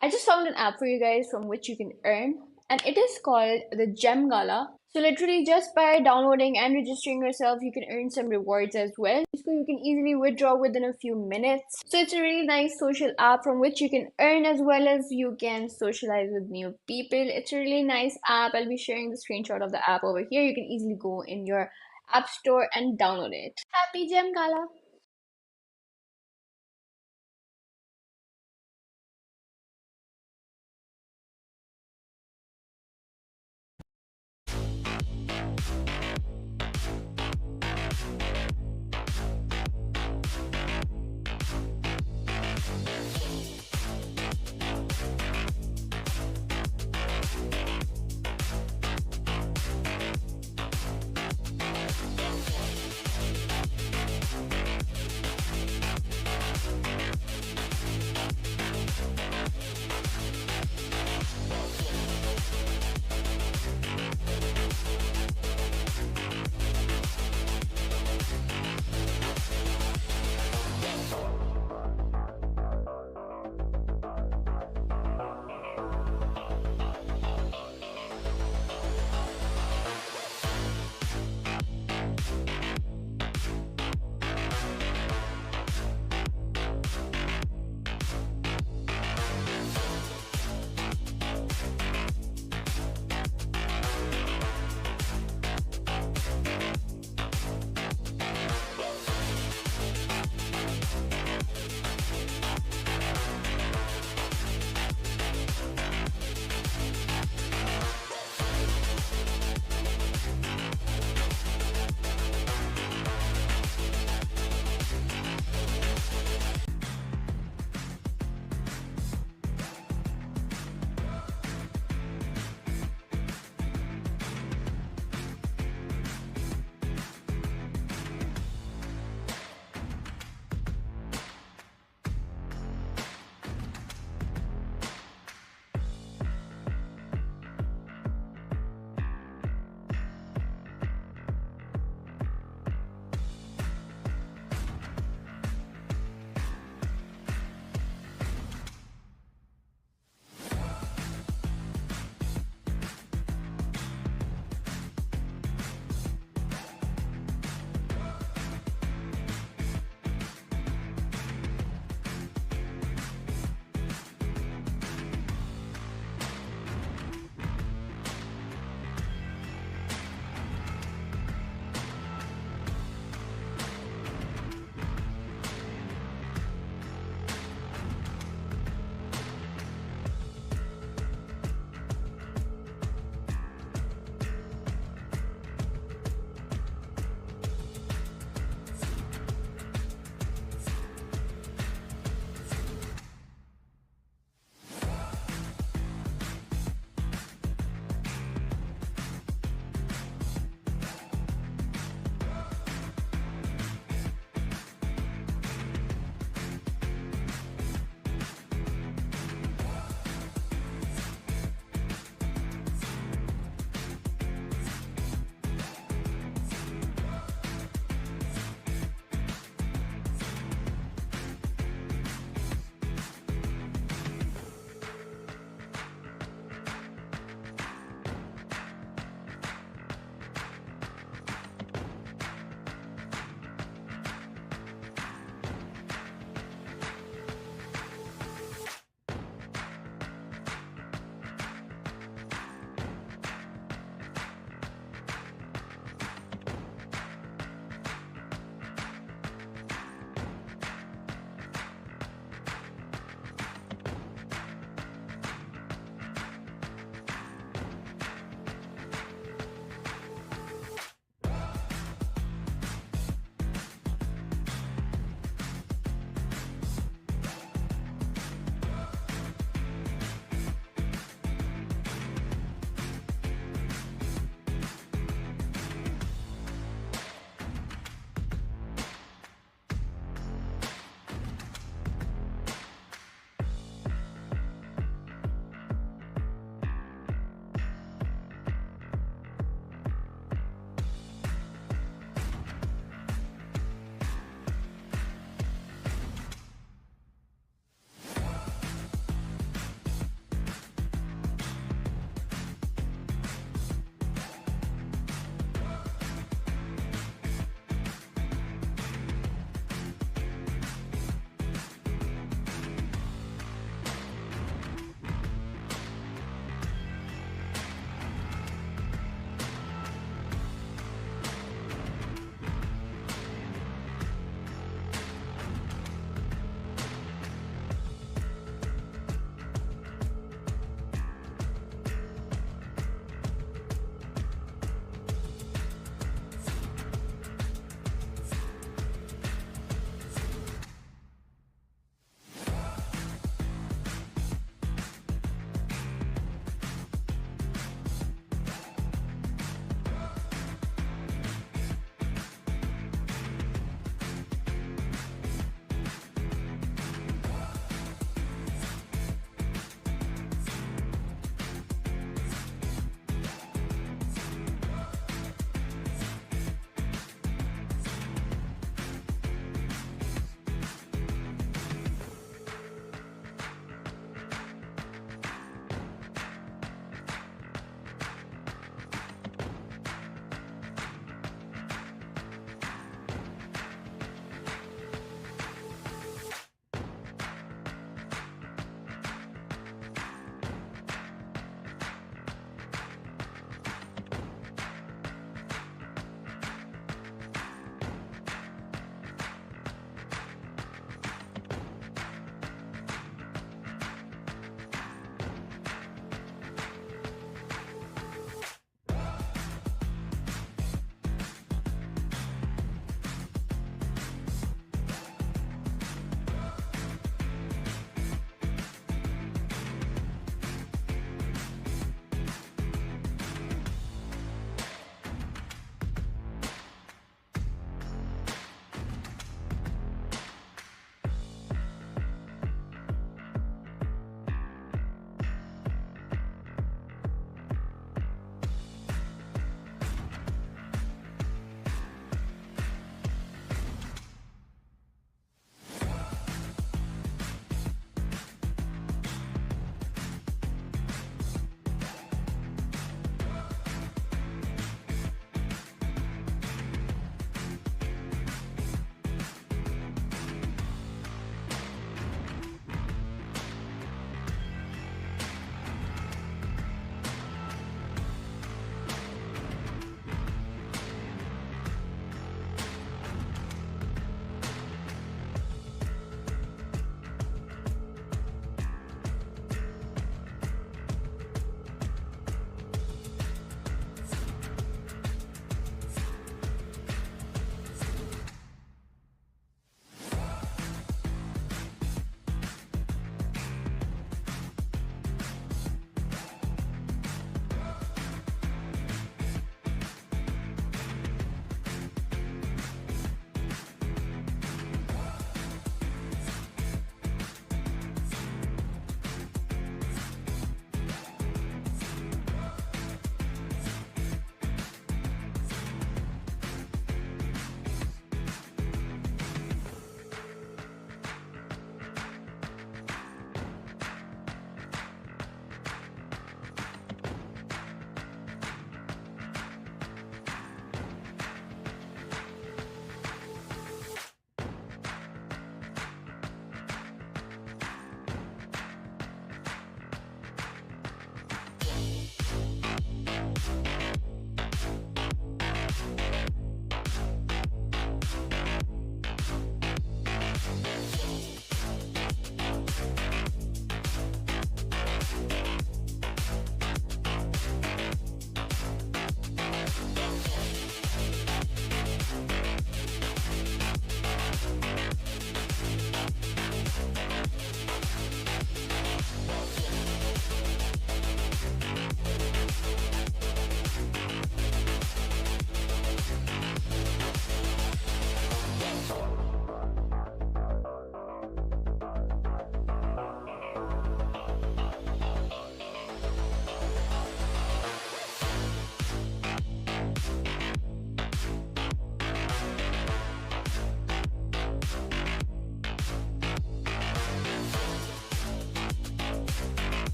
I just found an app for you guys from which you can earn, and it is called the Gem Gala. So literally just by downloading and registering yourself, you can earn some rewards as well. So you can easily withdraw within a few minutes. So it's a really nice social app from which you can earn as well as you can socialize with new people. It's a really nice app. I'll be sharing the screenshot of the app over here. You can easily go in your app store and download it. Happy Gem Gala!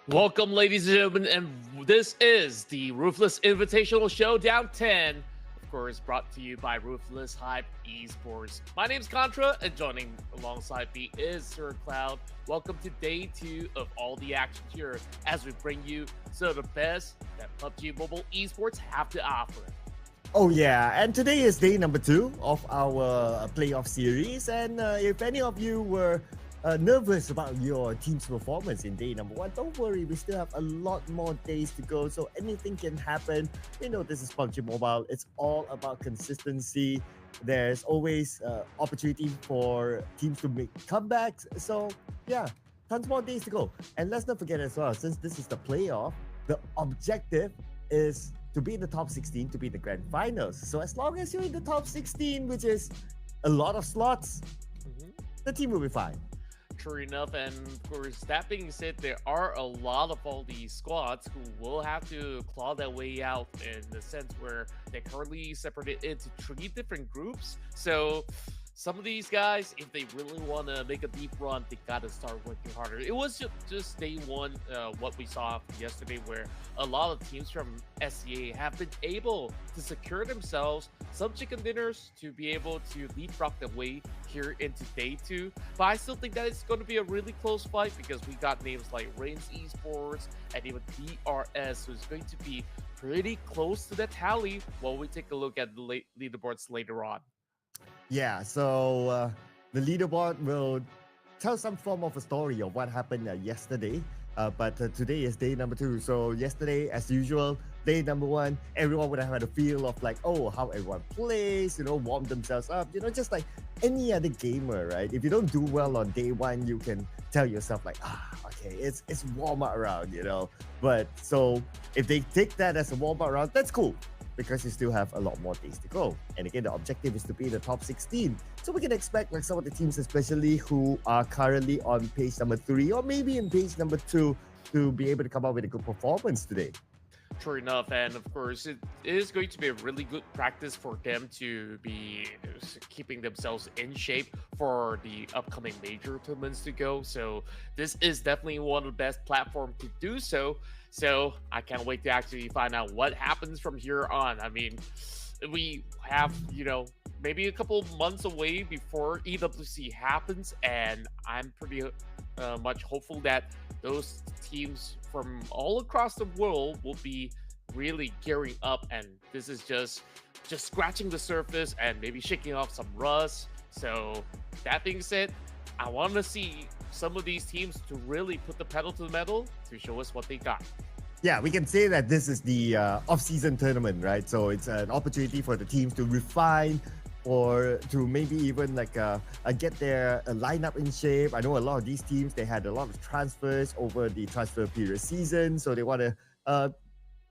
Welcome, ladies and gentlemen, and this is the Ruthless Invitational Showdown 10. Of course, brought to you by Ruthless Esports. My name's Contra, and joining alongside me is Sir Cloud. Welcome to day 2 of all the action here as we bring you some of the best that PUBG Mobile Esports have to offer. Oh yeah, and today is day number 2 of our playoff series, and if any of you were nervous about your team's performance in day number 1, don't worry, we still have a lot more days to go, so anything can happen. We know this is PUBG Mobile, it's all about consistency. There's always opportunity for teams to make comebacks, so yeah, tons more days to go. And let's not forget as well, since this is the playoff, the objective is to be in the top 16 to be in the grand finals. So as long as you're in the top 16, which is a lot of slots, the team will be fine. True enough, and of course, that being said, there are a lot of all these squads who will have to claw their way out in the sense where they're currently separated into 3 different groups. So some of these guys, if they really want to make a deep run, they got to start working harder. It was just day 1, what we saw yesterday, where a lot of teams from SCA have been able to secure themselves some chicken dinners to be able to leapfrog their way here into day 2. But I still think that it's going to be a really close fight because we got names like REINCE Esports and even DRS, so it's going to be pretty close to the tally while we take a look at the leaderboards later on. Yeah, so the leaderboard will tell some form of a story of what happened yesterday. But today is day number 2. So yesterday, as usual, day number 1, everyone would have had a feel of like, oh, how everyone plays, warm themselves up, just like any other gamer, right? If you don't do well on day 1, you can tell yourself like, okay, it's warm up round, But so if they take that as a warm up round, that's cool, because you still have a lot more days to go. And again, the objective is to be in the top 16. So we can expect like some of the teams, especially who are currently on page number 3 or maybe in page number 2, to be able to come up with a good performance today. True enough, and of course, it is going to be a really good practice for them to be keeping themselves in shape for the upcoming major tournaments to go. So this is definitely one of the best platforms to do so. So I can't wait to actually find out what happens from here on. I mean, we have, maybe a couple months away before EWC happens, and I'm pretty much hopeful that those teams from all across the world will be really gearing up, and this is just scratching the surface and maybe shaking off some rust. So that being said, I want to see some of these teams to really put the pedal to the metal to show us what they got. Yeah, we can say that this is the off-season tournament, right? So it's an opportunity for the teams to refine or to maybe even like get their lineup in shape. I know a lot of these teams, they had a lot of transfers over the transfer period season, so they want to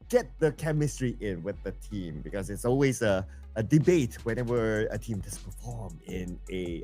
get the chemistry in with the team, because it's always a debate whenever a team does perform in a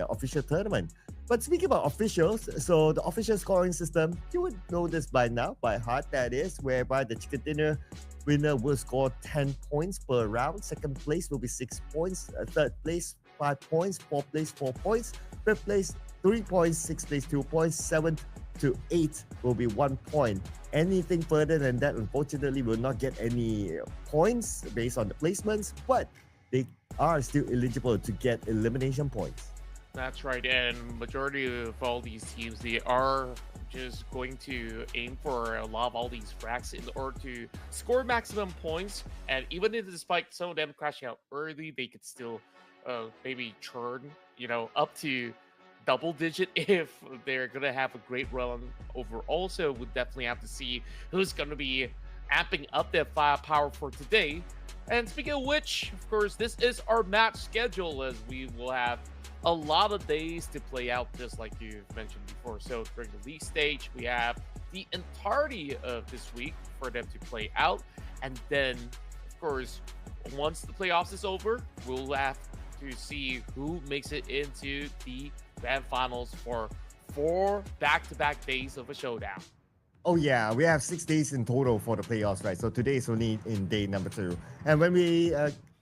official tournament. But speaking about officials, so the official scoring system, you would know this by now, by heart that is, whereby the chicken dinner winner will score 10 points per round. Second place will be 6 points. Third place, 5 points. Fourth place, 4 points. Fifth place, 3 points. Sixth place, 2 points. 7th to 8th will be 1 point. Anything further than that, unfortunately, will not get any points based on the placements, but they are still eligible to get elimination points. That's right, and majority of all these teams, they are just going to aim for a lot of all these frags in order to score maximum points. And even if despite some of them crashing out early, they could still maybe churn, up to double digit if they're gonna have a great run overall. So we'll definitely have to see who's gonna be amping up their firepower for today. And speaking of which, of course, this is our match schedule, as we will have a lot of days to play out, just like you mentioned before. So during the league stage, we have the entirety of this week for them to play out. And then, of course, once the playoffs is over, we'll have to see who makes it into the grand finals for 4 back-to-back days of a showdown. Oh yeah, we have 6 days in total for the playoffs, right? So today is only in day number 2. And when we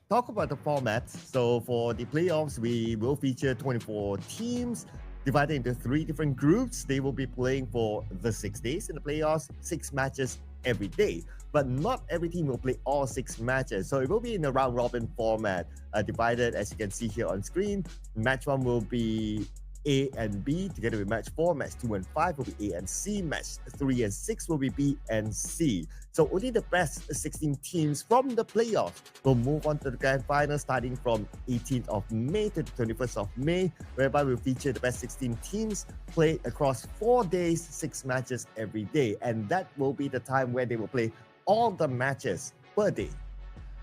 talk about the format, so for the playoffs, we will feature 24 teams. divided into 3 different groups. They will be playing for the 6 days in the playoffs, 6 matches every day. But not every team will play all 6 matches. So it will be in a round robin format, divided as you can see here on screen. Match 1 will be A and B together with match 4. Match 2 and 5 will be A and C. Match 3 and 6 will be B and C. So only the best 16 teams from the playoffs will move on to the grand final starting from 18th of May to the 21st of May, whereby we'll feature the best 16 teams played across 4 days, 6 matches every day. And that will be the time where they will play all the matches per day.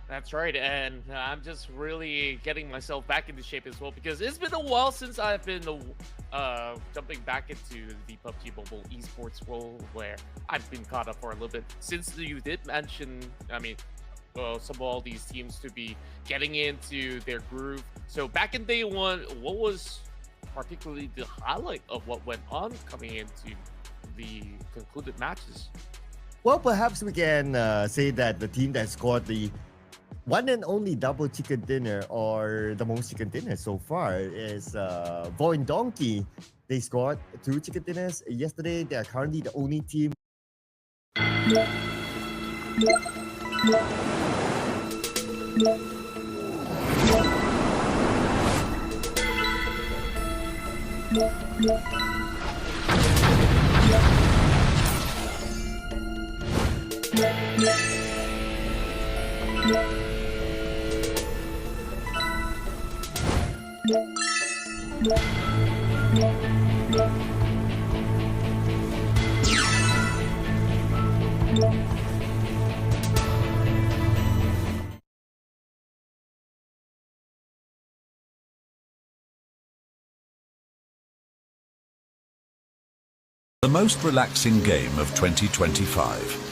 That's right, and I'm just really getting myself back into shape as well, because it's been a while since I've been jumping back into the PUBG Mobile Esports world, where I've been caught up for a little bit. Since you did mention, some of all these teams to be getting into their groove. So back in day 1, what was particularly the highlight of what went on coming into the concluded matches? Well, perhaps we can say that the team that scored the one and only double chicken dinner, or the most chicken dinners so far, is Voin Donkey. They scored 2 chicken dinners yesterday. They are currently the only team. The most relaxing game of 2025.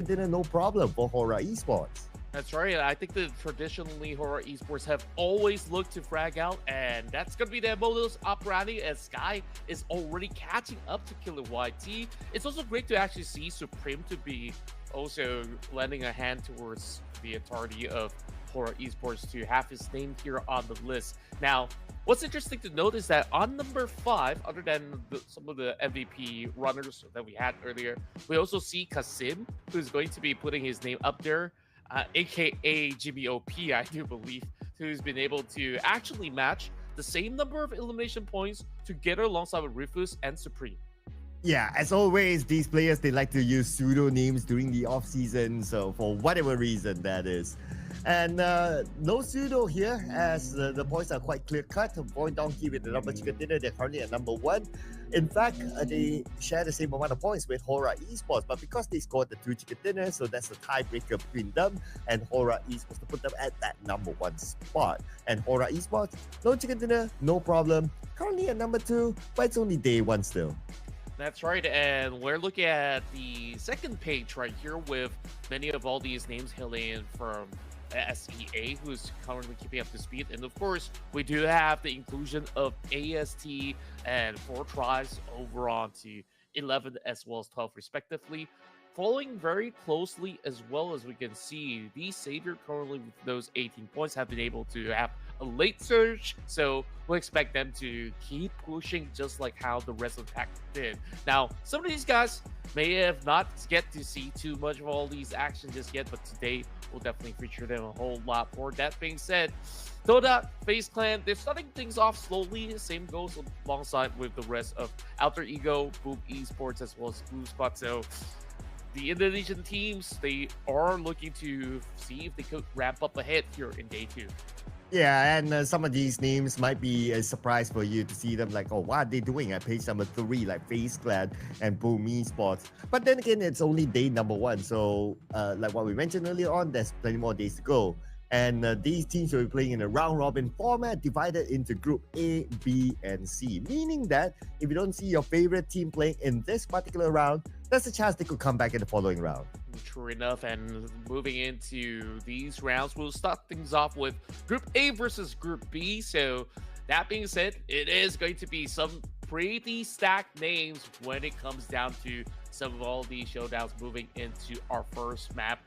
Dinner, no problem for HORAA Esports. That's right. I think that traditionally HORAA Esports have always looked to frag out, and that's going to be their modus operandi, as Sky is already catching up to Killer YT. It's also great to actually see Supreme to be also lending a hand towards the entirety of HORAA Esports to have his name here on the list. Now, what's interesting to note is that on number 5, other than some of the MVP runners that we had earlier, we also see Kasim, who's going to be putting his name up there, aka GBOP, I do believe, who's been able to actually match the same number of elimination points together alongside with Ruthless and Supreme. Yeah, as always, these players, they like to use pseudonyms during the off-season, so for whatever reason that is. And no pseudo here, as the points are quite clear-cut. Voin Donkey with the double chicken dinner, they're currently at number 1. In fact, they share the same amount of points with HORAA Esports, but because they scored the 2 chicken dinners, so that's the tiebreaker between them and HORAA Esports to put them at that number 1 spot. And HORAA Esports, no chicken dinner, no problem. Currently at number 2, but it's only day 1 still. That's right, and we're looking at the second page right here with many of all these names hailing from SEA, who's currently keeping up to speed. And of course, we do have the inclusion of AST and 4 Thrives over on to 11 as well as 12 respectively. Following very closely, as well as we can see, the Savior currently with those 18 points have been able to have a late surge, so we'll expect them to keep pushing just like how the rest of the pack did. Now, some of these guys may have not get to see too much of all these actions just yet, but today we'll definitely feature them a whole lot more. That being said, Toda, FaZe Clan, they're starting things off slowly. Same goes alongside with the rest of Alter Ego, Boom Esports, as well as Blue Spot. So the Indonesian teams, they are looking to see if they could ramp up ahead here in day 2. Yeah, and some of these names might be a surprise for you to see them like, oh, what are they doing at page number 3, like Face Clan and Boom Esports. But then again, it's only day number 1. So, like what we mentioned earlier on, there's plenty more days to go. And these teams will be playing in a round-robin format divided into Group A, B, and C. Meaning that if you don't see your favorite team playing in this particular round, there's a chance they could come back in the following round. True enough, and moving into these rounds, we'll start things off with Group A versus Group B. So that being said, it is going to be some pretty stacked names when it comes down to some of all these showdowns moving into our first map.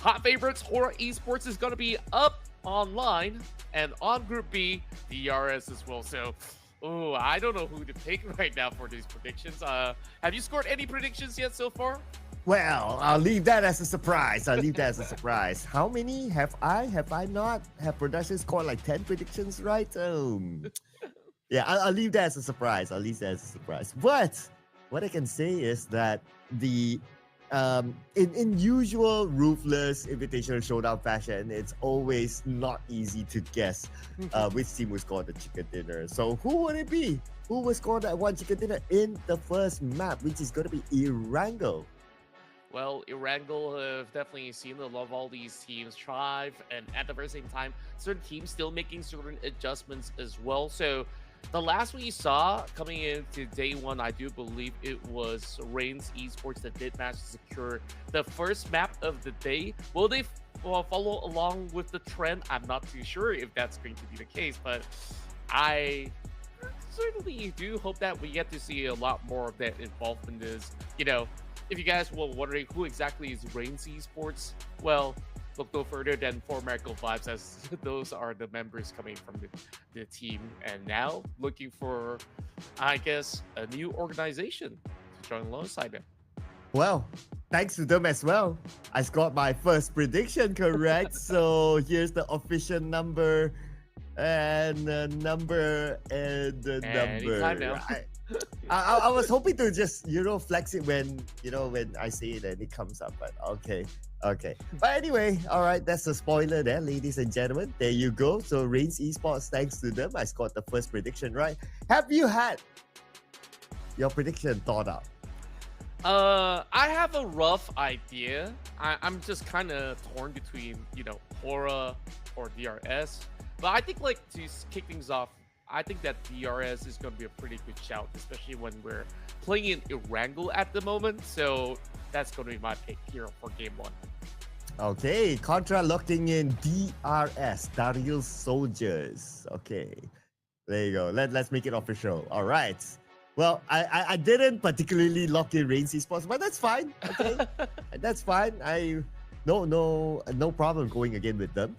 Hot favorites, HORAA Esports is going to be up online, and on Group B, DRS as well. So, oh, I don't know who to pick right now for these predictions. Have you scored any predictions yet so far? Well, I'll leave that as a surprise. How many have I? Have I not? Have production scored like 10 predictions, right? Yeah, I'll leave that as a surprise. But what I can say is that the in usual Ruthless Invitational Showdown fashion, it's always not easy to guess which team will score the chicken dinner. So who would it be? Who will score that one chicken dinner in the first map, which is going to be Erangel? Well, Erangel have definitely seen the love all these teams thrive, and at the very same time, certain teams still making certain adjustments as well. So the last we saw coming into day 1, I do believe it was REINCE Esports that did manage to secure the first map of the day. Will they follow along with the trend? I'm not too sure if that's going to be the case, but I certainly do hope that we get to see a lot more of that involvement. Is, you know, if you guys were wondering who exactly is REINCE Esports, well, look no further than 4 Miracle Vibes, as those are the members coming from the team. And now looking for, I guess, a new organization to join alongside them. Well, thanks to them as well. I scored my first prediction correct. So here's the official number and the number and the number. I was hoping to just, flex it when I say it and it comes up, but okay. But anyway, all right, that's a spoiler there, ladies and gentlemen. There you go. So REINCE Esports, thanks to them, I scored the first prediction right. Have you had your prediction thought out? I have a rough idea. I'm just kind of torn between, HORAA or DRS. But I think, to kick things off, I think that DRS is going to be a pretty good shout, especially when we're playing in Erangel at the moment. So that's going to be my pick here for game 1. Okay, Contra locking in DRS, Daryl Soldiers. Okay, there you go. Let's make it official. All right. Well, I didn't particularly lock in REINCE Esports, but that's fine. Okay, that's fine. No problem going again with them.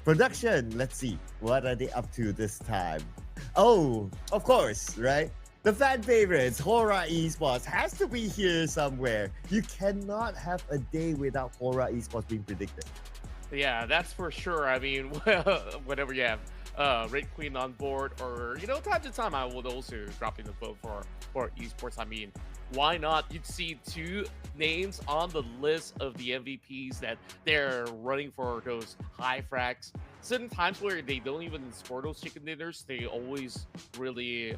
Production, let's see. What are they up to this time? Oh, of course, right? The fan favorites, HORAA Esports, has to be here somewhere. You cannot have a day without HORAA Esports being predicted. Yeah, that's for sure. I mean, whenever you have Red Queen on board, or, time to time, I would also drop in the vote for esports. I mean, why not? You'd see 2 names on the list of the MVPs that they're running for those high frags. Certain times where they don't even score those chicken dinners, they always really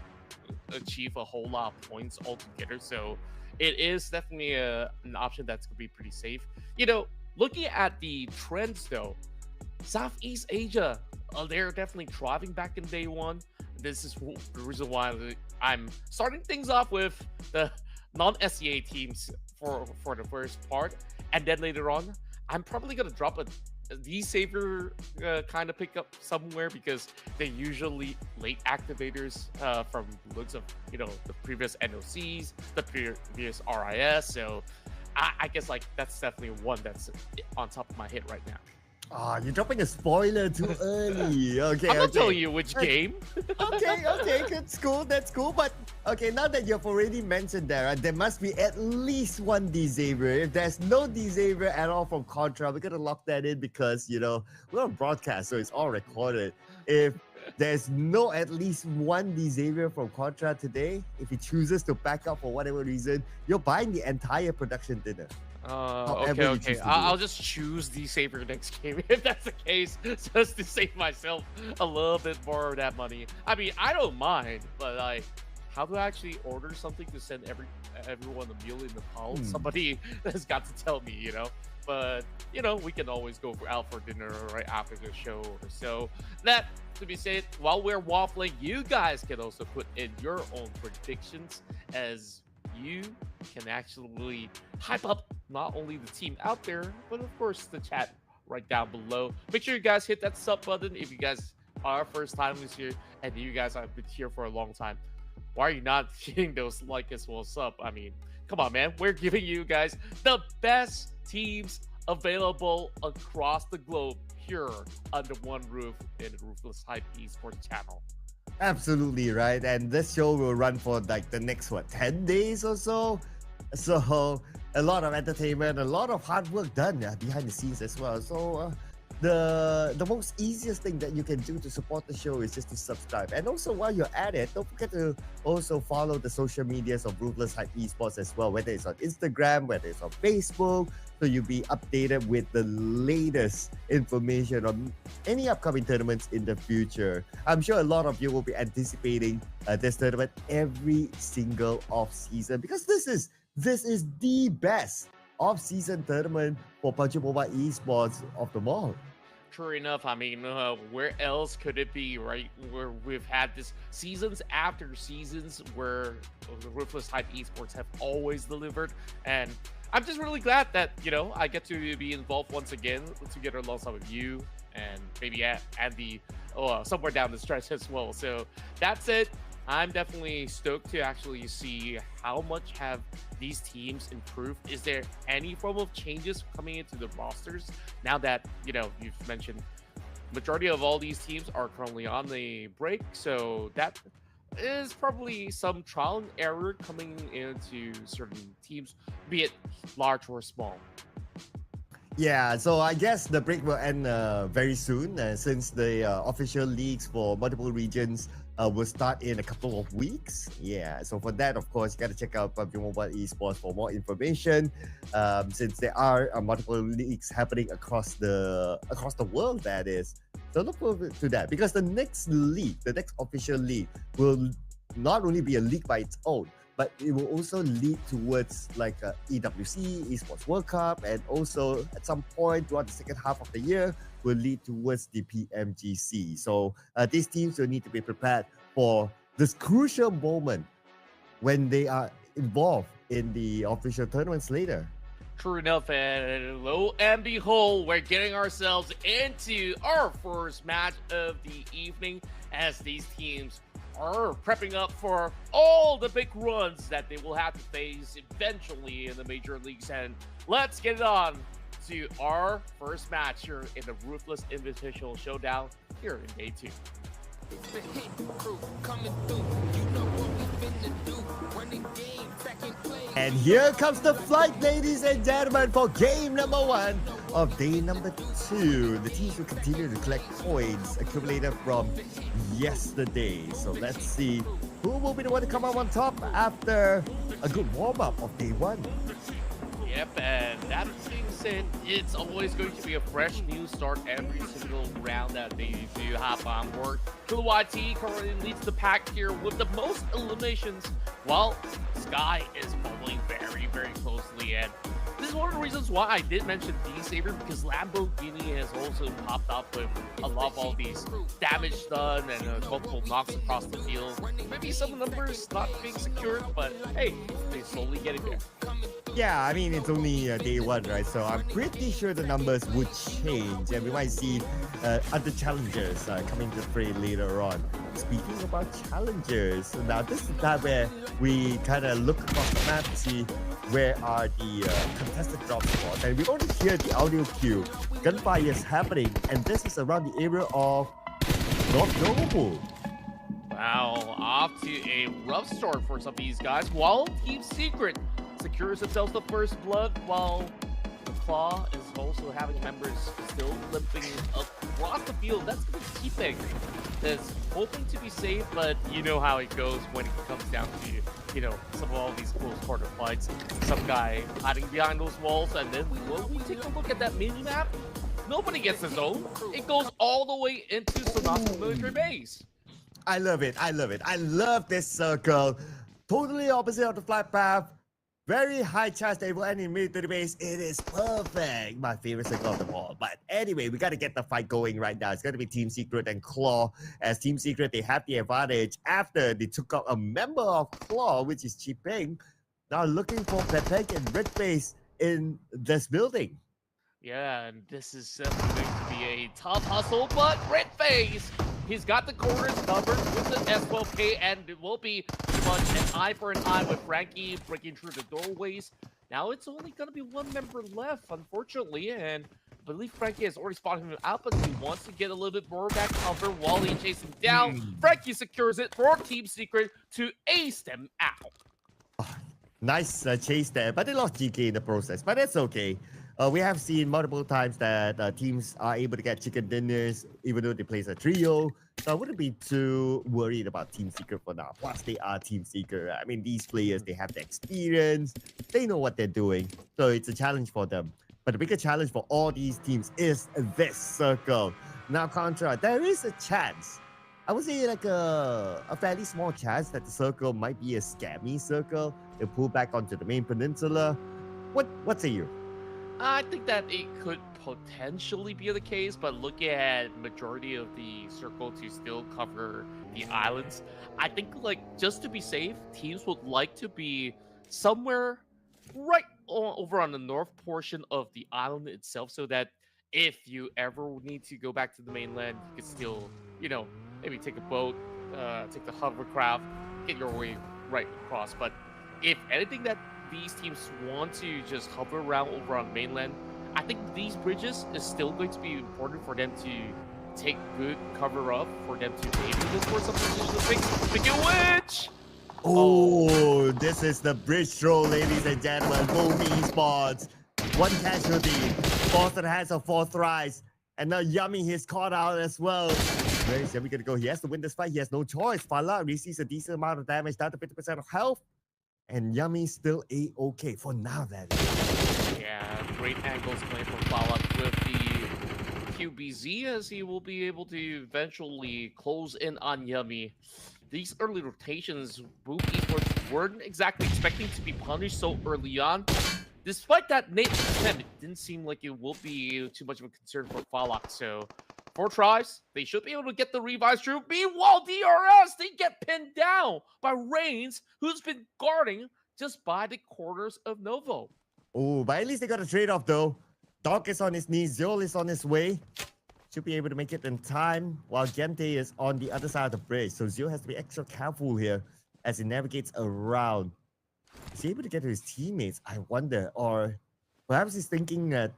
achieve a whole lot of points altogether. So it is definitely an option that's going to be pretty safe. Looking at the trends though, Southeast Asia, they're definitely thriving back in day 1. This is the reason why I'm starting things off with the non-SEA teams for the first part, and then later on I'm probably gonna drop a D-Saver kind of pick up somewhere, because they usually late activators from the looks of the previous NOCs, the previous RIS. So I guess that's definitely one that's on top of my head right now. You're dropping a spoiler too early. Okay, I'm not telling you which game. okay, that's cool. But okay, now that you've already mentioned that, right, there must be at least one D-Saver. If there's no D-Saver at all from Contra, we're gonna lock that in, because we're on broadcast, so it's all recorded. If there's no at least one Xavier from Contra today. If he chooses to back up for whatever reason, you're buying the entire production dinner. Okay, okay. I'll just choose the saver next game if that's the case, just to save myself a little bit more of that money. I mean, I don't mind, but like, how do I actually order something to send everyone a meal in Nepal? Somebody has got to tell me, you know. But you know, we can always go out for dinner right after the show or so. That to be said, while we're waffling, you guys can also put in your own predictions, as you can actually hype up not only the team out there, but of course the chat right down below. Make sure you guys hit that sub button if you guys are first timers here and you guys have been here for a long time. Why are you not hitting those like as well as sub? I mean, come on, man. We're giving you guys the best teams available across the globe here under one roof in the Ruthless Esports channel. Absolutely right, and this show will run for like the next 10 days or so. So a lot of entertainment, a lot of hard work done behind the scenes as well. So the most easiest thing that you can do to support the show is just to subscribe. And also while you're at it, don't forget to also follow the social medias of Ruthless Esports as well, whether it's on Instagram, whether it's on Facebook, so you'll be updated with the latest information on any upcoming tournaments in the future. I'm sure a lot of you will be anticipating this tournament every single off-season, because this is the best off-season tournament for PUBG Mobile Esports of them all. True enough. I mean, where else could it be, right? Where we've had this seasons after seasons where the Ruthless Esports have always delivered. And I'm just really glad that, you know, I get to be involved once again together alongside with you and maybe Andy somewhere down the stretch as well. So that's it. I'm definitely stoked to actually see how much have these teams improved. Is there any form of changes coming into the rosters now that, you know, you've mentioned majority of all these teams are currently on the break? So that is probably some trial and error coming into certain teams, be it large or small. Yeah, so I guess the break will end very soon, since the official leagues for multiple regions will start in a couple of weeks. Yeah, so for that, of course, you got to check out PUBG Mobile Esports for more information, since there are multiple leagues happening across the world, that is. So look forward to that, because the next league, the next official league, will not only be a league by its own, but it will also lead towards like EWC, Esports World Cup, and also at some point throughout the second half of the year will lead towards the PMGC. So these teams will need to be prepared for this crucial moment when they are involved in the official tournaments later. True enough, and lo and behold, we're getting ourselves into our first match of the evening as these teams are prepping up for all the big runs that they will have to face eventually in the major leagues. And let's get it on to our first match here in the Ruthless Invitational Showdown here in Day 2. And here comes the flight, ladies and gentlemen, for game number 1 of day number 2. The teams will continue to collect points accumulated from yesterday. So let's see who will be the one to come out on top after a good warm-up of day 1. Yep, and that being said, it's always going to be a fresh new start every single round that they do have on board. GLUBLUG currently leads the pack here with the most eliminations, while Sky is following very, very closely. And this is one of the reasons why I did mention D-Saber, because Lamborghini has also popped up with a lot of all these damage done and multiple knocks across the field. Maybe some numbers not being secured, but hey, they're slowly getting there. Yeah, I mean, it's only day 1, right? So I'm pretty sure the numbers would change, and we might see other challengers coming to play later on. Speaking about challengers, now this is the time where we kind of look across the map to see where are the contested drop spots, and we only hear the audio cue. Gunfire is happening, and this is around the area of North Noble. Wow, off to a rough start for some of these guys, while Team Secret secures themselves the first blood, while Claw is also having members still limping across the field. That's going to be keeping. That's hoping to be safe, but you know how it goes when it comes down to, you know, some of all these close quarter fights. Some guy hiding behind those walls, and then when we take a look at that mini map, nobody gets his own. It goes all the way into Sonata's military base. I love it. I love it. I love this circle. Totally opposite of the flight path. Very high chance they will end in military base. It is perfect. My favorite circle of them all. But anyway, we got to get the fight going right now. It's going to be Team Secret and Claw. As Team Secret, they have the advantage after they took out a member of Claw, which is Chipeng. Now looking for Pepek and Red Base in this building. Yeah, and this is certainly going to be a tough hustle, but Red Face, he's got the corners covered with the S12K, and it will be pretty much an eye for an eye with Frankie breaking through the doorways. Now it's only going to be one member left, unfortunately, and I believe Frankie has already spotted him out, but he wants to get a little bit more of that cover while he chases him down. Frankie secures it for Team Secret to ace them out. Oh, nice chase there, but they lost GK in the process, but that's okay. We have seen multiple times that teams are able to get chicken dinners even though they play as a trio. So I wouldn't be too worried about Team Secret for now. Plus, they are Team Secret. I mean, these players, they have the experience. They know what they're doing. So it's a challenge for them. But the bigger challenge for all these teams is this circle. Now, Contra, there is a chance. I would say like a fairly small chance that the circle might be a scammy circle. They pull back onto the main peninsula. What say you? I think that it could potentially be the case, but looking at majority of the circle to still cover the islands, I think like just to be safe, teams would like to be somewhere right over on the north portion of the island itself, so that if you ever need to go back to the mainland, you can still, you know, maybe take a boat, take the hovercraft, get your way right across. But if anything that these teams want to just hover around over on mainland, I think these bridges is still going to be important for them to take good cover up, for them to maybe look for some positional picks. Speaking of which, oh, this is the bridge throw, ladies and gentlemen. HORAA Esports. One casualty. Falls to the hands of 4 Thrives. And now Yummy is caught out as well. Where is Yummy gonna go? He has to win this fight. He has no choice. Fala receives a decent amount of damage, down to 50% of health. And Yummy's still A-okay for now, that is. Yeah, great angles playing from Fala with the QBZ, as he will be able to eventually close in on Yummy. These early rotations, HORAA Esports weren't exactly expecting to be punished so early on. Despite that nade attempt, it didn't seem like it will be too much of a concern for Falak. So, 4 tries, they should be able to get the revives through. Meanwhile, DRS, they get pinned down by REINCE, who's been guarding just by the corners of Novo. Oh, but at least they got a trade-off though. Doc is on his knees, Zol is on his way. Should be able to make it in time, while Gente is on the other side of the bridge. So Zio has to be extra careful here as he navigates around. Is he able to get to his teammates? I wonder. Or perhaps he's thinking that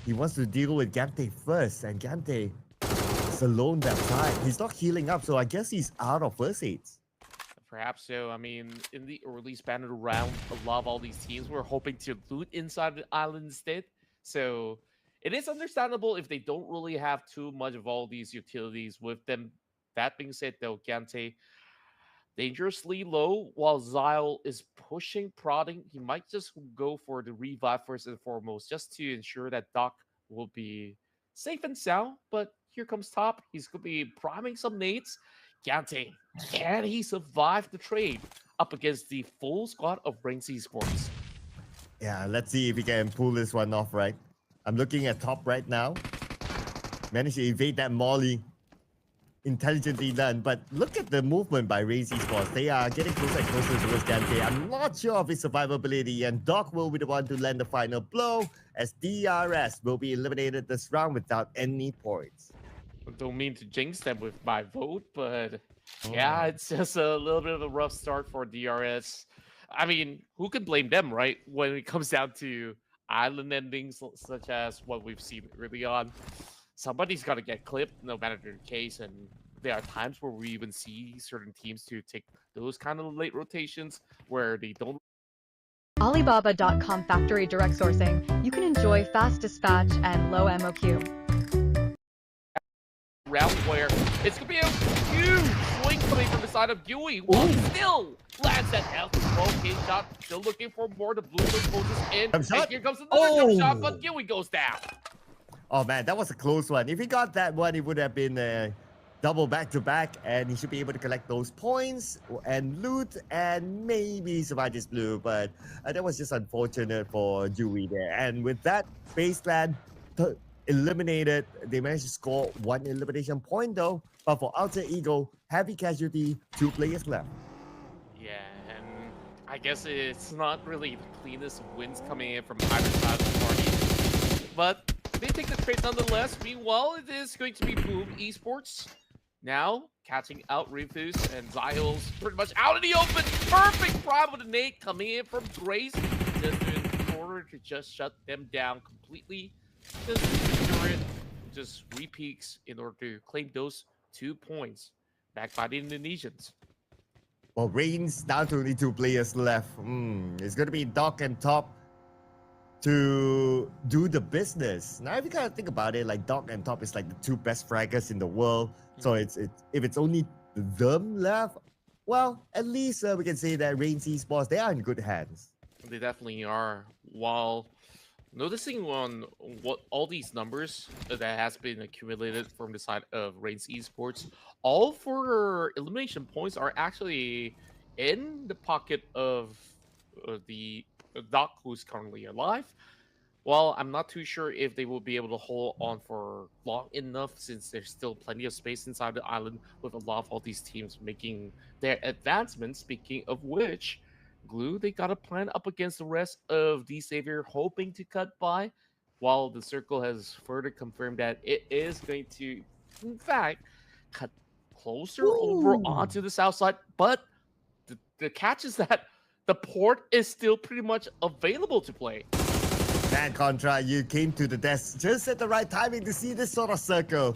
he wants to deal with Gante first, and Gante is alone that side. He's not healing up, so I guess he's out of first aids. Perhaps so. I mean, in the early span of the round, a lot of all these teams were hoping to loot inside the island instead. So it is understandable if they don't really have too much of all these utilities with them. That being said, though, Gante dangerously low while Zyle is pushing, prodding. He might just go for the revive first and foremost, just to ensure that Doc will be safe and sound. But here comes Top. He's going to be priming some nades. Gante, can he survive the trade up against the full squad of REINCE Esports? Yeah, let's see if he can pull this one off, right? I'm looking at Top right now. Managed to evade that Molly. Intelligently done, but look at the movement by REINCE Esports. They are getting closer and closer towards Gante. I'm not sure of his survivability, and Doc will be the one to land the final blow, as DRS will be eliminated this round without any points. I don't mean to jinx them with my vote, but yeah, it's just a little bit of a rough start for DRS. I mean, who can blame them, right? When it comes down to island endings such as what we've seen early on. Somebody's got to get clipped, no matter the case, and there are times where we even see certain teams to take those kind of late rotations where they don't Alibaba.com factory direct sourcing. You can enjoy fast dispatch and low MOQ. Round where it's gonna be a huge swing coming from the side of Dewey. While he still lands that F12K shot, still looking for more. The blue closes in. And here comes another jump shot, but Dewey goes down. Oh man, that was a close one. If he got that one, it would have been a double back-to-back, and he should be able to collect those points and loot and maybe survive this blue. But that was just unfortunate for Dewey there. And with that, Baseland eliminated. They managed to score 1 elimination point though. But for Alter Ego, heavy casualty, 2 players left. Yeah, and I guess it's not really the cleanest wins coming in from either side of the party. But they take the trade nonetheless. Meanwhile, it is going to be Boom Esports now catching out Ruthless, and Zyl's pretty much out in the open. Perfect prime with a nade coming in from Grace, just in order to just shut them down completely. Just secure it, just re-peaks in order to claim those 2 points back by the Indonesians. Well, REINCE down to only 2 players left. It's going to be Doc and Top to do the business. Now, if you kind of think about it, like Doc and Top is like the 2 best fraggers in the world. So it's if it's only them left, well, at least we can say that REINCE Esports, they are in good hands. They definitely are. While noticing on what all these numbers that has been accumulated from the side of REINCE Esports, all 4 elimination points are actually in the pocket of the Doc, who's currently alive. Well, I'm not too sure if they will be able to hold on for long enough, since there's still plenty of space inside the island with a lot of all these teams making their advancements. Speaking of which, Glue, they got a plan up against the rest of the Savior, hoping to cut by, while the Circle has further confirmed that it is going to, in fact, cut closer over onto the south side. But the catch is that the port is still pretty much available to play. Man, Contra, you came to the desk just at the right timing to see this sort of circle.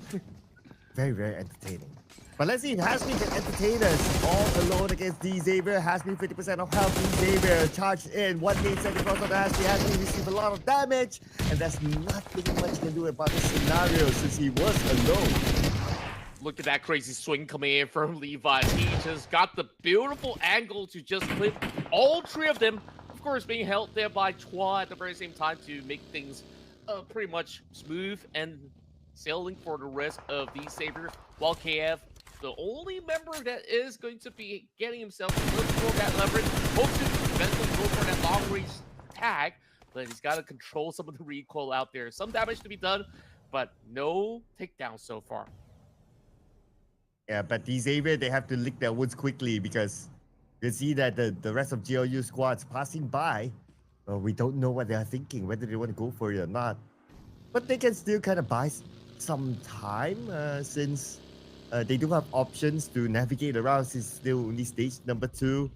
Very, very entertaining. But let's see if Hasmi can entertain us all alone against D-Xavier. Hasmi 50% of health. D-Xavier charged in. 1 main second cross on Hasmi. Hasmi received a lot of damage. And there's nothing much he can do about this scenario since he was alone. Look at that crazy swing coming in from Levi. He just got the beautiful angle to just clip all 3 of them. Of course, being held there by Chua at the very same time to make things pretty much smooth and sailing for the rest of the Savior. While KF, the only member that is going to be getting himself to look for that leverage, hope to eventually go for that long range tag, but he's got to control some of the recoil out there. Some damage to be done, but no takedown so far. Yeah, but D-Xavier, they have to lick their wounds quickly, because you see that the rest of GLU squads passing by. We don't know what they are thinking, whether they want to go for it or not. But they can still kind of buy some time, since they do have options to navigate around, since still only stage number 2.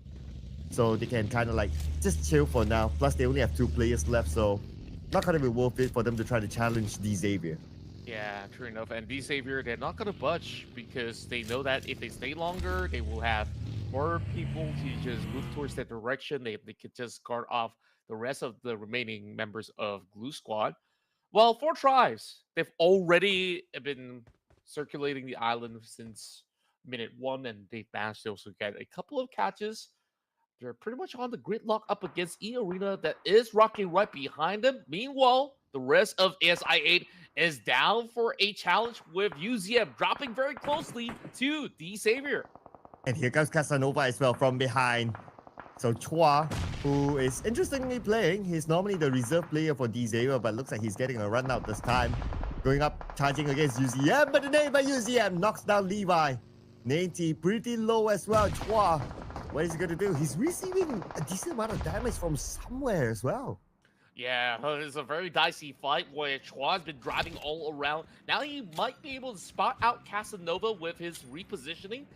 So they can kind of like just chill for now. Plus, they only have 2 players left, so not going to be worth it for them to try to challenge D-Xavier. Yeah, true enough. And D-Xavier, they're not going to budge, because they know that if they stay longer, they will have more people to just move towards that direction. They could just guard off the rest of the remaining members of Glue Squad. Well, for Thrives, they've already been circulating the island since minute 1, and they've managed to also get a couple of catches. They're pretty much on the gridlock up against eArena that is rocking right behind them. Meanwhile, the rest of ASI8 is down for a challenge, with UZM dropping very closely to D-Xavier. And here comes Casanova as well from behind. So Chua, who is interestingly playing, he's normally the reserve player for D-Xavier, but looks like he's getting a run out this time. Going up, charging against UZM, but the name by UZM knocks down Levi. Nanti pretty low as well. Chua, what is he going to do? He's receiving a decent amount of damage from somewhere as well. Yeah, it's a very dicey fight where Chua's been driving all around. Now he might be able to spot out Casanova with his repositioning.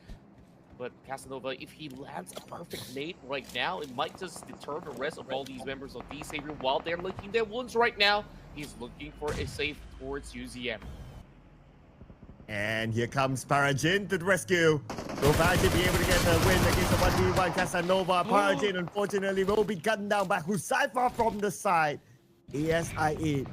But Casanova, if he lands a perfect nade right now, it might just deter the rest of all these members of D-Xavier while they're licking their wounds right now. He's looking for a safe towards UZM. And here comes Parajin to the rescue. Will Parajin be able to get the win against the 1v1 Casanova? Parajin, unfortunately, will be gunned down by Huzaifa from the side. ASIA,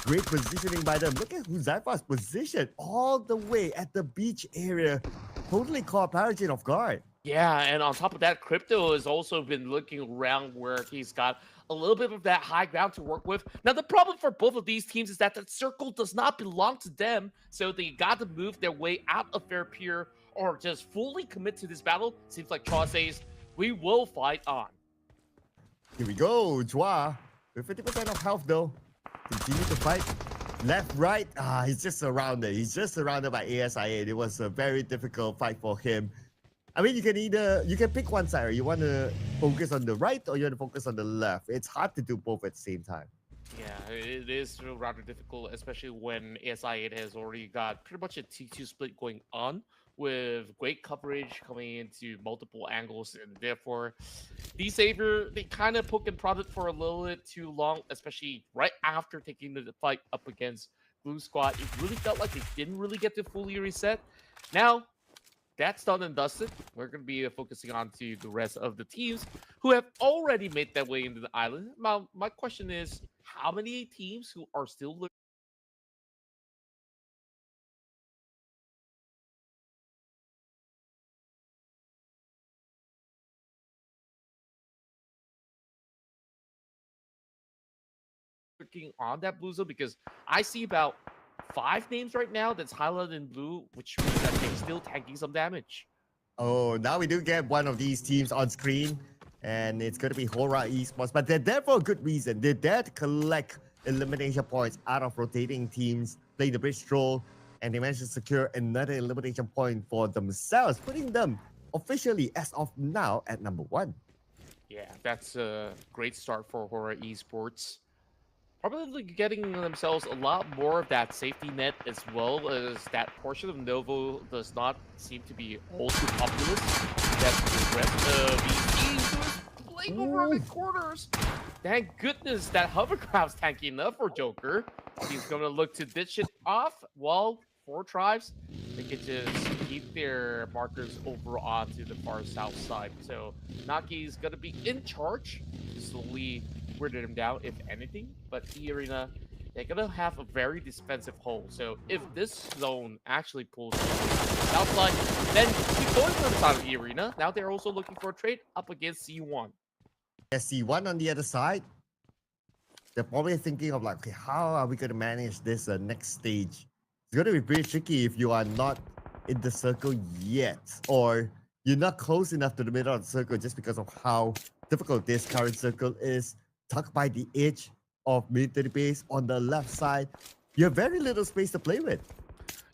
great positioning by them. Look at Huzaifa's position all the way at the beach area. Totally caught Parajin off guard. Yeah, and on top of that, Crypto has also been looking around where he's got a little bit of that high ground to work with. Now, the problem for both of these teams is that the circle does not belong to them, so they got to move their way out of their pier or just fully commit to this battle. Seems like Chua says, we will fight on. Here we go, Chua. With 50% of health though. Continue to fight. Left, right. He's just surrounded. He's just surrounded by ASIA. It was a very difficult fight for him. I mean, you can pick one side. Or you want to focus on the right or you want to focus on the left. It's hard to do both at the same time. Yeah, it is rather difficult, especially when ASI has already got pretty much a T2 split going on with great coverage coming into multiple angles, and therefore the Savior, they kind of poke and prod it for a little bit too long, especially right after taking the fight up against Blue Squad. It really felt like they didn't really get to fully reset. Now, that's done and dusted. We're going to be focusing on to the rest of the teams who have already made their way into the island. My question is, how many teams who are still looking on that blue zone? Because I see about 5 names right now that's highlighted in blue, which means that they're still tanking some damage. Oh, now we do get one of these teams on screen, and it's going to be HORAA Esports, but they're there for a good reason. They're there to collect elimination points out of rotating teams, play the bridge troll, and they managed to secure another elimination point for themselves, putting them officially, as of now, at number 1. Yeah, that's a great start for HORAA Esports. Probably getting themselves a lot more of that safety net, as well as that portion of Novo does not seem to be all too populous. That's the rest of these teams who is playing over the corners. Thank goodness that hovercraft's tanky enough for Joker. He's going to look to ditch it off, while for Thrives, they can just keep their markers over onto the far south side. So Naki's going to be in charge to slowly weirded him down, if anything, but eArena, they're gonna have a very defensive hole. So if this zone actually pulls south side, then keep going for the side of eArena. Now they're also looking for a trade up against C1. Yeah, C1 on the other side, they're probably thinking of like, okay, how are we gonna manage this next stage? It's gonna be pretty tricky if you are not in the circle yet, or you're not close enough to the middle of the circle just because of how difficult this current circle is. Tucked by the edge of military base on the left side, you have very little space to play with.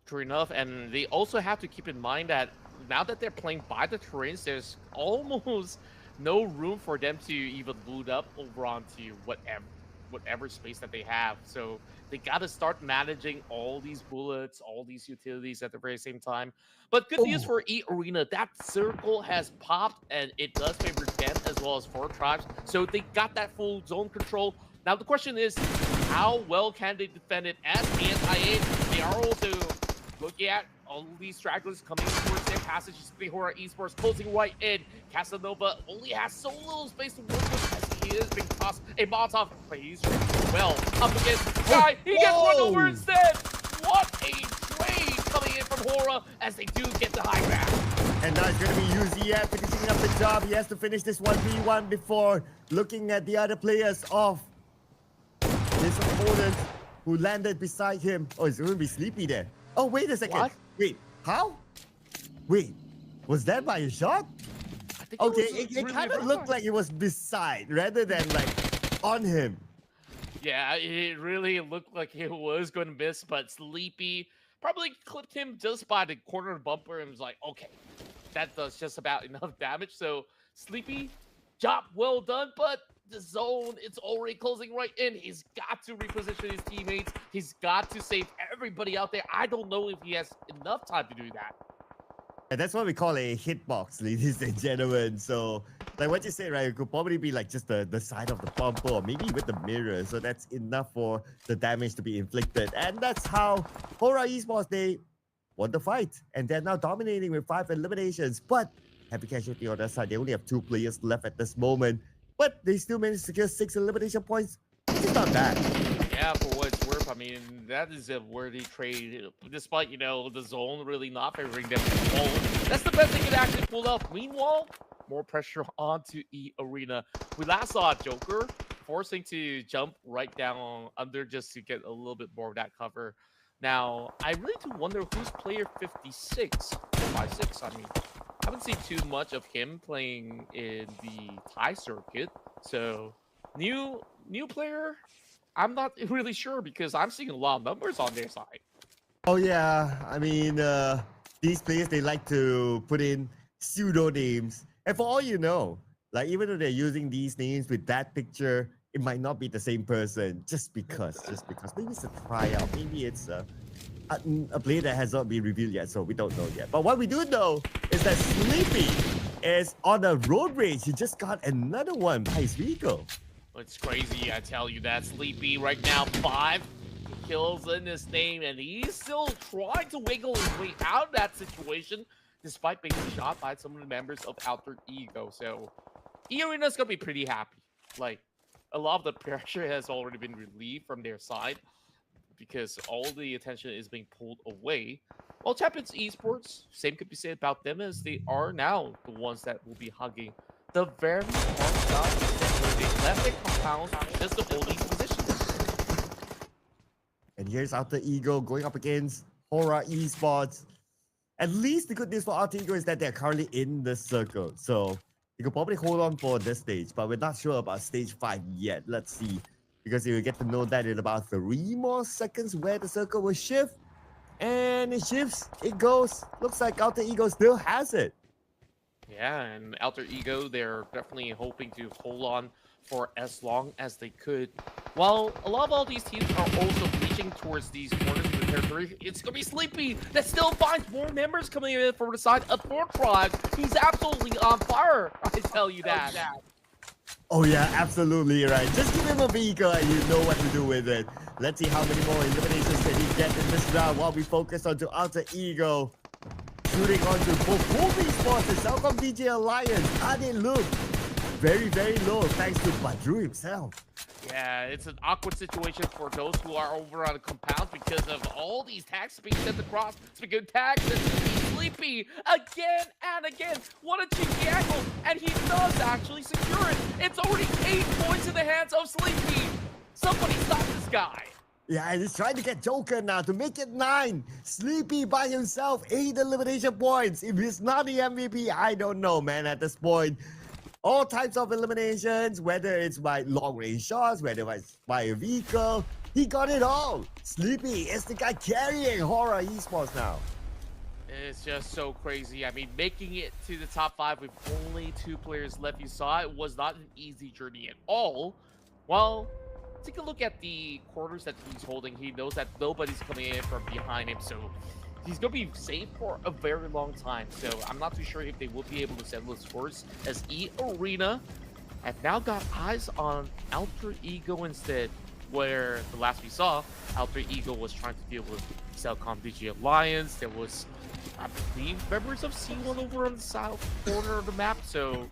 True enough, and they also have to keep in mind that now that they're playing by the terrains, there's almost no room for them to even loot up over onto whatever space that they have. So they got to start managing all these bullets, all these utilities at the very same time. But good news for eArena, that circle has popped, and it does favor them as well as for Tribes. So they got that full zone control. Now the question is, how well can they defend it? As ASIA, they are also looking at all these stragglers coming towards their passage. HORAA Esports closing right in. Casanova only has so little space to work with as he is being tossed a Molotov, but he's well up against the guy. He gets run over instead. What a trade coming in from HORAA as they do get the high ground. And now it's going to be UZF finishing up the job. He has to finish this 1v1 before looking at the other players of his opponent who landed beside him. Oh, it's going to be Sleepy there. Oh, wait a second. What? Wait, how? Wait, was that by a shot? I think Okay, it it kind of looked like it was beside rather than like on him. Yeah, it really looked like it was going to miss, but Sleepy probably clipped him just by the corner bumper and was like, okay, that does just about enough damage. So Sleepy, job well done, but the zone, it's already closing right in. He's got to reposition his teammates. He's got to save everybody out there. I don't know if he has enough time to do that. And that's what we call a hitbox, ladies and gentlemen. So, like what you said, right, it could probably be like just the side of the bumper or maybe with the mirror. So that's enough for the damage to be inflicted. And that's how HORAA Esports, they won the fight, and they're now dominating with 5 eliminations. But heavy casualty on their side, they only have 2 players left at this moment, but they still managed to secure 6 elimination points, which is not bad. Yeah, for what it's worth, I mean, that is a worthy trade, despite, you know, the zone really not favoring them at all. That's the best they could actually pull off. Meanwhile, more pressure onto eArena. We last saw Joker forcing to jump right down under just to get a little bit more of that cover. Now, I really do wonder who's player 56, 56, I mean. I haven't seen too much of him playing in the Thai circuit, so new player, I'm not really sure because I'm seeing a lot of numbers on their side. Oh yeah, I mean, these players, they like to put in pseudo names, and for all you know, like even though they're using these names with that picture, it might not be the same person just because maybe it's a tryout, maybe it's a player that has not been revealed yet, so we don't know yet. But what we do know is that Sleepy is on a road rage. He just got another one by his vehicle. It's crazy, I tell you that. Sleepy right now, 5 kills in his name, and he's still trying to wiggle his way out of that situation, despite being shot by some of the members of Alter Ego. So, eArena's gonna be pretty happy. Like, a lot of the pressure has already been relieved from their side, because all the attention is being pulled away. Well, Champions Esports, same could be said about them, as they are now the ones that will be hugging the very hard side where they left their compounds just to hold these positions. And here's Alter Ego going up against HORAA Esports. At least the good news for Alter Ego is that they're currently in the circle, so you could probably hold on for this stage, but we're not sure about stage 5 yet. Let's see. Because you will get to know that in about 3 more seconds where the circle will shift. And it shifts, it goes. Looks like Alter Ego still has it. Yeah, and Alter Ego, they're definitely hoping to hold on for as long as they could. While a lot of all these teams are also reaching towards these corners of the territory, it's going to be Sleepy that still finds more members coming in from the side of Thrives. He's absolutely on fire, I tell you that. Oh yeah, absolutely right. Just give him a vehicle and you know what to do with it. Let's see how many more eliminations can he get in this round while we focus onto Alter Ego. Shooting onto both Esports and CelcomDigi Alliance. And it look very, very low thanks to Badru himself. Yeah, it's an awkward situation for those who are over on the compound because of all these tags being sent across. It's been good tags. It's Sleepy again and again. What a cheeky angle. And he does actually secure it. It's already 8 points in the hands of Sleepy. Somebody stop this guy. Yeah, and he's trying to get Joker now to make it 9. Sleepy by himself, 8 elimination points. If he's not the MVP, I don't know, man, at this point. All types of eliminations, whether it's by long-range shots, whether it's by a vehicle, he got it all. Sleepy is the guy carrying HORAA Esports now. It's just so crazy. I mean, making it to the top 5 with only 2 players left, you saw it was not an easy journey at all. Well, take a look at the corners that he's holding. He knows that nobody's coming in from behind him, so he's going to be safe for a very long time. So I'm not too sure if they will be able to settle his scores, as eArena have now got eyes on Alter Ego instead, where the last we saw, Alter Ego was trying to deal with CelcomDigi Alliance. There was, I believe, members of C1 over on the south corner of the map. So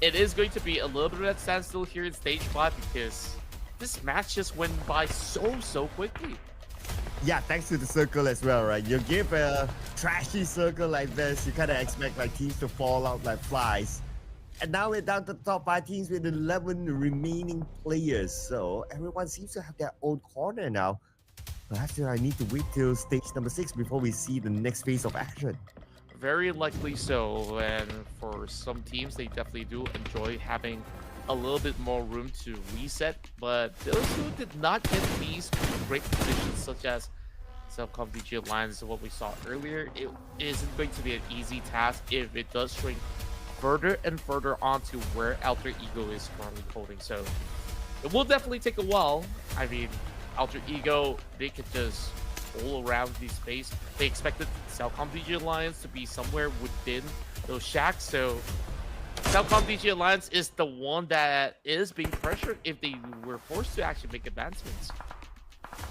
it is going to be a little bit of that standstill here in stage 5 because this match just went by so quickly. Yeah, thanks to the circle as well, right? You give a trashy circle like this, you kind of expect like teams to fall out like flies. And now we're down to the top 5 teams with 11 remaining players. So everyone seems to have their own corner now. Perhaps I need to wait till stage number 6 before we see the next phase of action. Very likely so. And for some teams, they definitely do enjoy having a little bit more room to reset, but those who did not get these great positions, such as CelcomDigi Alliance, what we saw earlier, it isn't going to be an easy task if it does shrink further and further onto where Alter Ego is currently holding. So it will definitely take a while. I mean, Alter Ego, they could just roll around the space. They expected CelcomDigi Alliance to be somewhere within those shacks, so CelcomDigi Alliance is the one that is being pressured if they were forced to actually make advancements.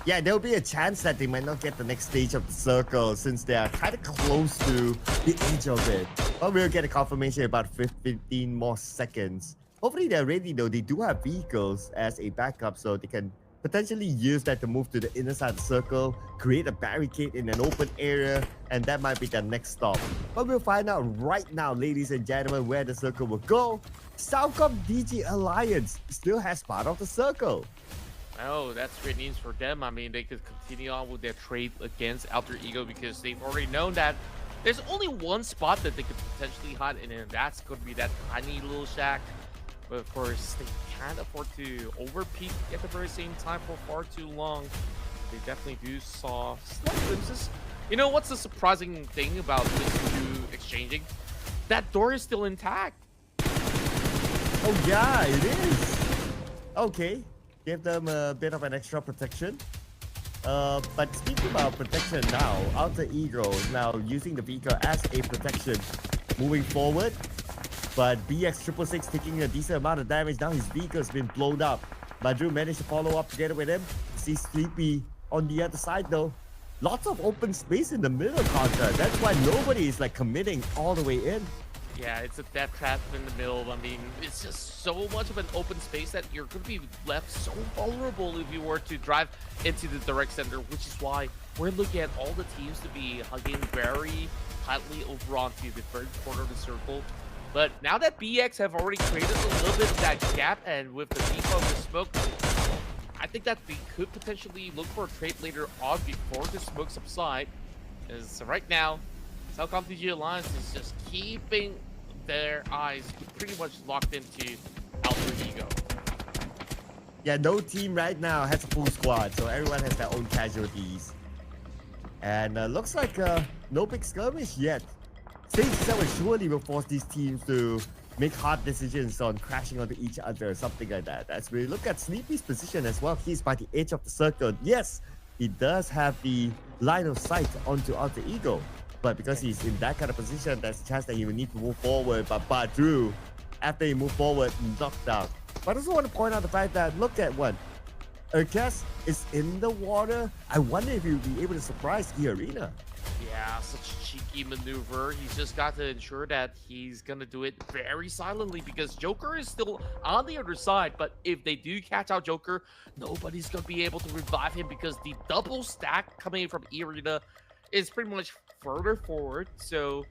Yeah, there'll be a chance that they might not get the next stage of the circle since they are kind of close to the edge of it. But we'll get a confirmation in about 15 more seconds. Hopefully they're ready though. They do have vehicles as a backup, so they can potentially use that to move to the inner side of the circle, create a barricade in an open area, and that might be their next stop. But we'll find out right now, ladies and gentlemen, where the circle will go. CelcomDigi Alliance still has part of the circle. Oh, that's great news for them. I mean, they could continue on with their trade against Alter Ego because they've already known that there's only one spot that they could potentially hide in, and that's going to be that tiny little shack. But of course, they can't afford to overpeak at the very same time for far too long. They definitely do saw slight glimpses. You know what's the surprising thing about these two exchanging? That door is still intact. Oh yeah, it is. Okay. Give them a bit of an extra protection. But speaking about protection now, Alter Ego is now using the vehicle as a protection moving forward. But BX666 taking a decent amount of damage. Now his vehicle has been blown up. Madru managed to follow up together with him. See Sleepy on the other side though. Lots of open space in the middle counter. That's why nobody is like committing all the way in. Yeah, it's a death trap in the middle. I mean, it's just so much of an open space that you're going to be left so vulnerable if you were to drive into the direct center, which is why we're looking at all the teams to be hugging very tightly over onto the third corner of the circle. But now that BX have already created a little bit of that gap, and with the default of the smoke, I think that we could potentially look for a trade later on before the smoke subside. As right now, CelcomDigi Alliance is just keeping their eyes pretty much locked into Alter Ego. Yeah, no team right now has a full squad, so everyone has their own casualties. And looks like no big skirmish yet. Stage 7 surely will force these teams to make hard decisions on crashing onto each other, something like that. As we look at Sleepy's position as well, he's by the edge of the circle. Yes, he does have the line of sight onto Alter Ego. But because he's in that kind of position, there's a chance that he will need to move forward. But Badru, after he moved forward, knocked out. But I also want to point out the fact that, look at one. Urkes is in the water. I wonder if he'll be able to surprise eArena. Yeah, such a cheeky maneuver. He's just got to ensure that he's going to do it very silently because Joker is still on the other side. But if they do catch out Joker, nobody's going to be able to revive him because the double stack coming from eArena is pretty much further forward. So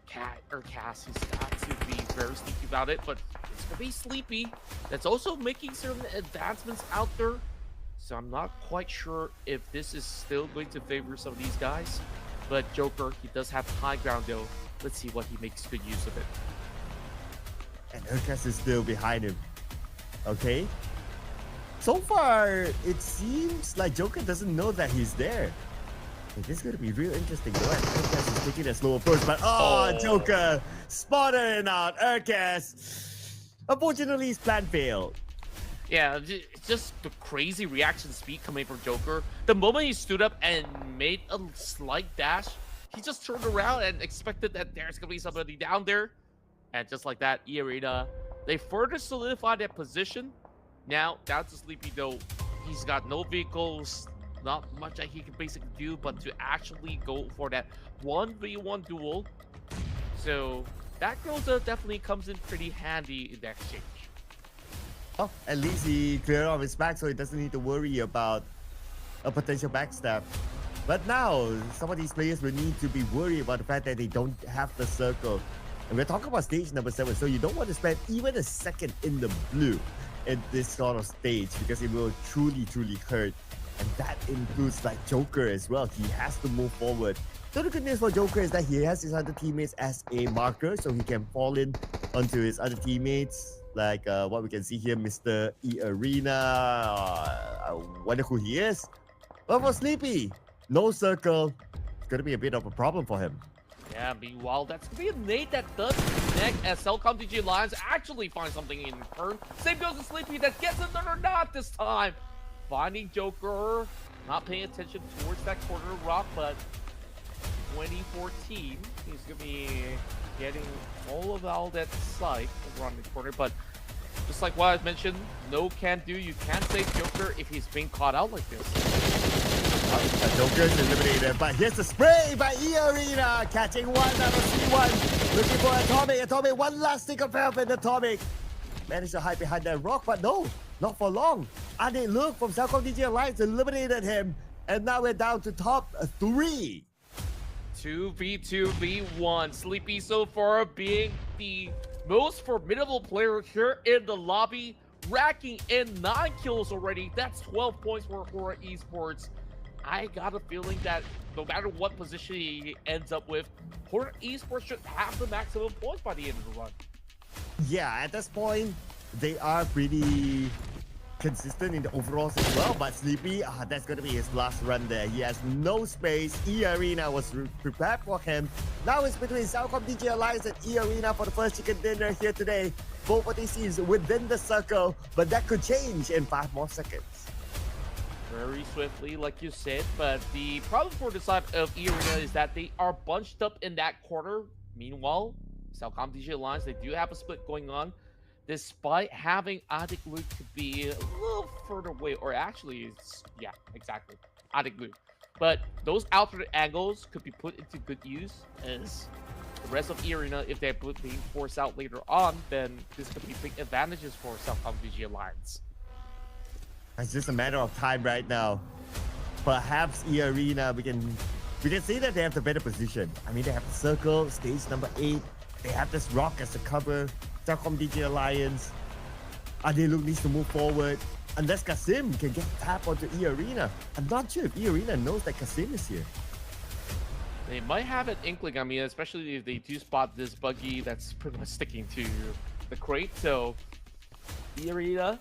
Cass has got to be very sneaky about it, but it's going to be Sleepy that's also making certain advancements out there. So I'm not quite sure if this is still going to favor some of these guys. But Joker, he does have high ground though. Let's see what he makes good use of it. And Urkes is still behind him. Okay. So far, it seems like Joker doesn't know that he's there. This is going to be real interesting though. Urkes is taking a slow approach, but Joker spotted him out. Urkes. Unfortunately, his plan failed. Yeah, just the crazy reaction speed coming from Joker. The moment he stood up and made a slight dash, he just turned around and expected that there's going to be somebody down there. And just like that, eArena, they further solidified their position. Now, down to Sleepy though, he's got no vehicles, not much that he can basically do, but to actually go for that 1v1 duel. So, that Groza definitely comes in pretty handy in that exchange. Oh, at least he cleared off his back so he doesn't need to worry about a potential backstab. But now, some of these players will need to be worried about the fact that they don't have the circle. And we're talking about stage number 7, so you don't want to spend even a second in the blue in this sort of stage because it will truly hurt. And that includes like Joker as well. He has to move forward. So the good news for Joker is that he has his other teammates as a marker, so he can fall in onto his other teammates. Like what we can see here, Mr. eArena. I wonder who he is. But for Sleepy, no circle. It's going to be a bit of a problem for him. Yeah, meanwhile, that's going to be a nade that does connect as CelcomDigi Alliance actually finds something in return. Same goes to Sleepy that gets another knot this time. Finding Joker, not paying attention towards that corner rock, but 2014, he's going to be getting all that sight around the corner. But just like what I mentioned, no can do. You can't save Joker if he's being caught out like this. Joker's eliminated, but here's the spray by eArena, catching one out of C1, looking for Atomic. Atomic, one last stick of health, and Atomic managed to hide behind that rock, but no, not for long. Look from CelcomDigi Alliance eliminated him, and now we're down to top 3. 2v2v1. Sleepy so far being the most formidable player here in the lobby, racking in 9 kills already. That's 12 points for HORAA Esports. I got a feeling that no matter what position he ends up with, HORAA Esports should have the maximum points by the end of the run. Yeah, at this point, they are pretty consistent in the overalls as well, but Sleepy, that's going to be his last run there. He has no space. eArena was prepared for him. Now it's between CelcomDigi Alliance and eArena for the first chicken dinner here today. Both of these teams within the circle, but that could change in 5 more seconds. Very swiftly, like you said, but the problem for the side of eArena is that they are bunched up in that corner. Meanwhile, CelcomDigi Alliance, they do have a split going on, despite having GLUBLUG to be a little further away, or actually, it's, yeah, exactly, GLUBLUG. But those alternate angles could be put into good use as the rest of eArena, if they're being forced out later on, then this could be big advantages for CelcomDigi Alliance. It's just a matter of time right now. Perhaps eArena, we can see that they have the better position. I mean, they have the circle, stage number 8. They have this rock as the cover. CelcomDigi Alliance. GLUBLUG needs to move forward. Unless Kasim can get tapped onto eArena. I'm not sure if eArena knows that Kasim is here. They might have an inkling, I mean, especially if they do spot this buggy that's pretty much sticking to the crate. So, eArena,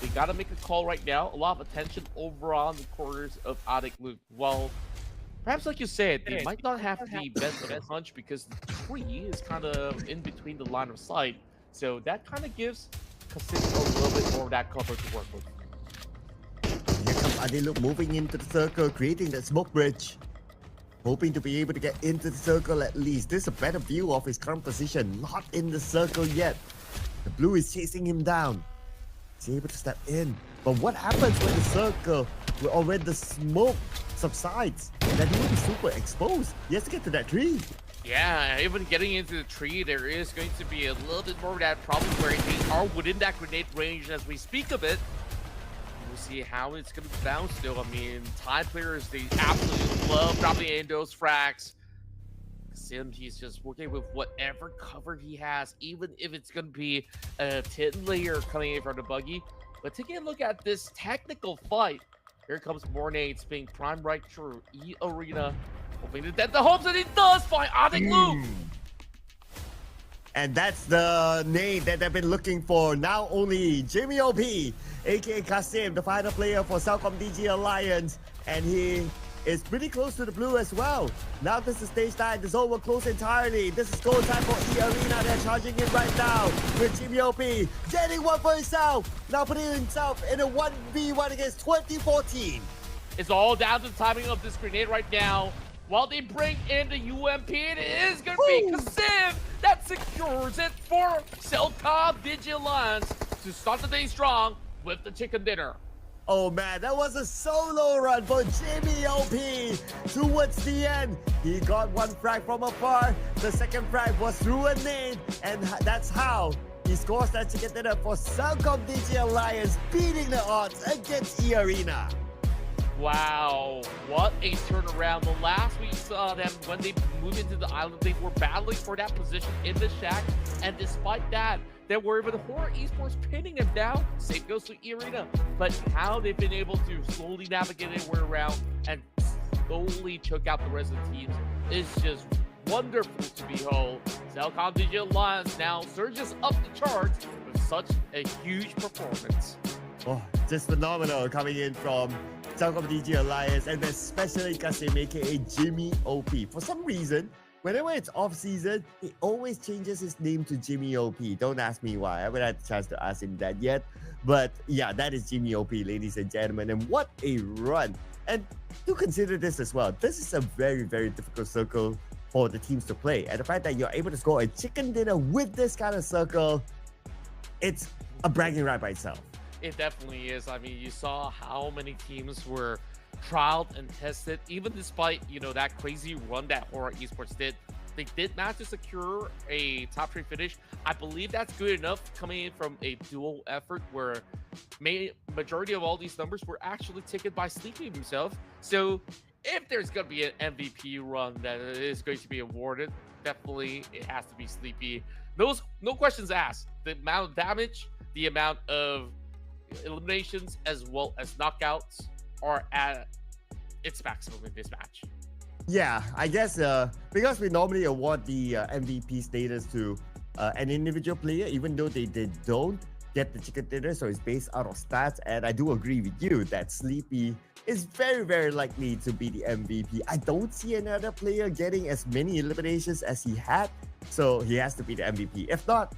they gotta make a call right now. A lot of attention over on the corners of GLUBLUG. Well, perhaps like you said, they might not have the best of a hunch because the tree is kind of in between the line of sight. So that kind of gives Kasim a little bit more of that cover to work with. Here comes GLUBLUG moving into the circle, creating that smoke bridge. Hoping to be able to get into the circle at least. This is a better view of his current position. Not in the circle yet. The blue is chasing him down. He's able to step in. But what happens when the circle or when the smoke subsides? Then he will be super exposed. He has to get to that tree. Yeah, even getting into the tree, there is going to be a little bit more of that problem where they are within that grenade range as we speak of it. We'll see how it's going to bounce though. I mean, Tide players, they absolutely love dropping in those frags. Sim, he's just working with whatever cover he has, even if it's going to be a 10 layer coming in from the buggy. But taking a look at this technical fight, here comes more nades being primed right through eArena, hoping to dead the hopes, and he does find GLUBLUG. And that's the name that they've been looking for. Now only Jimmy OP, aka Kasim, the final player for CelcomDigi Alliance, and he is pretty close to the blue as well. Now this is stage 9, the zone will close entirely. This is goal time for eArena. They're charging in right now with Jimmy OP getting one for himself. Now putting himself in a 1v1 against 2014. It's all down to the timing of this grenade right now. While they bring in the UMP, it is going to be Kasim that secures it for CelcomDigi Alliance to start the day strong with the chicken dinner. Oh man, that was a solo run for Jimmy OP. Towards the end, he got one frag from afar. The second frag was through a nade, and that's how he scores that chicken dinner for CelcomDigi Alliance, beating the odds against eArena. Wow, what a turnaround. The last we saw them when they moved into the island, they were battling for that position in the shack, and despite that, there were even HORAA Esports pinning them down. Same goes to eArena, but how they've been able to slowly navigate their way around and slowly choke out the rest of the teams is just wonderful to behold. CelcomDigi Alliance now surges up the charts with such a huge performance. Oh, just phenomenal coming in from CelcomDigi Alliance, and especially Kasim, aka Jimmy OP. For some reason, whenever it's off-season, he always changes his name to Jimmy OP. Don't ask me why. I haven't had a chance to ask him that yet. But yeah, that is Jimmy OP, ladies and gentlemen. And what a run. And do consider this as well. This is a very, very difficult circle for the teams to play. And the fact that you're able to score a chicken dinner with this kind of circle, it's a bragging right by itself. It definitely is. I mean, you saw how many teams were trialed and tested, even despite, you know, that crazy run that HORAA Esports did. They did manage to secure a top 3 finish. I believe that's good enough coming in from a dual effort where majority of all these numbers were actually taken by Sleepy himself. So if there's going to be an MVP run that is going to be awarded, definitely it has to be Sleepy. No questions asked. The amount of damage, the amount of eliminations, as well as knockouts are at its maximum in this match. Yeah, I guess because we normally award the MVP status to an individual player, even though they don't get the chicken dinner, so it's based out of stats. And I do agree with you that Sleepy is very, very likely to be the MVP. I don't see another player getting as many eliminations as he had, so he has to be the MVP. If not,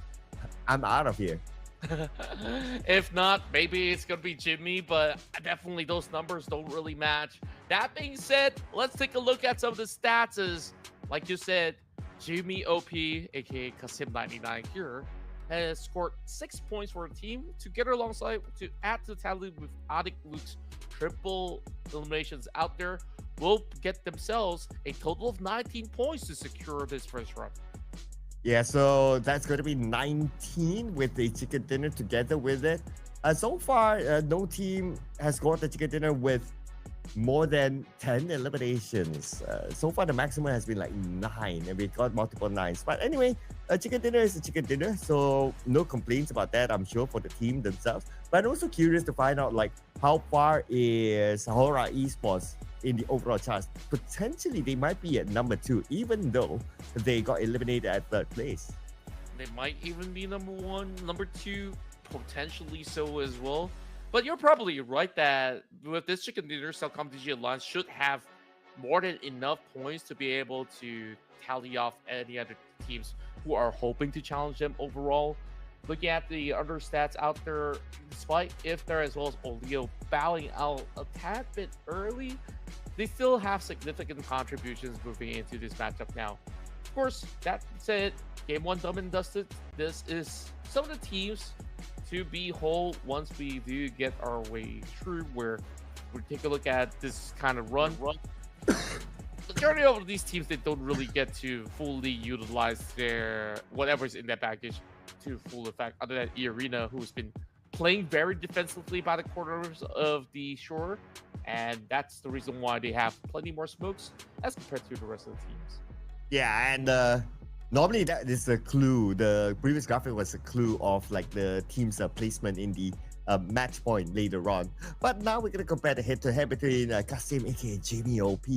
I'm out of here. If not, maybe it's gonna be Jimmy, but definitely those numbers don't really match. That being said, let's take a look at some of the stats. As like you said, Jimmy OP, aka Kasim99 here, has scored 6 points for the team, together alongside to add to the tally with Adik Luke's triple eliminations out there, will get themselves a total of 19 points to secure this first run. Yeah, so that's going to be 19 with the chicken dinner together with it. So far, no team has got the chicken dinner with more than 10 eliminations. So far, the maximum has been like 9, and we got multiple 9s. But anyway, a chicken dinner is a chicken dinner, so no complaints about that, I'm sure, for the team themselves. But I'm also curious to find out like how far is HORAA Esports in the overall charts. Potentially, they might be at number 2, even though they got eliminated at 3rd place. They might even be number 1, number 2, potentially so as well. But you're probably right that with this chicken dinner, CelcomDigi Alliance should have more than enough points to be able to tally off any other teams who are hoping to challenge them overall. Looking at the other stats out there, despite Iftar as well as Olio bowing out a tad bit early, they still have significant contributions moving into this matchup now. Of course, that said, game 1 done and dusted. This is some of the teams to behold once we do get our way through, where we take a look at this kind of run. Majority of these teams, they don't really get to fully utilize their whatever's in their package to full effect, other than eArena, who's been playing very defensively by the corners of the shore, and that's the reason why they have plenty more smokes as compared to the rest of the teams. Yeah, and normally that is a clue. The previous graphic was a clue of like the team's placement in the match point later on. But now we're going to compare the head-to-head between Kasim, aka Jamie OP,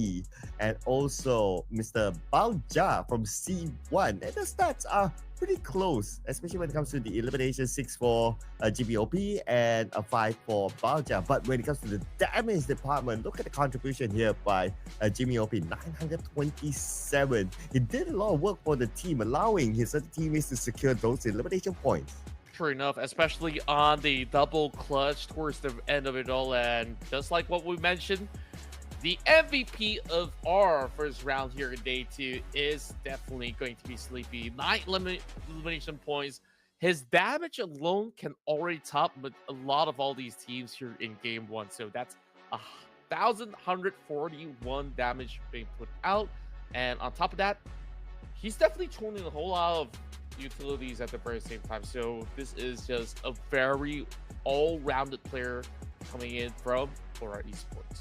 and also Mr. Balja from C1. And the stats are pretty close, especially when it comes to the elimination. 6 for Jamie OP and a 5 for Balja. But when it comes to the damage department, look at the contribution here by Jamie OP, 927. He did a lot of work for the team, allowing his other teammates to secure those elimination points. True enough, especially on the double clutch towards the end of it all. And just like what we mentioned, the MVP of our first round here in day 2 is definitely going to be Sleepy. 9 elimination points. His damage alone can already top a lot of all these teams here in game 1. So that's 1,141 damage being put out. And on top of that, he's definitely tuning a whole lot of utilities at the very same time. So this is just a very all-rounded player coming in from HORAA Esports.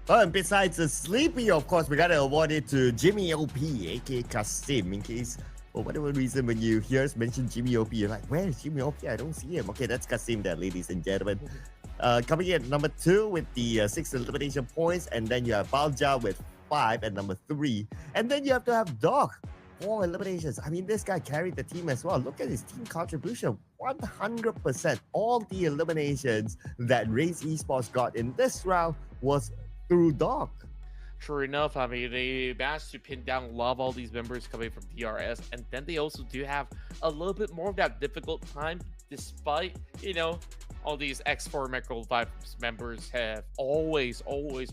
Oh, and besides the Sleepy, of course, we gotta award it to Jimmy OP, aka Kasim, in case for whatever reason when you hear us mention Jimmy OP, you're like, where is Jimmy OP? I don't see him. Okay, that's Kasim there, ladies and gentlemen. Coming in at number 2 with the 6 elimination points, and then you have Balja with 5 at number 3, and then you have to have Doc. 4 eliminations. I mean, this guy carried the team as well. Look at his team contribution. 100%. All the eliminations that REINCE Esports got in this round was through Doc. True enough, I mean, they managed to pin down a lot of all these members coming from DRS, and then they also do have a little bit more of that difficult time, despite, you know, all these X4 Macro Vibes members have always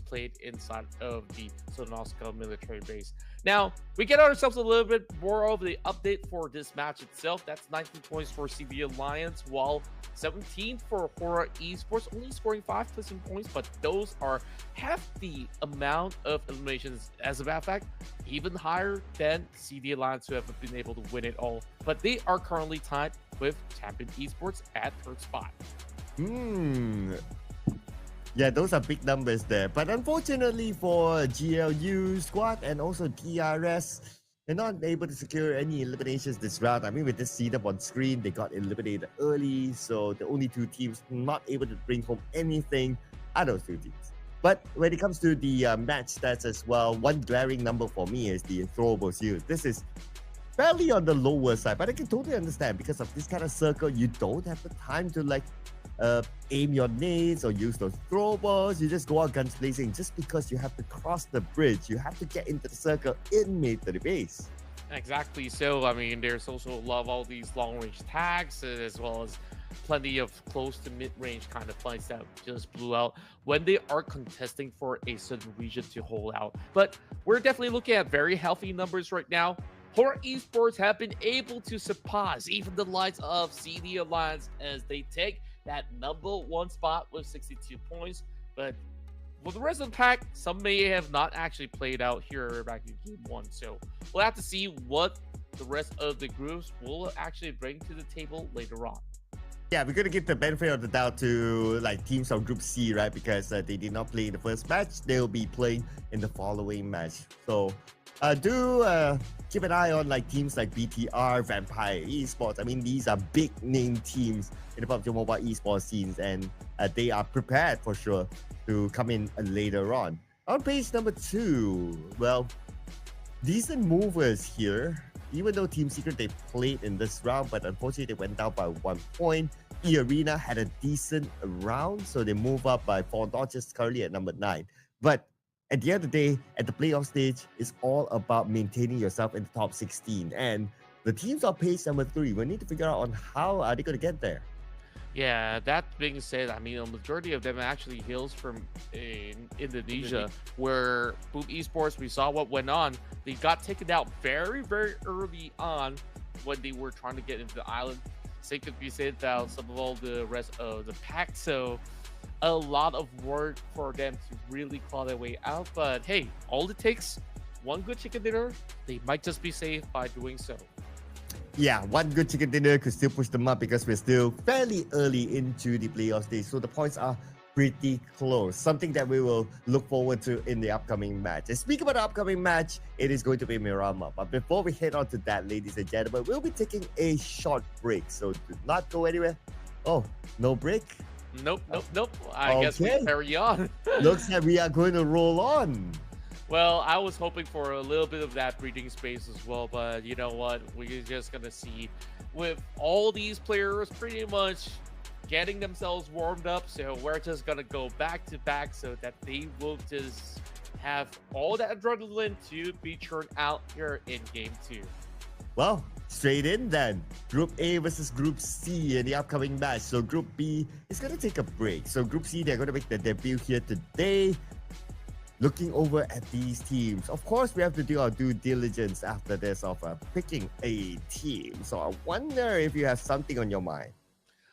played inside of the Sonoska military base. Now, we get ourselves a little bit more of the update for this match itself. That's 19 points for CLCD Alliance, while 17 for HORAA Esports, only scoring 5 plus points, but those are half the amount of eliminations. As a matter of fact, even higher than CLCD Alliance, who have been able to win it all. But they are currently tied with Champion Esports at 3rd spot. Yeah, those are big numbers there. But unfortunately for GLU squad and also DRS, they're not able to secure any eliminations this round. I mean, with this seed up on screen, they got eliminated early. So the only 2 teams not able to bring home anything are those 2 teams. But when it comes to the match stats as well, one glaring number for me is the throwables used. This is fairly on the lower side, but I can totally understand because of this kind of circle, you don't have the time to like aim your nades or use those throwables. You just go out guns blazing just because you have to cross the bridge. You have to get into the circle in mid to the base. Exactly. So, I mean, there's also a lot of all these long-range tags, as well as plenty of close to mid-range kind of fights that just blew out when they are contesting for a certain region to hold out. But we're definitely looking at very healthy numbers right now. HORAA Esports have been able to surpass even the likes of CLCD Alliance as they take that #1 spot with 62 points. But for the rest of the pack, some may have not actually played out here back in Game 1. So we'll have to see what the rest of the groups will actually bring to the table later on. Yeah, we're going to give the benefit of the doubt to like teams of Group C, right? Because they did not play in the first match. They'll be playing in the following match. So do keep an eye on like teams like BTR, Vampire Esports. I mean, these are big name teams in the PUBG Mobile esports scenes, and they are prepared for sure to come in later on. On page number 2, well, decent movers here. Even though Team Secret, they played in this round, but unfortunately they went down by 1 point. eArena had a decent round, so they move up by 4 notches, currently at number 9. But at the end of the day, at the playoff stage, it's all about maintaining yourself in the top 16. And the teams on page number 3, we need to figure out on how are they going to get there. Yeah, that being said, I mean, a majority of them actually hails from Indonesia, where PUBG Esports, we saw what went on. They got taken out very early on when they were trying to get into the island. Same could be said about some of all the rest of the pack. So a lot of work for them to really claw their way out. But hey, all it takes, one good chicken dinner, they might just be safe by doing so. Yeah, one good chicken dinner could still push them up because we're still fairly early into the playoff stage. So the points are pretty close. Something that we will look forward to in the upcoming match. And speaking about the upcoming match, it is going to be Miramar. But before we head on to that, ladies and gentlemen, we'll be taking a short break. So do not go anywhere. Oh, no break? Nope. I guess we carry on. Looks like we are going to roll on. Well, I was hoping for a little bit of that breathing space as well, but you know what? We're just going to see with all these players pretty much getting themselves warmed up. So we're just going to go back to back so that they will just have all that adrenaline to be churned out here in Game 2. Well, straight in then. Group A versus Group C in the upcoming match. So Group B is going to take a break. So Group C, they're going to make their debut here today. Looking over at these teams, of course, we have to do our due diligence after this of picking a team. So I wonder if you have something on your mind.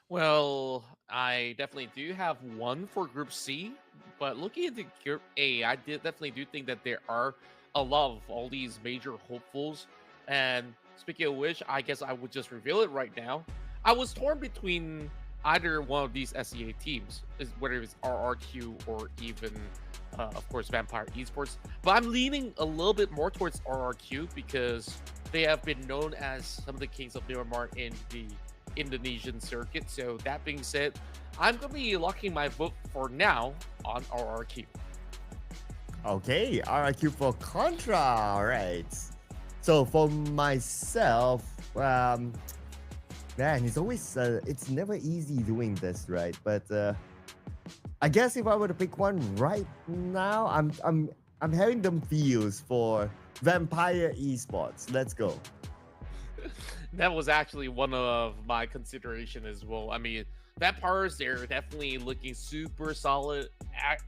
Well, I definitely do have one for Group C, but looking at the Group A, I definitely do think that there are a lot of all these major hopefuls. And speaking of which, I guess I would just reveal it right now. I was torn between either one of these SEA teams, whether it's RRQ or even of course, Vampire Esports. But I'm leaning a little bit more towards RRQ because they have been known as some of the kings of Miramar in the Indonesian circuit. So that being said, I'm going to be locking my vote for now on RRQ. Okay, RRQ for Contra. All right. So for myself, man, it's always, it's never easy doing this, right? But I guess if I were to pick one right now, I'm having them feels for Vampire Esports. Let's go. That was actually one of my consideration as well. I mean, Vampires, they're definitely looking super solid,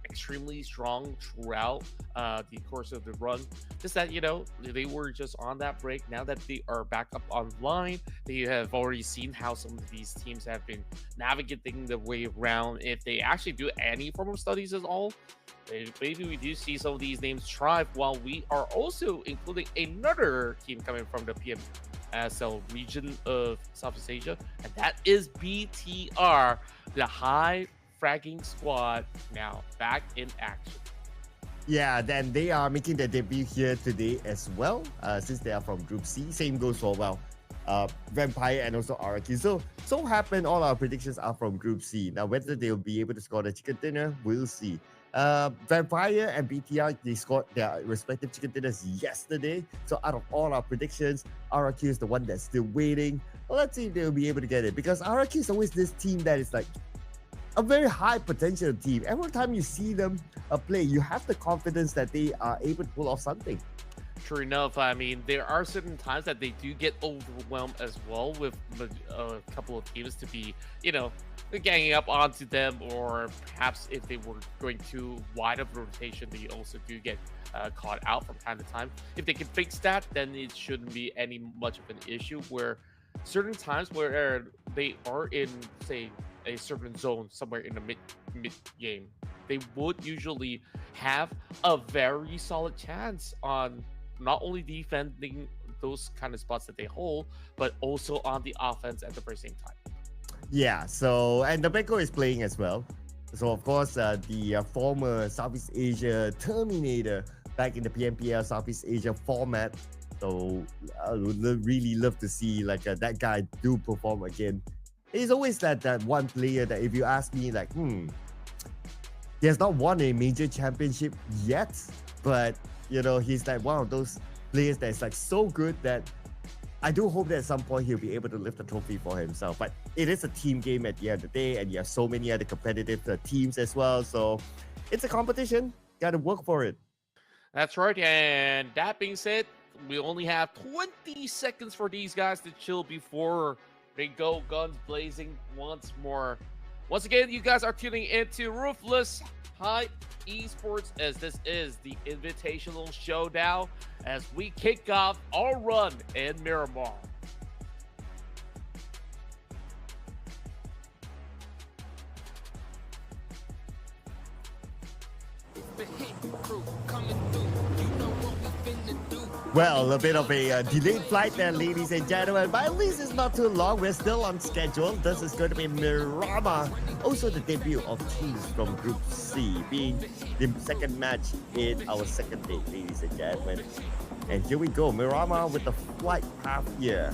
extremely strong throughout the course of the run. Just that, they were just on that break. Now that they are back up online, they have already seen how some of these teams have been navigating the way around. If they actually do any form of studies at all, maybe we do see some of these names thrive, while we are also including another team coming from the PMSL region of Southeast Asia, and that is BTR, the high fragging squad, now back in action. Yeah, then they are making their debut here today as well, since they are from Group C. Same goes for, Vampire and also RRQ. So happen all our predictions are from Group C. Now, whether they'll be able to score the chicken dinner, we'll see. Vampire and BTR, they scored their respective chicken dinners yesterday. So out of all our predictions, RRQ is the one that's still waiting. Well, let's see if they'll be able to get it, because RRQ is always this team that is like a very high potential team. Every time you see them play, you have the confidence that they are able to pull off something. True enough. I mean, there are certain times that they do get overwhelmed as well with a couple of teams to be, ganging up onto them, or perhaps if they were going too wide of a rotation, they also do get caught out from time to time. If they can fix that, then it shouldn't be any much of an issue. Where certain times where they are in, say, a certain zone somewhere in the mid game, they would usually have a very solid chance on not only defending those kind of spots that they hold, but also on the offense at the very same time. Yeah, so, and the Beko is playing as well. So, of course, the former Southeast Asia Terminator back in the PMPL Southeast Asia format. So, I would really love to see that guy do perform again. He's always that one player that, if you ask me, he has not won a major championship yet, but he's like one of those players that's so good that I do hope that at some point he'll be able to lift a trophy for himself. But it is a team game at the end of the day, and you have so many other competitive teams as well. So it's a competition. Got to work for it. That's right. And that being said, we only have 20 seconds for these guys to chill before they go guns blazing once more. Once again, you guys are tuning into Ruthless Esports, as this is the Invitational Showdown, as we kick off our run in Miramar. Well, a bit of a delayed flight there, ladies and gentlemen, but at least it's not too long. We're still on schedule. This is going to be Miramar. Also the debut of teams from Group C, being the second match in our second day, ladies and gentlemen. And here we go, Miramar with the flight path here.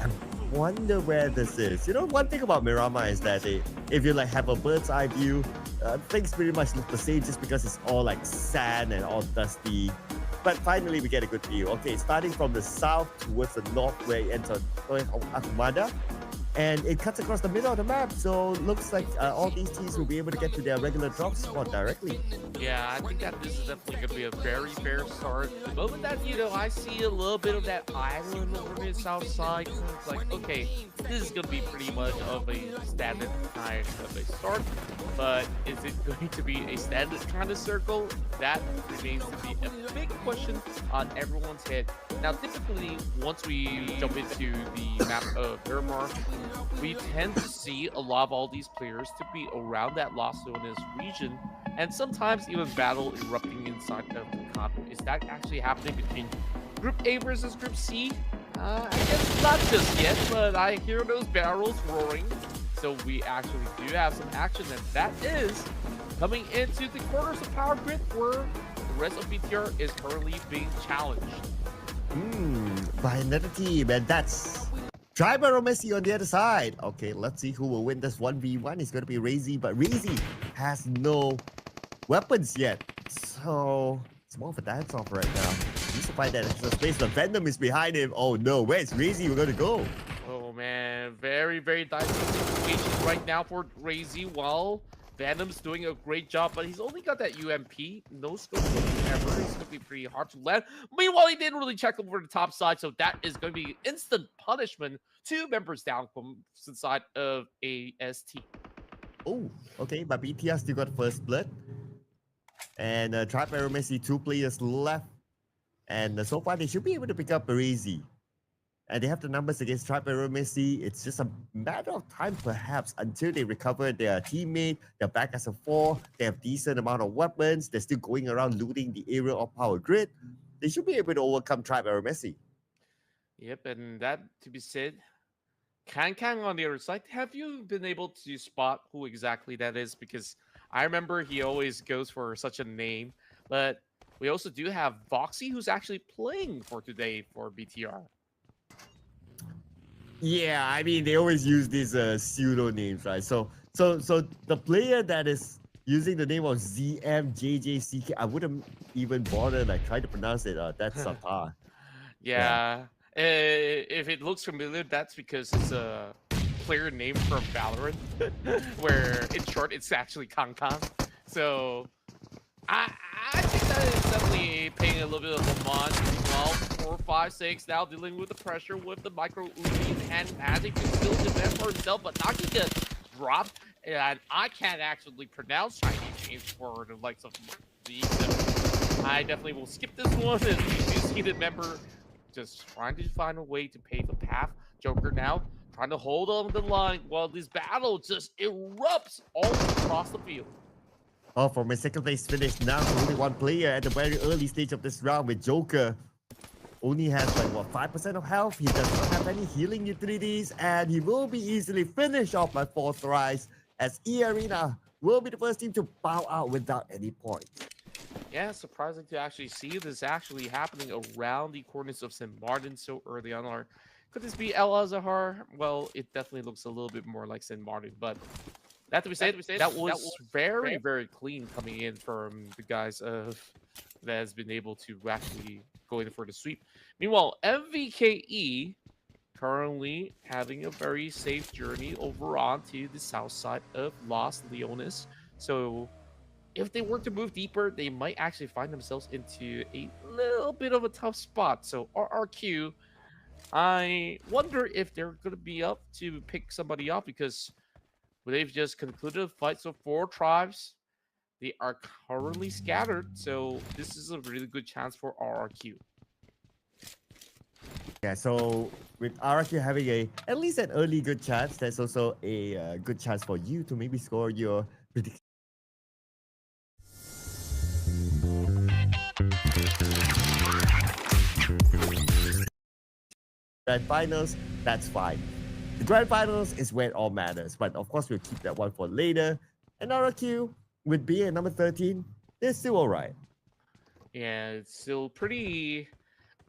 I wonder where this is. One thing about Miramar is that if you have a bird's eye view, things pretty much look the same, just because it's all sand and all dusty. But finally, we get a good view. Okay, starting from the south towards the north, where it ends on Akumada, and it cuts across the middle of the map. So looks like all these teams will be able to get to their regular drop spot directly. Yeah, I think that this is definitely going to be a very fair start. The moment that, I see a little bit of that island over the south side, it's like, okay, this is going to be pretty much of a standard kind of a start. But is it going to be a standard kind of circle? That remains to be a big question on everyone's head. Now, typically, once we jump into the map of Miramar, we tend to see a lot of all these players to be around that Las Zonas region, and sometimes even battle erupting inside of the continent. Is that actually happening between Group A versus Group C? I guess not just yet, but I hear those barrels roaring. So we actually do have some action, and that is coming into the quarters of Power Grid, where the rest of BTR is currently being challenged. By another team, and that's Driver or Messi on the other side. Okay, let's see who will win this 1v1. It's going to be Razy, but Razy has no weapons yet. So it's more of a dance-off right now. He needs to find that extra space. The Venom is behind him. Oh no, where's Razy? We're going to go. Oh man, very, very dicey situation right now for Razy, while Venom's doing a great job, but he's only got that UMP. No scope whatsoever. He's going to be pretty hard to land. Meanwhile, he didn't really check over the top side, so that is going to be instant punishment. 2 members down from the side of AST. Oh, okay, but BTR still got first blood. And Tribe Arrow Messi, 2 players left. And so far, they should be able to pick up Baresi. And they have the numbers against Tribe Arrow Messi. It's just a matter of time, perhaps, until they recover their teammate. They're back as a 4. They have decent amount of weapons. They're still going around looting the area of power grid. They should be able to overcome Tribe Arrow Messi. Yep, and that to be said, Kang on the other side, have you been able to spot who exactly that is? Because I remember he always goes for such a name, but we also do have Voxy, who's actually playing for today for BTR. Yeah, I mean, they always use these pseudo names, right? So the player that is using the name of ZMJJCK, I wouldn't even bother like trying to pronounce it. That's Satar. Yeah. If it looks familiar, that's because it's a player name from Valorant, where in short, it's actually Kang. So I think that is definitely paying a little bit of homage. Well, 4, 5, 6 now dealing with the pressure with the micro Uzi and Magic to still defend for himself, but not gonna get dropped. And I can't actually pronounce Chinese names for the likes of the. So I definitely will skip this one. And you see the member just trying to find a way to pave the path. Joker now trying to hold on the line while this battle just erupts all across the field. Oh, for my second place finish now, only 1 player at the very early stage of this round with Joker. Only has like, what, 5% of health? He does not have any healing utilities, and he will be easily finished off by 4 Thrives, as eArena will be the first team to bow out without any points. Yeah, surprising to actually see this actually happening around the corners of St. Martin so early on. Or could this be El Azahar? Well, it definitely looks a little bit more like St. Martin, but that to be said, that was very, very clean coming in from the guys that has been able to actually go in for the sweep. Meanwhile, MVKE currently having a very safe journey over onto the south side of Los Leones. So if they were to move deeper, they might actually find themselves into a little bit of a tough spot. So RRQ, I wonder if they're going to be up to pick somebody up, because they've just concluded a fight. So 4 tribes, they are currently scattered. So this is a really good chance for RRQ. Yeah, so with RRQ having at least an early good chance, that's also a good chance for you to maybe score your prediction. Grand finals, that's fine. The grand finals is where it all matters, but of course we'll keep that one for later. And RRQ, with being at number 13, they're still alright. Yeah, it's still pretty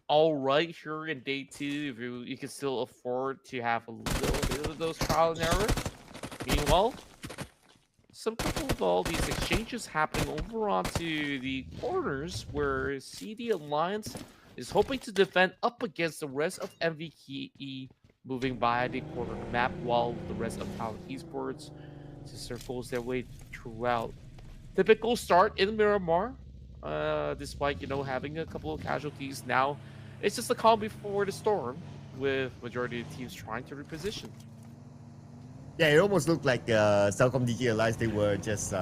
alright here in day 2 if you can still afford to have a little bit of those trial and error. Meanwhile, some couple of all these exchanges happening over onto the corners where CD Alliance is hoping to defend up against the rest of MVKE moving by the corner map, while the rest of Untitled Esports just circles their way throughout. Typical start in Miramar, despite, you know, having a couple of casualties. Now it's just a calm before the storm, with majority of the teams trying to reposition. Yeah, it almost looked like CelcomDigi Alliance, they were just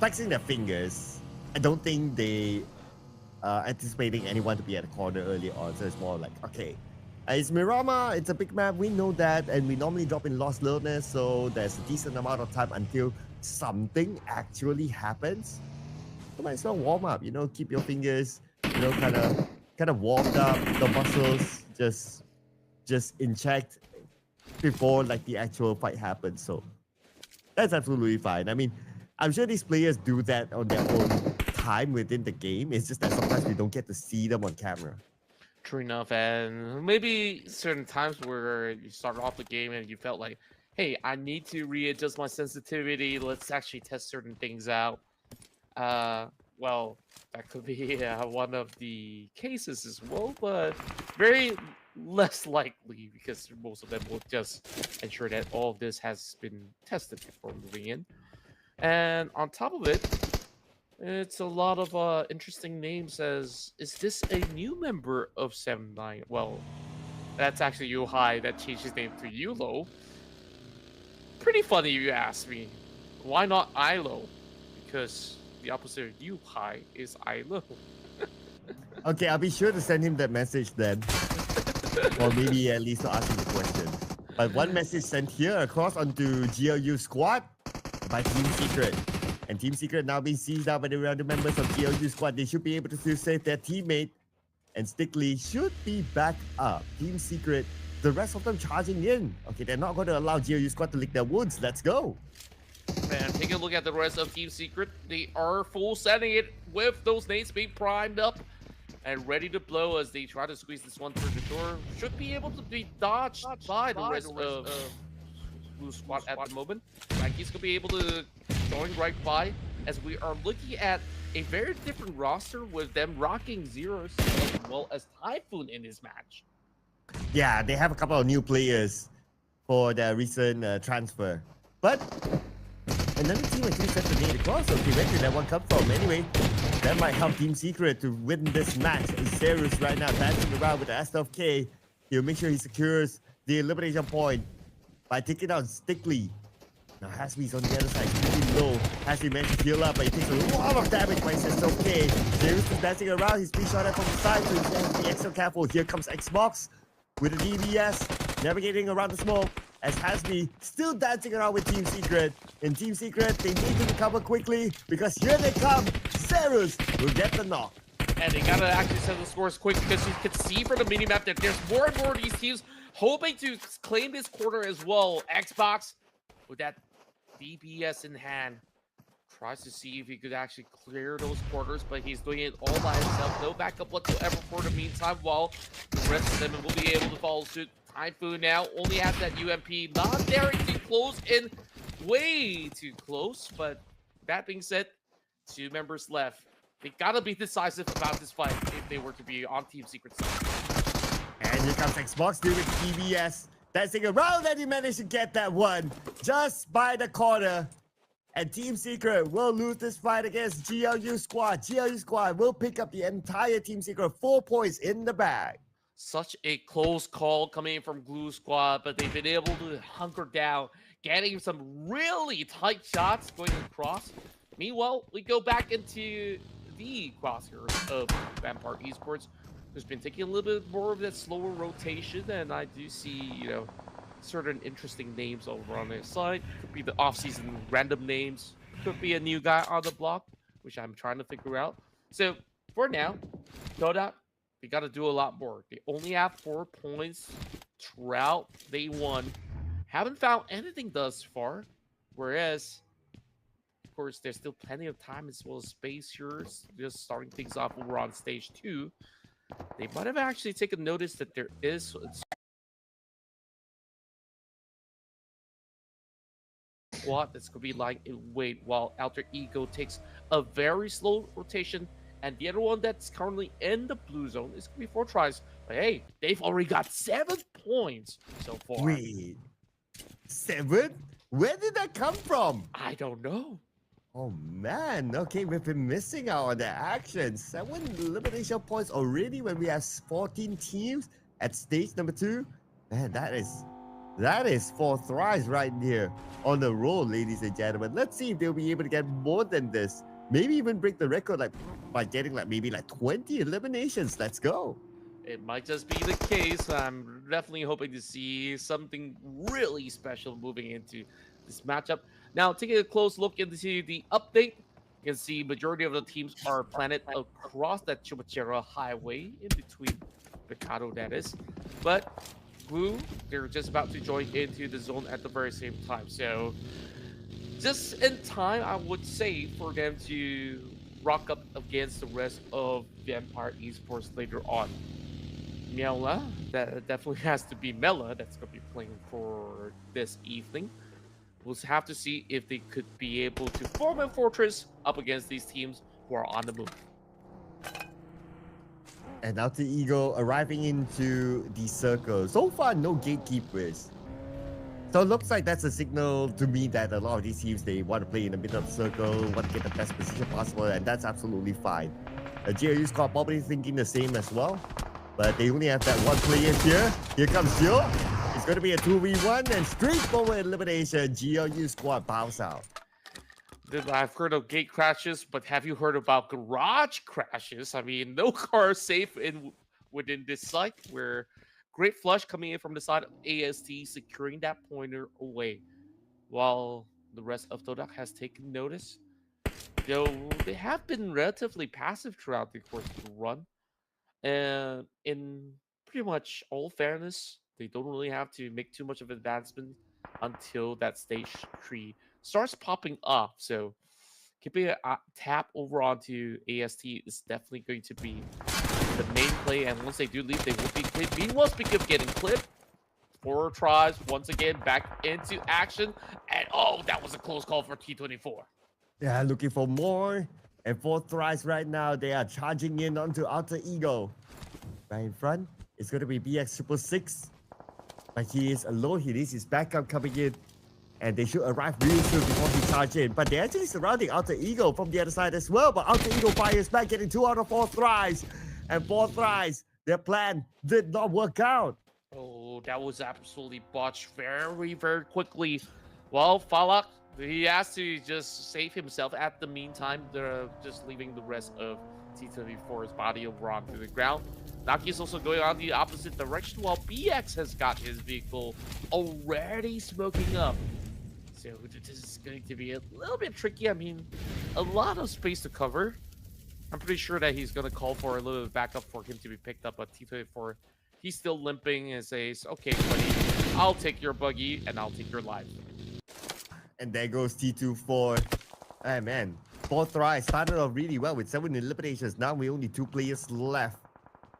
flexing their fingers. I don't think they anticipating anyone to be at the corner early on, so it's more like, okay, it's Miramar, it's a big map, we know that, and we normally drop in Los Leones, so there's a decent amount of time until something actually happens. So might as well warm up, you know, keep your fingers, you know, kind of warmed up, the muscles just in check before like the actual fight happens. So that's absolutely fine. I mean, I'm sure these players do that on their own time within the game. It's just that sometimes we don't get to see them on camera. True enough, and maybe certain times where you started off the game and you felt like, hey, I need to readjust my sensitivity, let's actually test certain things out. Well, that could be one of the cases as well, but very less likely, because most of them will just ensure that all of this has been tested before moving in. And on top of it, It's a lot of interesting names. As is this a new member of 7-9? Well, that's actually Yuhai that changed his name to Yulo. Pretty funny, you ask me. Why not Ilo? Because the opposite of Yuhai is Ilo. Okay, I'll be sure to send him that message then. Or maybe at least to ask him the question. But one message sent here across onto GLU squad by Team Secret. And Team Secret now being seized out by the other members of GLU squad. They should be able to still save their teammate. And Stickley should be back up. Team Secret, the rest of them charging in. Okay, they're not going to allow GLU squad to lick their wounds. Let's go. And take a look at the rest of Team Secret. They are full sending it with those nades being primed up and ready to blow as they try to squeeze this one through the door. Should be able to be dodged by the rest of Blue Squad at the moment. Frankie's going to be able to join right by as we are looking at a very different roster with them rocking Zeros as well as Typhoon in this match. Yeah, they have a couple of new players for their recent transfer. But another team actually set the nade across. Okay, where did that one come from? Anyway, that might help Team Secret to win this match. Zerus right now dancing around with the S12K. He'll make sure he secures the elimination point by taking out Stickley. Now Hasby's on the other side, really low. Hasby managed to heal up, but he takes a lot of damage by S12K. Zerus is dancing around, he's being shot at from the side, so he has to be extra careful. Here comes Xbox with the DBS, navigating around the smoke. As Hasby still dancing around with Team Secret. In Team Secret, they need to recover quickly because here they come. Zerus will get the knock. And they gotta actually set the scores quick because you can see from the minimap that there's more and more of these teams hoping to claim this quarter as well. Xbox, with that DBS in hand, tries to see if he could actually clear those quarters, but he's doing it all by himself. No backup whatsoever for the meantime, while the rest of them will be able to follow suit. Typhoon now only has that UMP, not daring to close in, way too close. But that being said, 2 members left. They gotta be decisive about this fight if they were to be on Team Secret side. And here comes Xbox doing DBS. Dancing around, and he managed to get that one just by the corner. And Team Secret will lose this fight against GLU squad. GLU squad will pick up the entire Team Secret 4 points in the bag. Such a close call coming in from Glue Squad, but they've been able to hunker down, getting some really tight shots going across. Meanwhile, we go back into the crosshairs of Vampire Esports, who's been taking a little bit more of that slower rotation, and I do see, you know, certain interesting names over on their side. Could be the off-season random names, could be a new guy on the block, which I'm trying to figure out. So, for now, Dota, they got to do a lot more. They only have 4 points throughout day 1. Haven't found anything thus far. Whereas, of course, there's still plenty of time as well as space here. Just starting things off over on stage 2. They might have actually taken notice that there is squad that's going to be lying in wait while Alter Ego takes a very slow rotation. And the other one that's currently in the blue zone is going to be 4 tries. But hey, they've already got 7 points so far. Wait, 7? Where did that come from? I don't know. Oh man, okay, we've been missing out on the action. 7 elimination points already when we have 14 teams at stage number 2. Man, that is 4 thrives right here on the roll, ladies and gentlemen. Let's see if they'll be able to get more than this. Maybe even break the record like by getting maybe 20 eliminations. Let's go. It might just be the case. I'm definitely hoping to see something really special moving into this matchup. Now, taking a close look into the update, you can see majority of the teams are planted across that Chumachera highway in between Picado, that is. But Blue, they're just about to join into the zone at the very same time. So just in time, I would say, for them to rock up against the rest of Vampire Esports later on. Mela, that definitely has to be Mela that's going to be playing for this evening. We'll have to see if they could be able to form a fortress up against these teams who are on the move. And now the Eagle arriving into the circle. So far, no gatekeepers. So it looks like that's a signal to me that a lot of these teams, they want to play in the middle of the circle, want to get the best position possible, and that's absolutely fine. The GLU squad probably thinking the same as well, but they only have that one player here. Here comes Joe. It's going to be a 2v1 and straightforward elimination. GLU squad bows out. I've heard of gate crashes, but have you heard about garage crashes? I mean, no car safe within this site. Where great flush coming in from the side of AST, securing that pointer away, while the rest of Todak has taken notice. Though they have been relatively passive throughout the course of the run, and in pretty much all fairness, they don't really have to make too much of advancement until that stage 3 starts popping up. So keeping a tap over onto AST is definitely going to be the main play. And once they do leave, they will be clipped. Meanwhile, speaking of getting clipped, 4 tries once again back into action. And oh, that was a close call for T24. Yeah, looking for more. And 4 Thrives right now, they are charging in onto Alter Ego. Right in front, it's going to be BX666. But he is alone. He needs his backup coming in. And they should arrive really soon before he charge in. But they're actually surrounding Alter Ego from the other side as well. But Alter Ego fires back, getting 2 out of 4 Thrives. And 4 Thrives, their plan did not work out. Oh, that was absolutely botched very, very quickly. Well, Falak, he has to just save himself. At the meantime, they're just leaving the rest of T24's body over onto the ground. Naki is also going on the opposite direction, while BX has got his vehicle already smoking up. So this is going to be a little bit tricky. I mean, a lot of space to cover. I'm pretty sure that he's going to call for a little bit of backup for him to be picked up, but T24, he's still limping and says, okay, buddy, I'll take your buggy and I'll take your life. And there goes T24. Hey, man. 4 Thrives started off really well with 7 eliminations. Now we only 2 players left.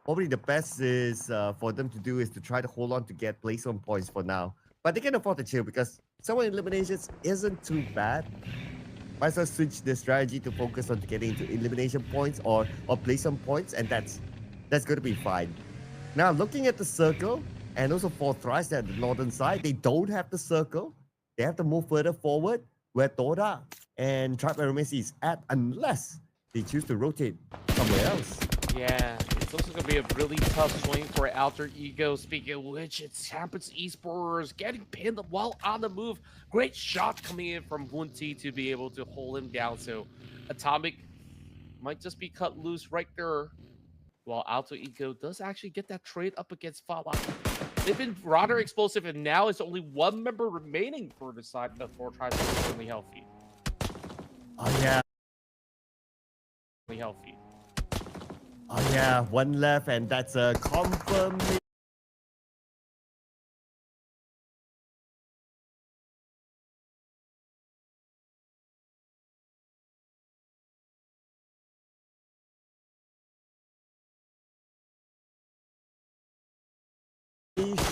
Probably the best is for them to do is to try to hold on to get place on points for now. But they can afford to chill because 7 eliminations isn't too bad. Might as well switch the strategy to focus on getting into elimination points or place on points, and that's going to be fine. Now, looking at the circle, and also 4 Thrives at the northern side, they don't have the circle. They have to move further forward where Toda and Thrives Esports is at, unless they choose to rotate somewhere else. Yeah, it's also going to be a really tough swing for Alter Ego. Speaking of which, it's Thrives Esports getting pinned while on the move. Great shot coming in from Hunti to be able to hold him down. So Atomic might just be cut loose right there. While Alter Ego does actually get that trade up against Falak. They've been rather explosive, and now it's only 1 member remaining for the side of 4 Thrives to be currently healthy. Oh, yeah. Healthy. Oh, yeah. 1 left, and that's a confirmation.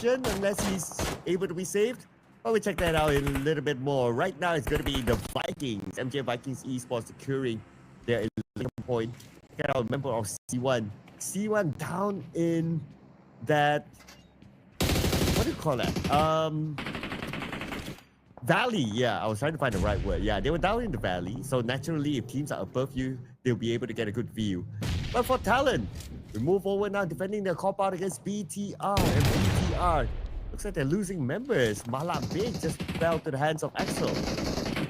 Unless he's able to be saved. But we'll check that out in a little bit more. Right now, it's going to be the Vikings. MJ Vikings Esports securing their 11 point. Get out a member of C1. C1 down in that... What do you call that? Valley. Yeah, I was trying to find the right word. Yeah, they were down in the valley. So naturally, if teams are above you, they'll be able to get a good view. But for Talon, we move forward now, defending their compound against BTR. And BTR, looks like they're losing members. Mala Big just fell to the hands of Axel.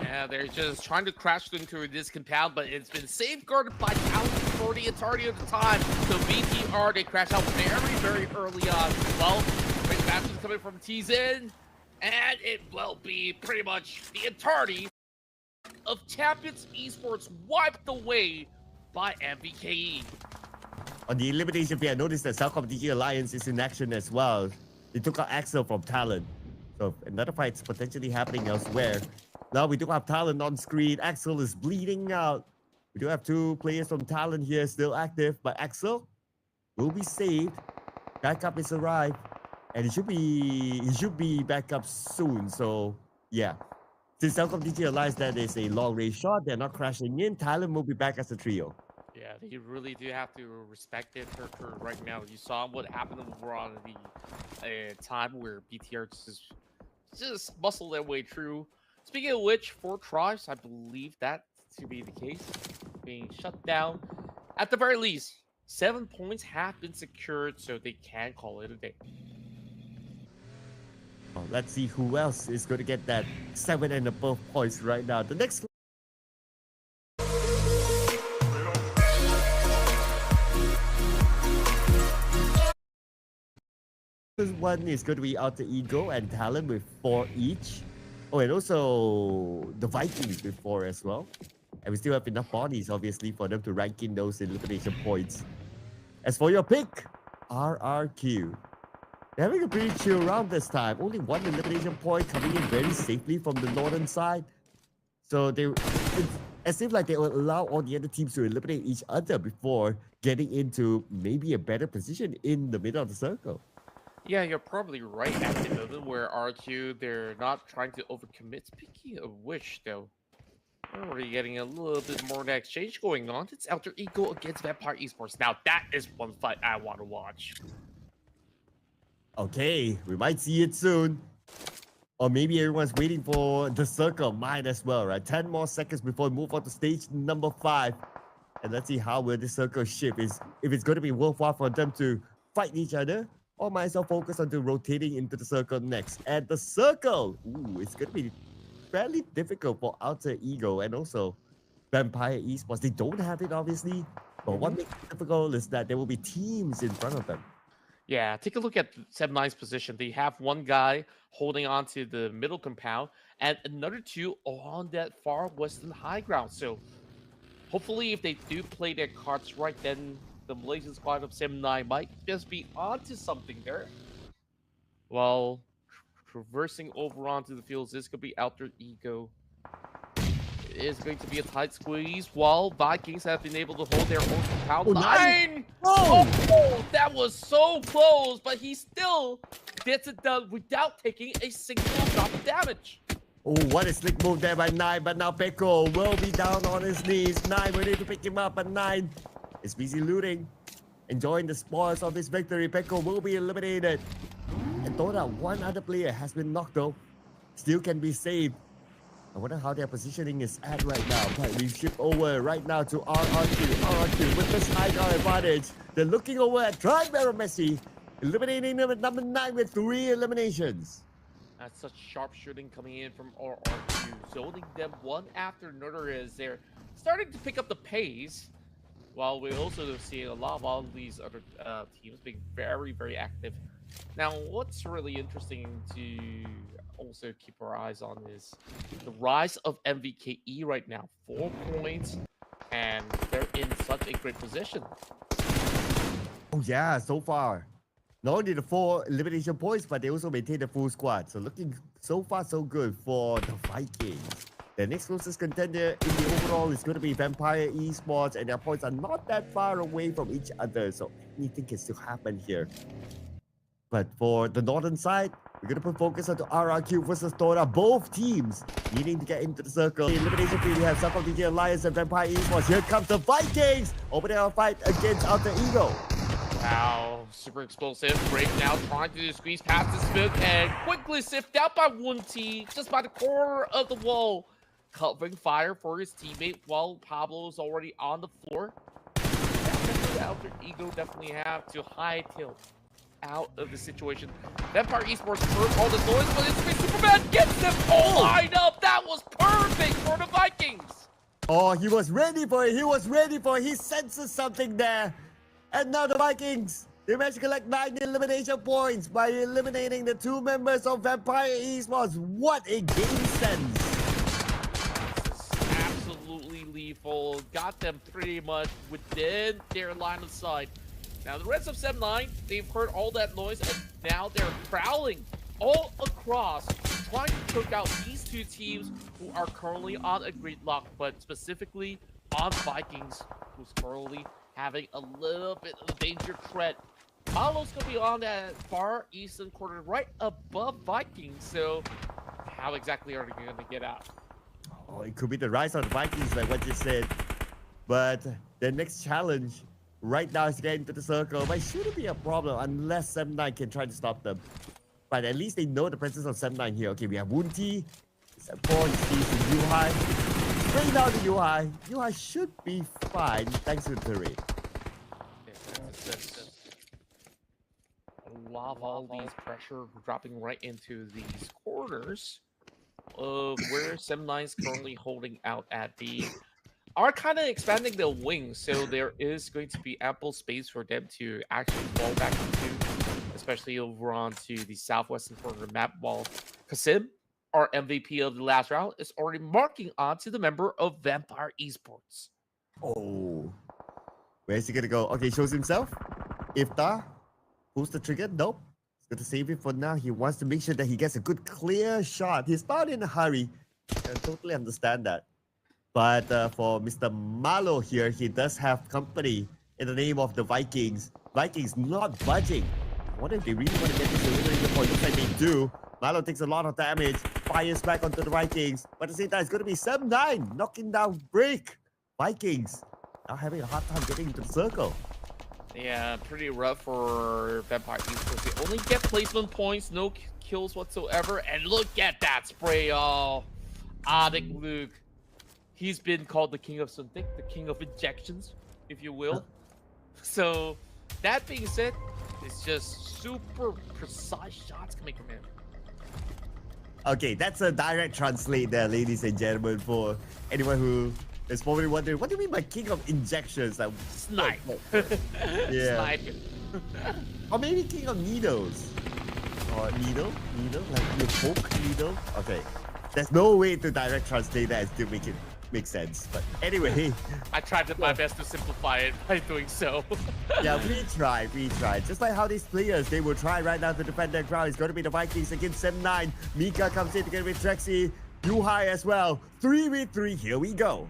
Yeah, they're just trying to crash into this compound, but it's been safeguarded by Talon for the entirety of the time. So BTR, they crash out very, very early on. Well, great matches coming from TZN, and it will be pretty much the entirety of Champions Esports wiped away by MVKE. On the elimination field, I noticed that CelcomDigi Alliance is in action as well. They took out Axel from Talon. So another fight's potentially happening elsewhere. Now we do have Talon on screen. Axel is bleeding out. We do have 2 players from Talon here still active, but Axel will be saved. Backup is arrived. And he should be back up soon. So yeah. Since CelcomDigi Alliance, that is a long range shot. They're not crashing in. Talon will be back as a trio. Yeah, they really do have to respect it for right now. You saw what happened over on the time where BTR just just muscle their way through. Speaking of which, for Thrives, I believe that to be the case. Being shut down. At the very least, 7 points have been secured, so they can call it a day. Oh, let's see who else is going to get that 7 and above points right now. The next one is going to be Alter Ego and Talon with 4 each. Oh, and also the Vikings with 4 as well. And we still have enough bodies, obviously, for them to rank in those elimination points. As for your pick, RRQ. They're having a pretty chill round this time. Only 1 elimination point coming in very safely from the northern side. So it's as if like they will allow all the other teams to eliminate each other before getting into maybe a better position in the middle of the circle. Yeah, you're probably right at the moment where RQ, they're not trying to overcommit. Speaking of which, though, we're already getting a little bit more of an exchange going on. It's Alter Ego against Vampire Esports. Now, that is one fight I want to watch. Okay, we might see it soon. Or maybe everyone's waiting for the circle. Might as well, right? 10 more seconds before we move on to stage number 5. And let's see how will this circle shift. If it's going to be worthwhile for them to fight each other, or might as well focus on rotating into the circle next. And the circle, ooh, it's going to be fairly difficult for Alter Ego and also Vampire Esports. They don't have it, obviously. But what makes it difficult is that there will be teams in front of them. Yeah, take a look at 7-9's position. They have one guy holding on to the middle compound and another 2 on that far western high ground. So hopefully if they do play their cards right, then the Malaysian squad of 7-9 might just be onto something there. While traversing over onto the fields, this could be Alter Ego. It is going to be a tight squeeze while Vikings have been able to hold their own compound. Oh, 9! Oh, that was so close, but he still gets it done without taking a single drop of damage. Oh, what a slick move there by 9, but now Peko will be down on his knees. 9 ready to pick him up, but 9 is busy looting. Enjoying the spoils of his victory. Peko will be eliminated. And Dota, one other player has been knocked out. Still can be saved. I wonder how their positioning is at right now. But we shift over right now to RRQ with this high ground advantage. They're looking over at Thrives Messi, eliminating them at number 9 with 3 eliminations. That's such sharp shooting coming in from RRQ, zoning them one after another as they're starting to pick up the pace. While we also see a lot of all these other teams being very, very active. Now, what's really interesting to also keep our eyes on is the rise of MVKE right now. 4 points, and they're in such a great position. Oh yeah, so far. Not only the 4 elimination points, but they also maintain the full squad. So looking so far so good for the Vikings. The next closest contender in the overall is going to be Vampire Esports, and their points are not that far away from each other. So anything can still happen here. But for the northern side, we're going to put focus on the RRQ versus Dota. Both teams needing to get into the circle. The elimination field, we have CelcomDigi Alliance and Vampire Esports. Here comes the Vikings. Over there, fight against Alter Ego. Wow, super explosive. Break now trying to squeeze past this smoke and quickly sift out by 1T just by the corner of the wall. Covering fire for his teammate while Pablo is already on the floor. Alter Ego definitely have to high tilt out of the situation. Vampire Esports heard all the noise, but it's Superman gets them all lined up. That was perfect for the Vikings. Oh, he was ready for it. He was ready for it. He senses something there. And now the Vikings, they managed to collect 9 elimination points by eliminating the 2 members of Vampire Esports. What a game sense. Absolutely lethal. Got them pretty much within their line of sight. Now, the rest of 7-9, they've heard all that noise, and now they're prowling all across, trying to choke out these 2 teams who are currently on a gridlock, but specifically on Vikings, who's currently having a little bit of a danger threat. Pablo's going to be on that far eastern corner, right above Vikings, so how exactly are they going to get out? Oh, it could be the rise of the Vikings, like what you said. But the next challenge right now is to get into the circle, but it shouldn't be a problem unless 7-9 can try to stop them. But at least they know the presence of 7-9 here. Okay, we have Wunti. 7-4, he sees the UI. Straight down the UI. UI should be fine thanks to the terrain. A lot of all these pressure dropping right into these corners of where 7-9 is currently holding out at the are kind of expanding the wings, so there is going to be ample space for them to actually fall back into, especially over onto the southwestern corner map, while Kasim, our MVP of the last round, is already marking onto the member of Vampire Esports. Oh. Where's he gonna go? Okay, shows himself. Iftar. Pulls the trigger. Nope. He's gonna save it for now. He wants to make sure that he gets a good clear shot. He's not in a hurry. I totally understand that. But for Mr. Malo here, he does have company in the name of the Vikings. Vikings not budging. I wonder if they really want to get this eliminated point. Looks like they do. Malo takes a lot of damage, fires back onto the Vikings. But at the same time, it's going to be 7-9, knocking down Break. Vikings now having a hard time getting into the circle. Yeah, pretty rough for Vampire Esports. They only get placement points, no kills whatsoever. And look at that spray. Oh, GLUBLUG. He's been called the king of something, the king of injections, if you will. So, that being said, it's just super precise shots coming from him. Okay, that's a direct translate there, ladies and gentlemen, for anyone who is probably wondering, what do you mean by king of injections? Like, Snipe. Yeah. Snipe. Or maybe king of needles. Or needle? Needle? Like you poke needle? Okay. There's no way to direct translate that and still make it make sense. But anyway. I tried my best to simplify it by doing so. Yeah, we try. Just like how these players, they will try right now to defend their ground. It's going to be the Vikings against 7-9. Mika comes in together with Trexie. Yuhai as well. 3v3, here we go.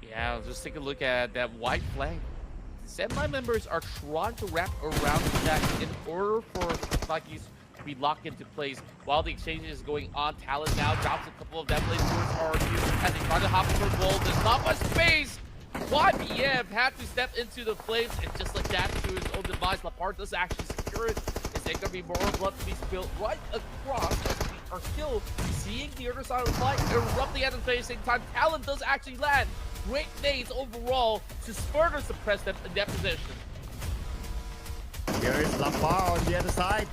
Yeah, just take a look at that white flank. 7-9 members are trying to wrap around that in order for Vikings to be locked into place while the exchange is going on. Talon now drops a couple of that blade towards RQ as they try to hop over the wall. There's not much space. YBM had to step into the flames, and just like that, to his own device, Laporte does actually secure it. Is there going to be more blood to be spilled right across as we are still seeing the other side of the fight erupting at the same time? Talon does actually land. Great nades overall to further suppress them in that position. Here is Lapar on the other side.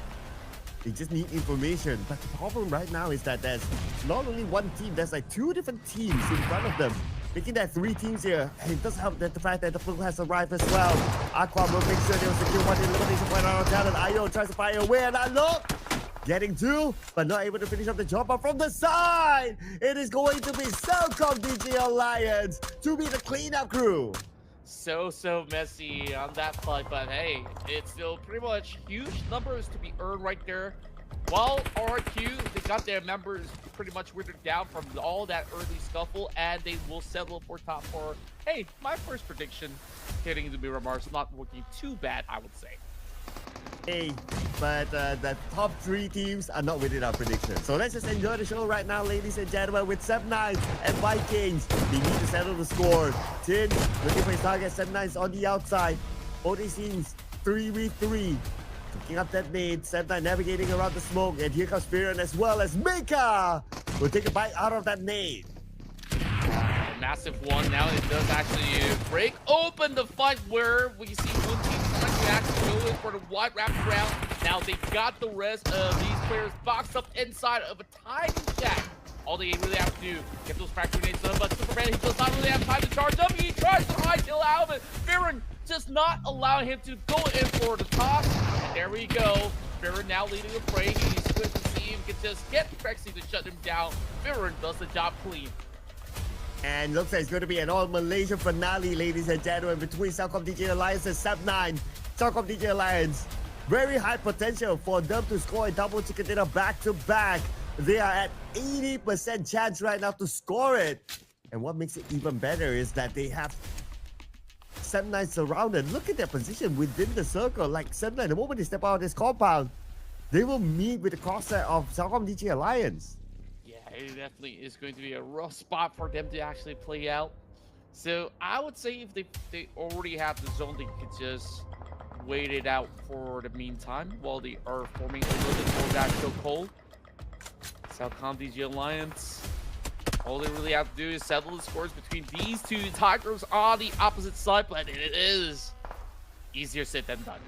They just need information. But the problem right now is that there's not only one team, there's like two different teams in front of them. Making that three teams here. And it does help that the fact that the flu has arrived as well. Aqua will make sure they'll secure one elimination point out of Talon. Io tries to fire away and look! Getting two, but not able to finish up the job. But from the side, it is going to be CelcomDigi Alliance to be the cleanup crew. So messy on that fight, but hey, it's still pretty much huge numbers to be earned right there. While RQ, they got their members pretty much withered down from all that early scuffle, and they will settle for top four. Hey, my first prediction hitting the Miramar is not looking too bad, I would say. Hey, but the top three teams are not within our prediction. So let's just enjoy the show right now, ladies and gentlemen, with 7-9 and Vikings. They need to settle the score. Tin looking for his target. 7-9 is on the outside. Both these teams 3v3. Picking up that nade. 7-9 navigating around the smoke. And here comes Spirit as well as Mika. Will take a bite out of that nade. A massive one. Now it does actually break open the fight where we see one team trying to actually go in for the wide wraparound. Now they got the rest of these players boxed up inside of a tiny shack. All they really have to do, get those frag grenades done, but Superman, he does not really have time to charge up. He tries to high kill out of it. Viren just not allowing him to go in for the toss. And there we go. Viren now leading the fray. He's good to see him can just get Trexie to shut him down. Viren does the job clean. And looks like it's going to be an all-Malaysia finale, ladies and gentlemen, between CelcomDigi Alliance and 7-9. CelcomDigi Alliance, very high potential for them to score a double chicken dinner back-to-back. They are at 80% chance right now to score it. And what makes it even better is that they have 7-9 surrounded. Look at their position within the circle. Like 7-9, the moment they step out of this compound, they will meet with the crosshair of CelcomDigi Alliance. It definitely is going to be a rough spot for them to actually play out. So I would say if they already have the zone, they could just wait it out for the meantime while they are forming a little bit more that chokehold. CelcomDigi Alliance, all they really have to do is settle the scores between these two Tigers on the opposite side, but it is easier said than done.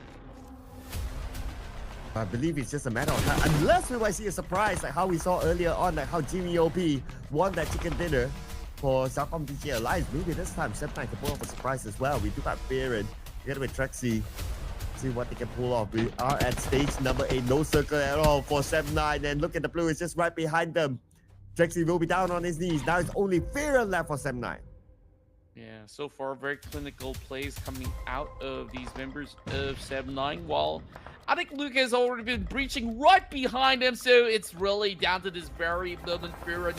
I believe it's just a matter of time, unless we might see a surprise like how we saw earlier on, like how Jimmy OP won that chicken dinner for CelcomDigi Alliance. Maybe this time Step 9 can pull off a surprise as well. We do have Baron together with Trexie. See what they can pull off. We are at stage number 8, no circle at all for Step 9, and look at the blue, it's just right behind them. Trexie will be down on his knees. Now it's only Fearon left for Step 9. Yeah, so far very clinical plays coming out of these members of 7-9, while I think Luke has already been breaching right behind him, so it's really down to this very moment. Fearon,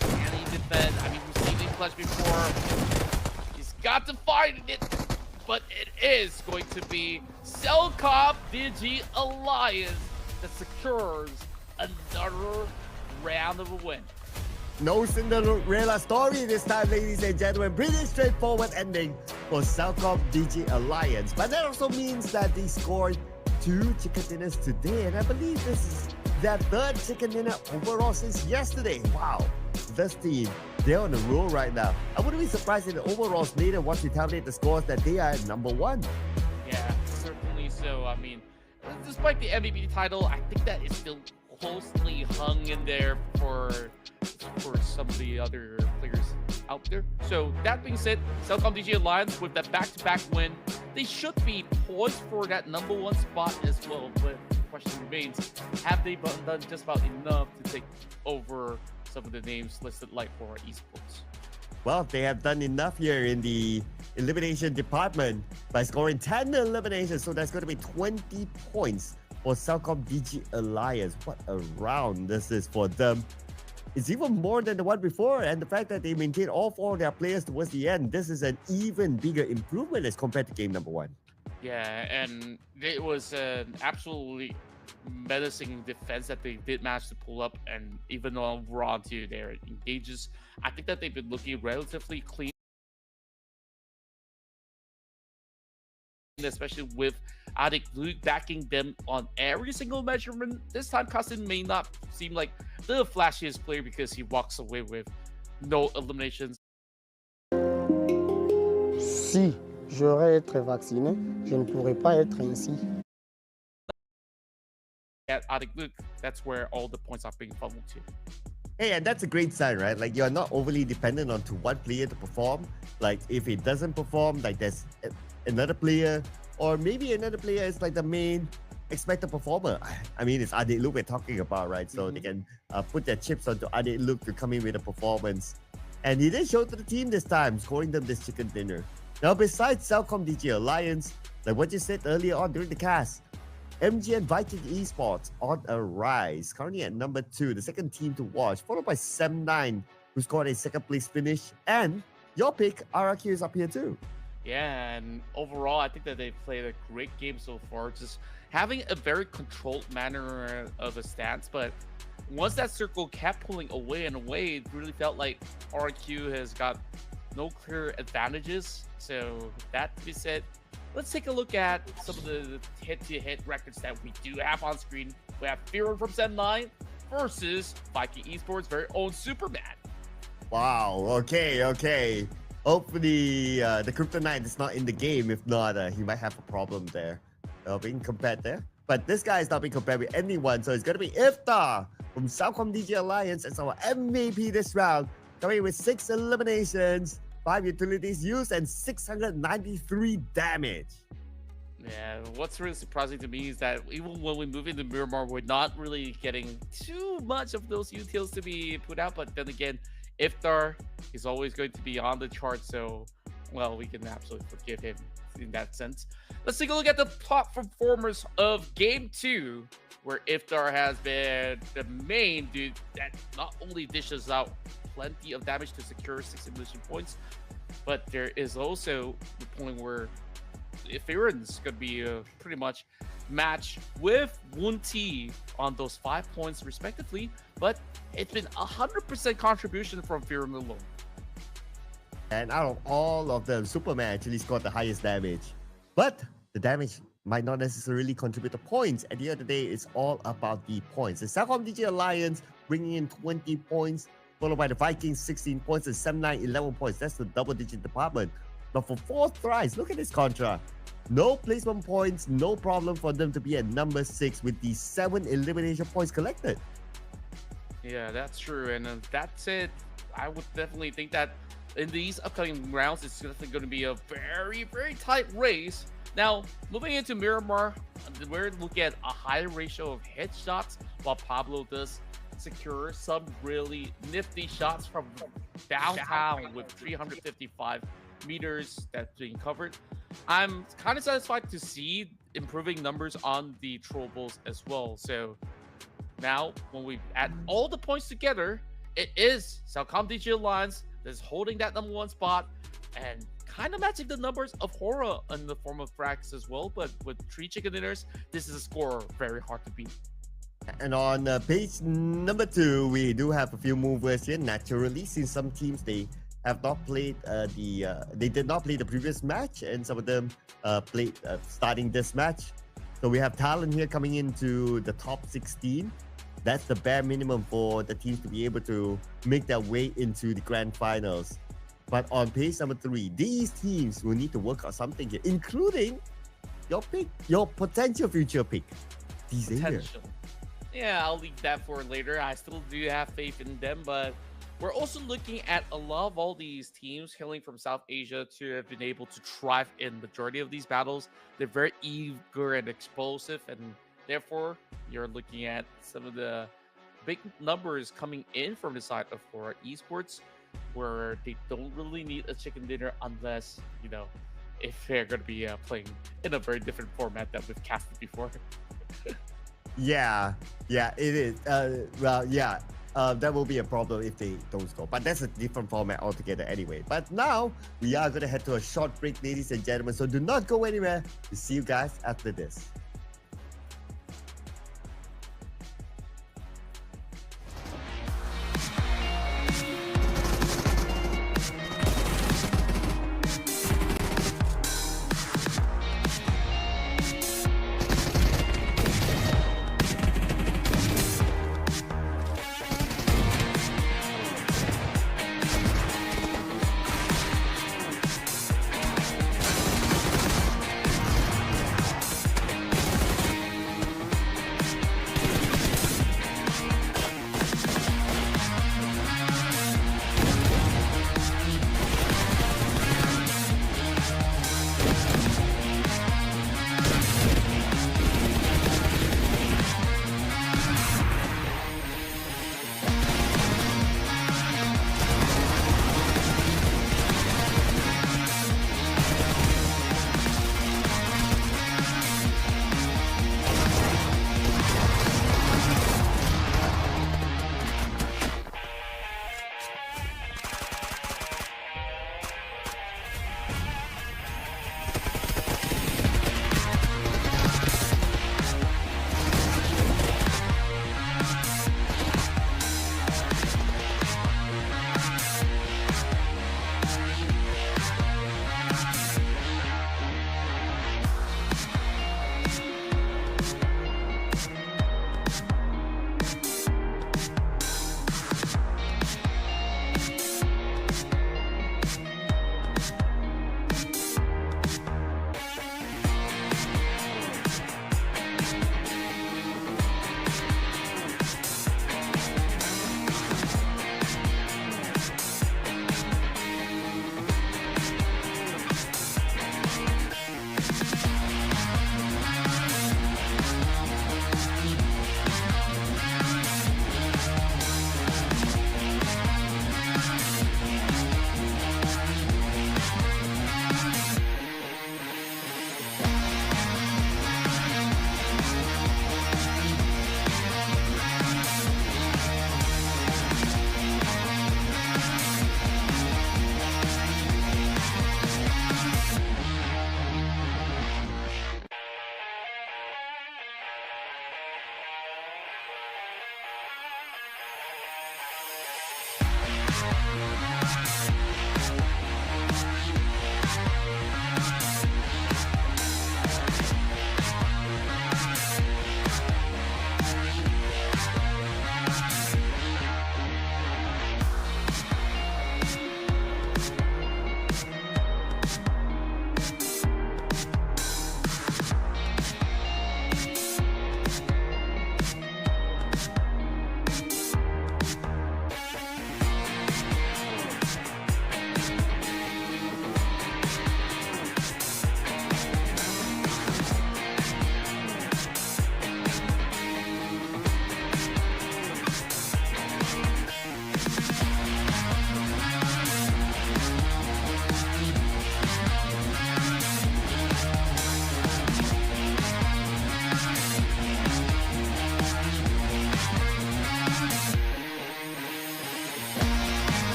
can he defend? I mean, we've seen him clutch before. He's got to find it, but it is going to be CelcomDigi Alliance that secures another round of a win. No Cinderella story this time, ladies and gentlemen. Pretty straightforward ending for CelcomDigi Alliance. But that also means that they scored 2 chicken dinners today. And I believe this is their 3rd chicken dinner overall since yesterday. Wow. This team, they're on the roll right now. I wouldn't be surprised in the overalls later once we tabulate the scores that they are at number 1. Yeah, certainly so. I mean, despite the MVP title, I think that is still closely hung in there for some of the other players out there. So that being said, CelcomDigi Alliance with that back-to-back win, they should be poised for that number 1 spot as well. But the question remains, have they done just about enough to take over some of the names listed like HORAA Esports? Well, they have done enough here in the elimination department by scoring 10 eliminations. So that's going to be 20 points for CelcomDigi Alliance. What a round this is for them. It's even more than the one before, and the fact that they maintain all 4 of their players towards the end, this is an even bigger improvement as compared to game number 1. Yeah, and it was an absolutely menacing defense that they did manage to pull up, and even though we're on to their engages, I think that they've been looking relatively clean, especially with Luke backing them on every single measurement. This time, Cousin may not seem like the flashiest player because he walks away with no eliminations. Si j'aurais été vacciné, je ne pourrais pas être ainsi. At Luke, that's where all the points are being funneled to. Hey, and that's a great sign, right? Like, you're not overly dependent on to one player to perform. Like, if it doesn't perform, like there's another player, or maybe another player is like the main expected performer. I mean, it's Luke we're talking about, right? So they can put their chips onto Luke to come in with a performance. And he did show to the team this time, scoring them this chicken dinner. Now, besides CelcomDigi Alliance, like what you said earlier on during the cast, MG and Viking Esports on a rise, currently at number 2, the second team to watch, followed by 7-9, who scored a 2nd place finish, and your pick, RRQ, is up here too. Yeah, and overall, I think that they've played a great game so far, just having a very controlled manner of a stance, but once that circle kept pulling away and away, it really felt like RRQ has got no clear advantages. So that to be said, let's take a look at some of the head-to-head records that we do have on screen. We have Fearon from 7-9 versus Viking Esports' very own Superman. Wow, okay. Hopefully, the Kryptonite is not in the game. If not, he might have a problem there. Being compared there. But this guy is not being compared with anyone, so it's going to be Iftar from CelcomDigi Alliance as our MVP this round, coming with 6 eliminations, 5 utilities used, and 693 damage. Yeah, what's really surprising to me is that even when we move into Miramar, we're not really getting too much of those utils to be put out. But then again, Iftar is always going to be on the chart, so, well, we can absolutely forgive him in that sense. Let's take a look at the top performers of Game 2, where Iftar has been the main dude that not only dishes out plenty of damage to secure 6 elimination points, but there is also the point where Fearon's going to be pretty much matched with Wunti on those 5 points respectively, but it's been 100% contribution from Fearon alone. And out of all of them, Superman actually scored the highest damage. But the damage might not necessarily contribute to points. At the end of the day, it's all about the points. The CelcomDigi Alliance bringing in 20 points, followed by the Vikings 16 points, and 7-9 11 points. That's the double-digit department. But for fourth Thrives, look at this contra. No placement points, no problem for them to be at number 6 with the 7 elimination points collected. Yeah, that's true. And that's it. I would definitely think that in these upcoming rounds, it's definitely going to be a very, very tight race. Now, moving into Miramar, we're looking at a high ratio of headshots, while Pablo does secure some really nifty shots from downtown with 355 meters that's being covered. I'm kind of satisfied to see improving numbers on the throwables as well. So now, when we add all the points together, it is CelcomDigi Alliance that's holding that number 1 spot and kind of matching the numbers of HORAA in the form of frags as well. But with 3 chicken dinners, this is a score very hard to beat. And on page number 2, we do have a few movers here. Naturally, since some teams they have not played they did not play the previous match, and some of them played starting this match. So we have talent here coming into the top 16. That's the bare minimum for the teams to be able to make their way into the grand finals. But on page number 3, these teams will need to work on something here, including your pick, your potential future pick. Potential. Yeah, I'll leave that for later. I still do have faith in them, but we're also looking at a lot of all these teams hailing from South Asia to have been able to thrive in majority of these battles. They're very eager and explosive, and therefore you're looking at some of the big numbers coming in from the side of HORAA Esports, where they don't really need a chicken dinner unless, you know, if they're going to be playing in a very different format that we've casted before. Yeah, it is. That will be a problem if they don't score. But that's a different format altogether anyway. But now, we are going to head to a short break, ladies and gentlemen. So do not go anywhere. We'll see you guys after this.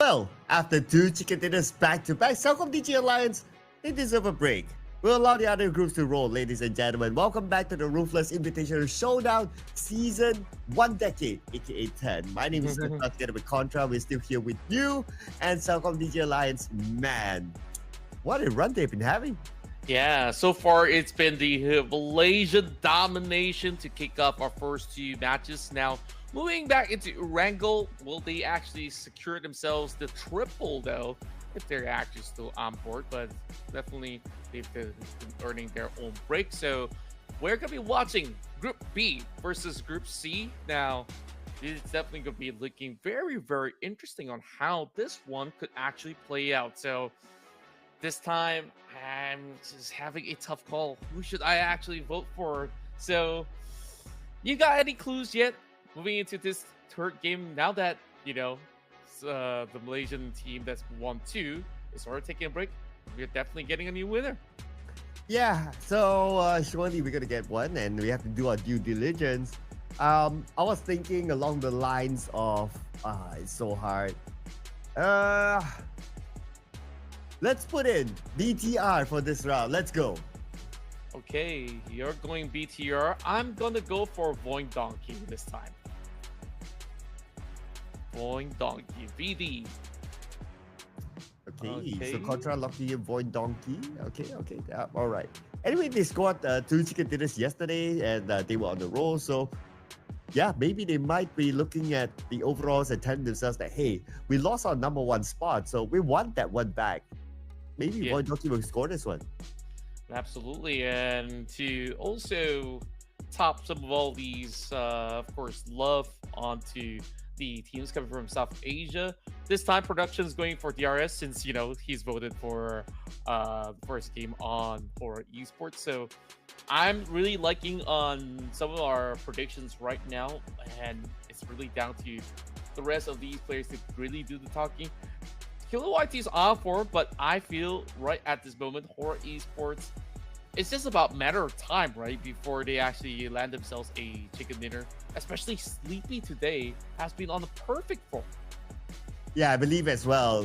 Well, after 2 chicken dinners back-to-back, CelcomDigi Alliance, they deserve a break. We'll allow the other groups to roll, ladies and gentlemen. Welcome back to the Ruthless Invitational Showdown Season 1 Decade, aka 10. My name is Ruthless, together with Contra. We're still here with you and CelcomDigi Alliance. Man, what a run they've been having. Yeah, so far it's been the Malaysia domination to kick off our first 2 matches. Now, moving back into Erangel, will they actually secure themselves the triple, though, if they're actually still on board? But definitely they've been earning their own break. So we're going to be watching Group B versus Group C. Now, it's definitely going to be looking very, very interesting on how this one could actually play out. So this time, I'm just having a tough call. Who should I actually vote for? So, you got any clues yet? Moving into this third game, now that, you know, the Malaysian team that's won 2 is sort of taking a break, we're definitely getting a new winner. Yeah, so surely we're gonna get one, and we have to do our due diligence. I was thinking along the lines of, it's so hard. Let's put in BTR for this round. Let's go. Okay, you're going BTR. I'm gonna go for Void Donkey this time. Void Donkey, VD. Okay, so Contra locking in Void Donkey. Okay, all right. Anyway, they scored 2 chicken dinners yesterday, and they were on the roll. So, yeah, maybe they might be looking at the overalls and telling themselves that, hey, we lost our number 1 spot, so we want that one back. Maybe Void Donkey will score this one. Absolutely, and to also top some of all these, of course, love onto the teams coming from South Asia. This time, production is going for DRS since, you know, he's voted for the first game on HORAA Esports. So I'm really liking on some of our predictions right now, and it's really down to the rest of these players to really do the talking. KillerYT is on for, but I feel right at this moment, HORAA Esports, it's just about matter of time, right, before they actually land themselves a chicken dinner. Especially Sleepy today has been on the perfect form. Yeah, I believe as well.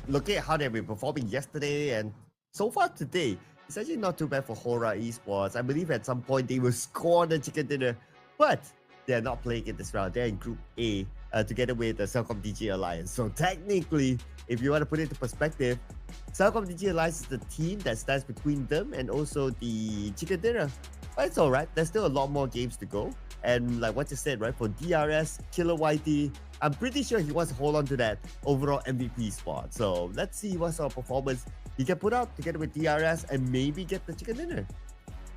Looking at how they've been performing yesterday and so far today, it's actually not too bad for HORAA Esports. I believe at some point they will score the chicken dinner, but they're not playing in this round. They're in Group A together with the CelcomDigi Alliance. So technically, if you want to put it into perspective, CelcomDigi Alliance is the team that stands between them and also the chicken dinner. But it's alright, there's still a lot more games to go. And like what you said, right, for DRS, KillerYT, I'm pretty sure he wants to hold on to that overall MVP spot. So let's see what sort of performance he can put out together with DRS and maybe get the chicken dinner.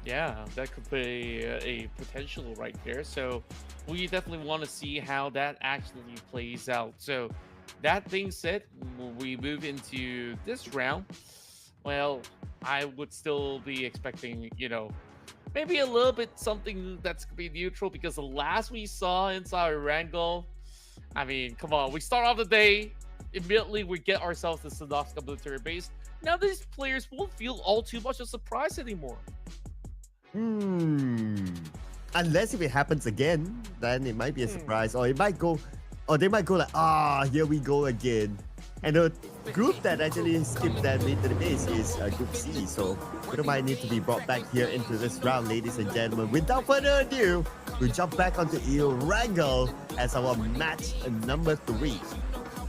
Yeah, that could be a potential right there. So we definitely want to see how that actually plays out. So that being said, we move into this round. Well, I would still be expecting, you know, maybe a little bit something that's going to be neutral, because the last we saw inside Erangel, I mean, come on, we start off the day, immediately we get ourselves the Sadovska military base. Now these players won't feel all too much of a surprise anymore. Unless if it happens again, then it might be a surprise, or it might go, or they might go like, here we go again. And the group that actually skipped that made to the base is Group C. So Group might need to be brought back here into this round, ladies and gentlemen. Without further ado, we jump back onto Erangel as our match number 3.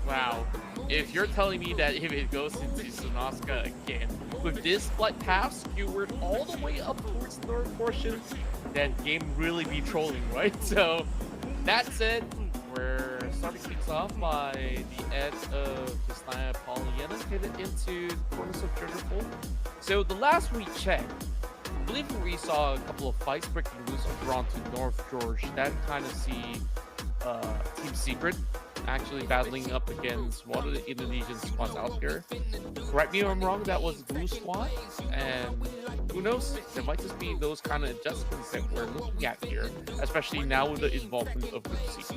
Wow. If you're telling me that if it goes into Sunoska again, with this flight path skewered all the way up towards the north portion, then game really be trolling, right? So that said, we're starting things off by the edge of Justine Pollyanna, headed into the corners of Treasure Pool. So the last we checked, I believe we saw a couple of fights breaking loose around to North George. That kind of see Team Secret actually battling up against one of the Indonesian squads out there. Correct me if I'm wrong, that was Blue Squad, and who knows, there might just be those kind of adjustments that we're looking at here, especially now with the involvement of Group C.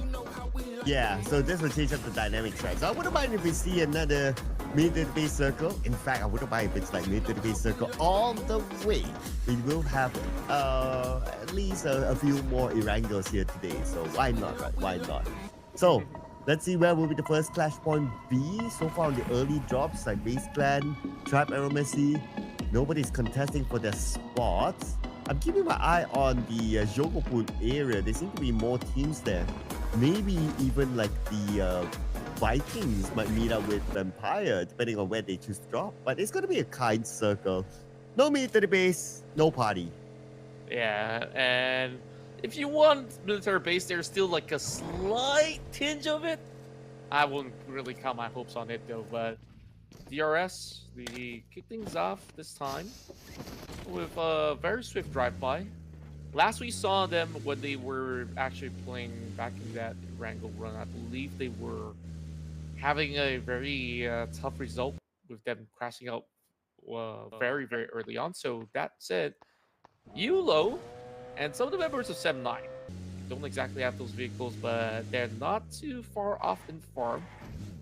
Yeah, so this will change up the dynamics, right? So I wouldn't mind if we see another mid to the base circle. In fact, I wouldn't mind if it's like mid to the base circle all the way. We will have at least a few more Erangels here today, so why not, right? Why not? So let's see where will be the first clash point be. So far on the early drops like Base Clan, Tribe Aromacy, nobody's contesting for their spots. I'm keeping my eye on the Jogopun area. There seem to be more teams there. Maybe even like the Vikings might meet up with Vampire, depending on where they choose to drop. But it's going to be a kind circle. No meet to the base, no party. Yeah, and if you want military base, there's still like a slight tinge of it. I wouldn't really count my hopes on it though, but DRS, they kick things off this time with a very swift drive-by. Last we saw them when they were actually playing back in that Erangel run, I believe they were having a very tough result with them crashing out very, very early on. So that said, Yulo and some of the members of Sem9 don't exactly have those vehicles, but they're not too far off in farm.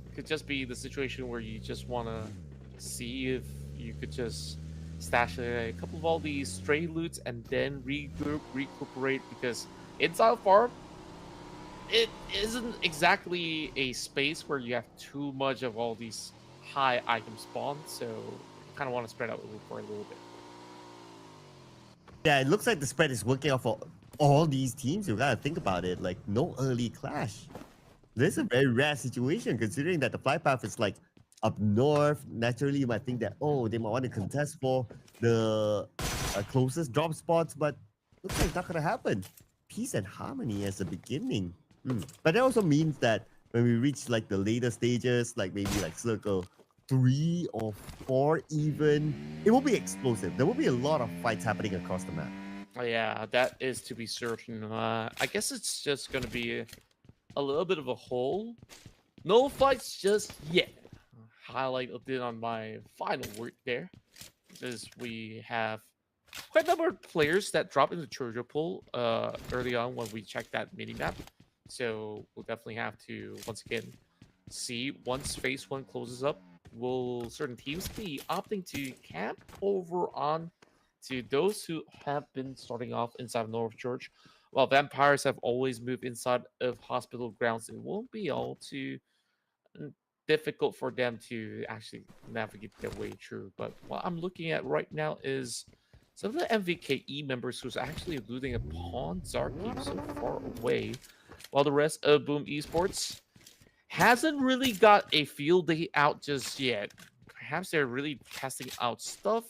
It could just be the situation where you just want to see if you could just stash a couple of all these stray loots and then regroup, recuperate, because inside farm, it isn't exactly a space where you have too much of all these high item spawns, so you kind of want to spread out for a little bit. Yeah, it looks like the spread is working out for all these teams. You gotta think about it, like no early clash. This is a very rare situation considering that the flight path is like up north. Naturally, you might think that, oh, they might want to contest for the closest drop spots, but looks like it's not gonna happen. Peace and harmony as a beginning. But that also means that when we reach like the later stages, like maybe like circle 3 or 4 even, it will be explosive. There will be a lot of fights happening across the map. Yeah, that is to be certain. I guess it's just going to be a little bit of a hole. No fights just yet. Highlight it on my final word there, because we have quite a number of players that drop into the treasure pool early on when we check that mini-map. So we'll definitely have to, once again, see once phase 1 closes up, will certain teams be opting to camp over on to those who have been starting off inside of North George, while vampires have always moved inside of hospital grounds. It won't be all too difficult for them to actually navigate their way through. But what I'm looking at right now is some of the MVKE members who's actually looting upon Zarky so far away, while the rest of Boom Esports hasn't really got a field day out just yet. Perhaps they're really testing out stuff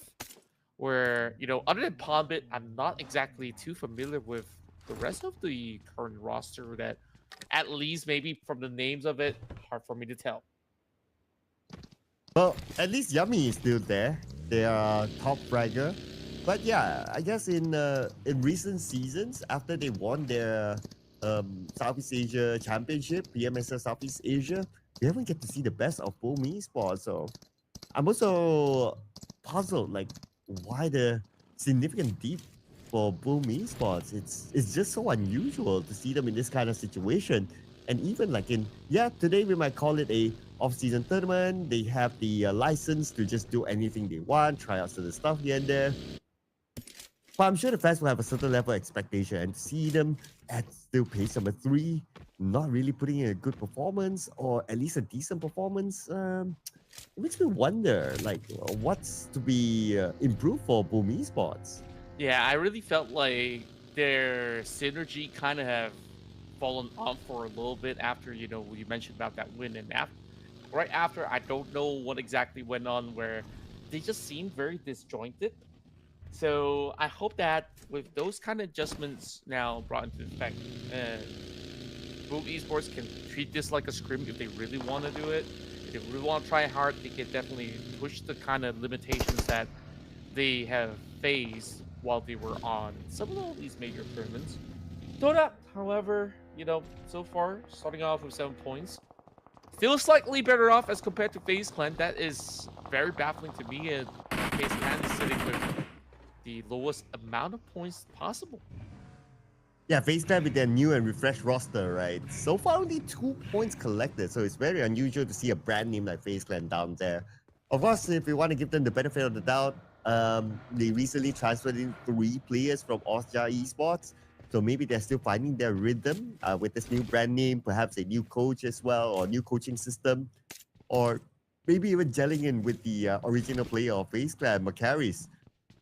where, you know, other than Pondbit, I'm not exactly too familiar with the rest of the current roster that, at least maybe from the names of it, hard for me to tell. Well, at least Yummy is still there. They are top fragger. But yeah, I guess in recent seasons, after they won their Southeast Asia Championship, PMSL Southeast Asia, we haven't get to see the best of Boom Esports. So I'm also puzzled, like, why the significant dip for Boom Esports? It's just so unusual to see them in this kind of situation. And even like today we might call it a off-season tournament. They have the license to just do anything they want, try out certain stuff here and there. But I'm sure the fans will have a certain level of expectation, and to see them at still pace number 3, not really putting in a good performance or at least a decent performance, it makes me wonder, like, what's to be improved for Boom Esports? Yeah, I really felt like their synergy kind of have fallen off for a little bit after, you know, you mentioned about that win, and right after, I don't know what exactly went on where they just seemed very disjointed. So I hope that with those kind of adjustments now brought into effect, Boom Esports can treat this like a scrim if they really want to do it. If they really want to try hard, they can definitely push the kind of limitations that they have faced while they were on some of all these major tournaments. Dota, however, you know, so far, starting off with 7 points, still slightly better off as compared to FaZe Clan. That is very baffling to me, and FaZe Clan is sitting with the lowest amount of points possible. Yeah, FaZe Clan with their new and refreshed roster, right? So far, only 2 points collected, so it's very unusual to see a brand name like FaZe Clan down there. Of course, if you want to give them the benefit of the doubt, they recently transferred in 3 players from HORAA Esports, so maybe they're still finding their rhythm with this new brand name, perhaps a new coach as well, or new coaching system, or maybe even gelling in with the original player of FaZe Clan, Macaris.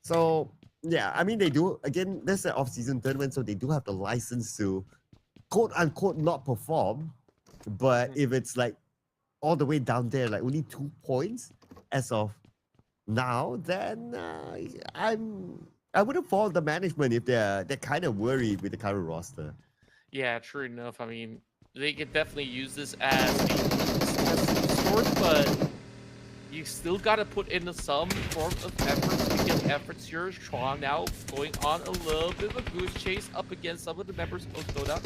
So, yeah, I mean, they do, again, this is an off-season tournament, so they do have the license to, quote-unquote, not perform. But if it's, like, all the way down there, like, only 2 points as of now, then I wouldn't fault the management if they're kind of worried with the current roster. Yeah, true enough. I mean, they could definitely use this as a sword, but you still got to put in some form of effort. Speaking of efforts here, Tron now going on a little bit of a goose chase up against some of the members of Dota,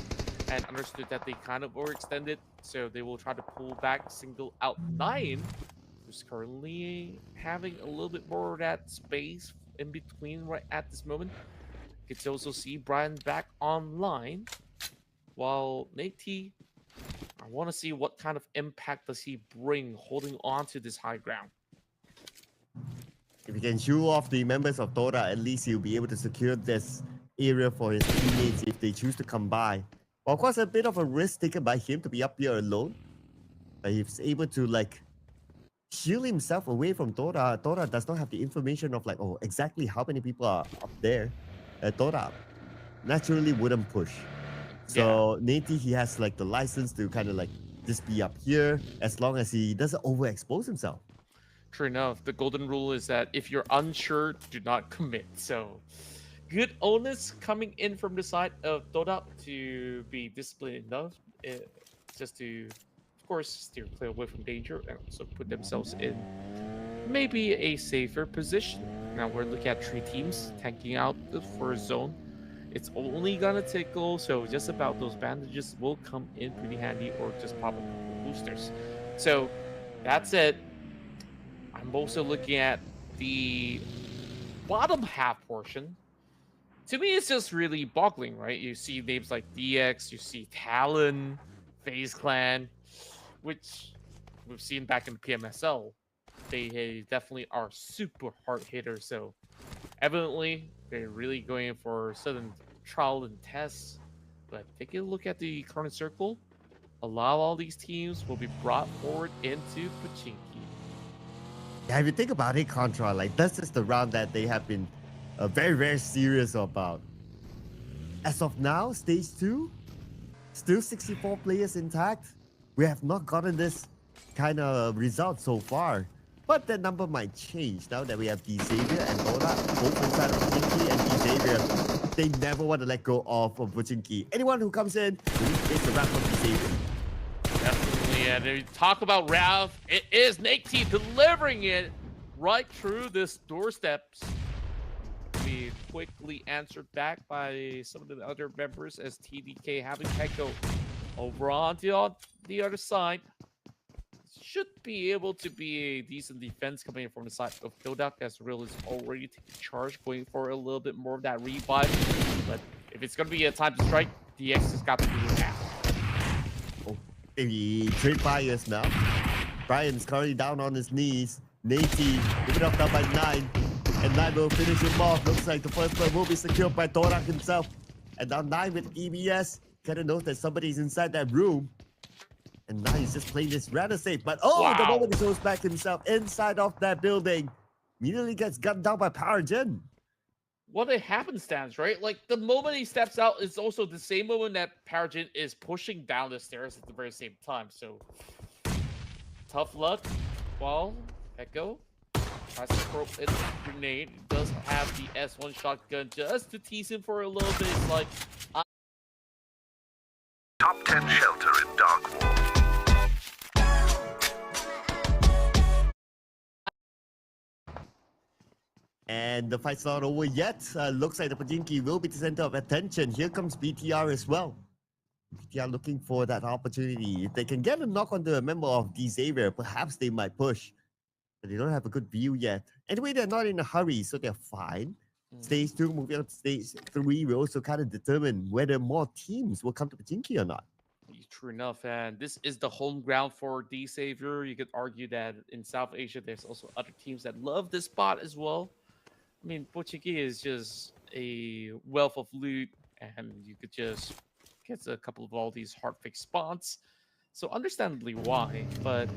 and understood that they kind of overextended, so they will try to pull back, single out 9, who's currently having a little bit more of that space in between right at this moment. You can also see Brian back online, while Nate T, I want to see what kind of impact does he bring holding on to this high ground. If he can show off the members of Dota, at least he'll be able to secure this area for his teammates if they choose to come by. Well, of course, a bit of a risk taken by him to be up here alone. But he's able to, like, shield himself away from Dota. Dota does not have the information of, like, oh, exactly how many people are up there at Dota. Naturally wouldn't push. So Nate, he has, like, the license to kind of, like, just be up here as long as he doesn't overexpose himself. True enough, the golden rule is that if you're unsure, do not commit. So good onus coming in from the side of Dota to be disciplined enough just to, of course, steer clear away from danger and also put themselves in maybe a safer position. Now we're looking at 3 teams tanking out the first zone. It's only gonna tickle, so just about those bandages will come in pretty handy, or just pop up boosters. So that's it. I'm also looking at the bottom half portion. To me, it's just really boggling, right? You see names like DX, you see Talon, FaZe Clan, which we've seen back in the PMSL. They definitely are super hard hitters, so evidently they're really going for certain trial and tests. But take a look at the current circle. A lot of all these teams will be brought forward into Pachinki. Yeah, if you think about it, Contra, like, this is the round that they have been very, very serious about. As of now, stage 2, still 64 players intact. We have not gotten this kind of result so far. But that number might change now that we have Xavier and Dota both inside of Pachinki, and Xavier, they never want to let go of Pachinki. Anyone who comes in, it's a wrap for Xavier. Definitely, and if you talk about Ralph, it is Nate T delivering it right through this doorsteps. Be quickly answered back by some of the other members as TDK having Echo over on the other side. Should be able to be a decent defense coming in from the side of Kodak, as Real is already taking charge, going for a little bit more of that revive. But if it's going to be a time to strike, DX has got to do it now. Oh, maybe trade buyers now. Brian's currently down on his knees. Nate, give it up down by 9. And 9 will finish him off. Looks like the first one will be secured by Thorak himself. And now 9 with EBS. Kind of knows that somebody's inside that room. And now he's just playing this rather safe. But the moment he goes back himself inside of that building, immediately gets gunned down by Paragen. What a happenstance, right? Like, the moment he steps out is also the same moment that Paragen is pushing down the stairs at the very same time. So, tough luck. Well, Echo tries to throw in a grenade. He does have the S1 shotgun just to tease him for a little bit. It's like, Top 10 shelter in Dark Wall. And the fight's not over yet. Looks like the Pajinki will be the center of attention. Here comes BTR as well. BTR looking for that opportunity. If they can get a knock onto a member of this area, perhaps they might push. But they don't have a good view yet. Anyway, they're not in a hurry, so they're fine. Stage 2, moving on to stage 3, will also kind of determine whether more teams will come to Pajinki or not. true enough, and this is the home ground for D Savior. You could argue that in South Asia, there's also other teams that love this spot as well. I mean, Pajinki is just a wealth of loot, and you could just get a couple of all these hard-fixed spots. So understandably why, but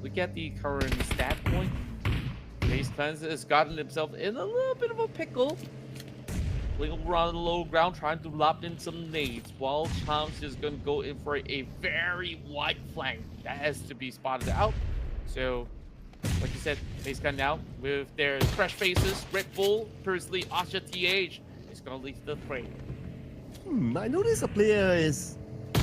look at the current stat point. Base Cleanse has gotten himself in a little bit of a pickle. Playing around the low ground, trying to lob in some nades, while Chomps is going to go in for a very wide flank. That has to be spotted out. So, like you said, Base Cleanse now with their fresh faces, Red Bull, personally, Asha TH is going to leave the fray. I notice a player is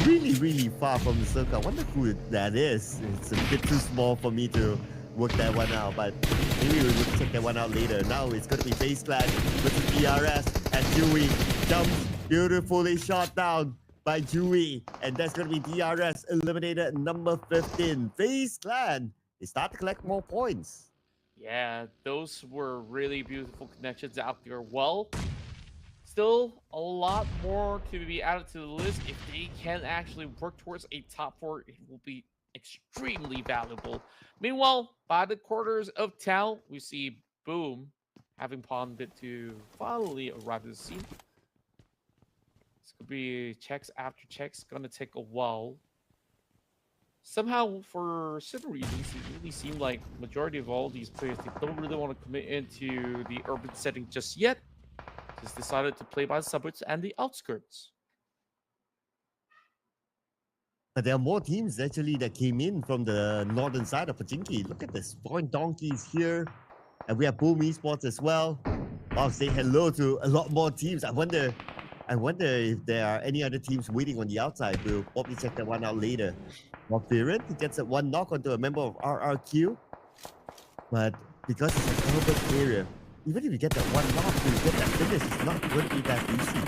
really far from the circle. I wonder who that is. It's a bit too small for me to work that one out, but maybe we will check that one out later. Now it's going to be Face Clan versus DRS, and Dewey jumps beautifully shot down by Dewey, and that's going to be DRS eliminated number 15. Face Clan, they start to collect more points. Yeah, those were really beautiful connections out there. Well, still a lot more to be added to the list. If they can actually work towards a top 4, it will be extremely valuable. Meanwhile, by the quarters of town, we see Boom having pawned it to finally arrive at the scene. This could be checks after checks, gonna take a while. Somehow, for certain reasons, it really seemed like majority of all these players, they don't really want to commit into the urban setting just yet. Just decided to play by the suburbs and the outskirts. But there are more teams actually that came in from the northern side of Pajinki. Look at this, Point Donkeys here. And we have Boom Esports as well. I'll say hello to a lot more teams. I wonder if there are any other teams waiting on the outside. We'll probably check that one out later. Mofirin, he gets a one knock onto a member of RRQ. But because it's an urban area, even if you get that one knock, you get that finish, it's not going to be that easy.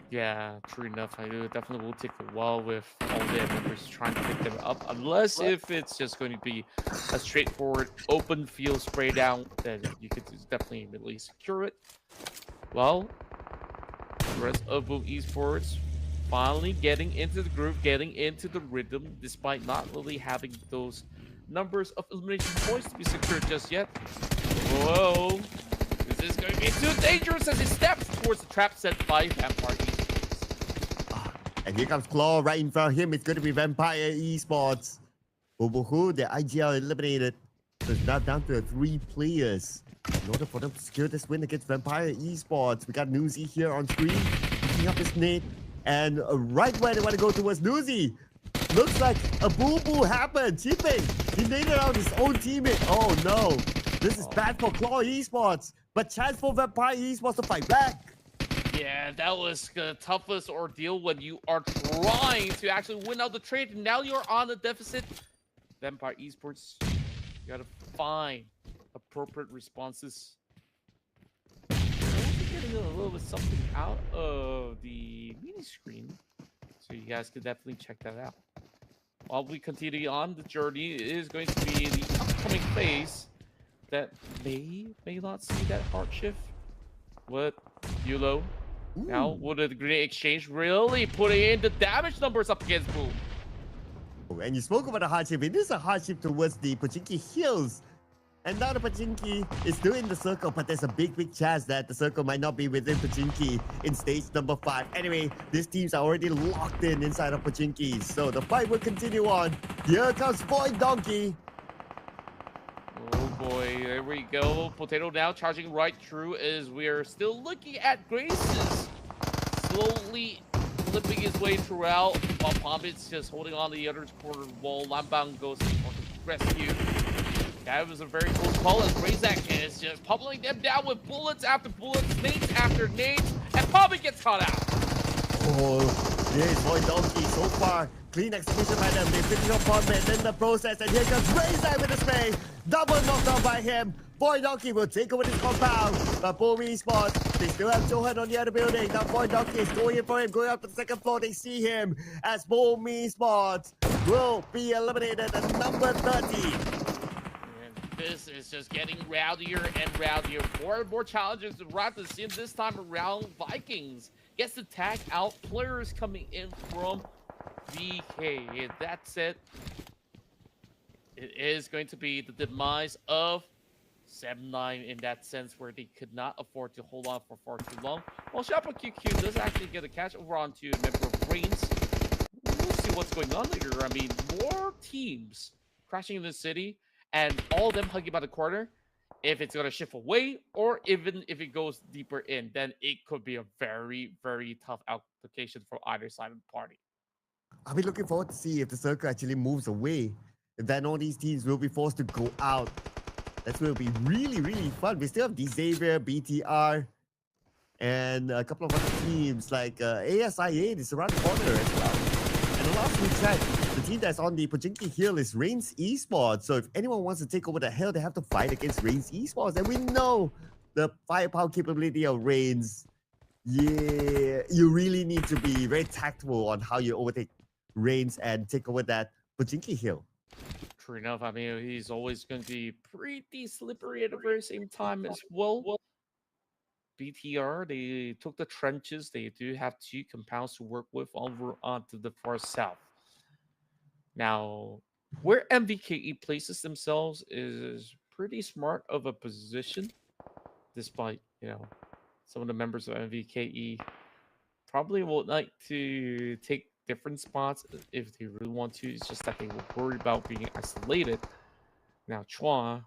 Yeah, true enough. I do definitely will take a while with all the members trying to pick them up, unless if it's just going to be a straightforward open field spray down, then you could definitely immediately secure it. Well, the rest of Boom Esports finally getting into the groove, getting into the rhythm, despite not really having those numbers of elimination points to be secured just yet. Whoa. This is going to be too dangerous as he steps towards the trap set by Vampire Esports. And here comes Claw right in front of him. It's going to be Vampire Esports. Bobohu, the IGL eliminated. So it's now down to 3 players. In order for them to secure this win against Vampire Esports, we got Newsy here on screen, picking up his nade. And right where they want to go towards Newsy. Looks like a boo-boo happened. Chipping. He naded out his own teammate. Oh no. This is bad for Claw Esports. But chance for Vampire Esports to fight back. Yeah, that was the toughest ordeal when you are trying to actually win out the trade. Now you're on a deficit. Vampire Esports, you gotta find appropriate responses. I'm getting a little bit something out of the mini screen, so you guys can definitely check that out. While we continue on, the journey is going to be the upcoming phase that may not see that hard shift. What, Yulo? Now, would the grenade exchange really putting in the damage numbers up against Boom? And you spoke about a hardship. It is a hardship towards the Pajinki Hills. And now the Pachinki is still in the circle, but there's a big chance that the circle might not be within Pachinki in stage number 5. Anyway, these teams are already locked in inside of Pachinki, so the fight will continue on. Here comes Void Donkey. Oh boy, there we go. Potato now charging right through as we are still looking at Grace's slowly flipping his way throughout, while Pombit's just holding on to the other corner of the wall. Lambang goes to rescue. That was a very close call as Razak is just pummeling them down with bullets after bullets, nades after nades, and Pombit gets caught out. Oh, yes, Void Donkey so far. Clean execution by them. They finish off Pombit in the process, and here comes Razak with the spray. Double knockdown by him. Void Donkey will take over this compound. But PUBG Esports, they still have Johan on the other building. Now Void Donkey is going in for him, going up to the second floor. They see him as PUBG Esports will be eliminated at number 30. This is just getting rowdier and rowdier. More and more challenges to Ruthless in this time around. Vikings gets to tag out players coming in from VK. And that's it. It is going to be the demise of 7-9 in that sense, where they could not afford to hold on for far too long. Well, Shopper QQ does actually get a catch over onto a member of REINCE. We'll see what's going on later. I mean, more teams crashing in the city, and all of them hugging by the corner. If it's going to shift away, or even if it goes deeper in, then it could be a very, very tough application for either side of the party. I'll be looking forward to see if the circle actually moves away. Then all these teams will be forced to go out. That will be really fun. We still have Xavier, BTR, and a couple of other teams like ASIA is around the corner as well. And the last we checked, the team that's on the Pachinki Hill is REINCE Esports. So if anyone wants to take over the hill, they have to fight against REINCE Esports. And we know the firepower capability of REINCE. Yeah, you really need to be very tactful on how you overtake REINCE and take over that Pachinki Hill. True enough. I mean, he's always going to be pretty slippery at the very same time as well. BTR, they took the trenches. They do have 2 compounds to work with over onto the far south. Now, where MVKE places themselves is pretty smart of a position, despite, you know, some of the members of MVKE probably would like to take different spots if they really want to. It's just that they will worry about being isolated. Now, Chua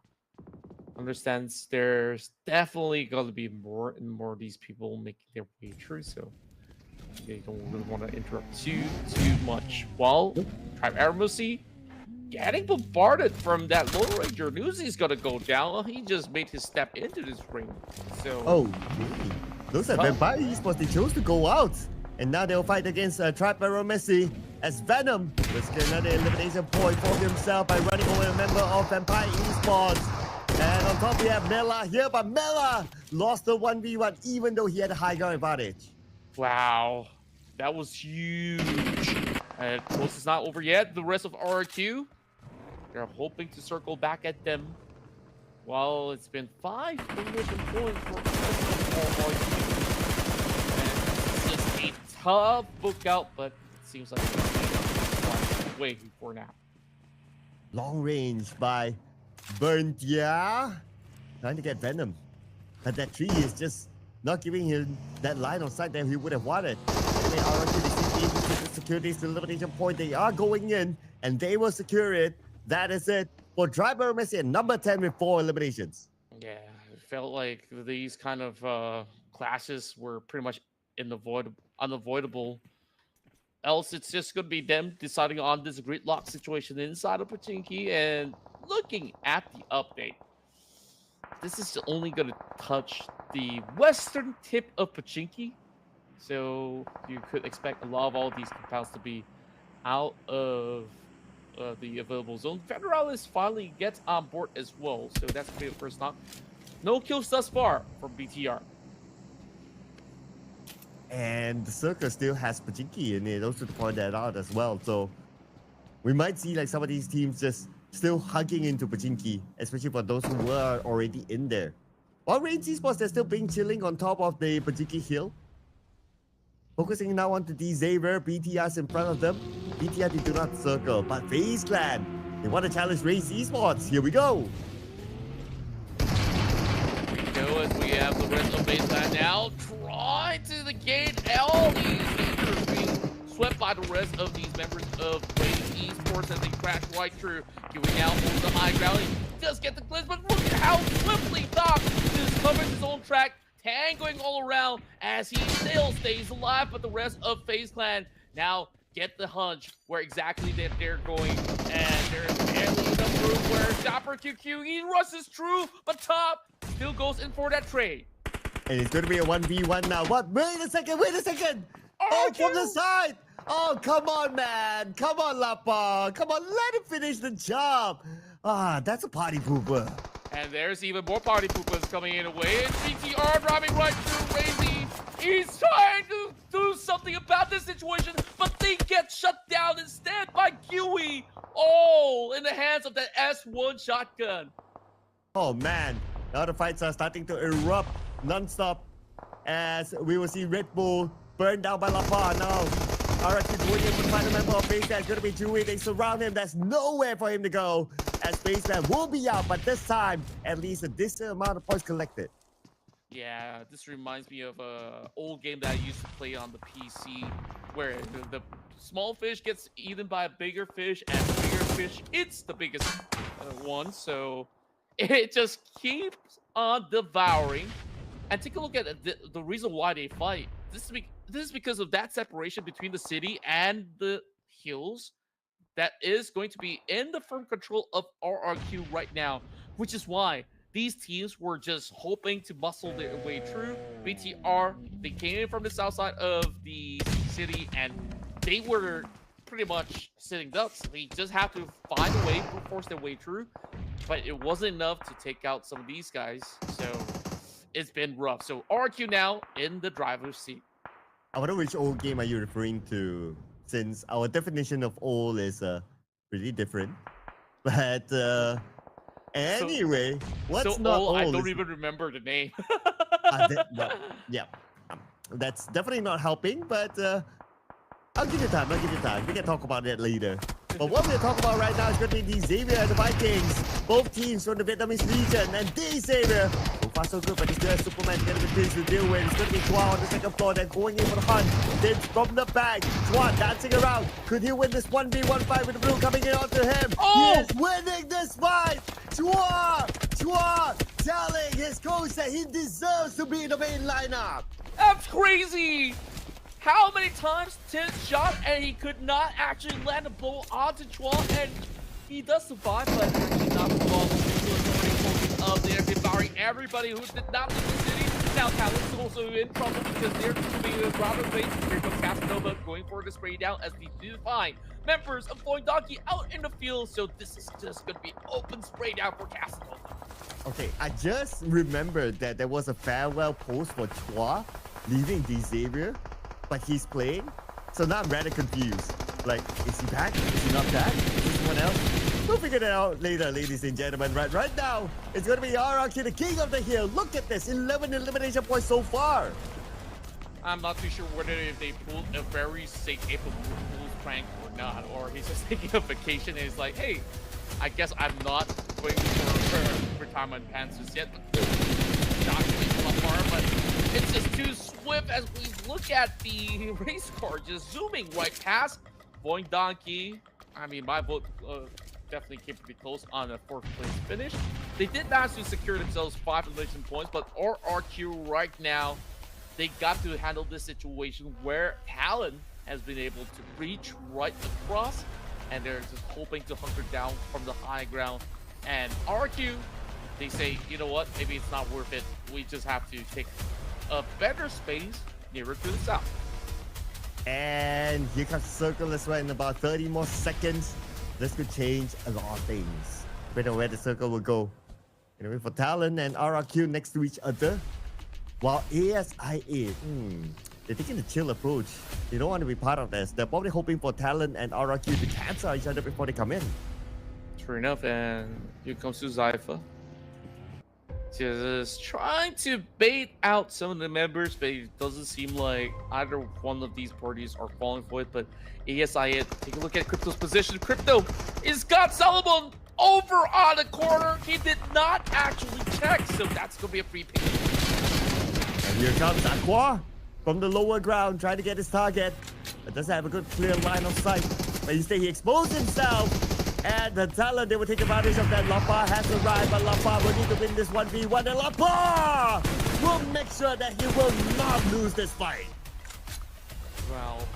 understands there's definitely going to be more and more of these people making their way through, so they don't really want to interrupt too much. While Tribe Aramusi getting bombarded from that low ranger. Nuzi's gonna go down. He just made his step into this ring. So okay. Those are Vampire Esports. They chose to go out. And now they'll fight against Tribe Messi as Venom was another elimination point for himself by running over a member of Vampire Esports. And on top we have Mela here, but Mela lost the 1v1 even though he had a high ground advantage. wow, that was huge. And close is not over yet. The rest of RQ, they're hoping to circle back at them. Well, it's been 5 elimination points for RQ. And it's just a tough book out, but it seems like it's way for now. Long range by Berntia. Trying to get Venom. But that tree is just not giving him that line of sight that he would have wanted. Anyway, RQ, they secure this elimination point. They are going in, and they will secure it. That is it for Driver Messi at number 10 with 4 eliminations. Yeah, it felt like these kind of clashes were pretty much unavoidable. Else, it's just going to be them deciding on this gridlock situation inside of Pachinki. And looking at the update, this is only going to touch the western tip of Pachinki. So you could expect a lot of all these compounds to be out of the available zone. Federalis finally gets on board as well. So that's going to be the first knock. No kills thus far from BTR. And the circle still has Pachinki in it, also to point that out as well. So we might see like some of these teams just still hugging into Pachinki, especially for those who were already in there. While REINCE Esports, they're still being chilling on top of the Pachinki hill. Focusing now on the Xavier, BTR's in front of them. BTR, they do not circle, but FaZe Clan, they want to challenge REINCE Esports. Here we go. we have the rest of baseline now trying to the gate. All these leaders being swept by the rest of these members of REINCE Esports as they crash right through. Huey now holds the high ground. He does get the glitch, but look at how swiftly Doc just covers his own track, tangoing all around as he still stays alive. But the rest of FaZe Clan now get the hunch where exactly that they're going, and there's barely enough room where Chopper QQ, he rushes through, but Top still goes in for that trade. And it's going to be a 1v1 now. What? Wait a second. Oh, from the side. Oh, come on, man. Come on, Lapa. Come on, let him finish the job. Ah, that's a party pooper. And there's even more party poopers coming in away. And GTR driving right through Razy. He's trying to do something about this situation, but they get shut down instead by Huey. All in the hands of that S1 shotgun. Oh, man. Now the fights are starting to erupt non-stop as we will see Red Bull burned down by Lapa now. RRQ going in for the final member of FaZe Clan. It's going to be Chewy. They surround him. There's nowhere for him to go as FaZe Clan will be out, but this time at least a decent amount of points collected. Yeah, this reminds me of an old game that I used to play on the PC where the small fish gets eaten by a bigger fish and the bigger fish eats the biggest one. So it just keeps on devouring. And take a look at the reason why they fight. This is because of that separation between the city and the hills that is going to be in the firm control of RRQ right now, which is why these teams were just hoping to muscle their way through. BTR, they came in from the south side of the city and they were pretty much sitting ducks. They just have to find a way to force their way through, but it wasn't enough to take out some of these guys. So it's been rough. So RQ now in the driver's seat. I wonder which old game are you referring to, since our definition of old is really different. But anyway, what's so not old, I old don't is- even remember the name. yeah, that's definitely not helping, but I'll give you time. We can talk about that later. But what we're talking about right now is going to be the Xavier and the Vikings. Both teams from the Vietnamese region. And the Xavier, so far so good, but it's just Superman getting the things to deal with. It's going to be Chua on the second floor, then going in for the hunt. Then from the back, Chua dancing around. Could he win this 1v1 fight with the blue coming in onto him? Oh! He is winning this fight! Chua telling his coach that he deserves to be in the main lineup. That's crazy! How many times Tin shot and he could not actually land a blow onto Chua, and he does survive, but actually not the ball. Of there, devouring everybody who did not leave the city. Now Talon's also in trouble because they're moving a broader base. Here comes Casanova going for the spray down as we do find members of Void Donkey out in the field. So this is just going to be open spray down for Casanova. Okay, I just remembered that there was a farewell post for Chua leaving the Xavier, but he's playing. So now I'm rather confused. Like, is he back? Is he not back? Is this someone else? We'll figure that out later, ladies and gentlemen. Right now, it's going to be RRQ, the king of the hill. Look at this, 11 elimination points so far. I'm not too sure whether if they pulled a very sick April Fool's prank or not, or he's just taking a vacation and he's like, hey, I guess I'm not going for retirement pants just yet. Not really from afar, but it's just too swift as we look at the race car just zooming right past Void Donkey. I mean, my vote definitely came pretty close on a 4th place finish. They did manage to secure themselves 5 elimination points, but RRQ right now, they got to handle this situation where Talon has been able to reach right across, and they're just hoping to hunker down from the high ground. And RRQ, they say, you know what, maybe it's not worth it. We just have to take a better space nearer to the south. And here comes Circle as well in about 30 more seconds. This could change a lot of things. Depending on where the Circle will go. Anyway, for Talon and RRQ next to each other. While ASIA, they're taking a chill approach. They don't want to be part of this. They're probably hoping for Talon and RRQ to cancel each other before they come in. True enough, and here comes Zypha. Just trying to bait out some of the members, but it doesn't seem like either one of these parties are falling for it. But ASIA, take a look at Crypto's position. Crypto is got Solomon over on the corner. He did not actually check, so that's going to be a free pick. And here comes Aqua from the lower ground, trying to get his target, but doesn't have a good clear line of sight. But instead, he exposed himself. And the talent, they will take advantage of that. Lapa has arrived, but Lapa will need to win this 1v1. And Lapa will make sure that he will not lose this fight. Well,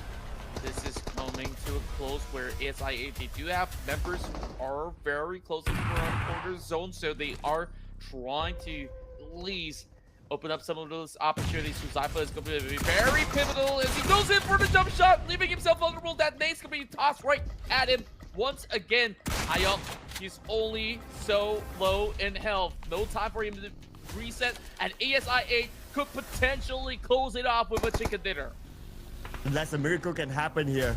this is coming to a close where ASIA, they do have members who are very close to the corner zone, so they are trying to at least open up some of those opportunities. So Zypha is going to be very pivotal as he goes in for the jump shot, leaving himself vulnerable. That nade's going to be tossed right at him. Once again, Hayok, he's only so low in health. No time for him to reset, and ASIA could potentially close it off with a chicken dinner. Unless a miracle can happen here.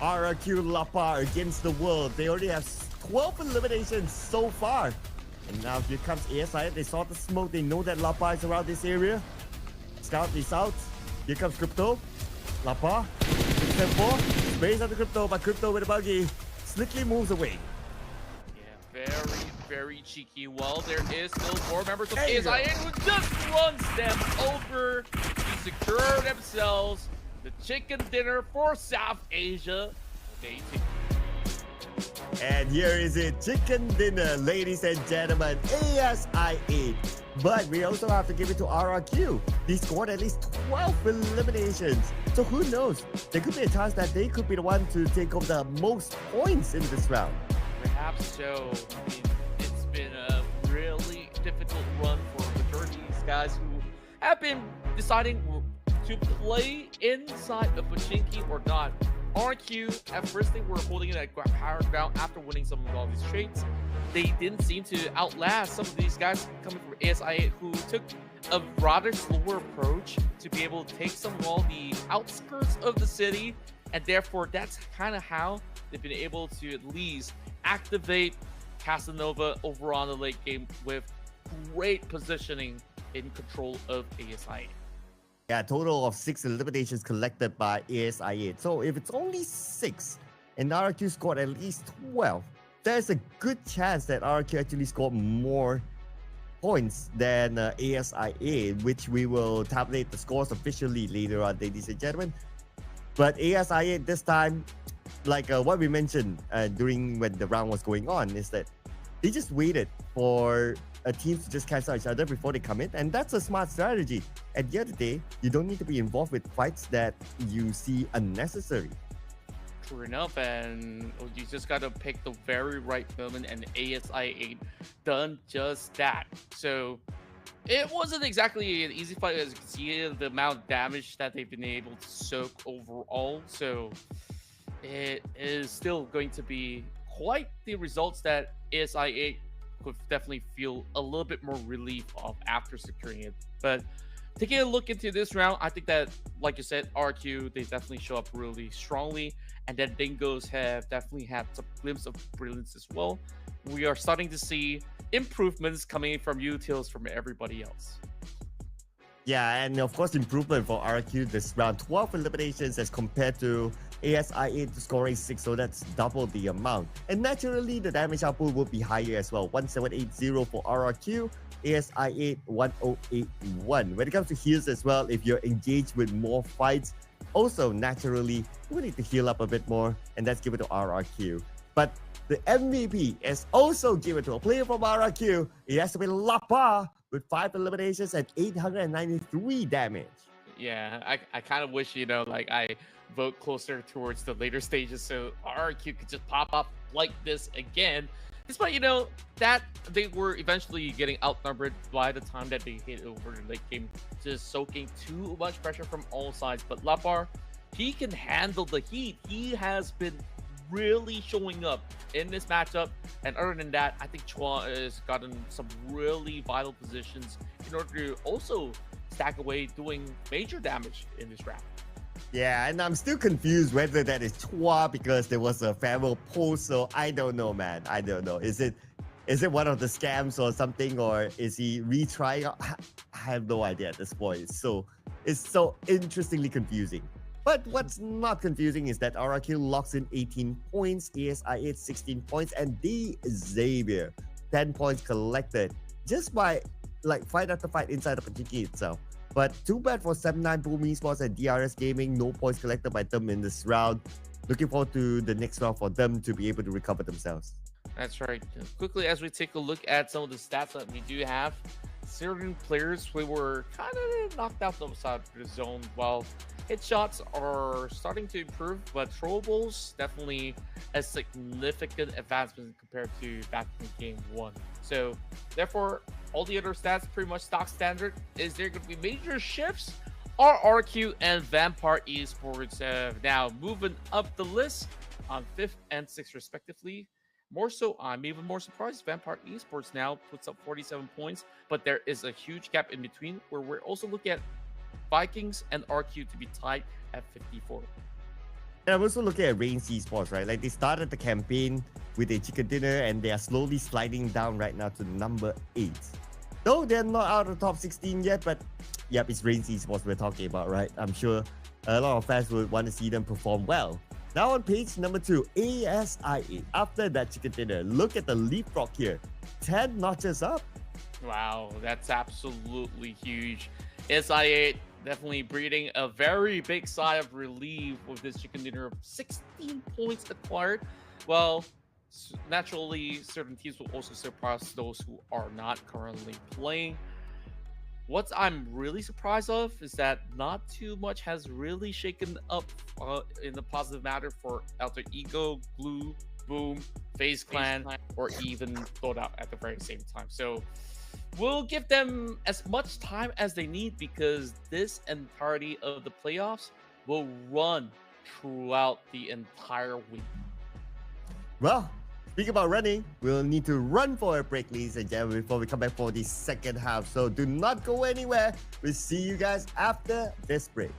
RRQ Lapa against the world. They already have 12 eliminations so far. And now here comes ASIA. They saw the smoke. They know that Lapa is around this area. Scout is out. Here comes Crypto. Lapa. Step 4. Sprays at the Crypto, but Crypto with a buggy slickly moves away. Yeah, very, very cheeky. Well, there is still 4 members of ASIA who just runs them over to secure themselves the chicken dinner for South Asia. Day 2. And here is it, chicken dinner, ladies and gentlemen, ASIA. But we also have to give it to RRQ. They scored at least 12 eliminations. So who knows? There could be a chance that they could be the one to take home the most points in this round. Perhaps so. I mean, it's been a really difficult run for the majority of these guys who have been deciding to play inside of Pachinki or not. RQ, at first they were holding it at power ground after winning some of all these trades. They didn't seem to outlast some of these guys coming from ASIA who took a rather slower approach to be able to take some of all the outskirts of the city, and therefore that's kind of how they've been able to at least activate Casanova over on the late game with great positioning in control of ASIA. Yeah, a total of 6 eliminations collected by ASIA. So if it's only 6 and RRQ scored at least 12, there's a good chance that RRQ actually scored more points than ASIA, which we will tabulate the scores officially later on, ladies and gentlemen. But ASIA this time, like what we mentioned during when the round was going on, is that they just waited for teams to just cancel each other before they come in, and that's a smart strategy. At the end of the day, you don't need to be involved with fights that you see unnecessary. True enough, and you just gotta pick the very right moment, and ASIA done just that. So it wasn't exactly an easy fight, as you can see the amount of damage that they've been able to soak overall. So it is still going to be quite the results that ASIA could definitely feel a little bit more relief of after securing it. But taking a look into this round, I think that, like you said, RQ, they definitely show up really strongly, and then Dingoes have definitely had some glimpse of brilliance as well. We are starting to see improvements coming from utils from everybody else. Yeah, and of course improvement for RQ this round. 12 eliminations as compared to ASIA scoring 6, so that's double the amount. And naturally, the damage output will be higher as well. 1780 for RRQ, ASIA 1081. When it comes to heals as well, if you're engaged with more fights, also naturally, you will need to heal up a bit more, and that's given to RRQ. But the MVP is also given to a player from RRQ. It has to be Lapa with 5 eliminations and 893 damage. Yeah, I kind of wish, you know, like I vote closer towards the later stages so RRQ could just pop up like this again. Despite, you know, that they were eventually getting outnumbered by the time that they hit over the late game, just soaking too much pressure from all sides. But Lapar, he can handle the heat. He has been really showing up in this matchup, and other than that, I think Chua has gotten some really vital positions in order to also stack away doing major damage in this round. Yeah, and I'm still confused whether that is Chua because there was a farewell post, so I don't know, man. I don't know. Is it one of the scams or something, or is he retrying? I have no idea at this point. So it's so interestingly confusing. But what's not confusing is that RRQ locks in 18 points, ASIA 16 points, and D Xavier 10 points collected just by like fight after fight inside the Pachinki itself. But too bad for 79 Boom Esports and DRS Gaming. No points collected by them in this round. Looking forward to the next round for them to be able to recover themselves. That's right. Quickly, as we take a look at some of the stats that we do have, certain players we were kind of knocked out outside the zone, while headshots are starting to improve, but throwables definitely a significant advancement compared to back in game 1. So therefore, all the other stats pretty much stock standard. Is there going to be major shifts? Our RQ and Vampire Esports have now moving up the list on 5th and 6th respectively. More so, I'm even more surprised. Vampire Esports now puts up 47 points, but there is a huge gap in between where we're also looking at Vikings and RQ to be tied at 54. And I'm also looking at REINCE Esports, right? Like they started the campaign with a chicken dinner and they are slowly sliding down right now to number 8. Though they're not out of the top 16 yet, but yep, it's REINCE Esports we're talking about, right? I'm sure a lot of fans would want to see them perform well. Now on page number 2, ASIA. After that chicken dinner, look at the leapfrog here. 10 notches up. Wow, that's absolutely huge. SIA definitely breathing a very big sigh of relief with this chicken dinner of 16 points acquired. Well, naturally, certain teams will also surpass those who are not currently playing. What I'm really surprised of is that not too much has really shaken up in the positive matter for Alter Ego, Glue, Boom, FaZe Clan, or even Loadout at the very same time. So we'll give them as much time as they need because this entirety of the playoffs will run throughout the entire week. Well, speaking about running, we'll need to run for a break, ladies and gentlemen, before we come back for the second half. So do not go anywhere. We'll see you guys after this break.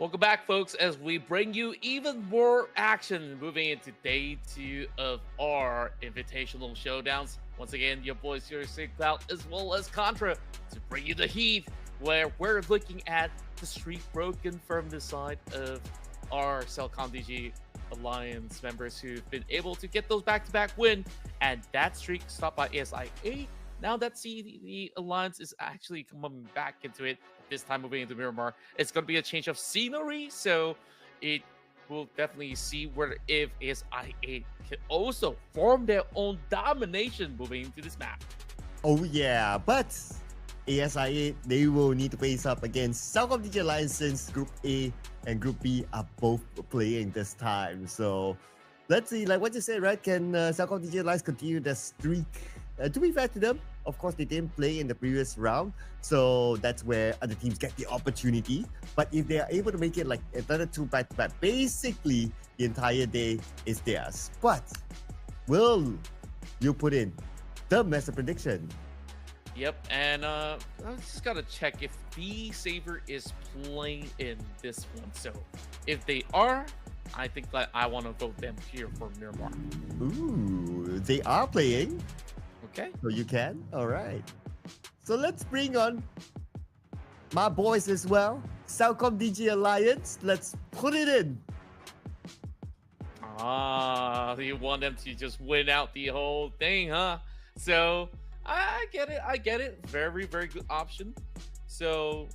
Welcome back, folks, as we bring you even more action moving into day 2 of our Invitational Showdowns. Once again, your boys here, CelcomDigi, as well as Contra, to bring you the heat, where we're looking at the streak broken from the side of our CelcomDigi Alliance members who've been able to get those back-to-back win, and that streak stopped by ESAN. Now that the Alliance is actually coming back into it, this time moving into Miramar, it's going to be a change of scenery, so it will definitely see where if ESAN can also form their own domination moving into this map. Oh yeah, but ASIA, they will need to face up against CelcomDigi Alliance since Group A and Group B are both playing this time. So let's see, like what you said, right? Can CelcomDigi Alliance continue the streak? To be fair to them, of course, they didn't play in the previous round, so that's where other teams get the opportunity. But if they are able to make it like another 2 back-to-back, basically the entire day is theirs. But will you put in the master prediction? Yep, and I just gotta check if B Saver is playing in this one. So if they are, I think that I want to vote them here for Miramar. Ooh, they are playing. Okay. So you can? All right. So let's bring on my boys as well. CelcomDigi Alliance. Let's put it in. You want them to just win out the whole thing, huh? So I get it. Very, very good option. So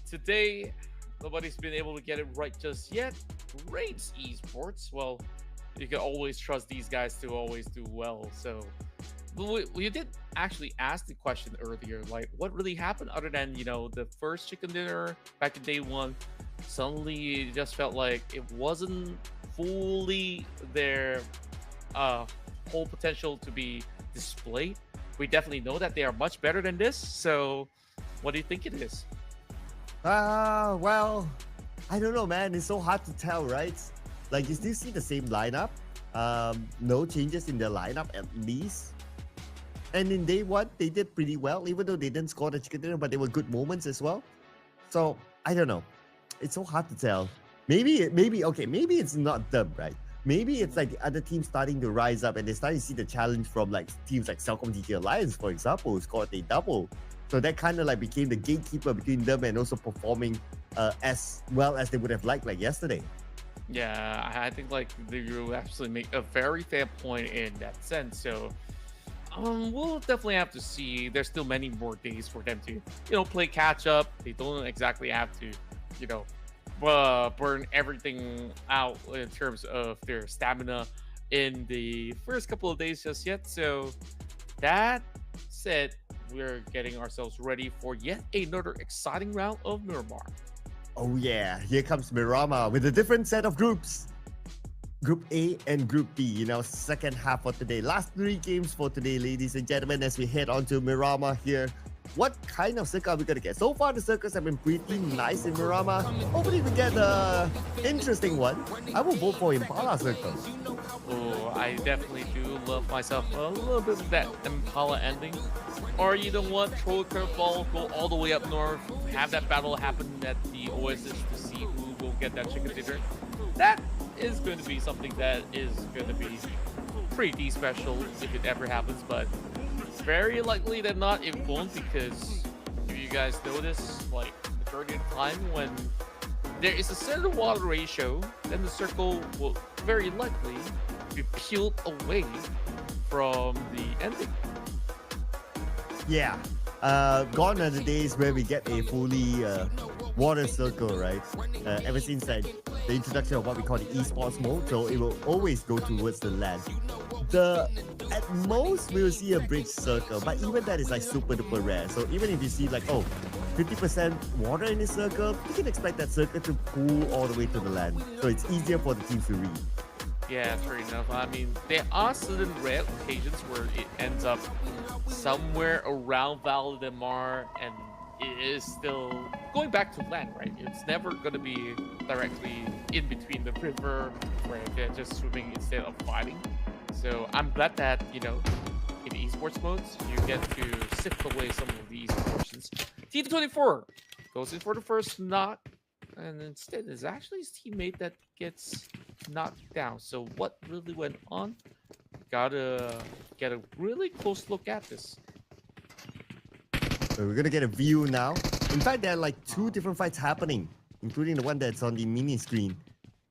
today, nobody's been able to get it right just yet. REINCE Esports. Well, you can always trust these guys to always do well. So we did actually ask the question earlier, like what really happened other than, you know, the first chicken dinner back in day 1. Suddenly it just felt like it wasn't fully their whole potential to be displayed. We definitely know that they are much better than this. So what do you think it is? Well, I don't know, man. It's so hard to tell, right? Like, you still see the same lineup. No changes in the lineup at least. And in day 1, they did pretty well, even though they didn't score the chicken dinner, but they were good moments as well. So I don't know. It's so hard to tell. Maybe it's not them, right? Maybe it's like the other teams starting to rise up and they're starting to see the challenge from like teams like CelcomDigi Alliance, for example, who scored a double. So that kind of like became the gatekeeper between them and also performing as well as they would have liked like yesterday. Yeah, I think like you absolutely make a very fair point in that sense. So we'll definitely have to see. There's still many more days for them to, you know, play catch up. They don't exactly have to, you know, burn everything out in terms of their stamina in the first couple of days just yet. So that said, we're getting ourselves ready for yet another exciting round of Miramar. Oh yeah, here comes Miramar with a different set of groups. Group A and Group B in our second half for today. Last 3 games for today, ladies and gentlemen, as we head on to Miramar here. What kind of circle are we going to get? So far, the circles have been pretty nice in Miramar. Hopefully, we get an interesting one. I will vote for Impala circle. Oh, I definitely do love myself a little bit of that Impala ending. Or you know what, throw a curveball, go all the way up north, have that battle happen at the Oasis to see who will get that chicken dinner. That is going to be something that is going to be pretty special if it ever happens, but very likely that not it won't, because if you guys notice, like majority of the time when there is a certain water ratio, then the circle will very likely be peeled away from the ending. Yeah, gone are the days where we get a fully water circle, right? Ever since that the introduction of what we call the esports mode, so it will always go towards the land. At most we'll see a bridge circle, but even that is like super duper rare. So even if you see like 50% water in the circle, you can expect that circle to pool all the way to the land. So it's easier for the teams to read. Yeah, fair enough. I mean, there are certain rare occasions where it ends up somewhere around Val de Mar and it is still going back to land, right? It's never going to be directly in between the river where they're just swimming instead of fighting. So I'm glad that, you know, in esports modes, you get to sift away some of the easy portions. Team 24 goes in for the first knock. And instead, it's actually his teammate that gets knocked down. So what really went on? Gotta get a really close look at this. So we're gonna get a view now. In fact, there are like two different fights happening, including the one that's on the mini screen.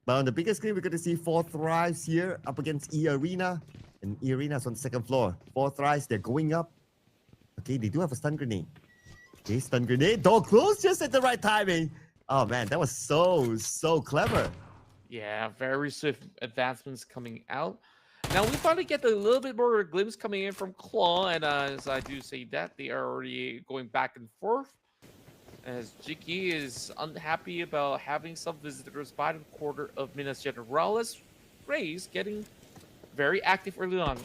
But on the bigger screen, we're gonna see 4 Thrives here up against eArena. And eArena's on the second floor. 4 Thrives, they're going up. Okay, they do have a stun grenade. Okay, stun grenade. Door closed just at the right timing. Oh man, that was so clever. Yeah, very swift advancements coming out. Now we finally get a little bit more glimpse coming in from Claw, and as I do say that, they are already going back and forth. As Jiki is unhappy about having some visitors by the quarter of Minas Generalis, Ray's getting very active early on.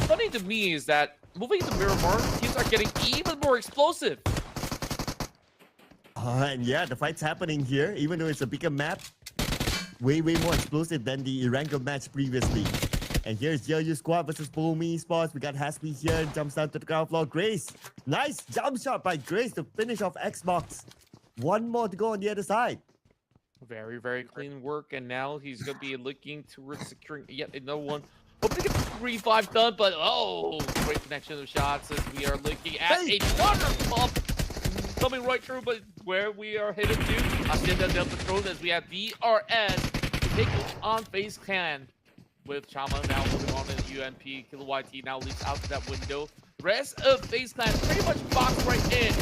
Funny to me is that moving to Miramar, teams are getting even more explosive. And yeah, the fight's happening here, even though it's a bigger map. Way more explosive than the Erangel match previously. And here's GLU squad versus HORAA Esports. We got Haspy here and jumps down to the ground floor. Grace, nice jump shot by Grace to finish off Xbox. One more to go on the other side. Very clean work, and now he's going to be looking towards securing yet another one. Hoping to get 3-5 done, but oh, great connection of shots as we are looking at another pump coming right through, but where we are headed to, Ascenda Delta Throne as we have DRS taking on FaZe Clan. With Chama now moving on in the UMP, Killer YT now leaps out to that window. Rest of FaZe Clan pretty much boxed right in.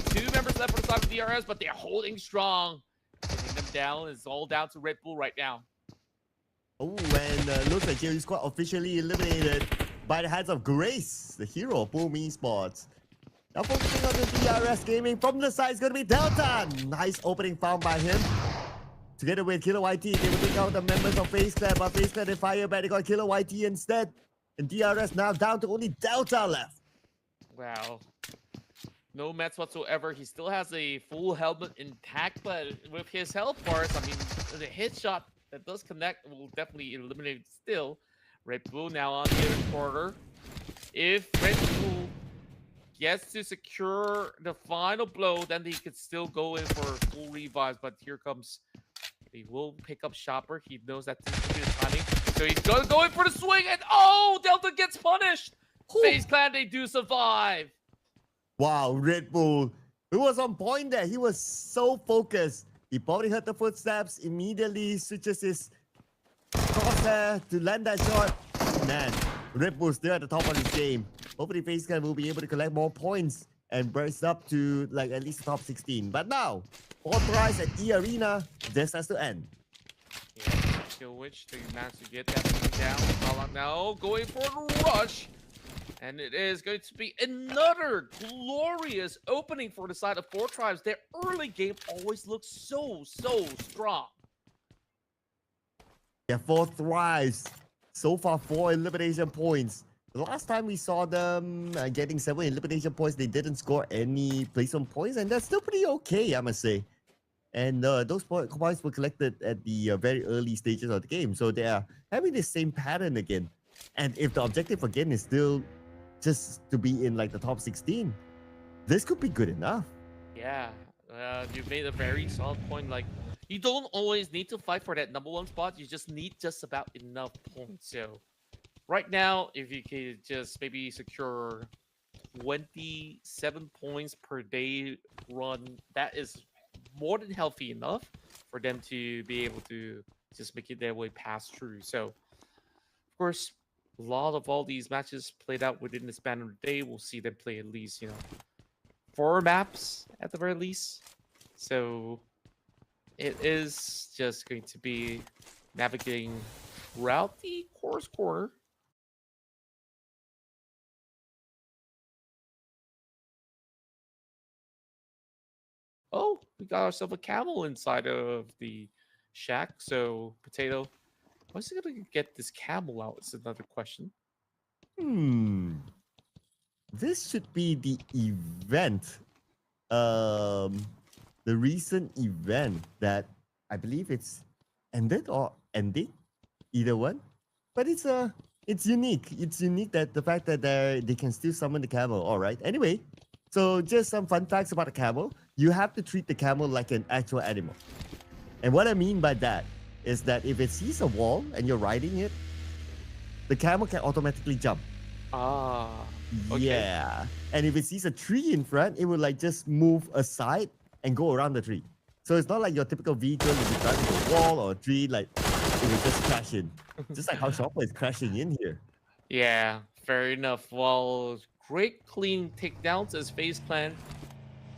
2 members left for the side of DRS, but they're holding strong. Getting them down is all down to Red Bull right now. Oh, and looks like GLU squad officially eliminated by the hands of Grace, the hero of HORAA Esports. Now focusing on the DRS Gaming from the side is going to be Delta. Nice opening found by him. Together with Killer YT, they will take out the members of FaZe Clan, but FaZe Clan they fire back. They got Killer YT instead. And DRS now down to only Delta left. Wow. No mets whatsoever. He still has a full helmet intact, but with his health bars, I mean, the hit shot that does connect will definitely eliminate it still. Red Bull now on the other quarter. If Red Bull gets to secure the final blow, then he could still go in for full revives, but here comes... He will pick up Shopper. He knows that this is his timing. So he's going to go in for the swing. And oh, Delta gets punished. FaZe Clan, they do survive. Wow, Red Bull. He was on point there. He was so focused. He probably heard the footsteps. Immediately switches his crosshair to land that shot. Man, Red Bull's still at the top of his game. Hopefully FaZe Clan will be able to collect more points and burst up to like at least the top 16. But now, authorized at eArena, this has to end. Yeah, Kill Witch, they managed to get that thing down. Now going for the rush. And it is going to be another glorious opening for the side of 4 Tribes. Their early game always looks so strong. Yeah, 4 Thrives. So far, 4 elimination points. The last time we saw them getting 7 elimination points, they didn't score any placement points, and that's still pretty okay, I must say. And those points were collected at the very early stages of the game, so they are having the same pattern again. And if the objective again is still just to be in like the top 16, this could be good enough. Yeah, you made a very solid point. Like, you don't always need to fight for that #1 spot. You just need just about enough points. So right now, if you could just maybe secure 27 points per day run, that is more than healthy enough for them to be able to just make it their way past through. So, of course, a lot of all these matches played out within the span of the day. We'll see them play at least, 4 maps at the very least. So it is just going to be navigating throughout the course corner. Oh, we got ourselves a camel inside of the shack. So, Potato, what's he going to get this camel out? Is another question. This should be the event. The recent event that I believe it's ended or ending, either one. But it's unique. It's unique that the fact that they can still summon the camel. All right. Anyway, so just some fun facts about the camel. You have to treat the camel like an actual animal. And what I mean by that is that if it sees a wall and you're riding it, the camel can automatically jump. Ah. Okay. Yeah. And if it sees a tree in front, it will like just move aside and go around the tree. So it's not like your typical vehicle, if you drive into a wall or a tree, like it will just crash in. Just like how Shopper is crashing in here. Yeah, fair enough. Well, great clean takedowns as FaZe Clan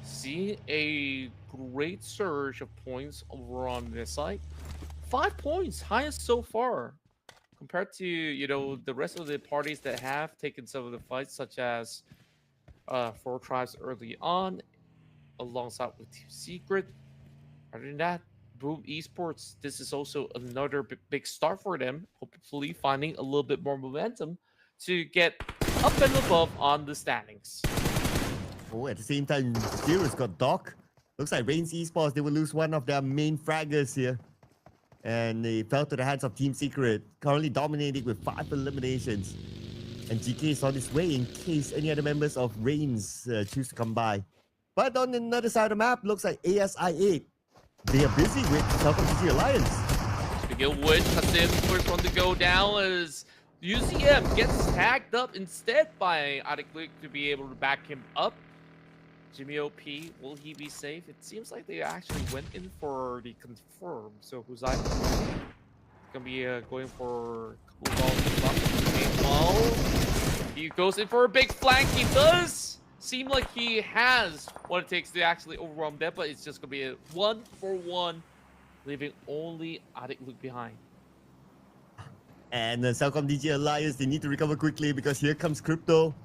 see a great surge of points over on this side. 5 points, highest so far, compared to, you know, the rest of the parties that have taken some of the fights, such as Four Tribes early on, alongside with Team Secret. Other than that, Boom Esports, this is also another big start for them, hopefully finding a little bit more momentum to get up and above on the standings. Oh, at the same time, Zero's got Doc. Looks like REINCE Esports, they will lose one of their main fraggers here. And they fell to the hands of Team Secret, currently dominating with 5 eliminations. And GK is on his way in case any other members of REINCE choose to come by. But on the other side of the map, looks like ASI8. They are busy with CelcomDigi Alliance. Speaking of which, Hassan, first one to go down as UCM gets tagged up instead by Offical to be able to back him up. Jimmy OP, will he be safe? It seems like they actually went in for the confirm. So who's I gonna be going for a couple of balls. He goes in for a big flank. He does seem like he has what it takes to actually overwhelm them, but it's just gonna be a 1-for-1, leaving only Offical behind. And the CelcomDigi Alliance, they need to recover quickly because here comes Crypto.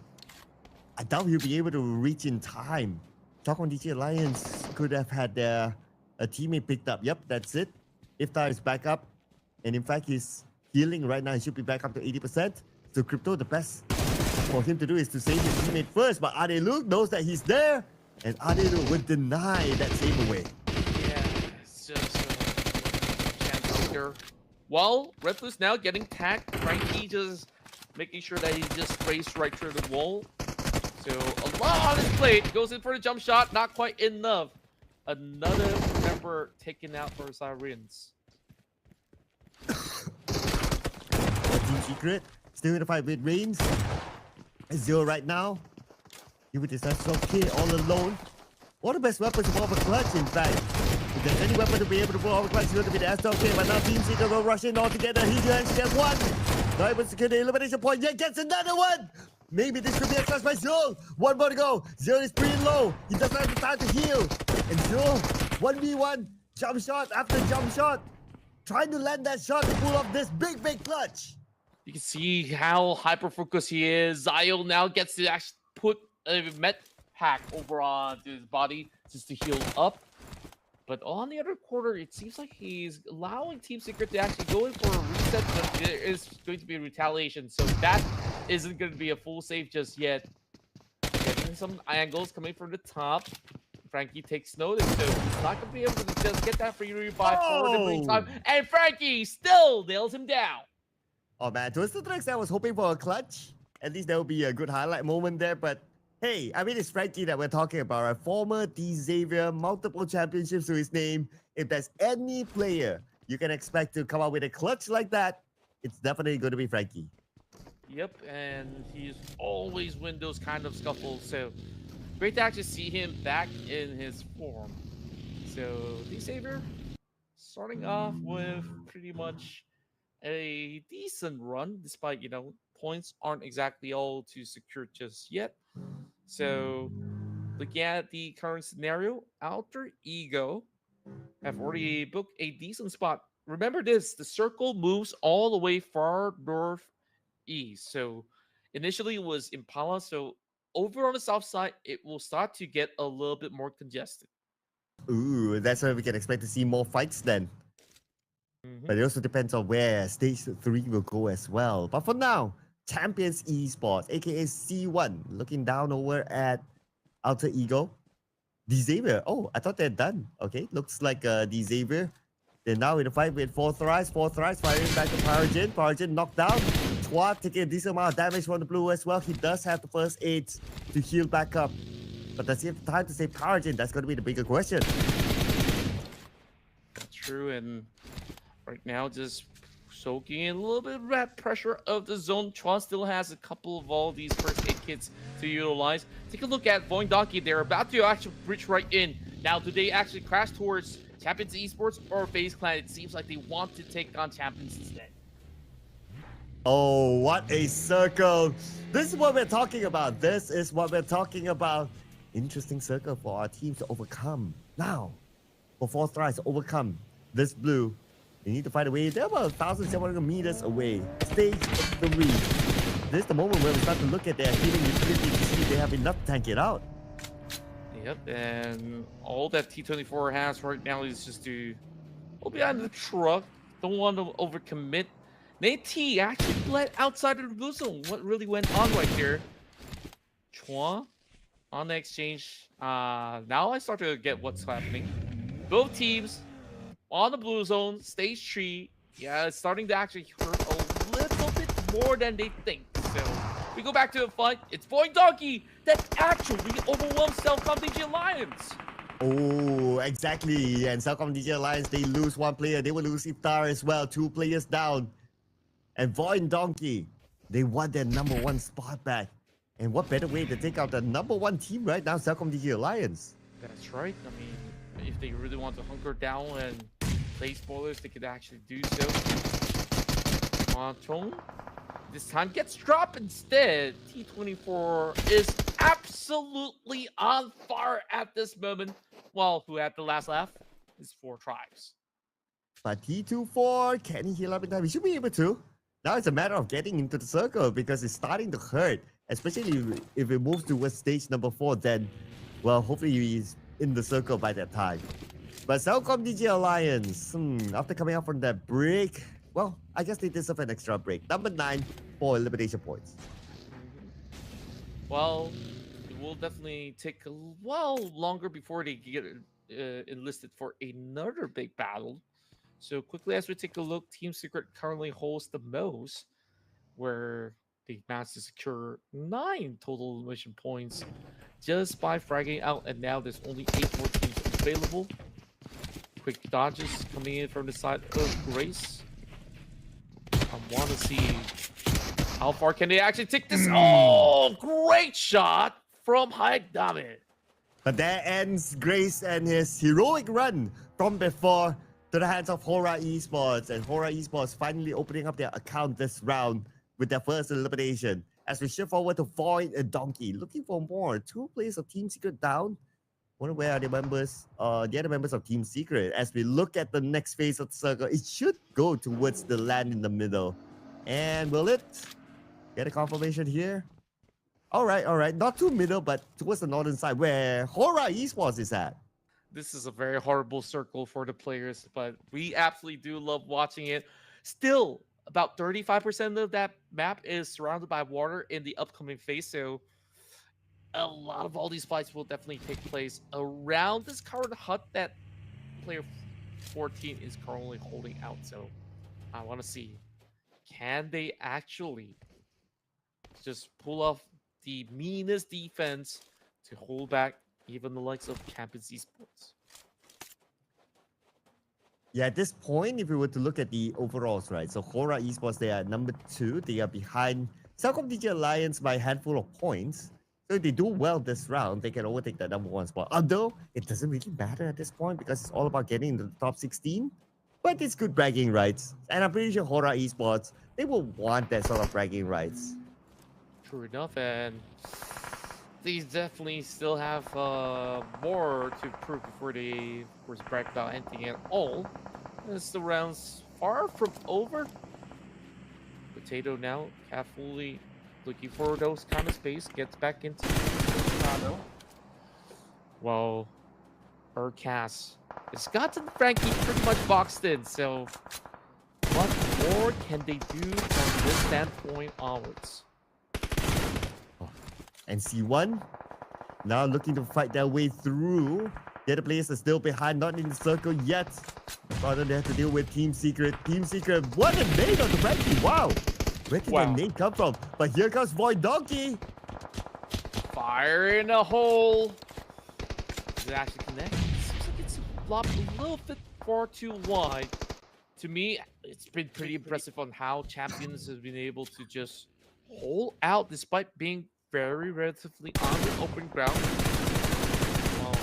I doubt he'll be able to reach in time. CelcomDigi Alliance could have had a teammate picked up. Yep, that's it. Iftar is back up. And in fact, he's healing right now. He should be back up to 80%. So Crypto, the best for him to do is to save his teammate first. But Adelu knows that he's there. And Adelu would deny that save away. Yeah, it's just a chance here. Well, Ruthless now getting tagged. Frankie just making sure that he just raced right through the wall. So a lot on his plate. Goes in for the jump shot. Not quite enough. Another member taken out for REINCE. Team Secret still in a fight with REINCE. Zero right now. He with his okay all alone. One of the best weapons to pull off a clutch, in fact. If there's any weapon to be able to pull off a clutch, it's going to be the SLK. But now Team Secret will rush in all together. He just gets one. Not able to secure the elimination point. Yet gets another one. Maybe this could be a clutch by Zero. One more to go. Zero is pretty low. He doesn't have the time to heal. And Zero, 1v1, jump shot after jump shot. Trying to land that shot to pull off this big clutch. You can see how hyper-focused he is. Zio now gets to actually put a med pack over onto his body just to heal up. But on the other quarter, it seems like he's allowing Team Secret to actually go in for a reset, but there is going to be a retaliation. So that isn't going to be a full save just yet. Getting some angles coming from the top. Frankie takes notice, so he's not going to be able to just get that free revive for the meantime. And Frankie still nails him down. Oh man, Twisted Tricks, I was hoping for a clutch. At least there will be a good highlight moment there, but hey, I mean, it's Frankie that we're talking about, a former D-Xavier, multiple championships to his name. If there's any player you can expect to come out with a clutch like that, it's definitely going to be Frankie. Yep, and he's always win those kind of scuffles, so great to actually see him back in his form. So, D-Xavier starting off with pretty much a decent run, despite, you know, points aren't exactly all too secure just yet. So, looking at the current scenario, Alter Ego have already booked a decent spot. Remember this, the circle moves all the way far northeast. So, initially it was Impala. So, over on the south side, it will start to get a little bit more congested. Ooh, that's where we can expect to see more fights then. But it also depends on where Stage 3 will go as well. But for now, Champions Esports, aka C1, looking down over at Alter Ego. D-Xavier, oh, I thought they're done. Okay, looks like D-Xavier. They're now in a fight with Four Thrives firing back to Paragen. Paragen knocked down. Twat taking a decent amount of damage from the blue as well. He does have the first aid to heal back up. But does he have time to save Paragen? That's going to be the bigger question. That's true. And right now, just soaking in a little bit of that pressure of the zone. Chua still has a couple of all these first aid kits to utilize. Take a look at Void Donkey. They're about to actually breach right in. Now, do they actually crash towards Champions Esports or FaZe Clan? It seems like they want to take on Champions instead. Oh, what a circle. This is what we're talking about. This is what we're talking about. Interesting circle for our team to overcome. Now, for 4 Thrives to overcome this blue, they need to find a way. They're about 1,700 meters away. Stage 3. This is the moment where we start to look at their healing utility to see if they have enough to tank it out. Yep, and all that T24 has right now is just to go behind the truck. Don't want to overcommit. Nate T actually bled outside of the blue zone. What really went on right here? Chua on the exchange. Now I start to get what's happening. Both teams on the blue zone, stage 3. Yeah, it's starting to actually hurt a little bit more than they think. So we go back to the fight. It's Void Donkey that actually overwhelms CelcomDigi Alliance. Oh, exactly. And CelcomDigi Alliance, they lose 1 player. They will lose Iftar as well. 2 players down. And Void Donkey, they want their #1 spot back. And what better way to take out the #1 team right now, CelcomDigi Alliance? That's right. I mean, if they really want to hunker down and play spoilers, they could actually do so. Chong, this time gets dropped instead. T24 is absolutely on fire at this moment. Well, who had the last laugh is 4 Tribes. But T24, can he heal up in time? He should be able to. Now it's a matter of getting into the circle because it's starting to hurt. Especially if it moves towards stage #4, then, well, hopefully he's in the circle by that time. But CelcomDigi Alliance, after coming out from that break, well, I guess they deserve an extra break. #9 for elimination points. Well, it will definitely take a while longer before they get enlisted for another big battle. So quickly as we take a look, Team Secret currently holds the most, where they managed to secure 9 total elimination points just by fragging out, and now there's only 8 more teams available. Quick dodges coming in from the side of Grace. I want to see how far can they actually take this. Oh, great shot from Haidame. But there ends Grace and his heroic run from before to the hands of HORAA Esports. And HORAA Esports finally opening up their account this round with their first elimination. As we shift forward to Void and Donkey, looking for more. 2 players of Team Secret down. Wonder where are the members, the other members of Team Secret. As we look at the next phase of the circle, it should go towards the land in the middle. And will it get a confirmation here? All right. Not too middle, but towards the northern side where HORAA Esports is at. This is a very horrible circle for the players, but we absolutely do love watching it. Still, about 35% of that map is surrounded by water in the upcoming phase, so a lot of all these fights will definitely take place around this current hut that player 14 is currently holding out. So I want to see, can they actually just pull off the meanest defense to hold back even the likes of Champions Esports? Yeah, at this point, if we were to look at the overalls, right? So HORAA Esports, they are #2. They are behind CelcomDigi Alliance by a handful of points. So if they do well this round, they can overtake that #1 spot. Although, it doesn't really matter at this point because it's all about getting into the top 16. But it's good bragging rights. And I'm pretty sure HORAA Esports, they will want that sort of bragging rights. True enough, and these definitely still have more to prove before they, of course, brag about anything at all. As the round's far from over. Potato now carefully looking for those kind of space, gets back into Toronto. Well, Urcas has gotten Frankie pretty much boxed in, so what more can they do from this standpoint onwards? And C1 now looking to fight their way through. The other players are still behind, not in the circle yet. Rather they have to deal with Team Secret. Team Secret, what a nade on the Frankie! Wow! Where did that nade come from? But here comes Void Donkey. Fire in a hole. Does it actually connect? Seems like it's flopped a little bit far too wide. To me, it's been pretty impressive on how Champions has been able to just hold out despite being very relatively on the open ground. Well,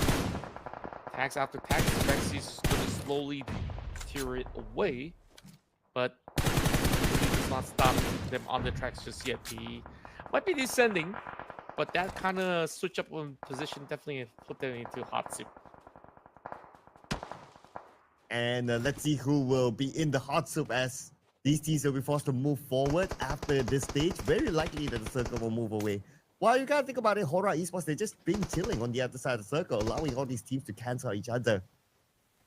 tags after tags, Rexy's going to slowly tear it away, but he does not stop them on the tracks just yet. He might be descending, but that kind of switch up on position definitely put them into hot soup. And let's see who will be in the hot soup as these teams will be forced to move forward after this stage. Very likely that the circle will move away. Well, you gotta think about it, HORAA Esports, they're just been chilling on the other side of the circle, allowing all these teams to cancel each other.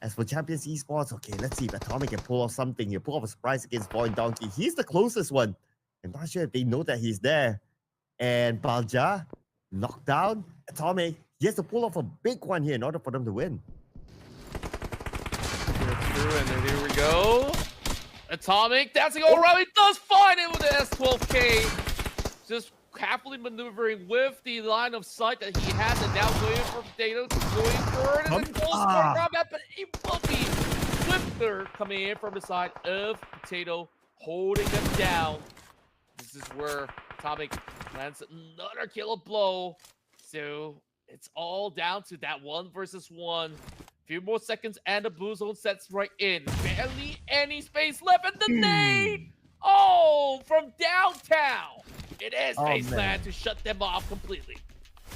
As for Champions Esports, okay, let's see if Atomic can pull off something here. Pull off a surprise against Boy and Donkey. He's the closest one. I'm not sure if they know that he's there. And Balja, knocked down. Atomic, he has to pull off a big one here in order for them to win. And then here we go. Atomic dancing all around. He does find it with the S12K. Just happily maneuvering with the line of sight that he has, and now going for Potato, going for it, and the goal score from that, but it will be Swifter coming in from the side of Potato, holding them down. This is where Atomic lands another killer blow. So it's all down to that 1 versus 1. Few more seconds and the blue zone sets right in. Barely any space left in the nade. Oh, from downtown. It is Faceland to shut them off completely.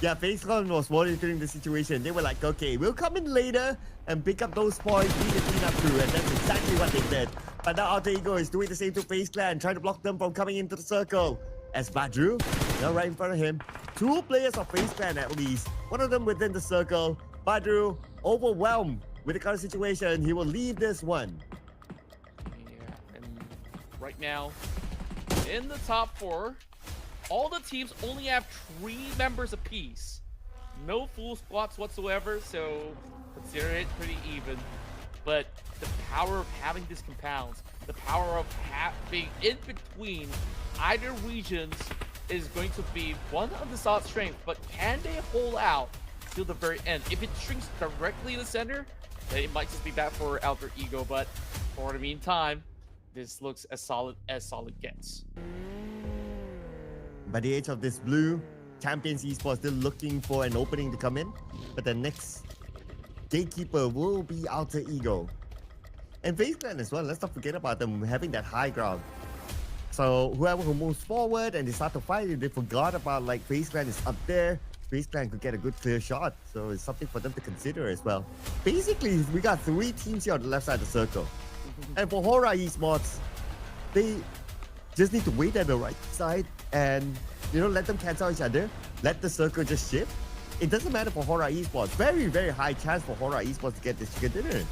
Yeah, FaceCon was monitoring the situation. They were like, okay, we'll come in later and pick up those points, lead the cleanup crew, and that's exactly what they did. But now Alter Ego is doing the same to FaceClan, trying to block them from coming into the circle. As Badru, now right in front of him, 2 players of FaceClan at least, one of them within the circle. Badru, overwhelmed with the current situation, he will leave this one. Yeah, and right now, in the top 4, all the teams only have 3 members apiece. No full squads whatsoever, so consider it pretty even. But the power of having these compounds, the power of being in between either regions is going to be one of the solid strength, but can they hold out till the very end? If it shrinks directly in the center, then it might just be bad for Alter Ego, but for the meantime, this looks as solid gets. By the age of this blue, Champions Esports still looking for an opening to come in, but the next gatekeeper will be Alter Ego. And FaceClan as well, let's not forget about them having that high ground. So whoever who moves forward and they start to fight, they forgot about like FaceClan is up there. FaceClan could get a good clear shot, so it's something for them to consider as well. Basically, we got 3 teams here on the left side of the circle. And for HORAA Esports, they just need to wait at the right side and, you know, let them cancel each other. Let the circle just shift. It doesn't matter for HORAA Esports. Very, very high chance for HORAA Esports to get this chicken dinner.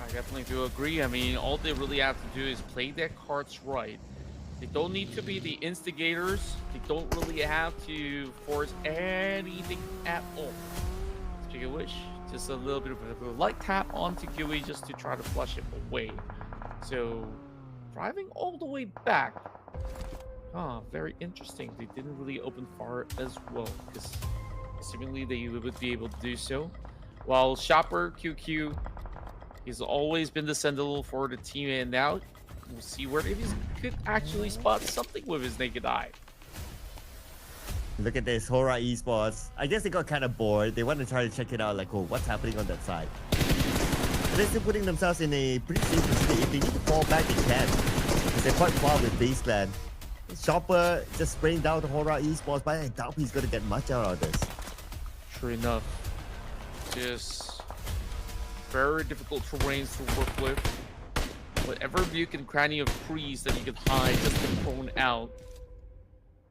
I definitely do agree. I mean, all they really have to do is play their cards right. They don't need to be the instigators. They don't really have to force anything at all. Speaking of which, just a little bit of a light tap onto Gui just to try to flush him away. So, driving all the way back. Very interesting. They didn't really open far as well, because seemingly they would be able to do so. While Shopper QQ, he's always been the sentinel for the team, and now we'll see where he could actually spot something with his naked eye. Look at this, HORAA Esports. I guess they got kind of bored. They want to try to check it out, like, oh, what's happening on that side? But they're still putting themselves in a pretty safe position. If they need to fall back, they can. Because they're quite far with Baseland. Chopper just spraying down to HORAA Esports, but I doubt he's going to get much out of this. True enough. Just very difficult terrains to work with. Whatever nook and cranny of trees that you can hide just to thrown out,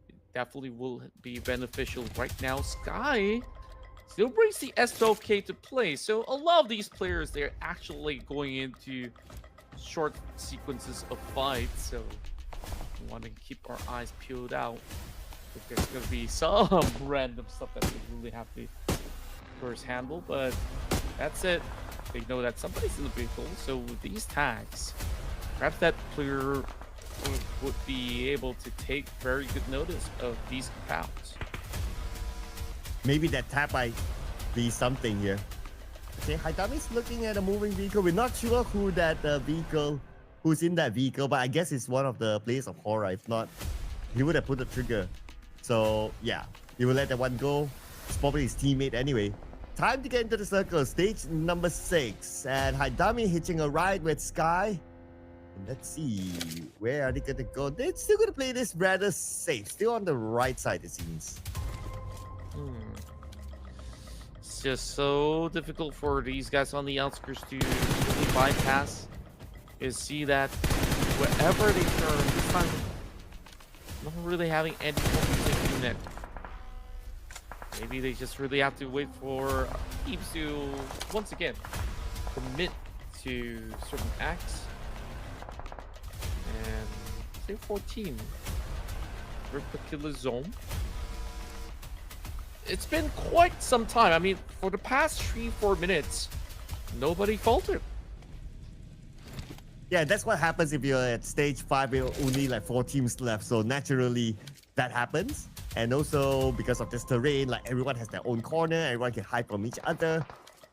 it definitely will be beneficial. Right now, Sky still brings the S12K to play, so a lot of these players, they're actually going into short sequences of fights, so we want to keep our eyes peeled out. If there's going to be some random stuff that we really have to first handle, but that's it. They know that somebody's in the vehicle, so with these tags, perhaps that player would be able to take very good notice of these compounds. Maybe that tap might be something here. Okay, Haitami's looking at a moving vehicle. We're not sure who that who's in that vehicle, but I guess it's one of the players of HORAA. If not, he would have put the trigger. So yeah, he will let that one go. It's probably his teammate anyway. Time to get into the circle. Stage number 6. And Haitami hitching a ride with Sky. And let's see, where are they going to go? They're still going to play this rather safe. Still on the right side, it seems. It's just so difficult for these guys on the outskirts to really bypass. You see that wherever they turn, this time not really having any music unit. Maybe they just really have to wait for teams to once again commit to certain acts. And say 14. Particular zone. It's been quite some time. I mean, for the past 3-4 minutes, nobody faltered. Yeah, that's what happens if you're at stage 5 with only like 4 teams left. So naturally, that happens. And also because of this terrain, like everyone has their own corner, everyone can hide from each other.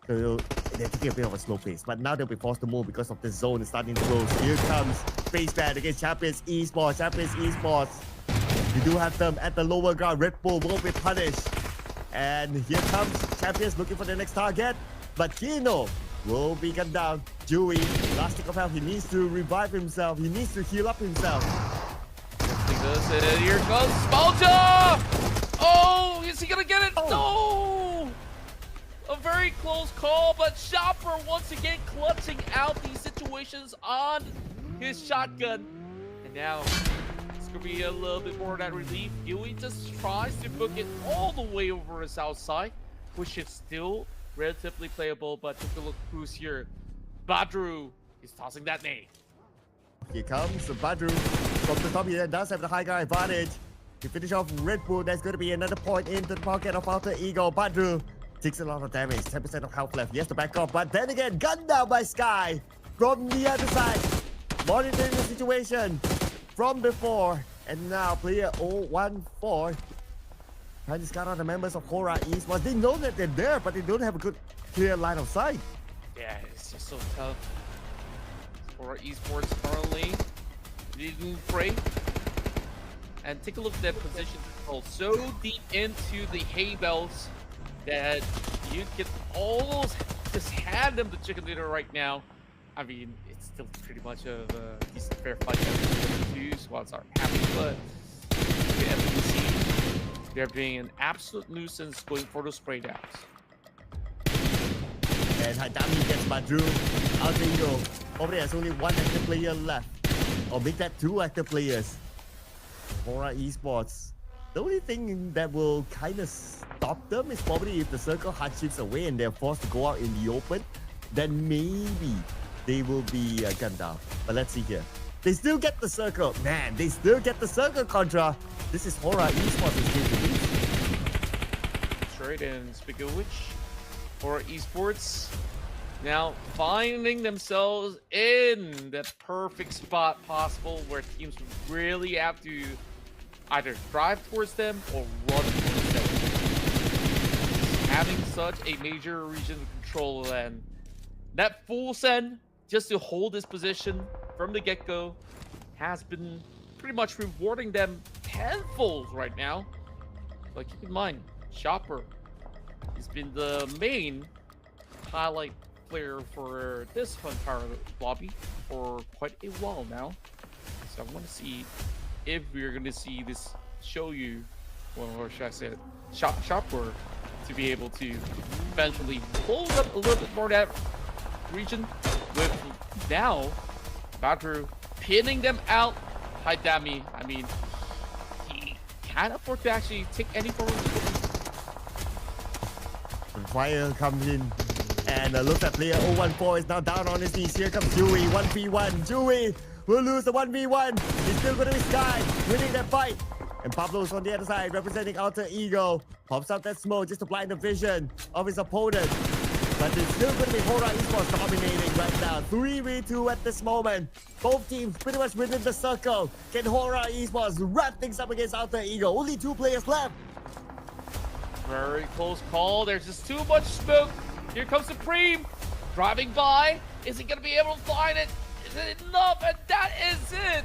So they're taking a bit of a slow pace. But now they'll be forced to move because of the zone is starting to close. Here comes Space Bad against Champions Esports. Champions Esports. You do have them at the lower ground. Red Bull will be punished. And here comes Champions looking for the next target. But Kino will be gunned down. Dewey, last stick of health. He needs to revive himself. He needs to heal up himself. Here goes Spalta! Oh, is he gonna get it? No! A very close call, but Chopper once again clutching out these situations on his shotgun. And now it's gonna be a little bit more of that relief. Dewey just tries to book it all the way over the south side, which is still relatively playable, but take a look who's here. Badru is tossing that nade. Here comes Badru from the top. He does have the high guy advantage. To finish off Red Bull, there's going to be another point into the pocket of Alter Ego. Badru takes a lot of damage, 10% of health left. He has to back off, but then again, gunned down by Sky from the other side. Monitoring the situation from before, and now player 014 trying to scout out the members of HORAA Esports. They know that they're there, but they don't have a good, clear line of sight. Yeah, it's just so tough. HORAA Esports currently leading prey. And take a look at that position control. So deep into the hay bales that you can almost just hand them the chicken dinner right now. I mean, it's still pretty much a decent fair fight. The two squads are happy, but you can see they're being an absolute nuisance going for those spray downs. And Haitami gets Badru. Alter Ego probably has only one active player left. Or make that 2 active players. HORAA Esports. The only thing that will kind of stop them is probably if the circle hard shifts away and they're forced to go out in the open, then maybe they will be gunned down. But let's see here. They still get the circle. Man, they still get the circle, Contra. This is HORAA Esports' game to lose. That's right, and speaking of which, HORAA Esports now finding themselves in the perfect spot possible where teams really have to either drive towards them or run towards them. Having such a major region of control, and that full send just to hold this position from the get-go has been pretty much rewarding them tenfold right now. But keep in mind, Chopper has been the main highlight player for this entire lobby for quite a while now. So I want to see if we're going to see this show you, well, or should I say it, Chopper to be able to eventually hold up a little bit more of that region with now Badru pinning them out. Haitami, I mean, he can't afford to actually take any form of Fire comes in and looks at player 014 is now down on his knees. Here comes Dewey, 1v1. Dewey will lose the 1v1. He's still going to be Sky winning that fight. And Pablo's on the other side representing Alter Ego. Pops out that smoke just to blind the vision of his opponent. But it's still going to be HORAA Esports dominating right now. 3v2 at this moment. Both teams pretty much within the circle. Can HORAA Esports wrap things up against Alter Ego? Only 2 players left. very close call. There's just too much smoke Here comes Supreme, driving by. Is he gonna be able to find it? Is it enough? And that is it.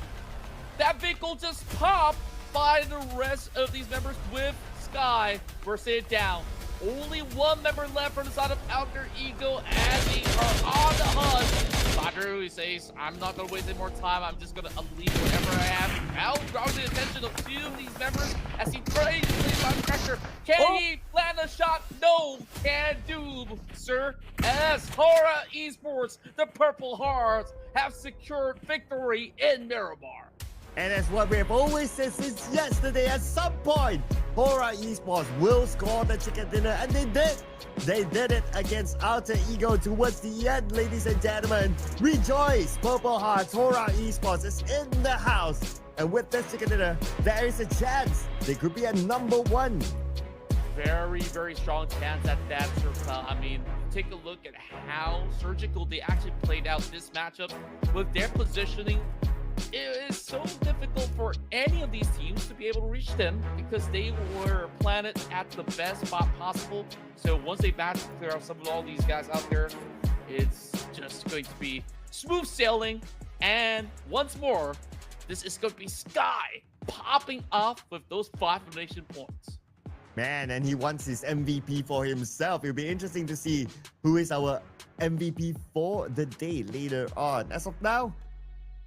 That vehicle just popped by the rest of these members with Sky bursting it down. Only one member left from the side of Alter Ego, and they are on the hunt. Badru says, I'm not gonna waste any more time. I'm just gonna unleash whatever I have. Now drawing the attention of two of these members as he tries to place on pressure. Can he land a shot? No, can do, sir. As HORAA Esports, the Purple Hearts, have secured victory in Miramar. And that's what we have always said since yesterday. At some point, HORAA Esports will score the chicken dinner, and they did. They did it against Alter Ego towards the end, ladies and gentlemen. Rejoice, Purple Hearts. HORAA Esports is in the house. And with this chicken dinner, there is a chance they could be at #1. Very, very strong chance at that, Circa. I mean, take a look at how surgical they actually played out this matchup with their positioning. It is so difficult for any of these teams to be able to reach them because they were planted at the best spot possible. So once they match clear out some of all these guys out there, it's just going to be smooth sailing. And once more, this is going to be Sky popping off with those 5 elimination points. Man, and he wants his MVP for himself. It'll be interesting to see who is our MVP for the day later on. As of now,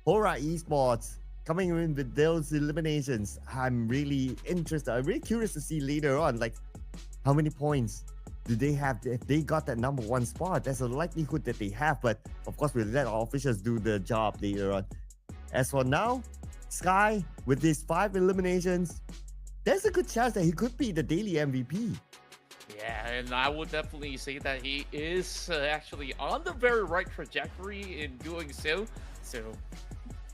HORAA Esports coming in with those eliminations. I'm really interested. I'm really curious to see later on, like, how many points do they have? If they got that #1 spot, there's a likelihood that they have, but of course we'll let our officials do the job later on. As for now, Sky, with these 5 eliminations, there's a good chance that he could be the daily MVP. Yeah, and I would definitely say that he is actually on the very right trajectory in doing so. So,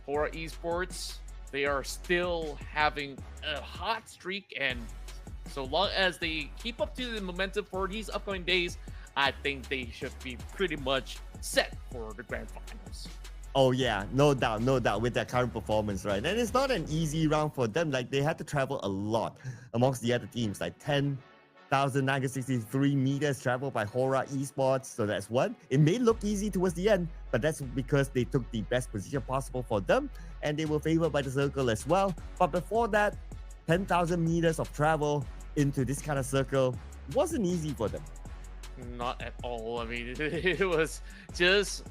HORAA Esports, they are still having a hot streak, and so long as they keep up to the momentum for these upcoming days, I think they should be pretty much set for the grand finals. Oh yeah, no doubt with their current performance, right? And it's not an easy round for them. Like, they had to travel a lot amongst the other teams, like 10,963 meters traveled by HORAA Esports. So that's one. It may look easy towards the end, but that's because they took the best position possible for them, and they were favored by the circle as well. But before that, 10,000 meters of travel into this kind of circle wasn't easy for them. Not at all. I mean, it was just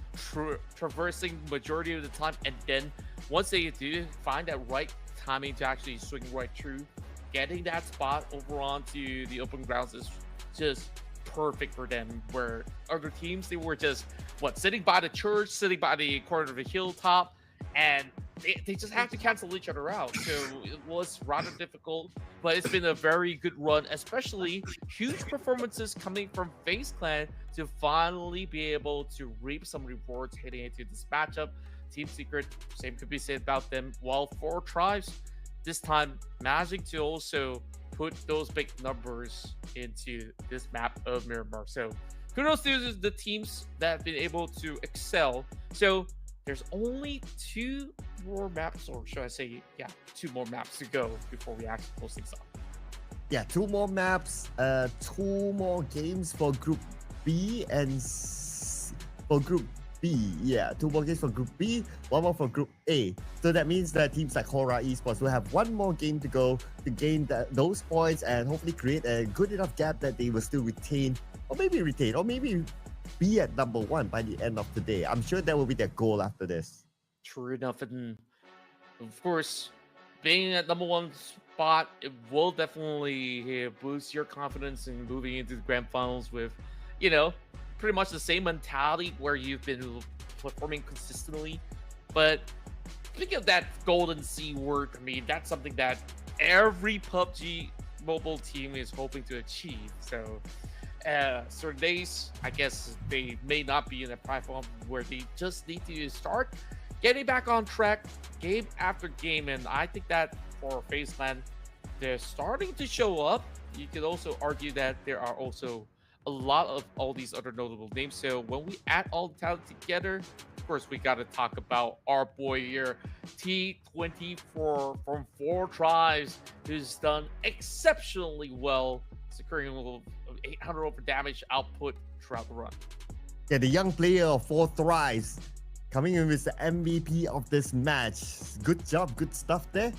traversing majority of the time, and then once they do find that right timing to actually swing right through, getting that spot over onto the open grounds is just perfect for them. Where other teams, they were just sitting by the church, sitting by the corner of the hilltop, and they just have to cancel each other out. So it was rather difficult, but it's been a very good run, especially huge performances coming from FaZe Clan to finally be able to reap some rewards heading into this matchup. Team Secret, same could be said about them. While for Thrives, this time managing to also put those big numbers into this map of Miramar. So kudos to the teams that have been able to excel. So there's only 2 more maps, or should I say, yeah, 2 more maps to go before we actually close things up. Yeah, 2 more maps, 2 more games for Group B and for Group B. Yeah, 2 more games for Group B, 1 more for Group A. So that means that teams like HORAA Esports will have 1 more game to go to gain those points and hopefully create a good enough gap that they will still retain, or maybe be at #1 by the end of the day. I'm sure that will be their goal after this. True enough, and of course, being at #1 spot, it will definitely boost your confidence in moving into the grand finals with, pretty much the same mentality where you've been performing consistently. But think of that golden C word. I mean, that's something that every PUBG mobile team is hoping to achieve. So certain days, I guess they may not be in a platform where they just need to start getting back on track game after game. And I think that for FaZe Clan, they're starting to show up. You could also argue that there are also a lot of all these other notable names. So when we add all the talent together, of course, we got to talk about our boy here, T24 from 4 Tribes, who's done exceptionally well, securing 800 over damage output throughout the run. Yeah, the young player of 4 Thrives coming in with the MVP of this match. Good job, good stuff there.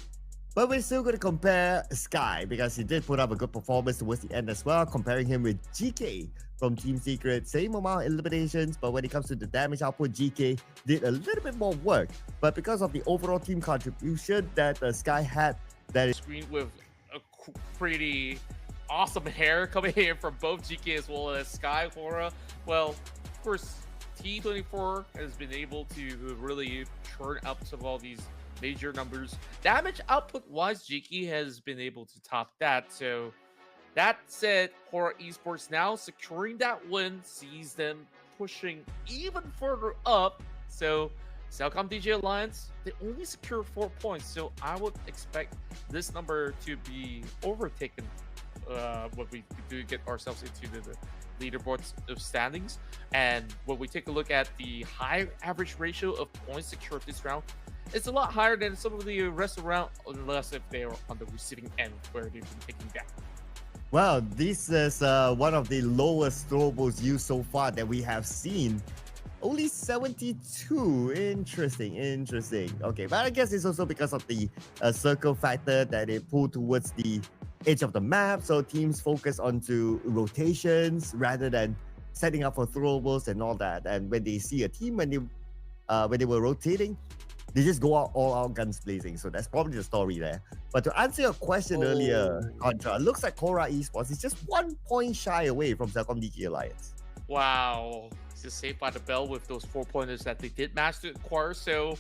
But we're still going to compare Sky because he did put up a good performance towards the end as well, comparing him with GK from Team Secret. Same amount of eliminations, but when it comes to the damage output, GK did a little bit more work. But because of the overall team contribution that Sky had, that is Screen with a pretty awesome hair coming in from both GK as well as Sky HORAA. Well, of course, T24 has been able to really churn up some of all these major numbers. Damage output wise, GK has been able to top that. So that said, HORAA Esports now securing that win sees them pushing even further up. So CelcomDigi Alliance, they only secured 4 points. So I would expect this number to be overtaken when we do get ourselves into the leaderboards of standings. And when we take a look at the high average ratio of points secured this round, it's a lot higher than some of the rest around, unless if they are on the receiving end where they've been taking that. well, this is one of the lowest throwables used so far that we have seen. Only 72. Interesting. Okay, but I guess it's also because of the circle factor that it pulled towards the edge of the map. So teams focus onto rotations rather than setting up for throwables and all that. And when they see a team when they were rotating, they just go out all out guns blazing. So that's probably the story there. But to answer your question earlier, Contra, it looks like HORAA Esports is just 1 point shy away from CelcomDigi Alliance. Wow, just saved by the bell with those 4-pointers that they did manage to acquire. So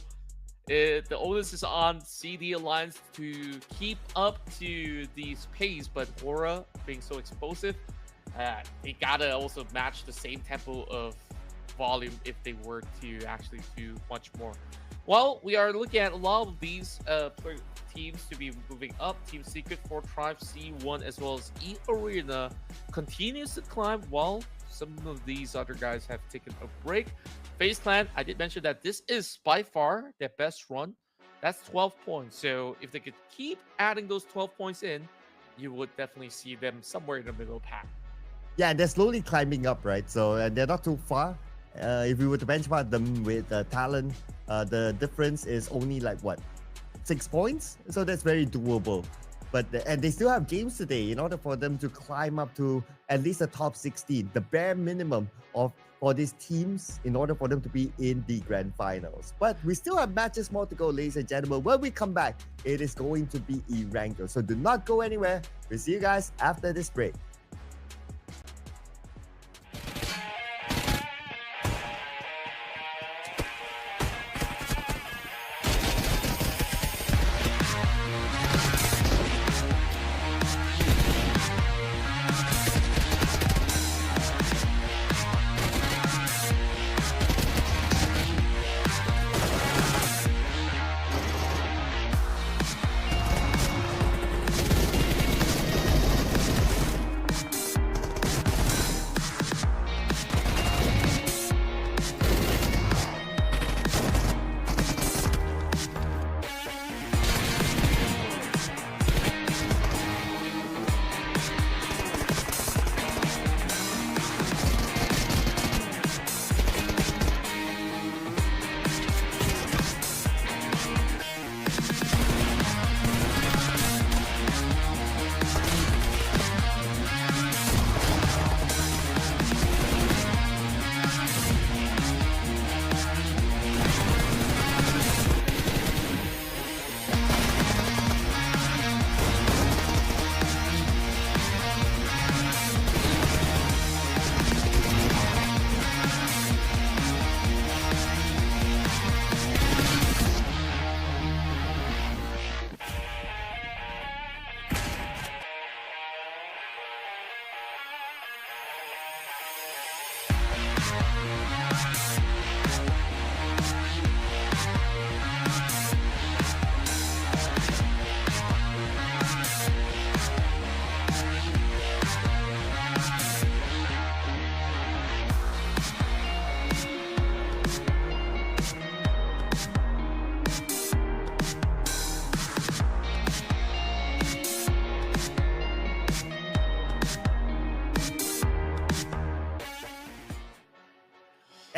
the onus is on CD Alliance to keep up to these pace, but HORAA being so explosive, they gotta also match the same tempo of volume if they were to actually do much more. Well, we are looking at a lot of these teams to be moving up. Team Secret for Thrives C1 as well as eArena continues to climb while some of these other guys have taken a break. FaZe Clan, I did mention that this is by far their best run. That's 12 points. So if they could keep adding those 12 points in, you would definitely see them somewhere in the middle pack. Yeah, they're slowly climbing up, right? So they're not too far. If we were to benchmark them with talent, the difference is only like what, 6 points? So that's very doable. But and they still have games today in order for them to climb up to at least the top 16, the bare minimum for these teams in order for them to be in the grand finals. But we still have matches more to go, ladies and gentlemen. When we come back, it is going to be Erangel. So do not go anywhere. We'll see you guys after this break.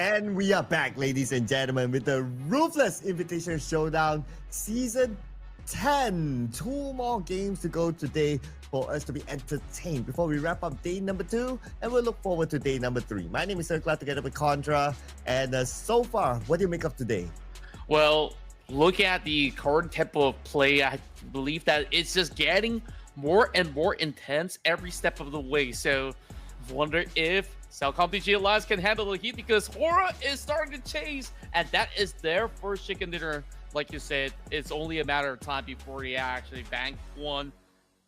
And we are back, ladies and gentlemen, with the Ruthless Invitational Showdown Season 10. 2 more games to go today for us to be entertained before we wrap up day number 2, and we'll look forward to day number 3. My name is CelcomDigi together with Contra, and so far, what do you make of today? Well, looking at the current tempo of play, I believe that it's just getting more and more intense every step of the way. So, wonder if CelcomDigi Alliance can handle the heat, because HORAA is starting to chase, and that is their first chicken dinner. Like you said, it's only a matter of time before they actually bank one,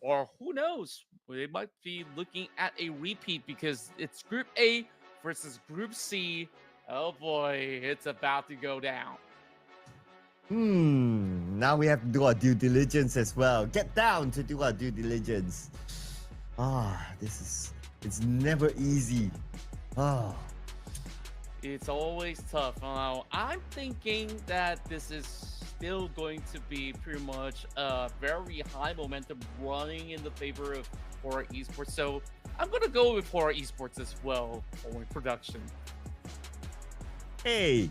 or who knows, they might be looking at a repeat, because it's Group A versus Group C. Oh boy, it's about to go down. Now we have to do our due diligence as well. Get down to do our due diligence. It's never easy. It's always tough. Now, I'm thinking that this is still going to be pretty much a very high momentum running in the favor of HORAA Esports. So I'm going to go with HORAA Esports as well for production. Hey,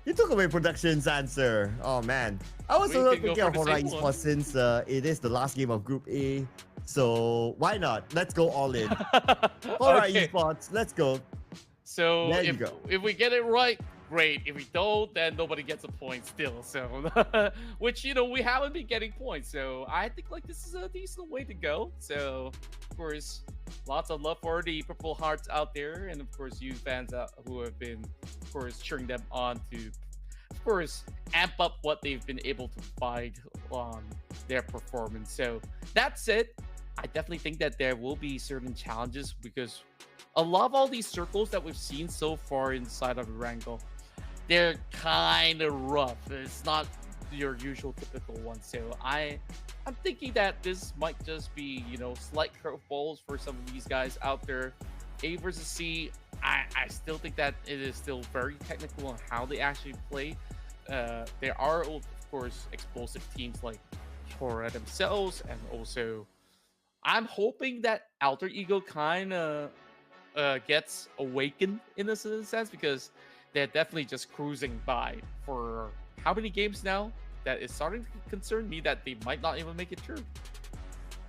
you took away production's answer. Oh man, I was also thinking of HORAA Esports since it is the last game of Group A. So why not? Let's go all in. HORAA Esports, let's go. So if we get it right, great. If we don't, then nobody gets a point still. So, which, you know, we haven't been getting points. So I think like this is a decent way to go. So, of course, lots of love for the Purple Hearts out there, and of course you fans who have been, of course, cheering them on to, of course, amp up what they've been able to provide on their performance. So that said, I definitely think that there will be certain challenges, because a lot of all these circles that we've seen so far inside of Erangel, they're kind of rough. It's not your usual typical one. So I'm thinking that this might just be, you know, slight curveballs for some of these guys out there. A versus C, I still think that it is still very technical on how they actually play. There are, of course, explosive teams like HORAA themselves, and also I'm hoping that Alter Ego kind of gets awakened in a sense, because they're definitely just cruising by for how many games now that is starting to concern me that they might not even make it through.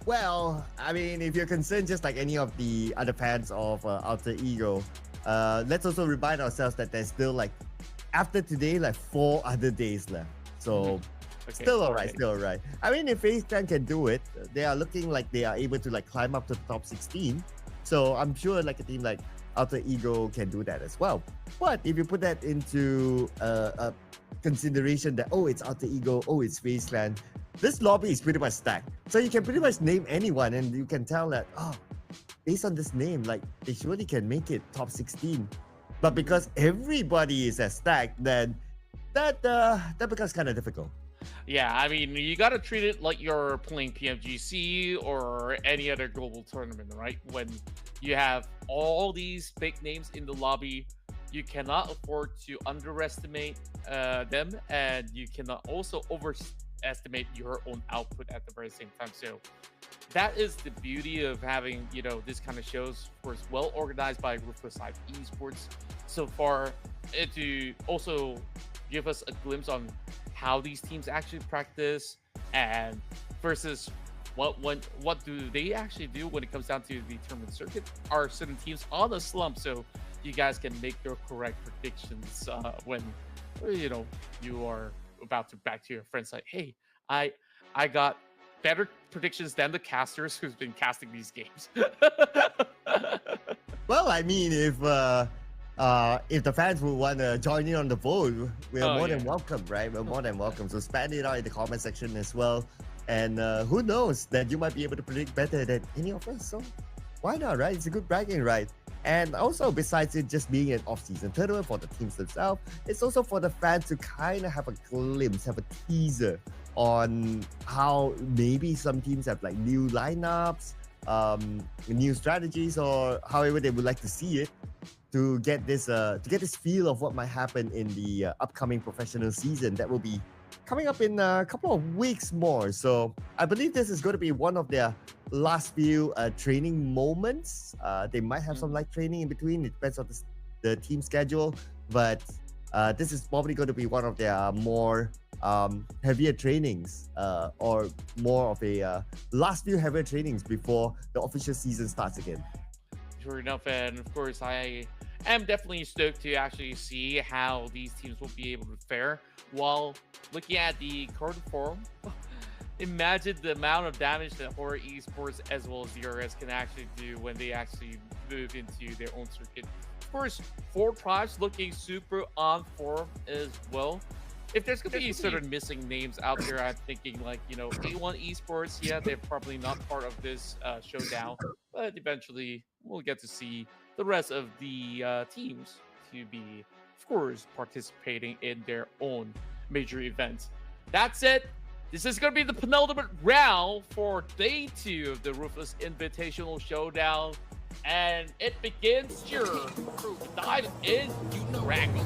Well, I mean, if you're concerned just like any of the other fans of Alter Ego, let's also remind ourselves that there's still, like, after today, like 4 other days left. So still alright. I mean, if FaZe Clan can do it, they are looking like they are able to like climb up to the top 16. So I'm sure like a team like Alter Ego can do that as well. But if you put that into a consideration that, oh, it's Alter Ego, oh, it's FaZe Clan, this lobby is pretty much stacked. So you can pretty much name anyone, and you can tell that, oh, based on this name, like, they surely can make it top 16. But because everybody is as stacked, then that becomes kind of difficult. Yeah, I mean, you got to treat it like you're playing PMGC or any other global tournament, right? When you have all these big names in the lobby, you cannot afford to underestimate them, and you cannot also overestimate your own output at the very same time. So that is the beauty of having, you know, this kind of shows, of course, well organized by Ruthless Esports so far, to also give us a glimpse on how these teams actually practice, and versus what do they actually do when it comes down to the tournament circuit. Are certain teams on a slump, so you guys can make your correct predictions when, you know, you are about to back to your friends like, hey, I got better predictions than the casters who's been casting these games. Well, I mean, if the fans would want to join in on the vote, we're more than welcome, right? We're more than welcome. So spam it out in the comment section as well. And who knows, that you might be able to predict better than any of us. So why not, right? It's a good bragging right. And also, besides it just being an off-season tournament for the teams themselves, it's also for the fans to kind of have a glimpse, have a teaser on how maybe some teams have like new lineups, new strategies, or however they would like to see it, to get this feel of what might happen in the upcoming professional season that will be coming up in a couple of weeks more. So I believe this is going to be one of their last few training moments. They might have some light training in between. It depends on the team schedule. but this is probably going to be one of their more heavier trainings or more of a last few heavier trainings before the official season starts again. Sure enough, and of course, I am definitely stoked to actually see how these teams will be able to fare while looking at the current form. Imagine the amount of damage that HORAA Esports as well as DRS can actually do when they actually move into their own circuit. Of course, 4 Tribes looking super on form as well. If there's going to be certain missing names out there, I'm thinking like, A1 Esports, yeah, they're probably not part of this showdown, but eventually we'll get to see the rest of the teams to be, of course, participating in their own major events. That's it. This is going to be the penultimate round for day 2 of the Ruthless Invitational Showdown. And it begins here. Dive in Erangel.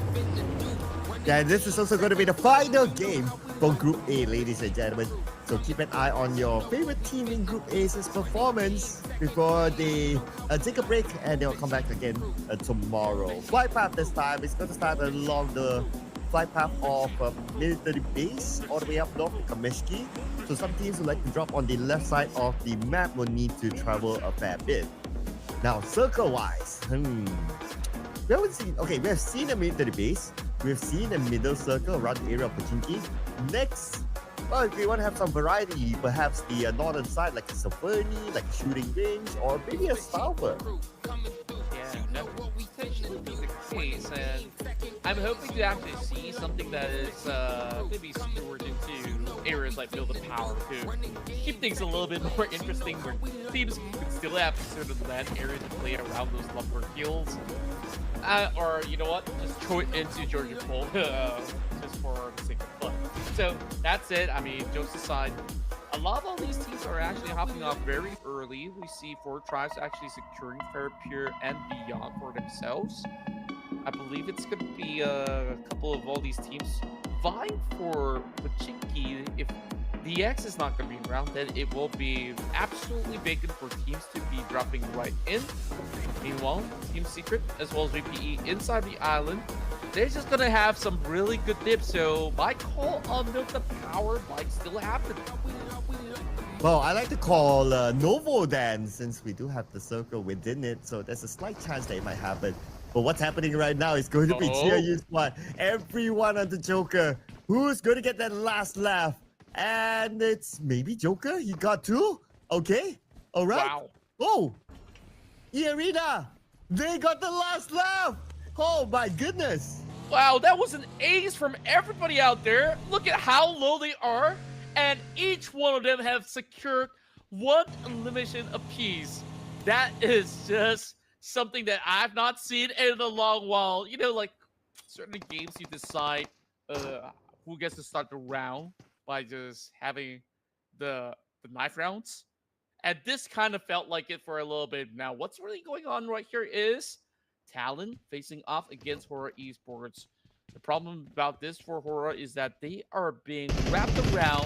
Yeah, this is also going to be the final game for Group A, ladies and gentlemen. So keep an eye on your favorite team in Group A's performance before they take a break, and they'll come back again tomorrow. Flight path this time is going to start along the flight path of military base all the way up north to Kameshki. So some teams who like to drop on the left side of the map will need to travel a fair bit. Now, circle-wise, we haven't seen, we have seen a military base. We've seen a middle circle around the area of Pachinki. Next, well, if we want to have some variety, perhaps the northern side, like a Saverni, like a shooting range, or maybe a Salver. Yeah, that will potentially be the case, and I'm hoping to actually see something that is maybe stored into areas like Build the Power to keep things a little bit more interesting, where teams can still have certain land areas to play around those lumber fields. Or, you know what, just throw it into Georgia Pole just for the sake of fun. So that's it. I mean, jokes aside, a lot of all these teams are actually hopping off very early. We see 4 Tribes actually securing Fair Pure and beyond for themselves. I believe it's going to be a couple of all these teams vying for Pachinki. If the X is not going to be around, then it will be absolutely vacant for teams to be dropping right in. Meanwhile, Team Secret as well as VPE inside the island, they're just going to have some really good dips. So my call on Build the Power might still happen. Well, I like to call Novo then, since we do have the circle within it, so there's a slight chance that it might happen. But what's happening right now is going to be GRU squad. Everyone on the Joker. Who's going to get that last laugh? And it's maybe Joker. He got 2. Okay. All right. Wow. Oh, eArena. They got the last laugh. Oh my goodness. Wow, that was an ace from everybody out there. Look at how low they are. And each one of them have secured 1 elimination apiece. That is just something that I've not seen in a long while. You know, like certain games you decide who gets to start the round by just having the knife rounds. And this kind of felt like it for a little bit. Now, what's really going on right here is Talon facing off against HORAA Esports. The problem about this for HORAA is that they are being wrapped around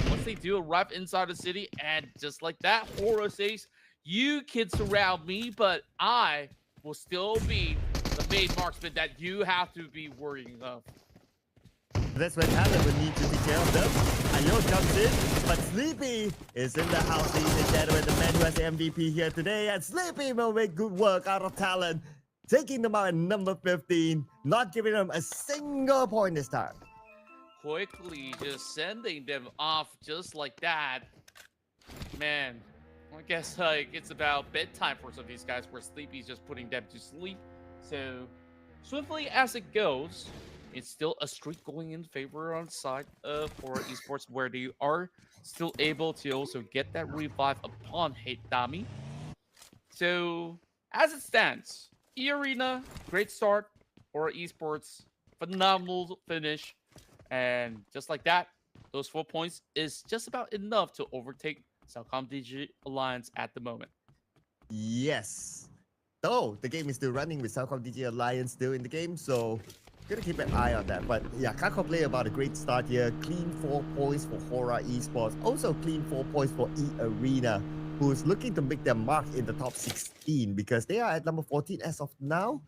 once they do arrive inside the city. And just like that, HORAA says, you can surround me, but I will still be the main marksman that you have to be worrying of. That's when Talon will need to take care of them. Ayo comes in, but Sleepy is in the house, ladies and gentlemen. The man who has the MVP here today. And Sleepy will make good work out of Talon, taking them out at number 15, not giving them a single point this time. Quickly just sending them off just like that. Man, I guess like it's about bedtime for some of these guys, where Sleepy's just putting them to sleep. So swiftly as it goes, it's still a streak going in favor on the side of HORAA Esports, where they are still able to also get that revive upon Hate Dami. So as it stands, eArena, great start. HORAA Esports, phenomenal finish. And just like that, those 4 points is just about enough to overtake CelcomDigi Alliance at the moment. Yes. So the game is still running with CelcomDigi Alliance still in the game, so gonna keep an eye on that. But yeah, can't complain about a great start here. Clean 4 points for HORAA Esports. Also clean 4 points for eArena, who's looking to make their mark in the top 16 because they are at number 14 as of now.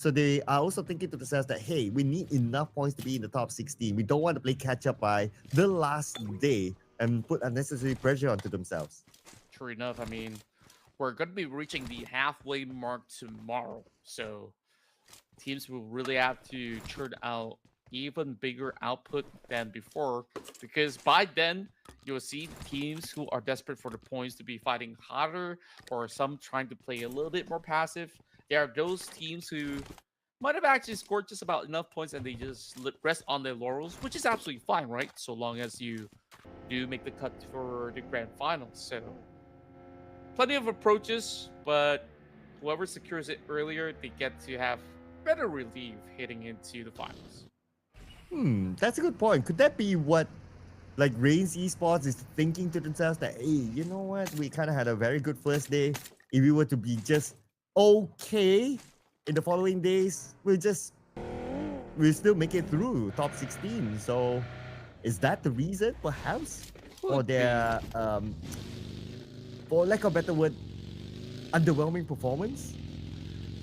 So they are also thinking to themselves that, hey, we need enough points to be in the top 16. We don't want to play catch up by the last day and put unnecessary pressure onto themselves. True enough. I mean, we're going to be reaching the halfway mark tomorrow. So teams will really have to churn out even bigger output than before, because by then you'll see teams who are desperate for the points to be fighting harder, or some trying to play a little bit more passive. There are those teams who might have actually scored just about enough points and they just rest on their laurels, which is absolutely fine, right? So long as you do make the cut for the grand finals. So plenty of approaches, but whoever secures it earlier, they get to have better relief heading into the finals. That's a good point. Could that be what like REINCE Esports is thinking to themselves that, hey, you know what? We kind of had a very good first day. If we were to be just okay in the following days, we'll still make it through top 16. So is that the reason perhaps? Or their for lack of a better word, underwhelming performance?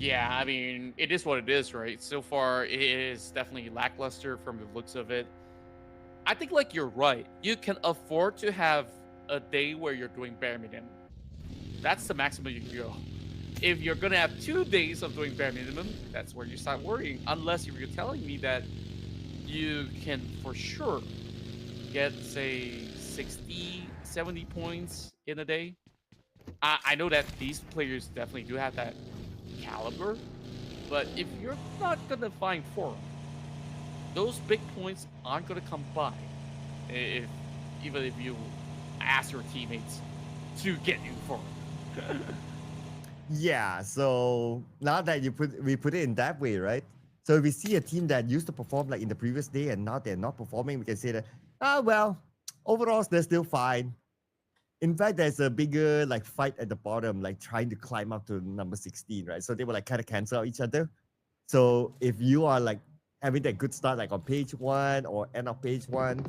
Yeah, I mean, it is what it is, right? So far, it is definitely lackluster from the looks of it. I think, like, you're right. You can afford to have a day where you're doing bare minimum. That's the maximum you can go. If you're going to have 2 days of doing bare minimum, that's where you start worrying. Unless if you're telling me that you can, for sure, get, say, 60, 70 points in a day. I know that these players definitely do have that caliber, but if you're not gonna find form, those big points aren't gonna come by. Even if you ask your teammates to get you form. Yeah, so now that we put it in that way, right? So if we see a team that used to perform like in the previous day and now they're not performing, we can say that, well, overall they're still fine. In fact, there's a bigger like fight at the bottom, like trying to climb up to number 16, right? So they will like kind of cancel out each other. So if you are like having that good start like on page 1 or end of page 1,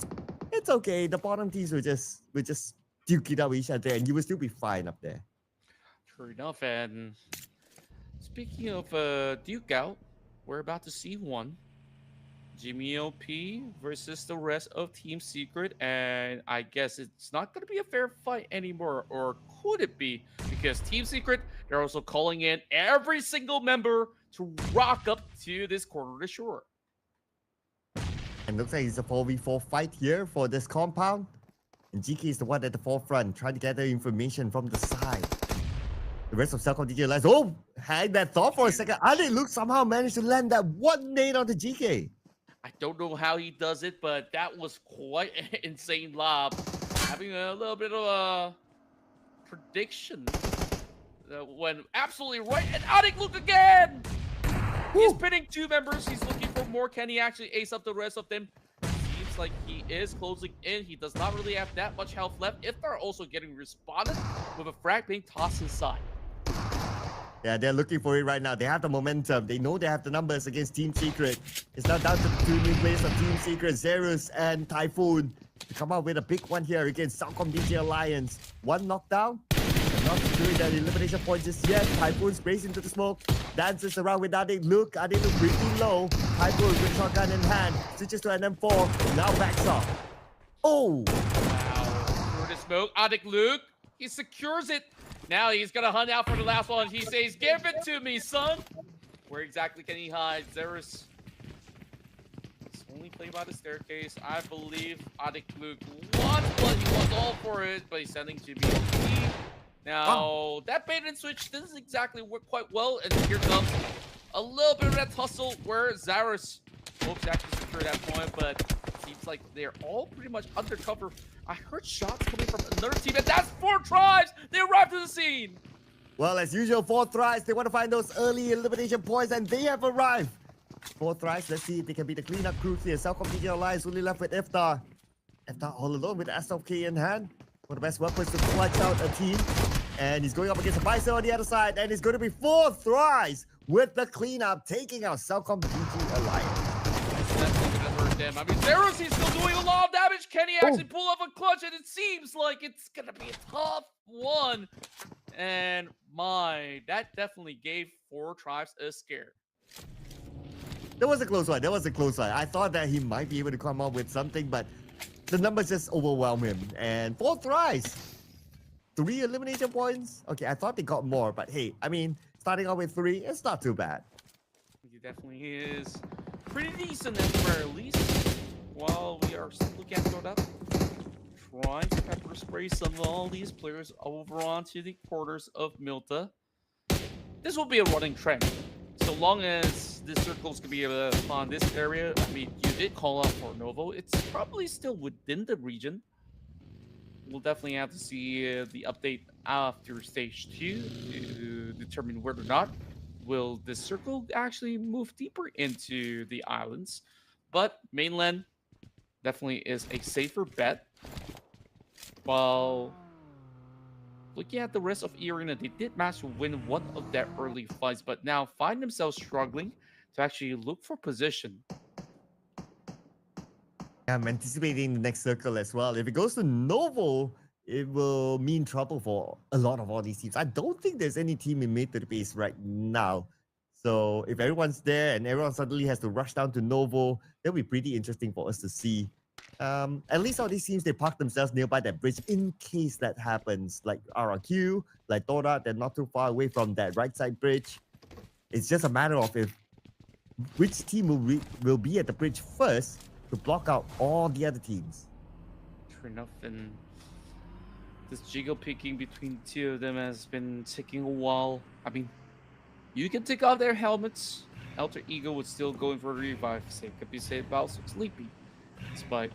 it's okay. The bottom teams will just duke it out with each other and you will still be fine up there. True enough. And speaking of duke out, we're about to see one. Jimmy OP versus the rest of Team Secret, and I guess it's not going to be a fair fight anymore, or could it be? Because Team Secret, they're also calling in every single member to rock up to this corner to shore. And looks like it's a 4v4 fight here for this compound. And GK is the one at the forefront, trying to gather information from the side. The rest of CelcomDigi Alliance, had that thought for a second. Luke somehow managed to land that one nade onto GK. I don't know how he does it, but that was quite an insane lob. Having a little bit of a prediction. When absolutely right, and Luke again! He's pinning 2 members. He's looking for more. Can he actually ace up the rest of them? Seems like he is closing in. He does not really have that much health left. If they're also getting responded with a frag being tossed inside. Yeah, they're looking for it right now. They have the momentum. They know they have the numbers against Team Secret. It's now down to the 2 new players of Team Secret, Zerus and Typhoon, to come out with a big one here against CelcomDigi Alliance. 1 knockdown. Not securing that elimination point just yet. Typhoon sprays into the smoke. Dances around with Luke. Luke breathing low. Typhoon with shotgun in hand. Switches to an M4. Now backs off. Oh! Wow. Through the smoke. Luke. He secures it. Now he's going to hunt out for the last one. He says, give it to me, son. Where exactly can he hide? Zerus is only playing by the staircase. I believe Luke wants, but he wants all for it. But he's sending Jimmy OP. Now, that bait and switch doesn't exactly work quite well. And here comes a little bit of that tussle where Zerus hopes to actually secure that point. But it seems like they're all pretty much undercover. I heard shots coming from another team, and that's 4 Thrives! They arrived to the scene! Well, as usual, 4 Thrives, they want to find those early elimination points, and they have arrived. 4 Thrives, let's see if they can be the cleanup crew here. CelcomDigi Alliance only left with Iftar. Iftar all alone with SLK in hand. One of the best weapons to clutch out a team. And he's going up against a Bison on the other side, and it's going to be 4 Thrives with the cleanup, taking out CelcomDigi Alliance. I mean, Zerus, he's still doing a lot of damage. Can he actually pull off a clutch? And it seems like it's going to be a tough one. And that definitely gave 4 Tribes a scare. That was a close one. That was a close one. I thought that he might be able to come up with something, but the numbers just overwhelm him. And 4 tries, 3 elimination points. Okay, I thought they got more, but hey, I mean, starting off with 3, it's not too bad. He definitely is pretty decent at the very least. While we are still looking at Showdown, trying to pepper spray some of all these players over onto the quarters of Milta. This will be a running trend. So long as the circles can be on this area, I mean, you did call out for Novo. It's probably still within the region. We'll definitely have to see the update after stage 2 to determine whether or not will this circle actually move deeper into the islands. But mainland definitely is a safer bet. While looking at the rest of eArena, they did manage to win one of their early fights, but now find themselves struggling to actually look for position. I'm anticipating the next circle as well. If it goes to Novo, it will mean trouble for a lot of all these teams. I don't think there's any team in mid to the base right now. So if everyone's there and everyone suddenly has to rush down to Novo, that'll be pretty interesting for us to see. At least all these teams, they park themselves nearby that bridge in case that happens. Like RRQ, like Dora, they're not too far away from that right side bridge. It's just a matter of which team will be at the bridge first to block out all the other teams. True enough, and this jiggle picking between two of them has been taking a while. I mean, you can take off their helmets. Alter Ego would still go in for a revive. Say, could be said about so sleepy. Despite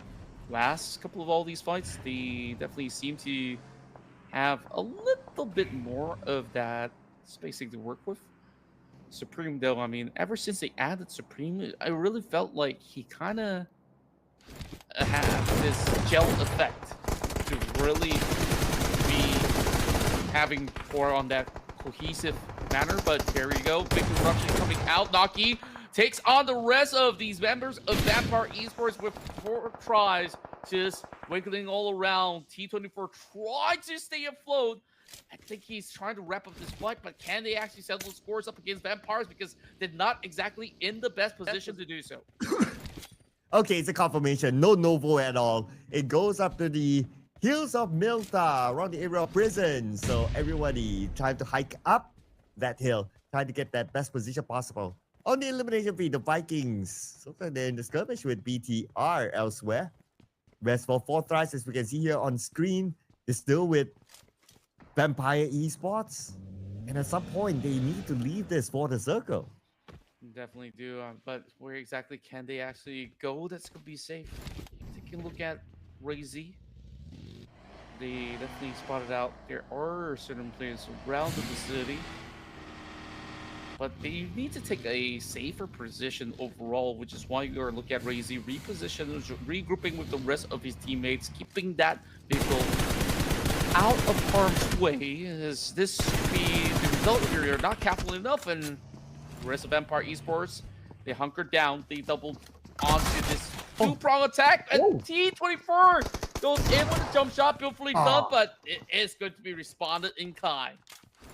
last couple of all these fights, they definitely seem to have a little bit more of that spacing to work with. Supreme, though, I mean, ever since they added Supreme, I really felt like he kind of had this gel effect to really be having more on that cohesive manner. But there you go, big eruption coming out. Naki takes on the rest of these members of Vampire Esports with 4 tries, just wiggling all around. T24 tried to stay afloat. I think he's trying to wrap up this fight, but can they actually settle the scores up against Vampires? Because they're not exactly in the best position to do so. Okay, it's a confirmation. No Novo at all. It goes up to the hills of Milta, around the area of prison. So everybody trying to hike up that hill, trying to get that best position possible. On the elimination feed, the Vikings, so far they're in the skirmish with BTR elsewhere. Whereas for 4 tries, as we can see here on screen, is still with Vampire Esports. And at some point, they need to leave this for the circle. Definitely do, but where exactly can they actually go that's going to be safe? Take a look at Razy. They definitely spotted out there are certain players around the vicinity, but they need to take a safer position overall, which is why you're looking at Razy reposition, regrouping with the rest of his teammates, keeping that vehicle out of harm's way. As this could be the result if you're not careful enough, and the rest of Empire Esports, they hunkered down, they doubled onto this 2-prong attack, and T24 goes in with a jump shot, beautifully done, but it is going to be responded in kind.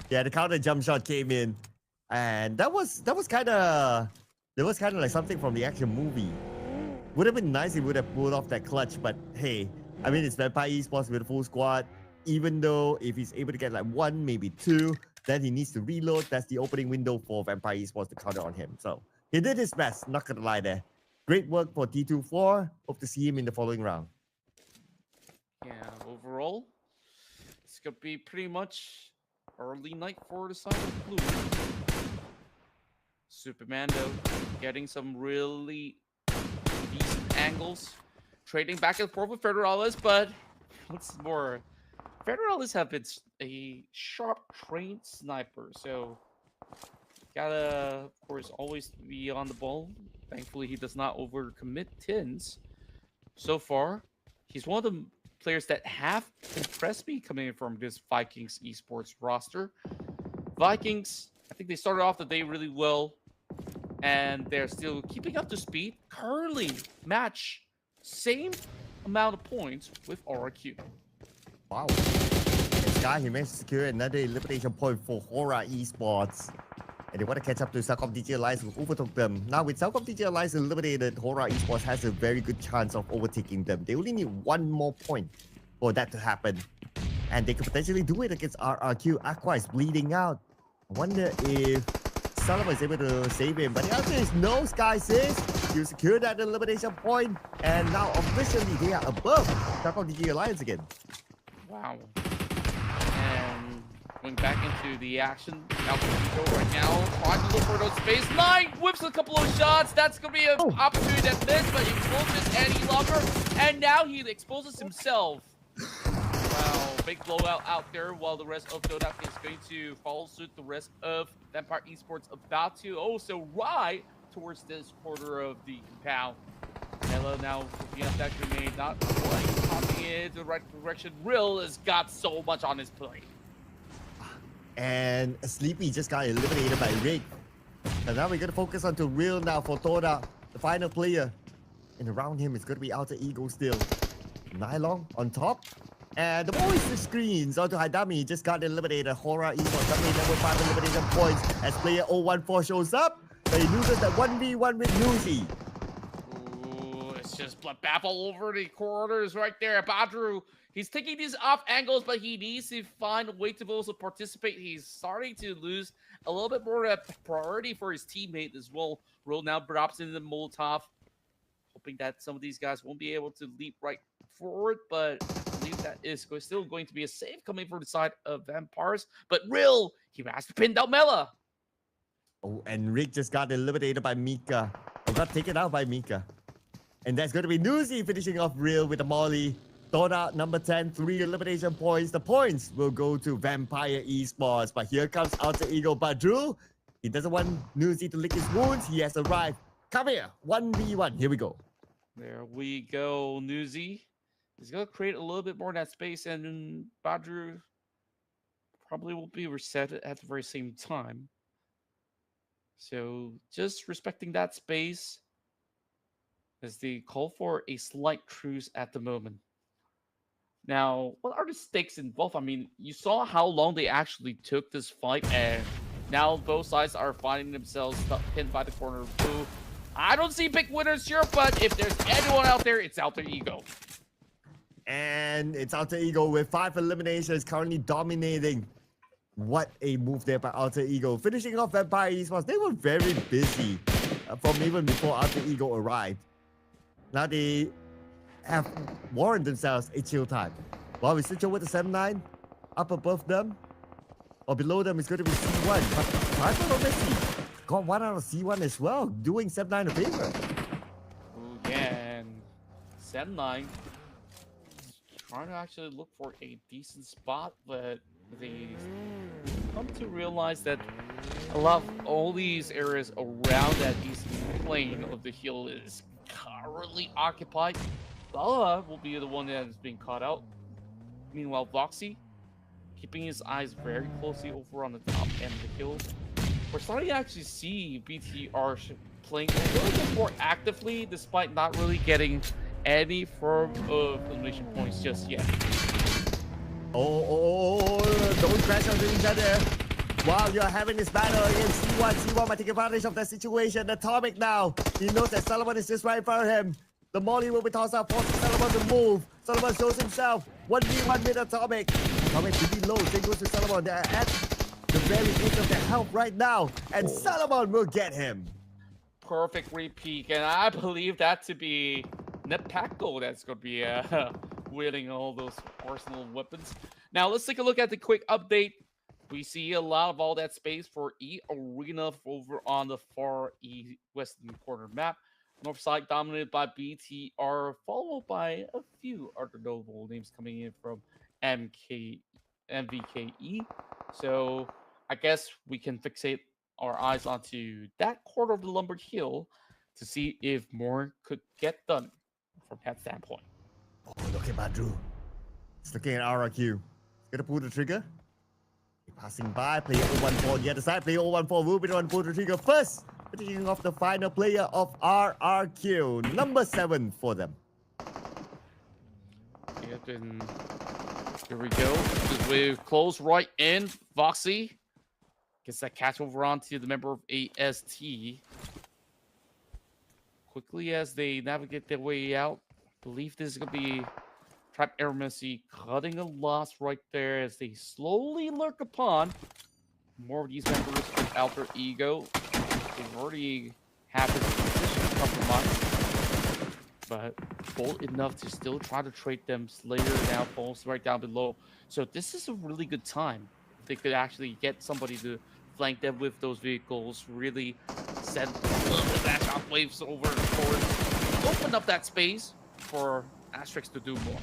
Yeah, the counter jump shot came in. And that was kind of like something from the action movie. Would have been nice if he would have pulled off that clutch, but hey, I mean, it's Vampire Esports with a full squad. Even though if he's able to get like 1, maybe 2, then he needs to reload. That's the opening window for Vampire Esports to counter on him. So he did his best, not gonna lie there. Great work for T24. Hope to see him in the following round. Yeah, overall, it's gonna be pretty much early night for the side of blue. Supermando getting some really decent angles, trading back and forth with Federalis, but what's more, Federalis have been a sharp trained sniper, so gotta, of course, always be on the ball. Thankfully, he does not overcommit tins. So far, he's one of the players that have impressed me coming in from this Vikings Esports roster. Vikings, I think they started off the day really well, and they're still keeping up to speed. Currently match same amount of points with RRQ. Wow. This guy, he managed to secure another elimination point for HORAA Esports. and they want to catch up to CelcomDigi Alliance, who overtook them. Now, with CelcomDigi Alliance eliminated, HORAA Esports has a very good chance of overtaking them. They only need one more point for that to happen, and they could potentially do it against RRQ. Aqua is bleeding out. I wonder if Solomon is able to save him, but the answer is no, Sky says. You secure that elimination point, and now officially they are above CelcomDigi Alliance again. Wow. And going back into the action, Alpha right now, trying to look for those space. Nine whips a couple of shots. That's going to be an opportunity that missed, but he won't miss any longer. And now he exposes himself. Wow, big blowout out there, while the rest of Showdown is going to follow suit. The rest of Vampire Esports about to also ride towards this quarter of the compound. Mela now looking at that grenade, not quite popping it in the right direction. Real has got so much on his plate. And Sleepy just got eliminated by Rig. And now we're going to focus on to Real now for Toda, the final player. And around him is going to be Alter Ego still. Nylon on top. And the ball is the screens onto Haidami. Just got eliminated. HORAA Esports got made number 5 elimination points as player 014 shows up. But he loses that 1v1 with Nuzi. Ooh, it's just blood bath all over the corners right there. Badru, he's taking these off angles, but he needs to find a way to also participate. He's starting to lose a little bit more of a priority for his teammate as well. Roll now drops in the Molotov, hoping that some of these guys won't be able to leap right forward, but I believe that is still going to be a save coming from the side of Vampires. But Real, he has to pin down Mela. Oh, and Rick just got eliminated by Mika. Or got taken out by Mika. And that's going to be Nuzi finishing off Real with a molly. Toda, number 10, 3 elimination points. The points will go to Vampire Esports. But here comes Alter Ego Badru. He doesn't want Nuzi to lick his wounds. He has arrived. Come here, 1v1. Here we go. There we go, Nuzi. He's going to create a little bit more of that space, and Badru probably will be reset at the very same time. So just respecting that space as they call for a slight truce at the moment. Now, what are the stakes involved? I mean, you saw how long they actually took this fight, and now both sides are finding themselves pinned by the corner. Blue. I don't see big winners here, but if there's anyone out there, it's Alter Ego. And it's Alter Ego with 5 eliminations, currently dominating. What a move there by Alter Ego. Finishing off Vampire Esports. They were very busy from even before Alter Ego arrived. Now they have warranted themselves a chill time. While we switch over to 7-9, up above them, or below them is going to be C1. But Viper Messi got 1 out of C1 as well, doing 7-9 a favor. Oh, yeah, and 7-9 trying to actually look for a decent spot, but they come to realize that a lot of all these areas around that east plane of the hill is currently occupied. Bala will be the one that is being caught out. Meanwhile, Voxy keeping his eyes very closely over on the top end of the hill. We're starting to actually see BTR playing a little bit more actively, despite not really getting any form of elimination points just yet. Don't crash onto each other while you're having this battle against C1. C1 might take advantage of that situation. Atomic now. He knows that Solomon is just right in front of him. The molly will be tossed out, forcing Solomon to move. Solomon shows himself. 1v1 with Atomic. Atomic pretty low. Same goes to Solomon. They're at the very edge of their health right now. And Solomon will get him. Perfect repeat. And I believe that to be Netpacko that's going to be wielding all those arsenal weapons. Now, let's take a look at the quick update. We see a lot of all that space for eArena over on the far western corner map. North side dominated by BTR, followed by a few other notable names coming in from MVKE. So I guess we can fixate our eyes onto that quarter of the Lumbered Hill to see if more could get done from that standpoint. Oh, look at Badru. He's looking at RRQ. He's gonna pull the trigger. Passing by, player 014 on the other side. Player 014 will be the one to pull the trigger first. Finishing off the final player of RRQ, number 7 for them. Yep, and here we go. We close right in. Voxy Gets that catch over onto the member of AST. Quickly as they navigate their way out, believe this is going to be Trap Air Messi cutting a loss right there as they slowly lurk upon more of these members with alter ego. They've already have his position compromised, but bold enough to still try to trade them. Slayer now falls right down below. So this is a really good time. If they could actually get somebody to flank them with those vehicles, really send a little bit of that shockwaves over towards, open up that space for Asterix to do more.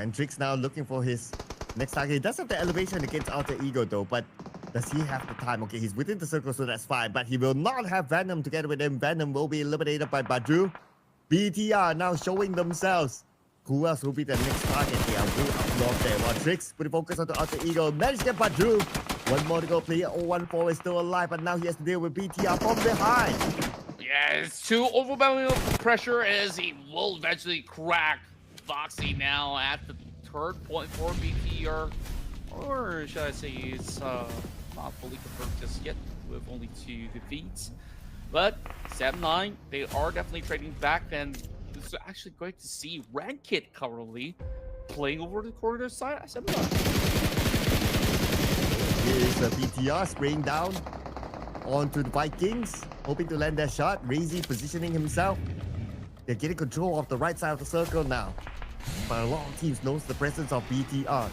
And Trix now looking for his next target. He does have the elevation against alter ego though, but does he have the time? Okay, he's within the circle, so that's fine. But he will not have Venom together with him. Venom will be eliminated by Badru. BTR now showing themselves. Who else will be the next target? They are way up north there. While Trix putting focus on the alter ego. Managed to get Badru. One more to go. Player 014 is still alive, but now he has to deal with BTR from behind. Yeah, it's too overwhelming of pressure as he will eventually crack Foxy now at the third point for BTR. Or should I say it's not fully confirmed just yet with only 2 defeats. But 7-9, they are definitely trading back, and it's actually great to see Rankit currently playing over the corner side at 7-9. Here's BTR spraying down onto the Vikings, hoping to land that shot. Razy positioning himself. They're getting control of the right side of the circle now. But a lot of teams knows the presence of BTR.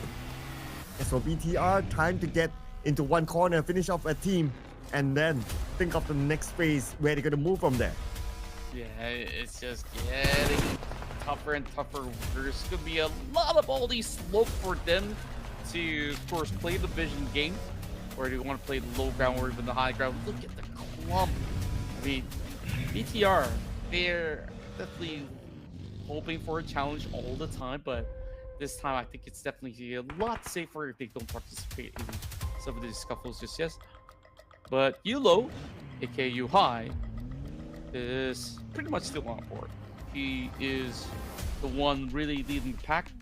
As for BTR, time to get into one corner, finish off a team, and then think of the next phase where they're going to move from there. Yeah, it's just getting tougher and tougher. There's going to be a lot of all these slope for them to, of course, play the vision game, or do you want to play the low ground or even the high ground? Look at the clump. I mean, BTR, they're definitely hoping for a challenge all the time, but this time I think it's definitely a lot safer if they don't participate in some of these scuffles just yet. But Yulo, aka U High, is pretty much still on board. He is the one really leading the pack,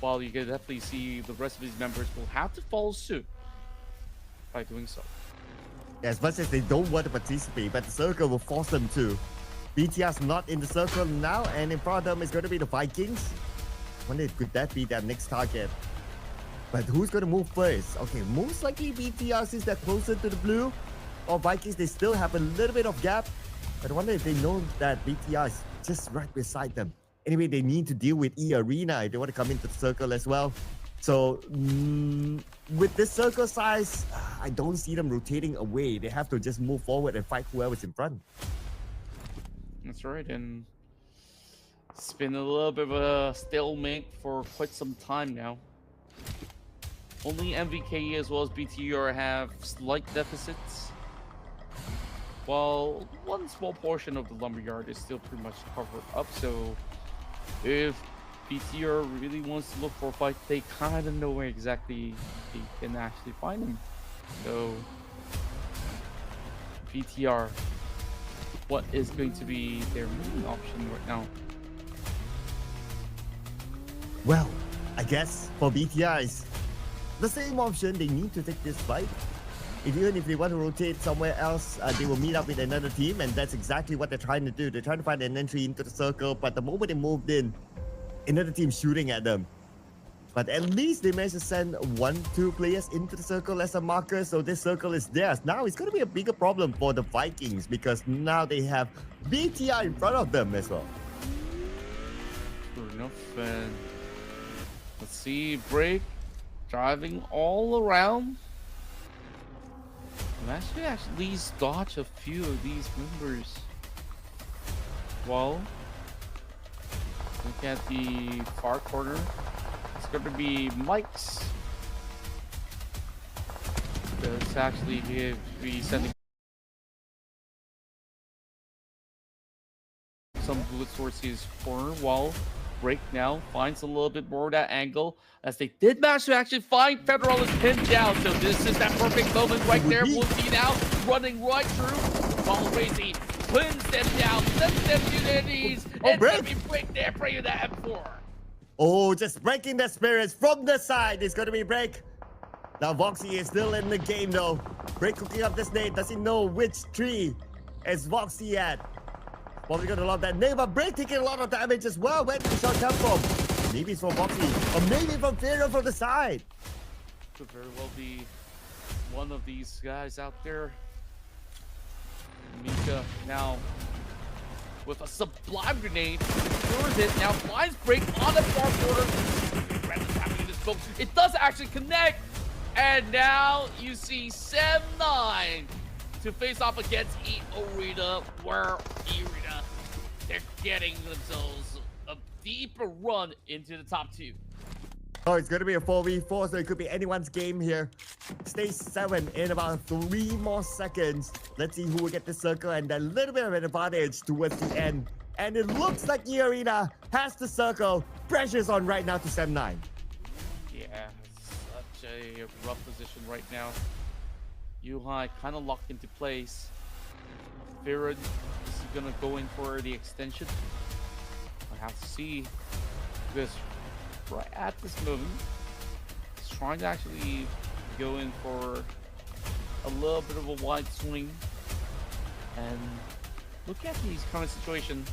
while you can definitely see the rest of his members will have to follow suit by doing so. As much as they don't want to participate, but the circle will force them to. BTR's not in the circle now, and in front of them is going to be the Vikings. Wonder could that be their next target? But who's going to move first? Okay, most likely BTR since they're closer to the blue. Or Vikings, they still have a little bit of gap. But I wonder if they know that BTR is just right beside them. Anyway, they need to deal with eArena if they want to come into the circle as well. So, with this circle size, I don't see them rotating away. They have to just move forward and fight whoever's in front. That's right, and it's been a little bit of a stalemate for quite some time now. Only MVK as well as BTR have slight deficits, while one small portion of the lumberyard is still pretty much covered up. So if BTR really wants to look for a fight, they kind of know where exactly they can actually find him. So BTR, what is going to be their main option right now? Well, I guess for BTR is the same option. They need to take this fight. Even if they want to rotate somewhere else, they will meet up with another team, and that's exactly what they're trying to do. They're trying to find an entry into the circle, but the moment they moved in, another team shooting at them. But at least they managed to send 1-2 players into the circle as a marker, so this circle is theirs. Now it's going to be a bigger problem for the Vikings because now they have BTR in front of them as well. True enough, and let's see, Break driving all around. And actually dodge a few of these members. Well, look at the far corner. It's going to be Mike's. That's actually be sending some bullets towards his corner, while Break now finds a little bit more of that angle, as they did manage to actually find Federal is pinned down. So this is that perfect moment right there. We'll see now running right through, while Razy pins them down, lets them to their knees, and let me Break there, bringing that M4. Oh, just breaking the spirits from the side. It's going to be Break. Now Voxy is still in the game though. Break cooking up this nade. Does he know which tree is Voxy at? Probably gonna love that name, but Break taking a lot of damage as well. Where did the shot come from? Maybe it's from Voxy, or maybe from Fero from the side. Could very well be one of these guys out there. Mika now with a sublime grenade, secures it. Now blinds Break on the far border. Red is happening in this boat. It does actually connect. And now you see Sem9 to face off against eArena, where eArena, they're getting themselves a deeper run into the top 2. Oh, it's going to be a 4v4, so it could be anyone's game here. Stage 7 in about 3 more seconds. Let's see who will get the circle and a little bit of an advantage towards the end. And it looks like eArena has the circle. Pressure's on right now to Sem9. Yeah, such a rough position right now. Yuhai kind of locked into place. Farad is gonna go in for the extension. I have to see this right at this moment. He's trying to actually go in for a little bit of a wide swing. And look at these kind of situation.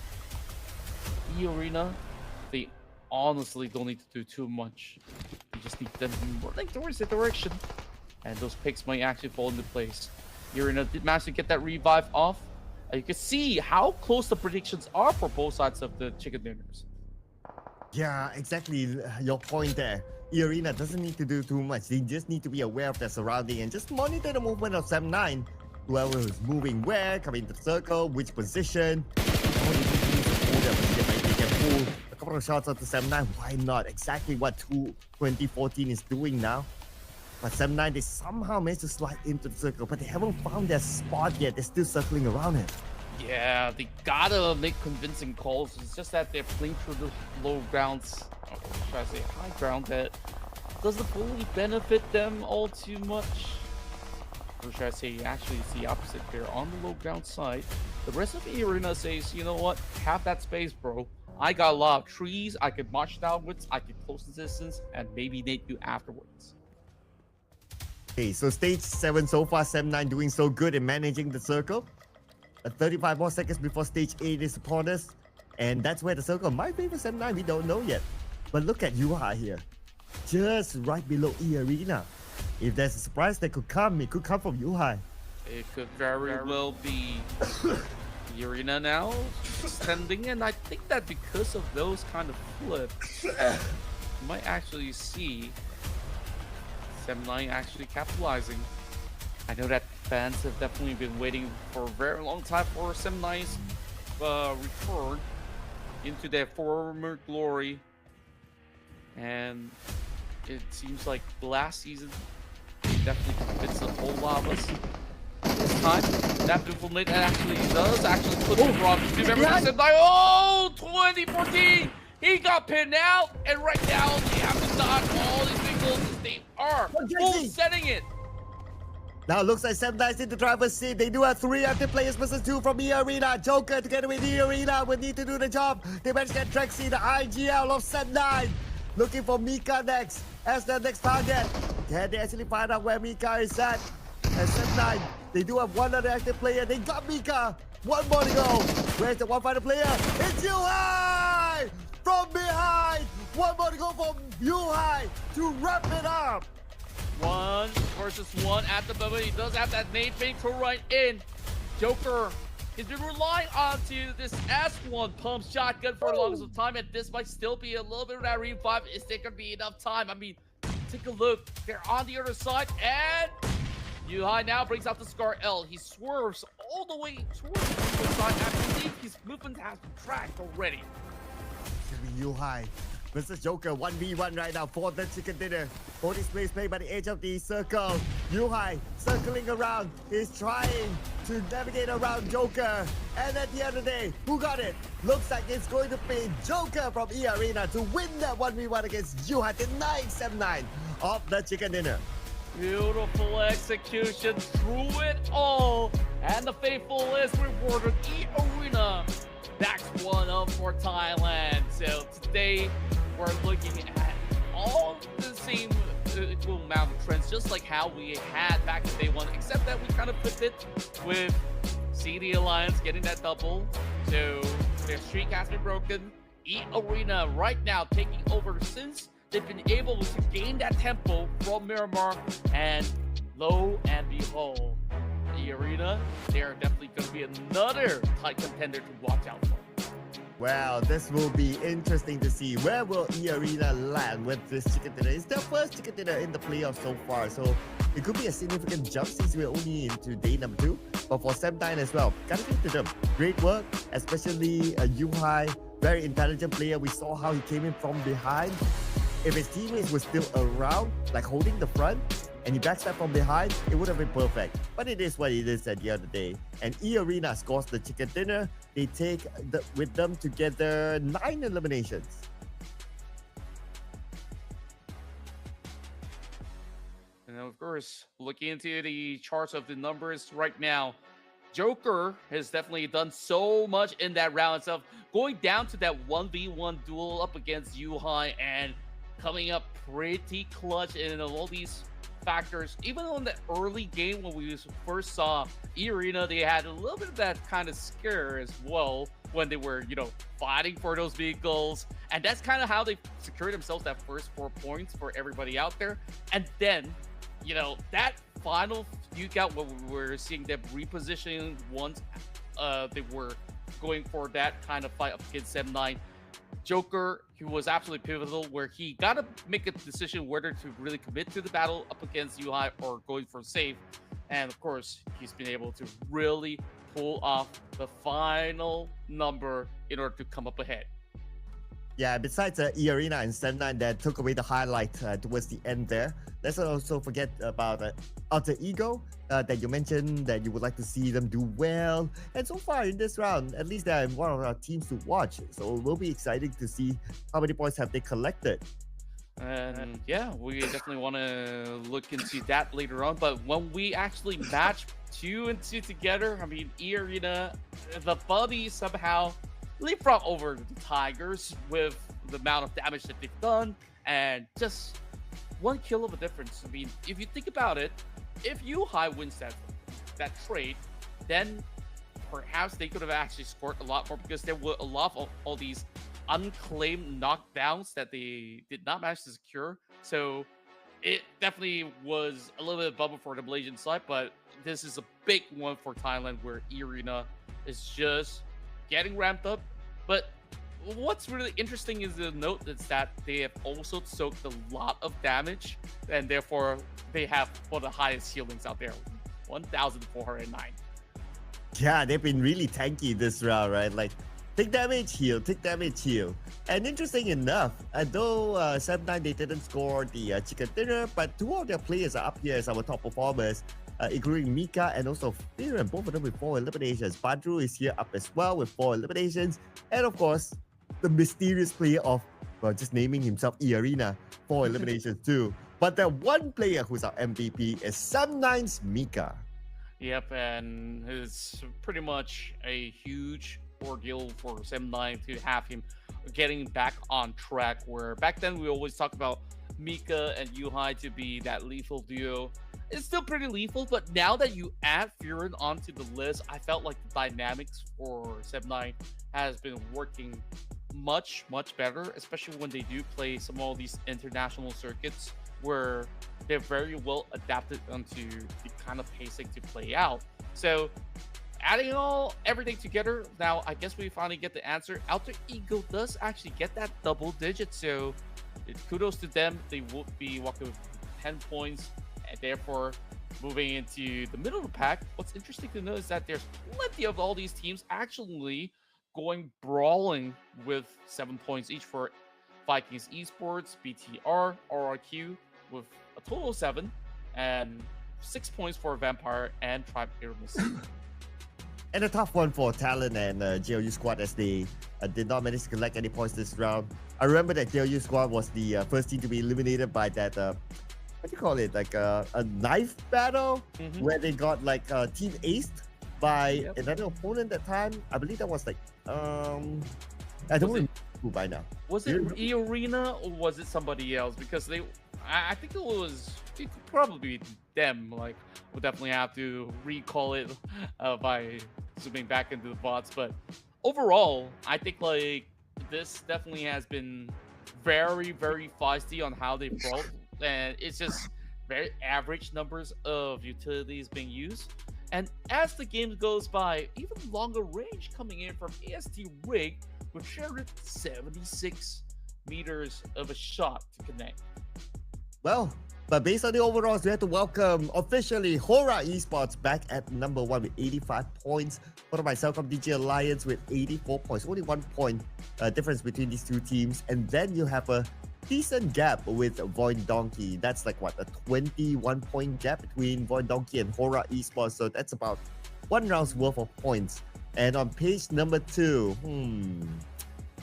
eArena, they honestly don't need to do too much. You just need them running towards the direction. And those picks might actually fall into place. eArena did manage to get that revive off. You can see how close the predictions are for both sides of the chicken dinners. Yeah, exactly your point there. eArena doesn't need to do too much. They just need to be aware of their surrounding and just monitor the movement of Sem9. Whoever is moving where, coming into the circle, which position. They can pull a couple of shots onto Sem9. Why not? Exactly what 2014 is doing now. But Sem9, they somehow managed to slide into the circle, but they haven't found their spot yet. They're still circling around it. Yeah, they gotta make convincing calls. It's just that they're playing through the low grounds, or should I say high ground, that doesn't fully benefit them all too much. Or should I say, actually, it's the opposite. They're on the low ground side. The rest of eArena says, you know what, have that space, bro. I got a lot of trees, I could march downwards, I could close the distance, and maybe nade you afterwards. Okay, so stage 7 so far, Sem9 doing so good in managing the circle. 35 more seconds before stage 8 is upon us. And that's where the circle might be for Sem9, we don't know yet. But look at Yuha here. Just right below eArena. If there's a surprise that could come, it could come from Yuha. It could very well be eArena now extending, and I think that because of those kind of flips, you might actually see Sem9 actually capitalizing. I know that fans have definitely been waiting for a very long time for Sem9's return into their former glory, and it seems like last season they definitely convinced a whole lot of us. This time, that beautiful nade actually does actually put the rock. Remember Sem9? Oh, 2014! He got pinned out, and right now they have to dodge all these big goals as they are full setting it. Now it looks like Sem9's in the driver's seat. They do have 3 active players versus 2 from eArena. Joker together with eArena will need to do the job. They managed to get Trexy, the IGL of Sem9. Looking for Mika next as their next target. Can they actually find out where Mika is at? And Sem9, they do have 1 other active player. They got Mika. 1 more to go. Where's the 1 final player? It's Yuhai! From behind! 1 more to go from Yuhai to wrap it up. 1 versus 1 at the moment. He does have that nade fake to right in. Joker has been relying onto this S1 pump shotgun for the longest of time, and this might still be a little bit of that revive. Is there gonna be enough time? I mean, take a look. They're on the other side, and Yuhai now brings out the Scar L. He swerves all the way towards the side. I believe his movement has been tracked already. Yuhai versus Joker 1v1 right now for the chicken dinner. Both is played by the edge of the circle. Yuhai circling around. He's trying to navigate around Joker. And at the end of the day, who got it? Looks like it's going to be Joker from eArena to win that 1v1 against Yuhai, denying Sem9 of the chicken dinner. Beautiful execution through it all. And the faithful is rewarded. eArena backs 1 up for Thailand. So today we're looking at all the same equal amount of trends, just like how we had back in day one, except that we kind of flipped it with CD Alliance getting that double. So their streak has been broken. eArena right now taking over since they've been able to gain that tempo from Miramar, and lo and behold, eArena, they're definitely going to be another tight contender to watch out for. Well, this will be interesting to see. Where will eArena land with this chicken dinner? It's their first chicken dinner in the playoffs so far, so it could be a significant jump since we're only into day number 2. But for Sem9 as well, gotta give it to them. Great work, especially Yuhai, very intelligent player. We saw how he came in from behind. If his teammates were still around, like holding the front, and he backstabbed from behind, it would have been perfect. But it is what it is at the end of the day. And eArena scores the chicken dinner. They take with them together 9 eliminations. And of course, looking into the charts of the numbers right now, Joker has definitely done so much in that round itself, going down to that 1v1 duel up against Yuhai and coming up pretty clutch in all these factors. Even on the early game when we first saw eArena, they had a little bit of that kind of scare as well when they were, fighting for those vehicles. And that's kind of how they secured themselves that first 4 points for everybody out there. And then, that final duke out when we were seeing them repositioning once they were going for that kind of fight up against Sem9. Joker, he was absolutely pivotal, where he got to make a decision whether to really commit to the battle up against Yuhai or going for safe. And of course, he's been able to really pull off the final number in order to come up ahead. Yeah, besides eArena and Sem9 that took away the highlight towards the end there, let's not also forget about Alter Ego that you mentioned that you would like to see them do well. And so far in this round, at least they're one of our teams to watch. So it will be exciting to see how many points have they collected. And yeah, we definitely want to look into that later on. But when we actually match 2 and 2 together, I mean, eArena, the buddy somehow leapfrog over the Tigers with the amount of damage that they've done, and just 1 kill of a difference. I mean, if you think about it, if Yuhai wins that trade, then perhaps they could have actually scored a lot more, because there were a lot of all these unclaimed knockdowns that they did not manage to secure. So it definitely was a little bit of a bubble for the Malaysian side, but this is a big one for Thailand, where eArena is just getting ramped up. But what's really interesting is the note is that they have also soaked a lot of damage, and therefore they have one of the highest healings out there, 1,409. Yeah, they've been really tanky this round, right? Like, take damage, heal, take damage, heal. And interesting enough, though Sem9 they didn't score the chicken dinner, but 2 of their players are up here as our top performers, including Mika and also Firen, both of them with 4 eliminations. Badru is here up as well with 4 eliminations. And of course, the mysterious player of, just naming himself eArena, 4 eliminations too. But the one player who's our MVP is Sem9's Mika. Yep, and it's pretty much a huge ordeal for Sem9 to have him getting back on track, where back then we always talk about Mika and Yuhai to be that lethal duo. It's still pretty lethal, but now that you add Firen onto the list, I felt like the dynamics for Sem9 has been working much better, especially when they do play some of these international circuits where they're very well adapted onto the kind of pacing to play out. So adding everything together, now I guess we finally get the answer. Alter Ego does actually get that double digit, so kudos to them. They will be walking with 10 points, and therefore moving into the middle of the pack. What's interesting to know is that there's plenty of all these teams actually going brawling with 7 points each for Vikings Esports, BTR, RRQ with a total of 7, and 6 points for Vampire and Tribe Pyramus. And a tough one for Talon and GLU Squad, as they did not manage to collect any points this round. I remember that GLU Squad was the first team to be eliminated by that, what do you call it, like a knife battle, where they got like team aced by another opponent that time. I believe that was like, I don't remember who by now. Was it eArena or was it somebody else? Because I think it could probably be them. Like, we'll definitely have to recall it by zooming back into the bots. But overall, I think like this definitely has been very, very feisty on how they brought, and it's just very average numbers of utilities being used. And as the game goes by, even longer range coming in from AST Rig with 76 meters of a shot to connect. Well, but based on the overalls, we have to welcome officially HORAA Esports back at number 1 with 85 points, followed by CelcomDigi Alliance with 84 points. Only 1 point difference between these two teams. And then you have a decent gap with Void Donkey. That's like what, a 21 point gap between Void Donkey and HORAA Esports. So that's about 1 round's worth of points. And on page number 2,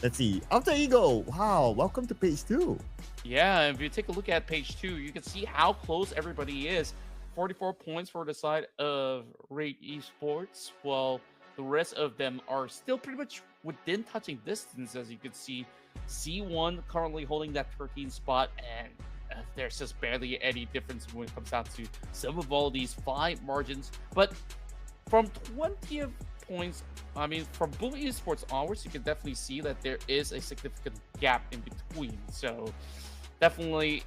let's see. Alter Ego, wow, welcome to page 2. Yeah, if you take a look at page 2, you can see how close everybody is. 44 points for the side of REINCE Esports, while the rest of them are still pretty much within touching distance, as you can see. C1 currently holding that 13th spot, and there's just barely any difference when it comes down to some of all these 5 margins. But from 20th points, I mean, from Boom Esports onwards, you can definitely see that there is a significant gap in between. So definitely,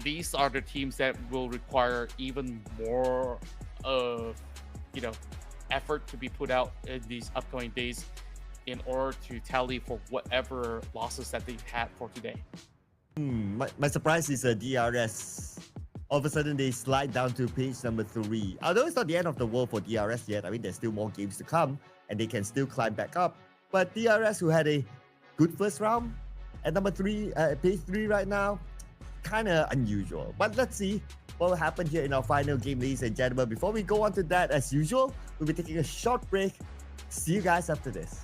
these are the teams that will require even more of, effort to be put out in these upcoming days in order to tally for whatever losses that they've had for today. My surprise is DRS. All of a sudden, they slide down to page number 3. Although it's not the end of the world for DRS yet. I mean, there's still more games to come, and they can still climb back up. But DRS, who had a good first round, at number 3, page 3 right now, kind of unusual. But let's see what will happen here in our final game, ladies and gentlemen. Before we go on to that, as usual, we'll be taking a short break. See you guys after this.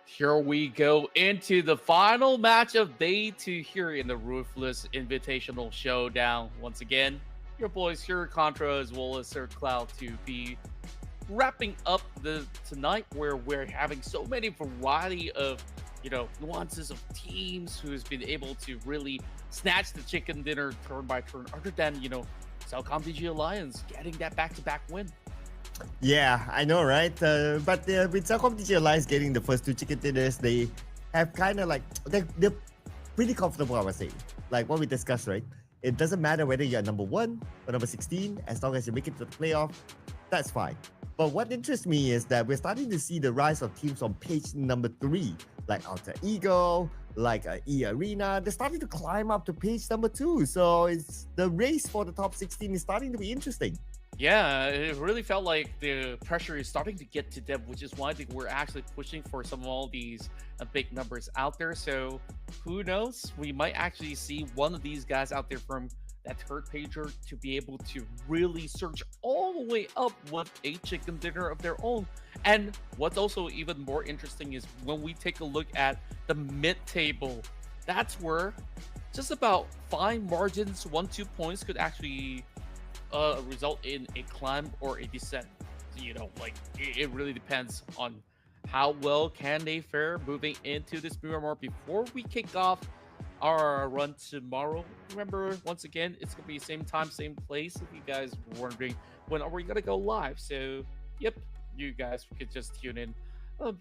Here we go into the final match of day 2 here in the Ruthless Invitational Showdown. Once again, your boys here, Contra, as well as Sir Cloud, to be wrapping up the tonight, where we're having so many variety of, nuances of teams who's been able to really snatch the chicken dinner turn by turn, other than, CelcomDigi Alliance getting that back-to-back win. Yeah, I know, right? But with CelcomDigi Alliance getting the first 2 chicken dinners, they have kind of like, they're pretty comfortable, I would say. Like what we discussed, right? It doesn't matter whether you're number 1 or number 16, as long as you make it to the playoff, that's fine. But what interests me is that we're starting to see the rise of teams on page number 3, like Alter Ego, like eArena. They're starting to climb up to page number 2. So it's the race for the top 16 is starting to be interesting. Yeah, it really felt like the pressure is starting to get to them, which is why we're actually pushing for some of all these big numbers out there. So who knows? We might actually see one of these guys out there from that third pager to be able to really surge all the way up with a chicken dinner of their own. And what's also even more interesting is when we take a look at the mid-table, that's where just about fine margins, 1-2 points could actually result in a climb or a descent. So, it really depends on how well can they fare moving into this Miramar before we kick off our run tomorrow. Remember, once again, it's gonna be same time, same place. If you guys were wondering when are we gonna go live, so yep, you guys could just tune in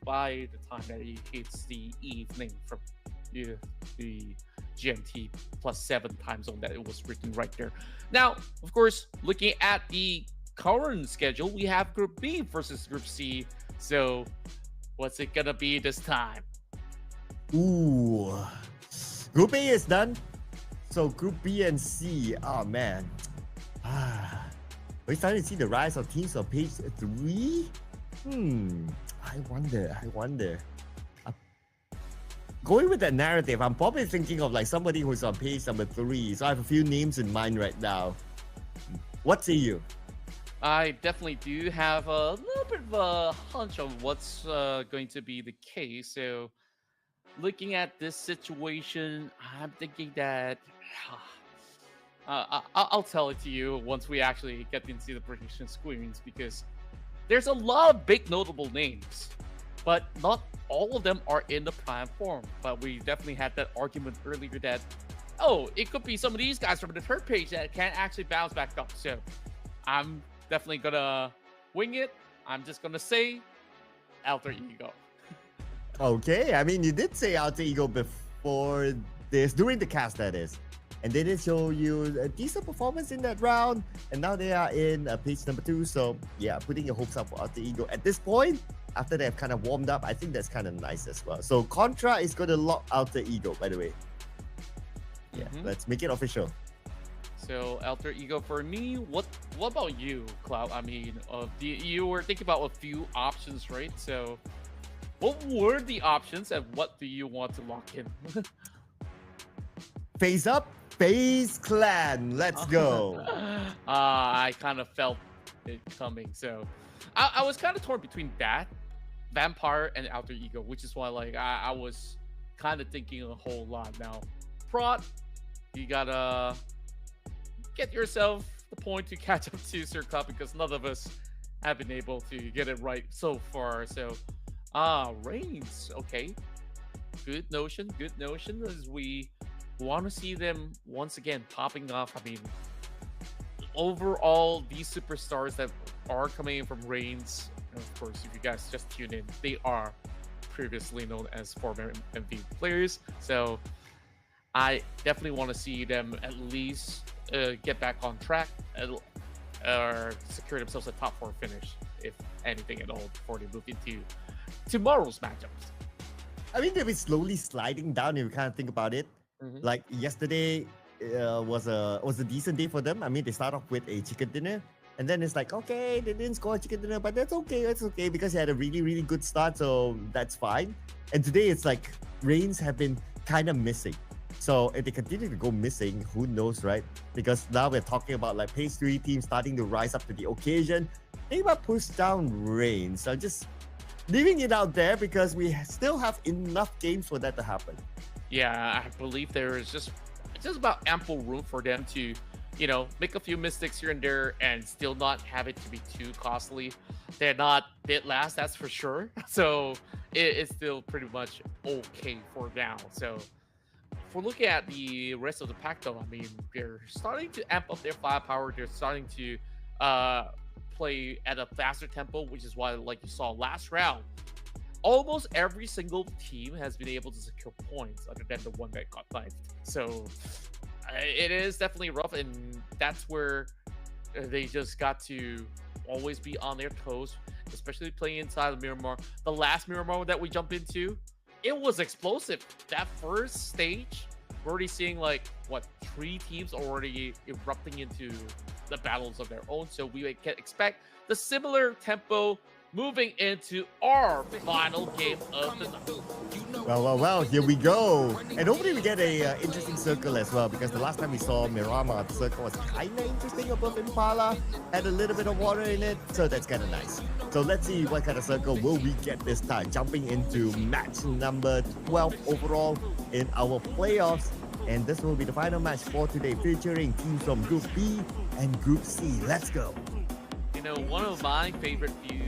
by the time that it hits the evening from the GMT +7 time zone that it was written right there. Now, of course, looking at the current schedule, we have Group B versus Group C. So, what's it gonna be this time? Ooh, Group A is done. So Group B and C, oh man. We're starting to see the rise of teams on page 3. I wonder. Going with that narrative, I'm probably thinking of like somebody who's on page number 3. So I have a few names in mind right now. What say you? I definitely do have a little bit of a hunch on what's going to be the case. So, looking at this situation, I'm thinking that I'll tell it to you once we actually get into the prediction screens, because there's a lot of big notable names, but not all of them are in the prime form. But we definitely had that argument earlier that, it could be some of these guys from the third page that can't actually bounce back up. So I'm definitely gonna wing it. I'm just gonna say Alter Ego. Okay, I mean, you did say Alter Ego before this, during the cast, that is. And they did show you a decent performance in that round. And now they are in page number 2. So, yeah, putting your hopes up for Alter Ego at this point, after they've kind of warmed up, I think that's kind of nice as well. So, Contra is going to lock Alter Ego, by the way. Yeah, let's make it official. So, Alter Ego for me. What about you, Cloud? I mean, you were thinking about a few options, right? So, what were the options and what do you want to lock in? Face up, FaZe Clan. Let's go. I kind of felt it coming. So, I was kind of torn between that, Vampire, and Alter Ego, which is why I was kind of thinking a whole lot. Now, Prot, you gotta get yourself the point to catch up to Sir Cup, because none of us have been able to get it right so far. So, REINCE, okay. Good notion, as we want to see them once again popping off. I mean, overall, these superstars that are coming in from REINCE, and of course, if you guys just tune in, they are previously known as former MVP players. So I definitely want to see them at least get back on track or secure themselves a top 4 finish, if anything at all, before they move into tomorrow's matchups. I mean, they've been slowly sliding down if you kind of think about it. Like yesterday was a decent day for them. I mean, they start off with a chicken dinner, and then it's like, okay, they didn't score a chicken dinner, but that's okay. It's okay because they had a really, really good start, so that's fine. And today it's like REINCE have been kind of missing. So if they continue to go missing, who knows, right? Because now we're talking about like Phase 3 teams starting to rise up to the occasion. They might push down REINCE. So just leaving it out there because we still have enough games for that to happen. Yeah, I believe there is just about ample room for them to, you know, make a few mistakes here and there and still not have it to be too costly. They're not dead last, that's for sure. So it's still pretty much okay for now. So if we're looking at the rest of the pack, though, I mean, they're starting to amp up their firepower. They're starting to play at a faster tempo, which is why, like you saw last round, almost every single team has been able to secure points other than the one that got knifed. So it is definitely rough, and that's where they just got to always be on their toes, especially playing inside of Miramar. The last Miramar that we jumped into, it was explosive. That first stage, we're already seeing like, what, 3 teams already erupting into the battles of their own. So we can expect the similar tempo moving into our final game of the night. Well, here we go. And hopefully we get a interesting circle as well, because the last time we saw Miramar, the circle was kind of interesting above Impala, had a little bit of water in it, so that's kind of nice. So let's see what kind of circle will we get this time, jumping into match number 12 overall in our playoffs. And this will be the final match for today, featuring teams from Group B and Group C. Let's go. You know, one of my favorite few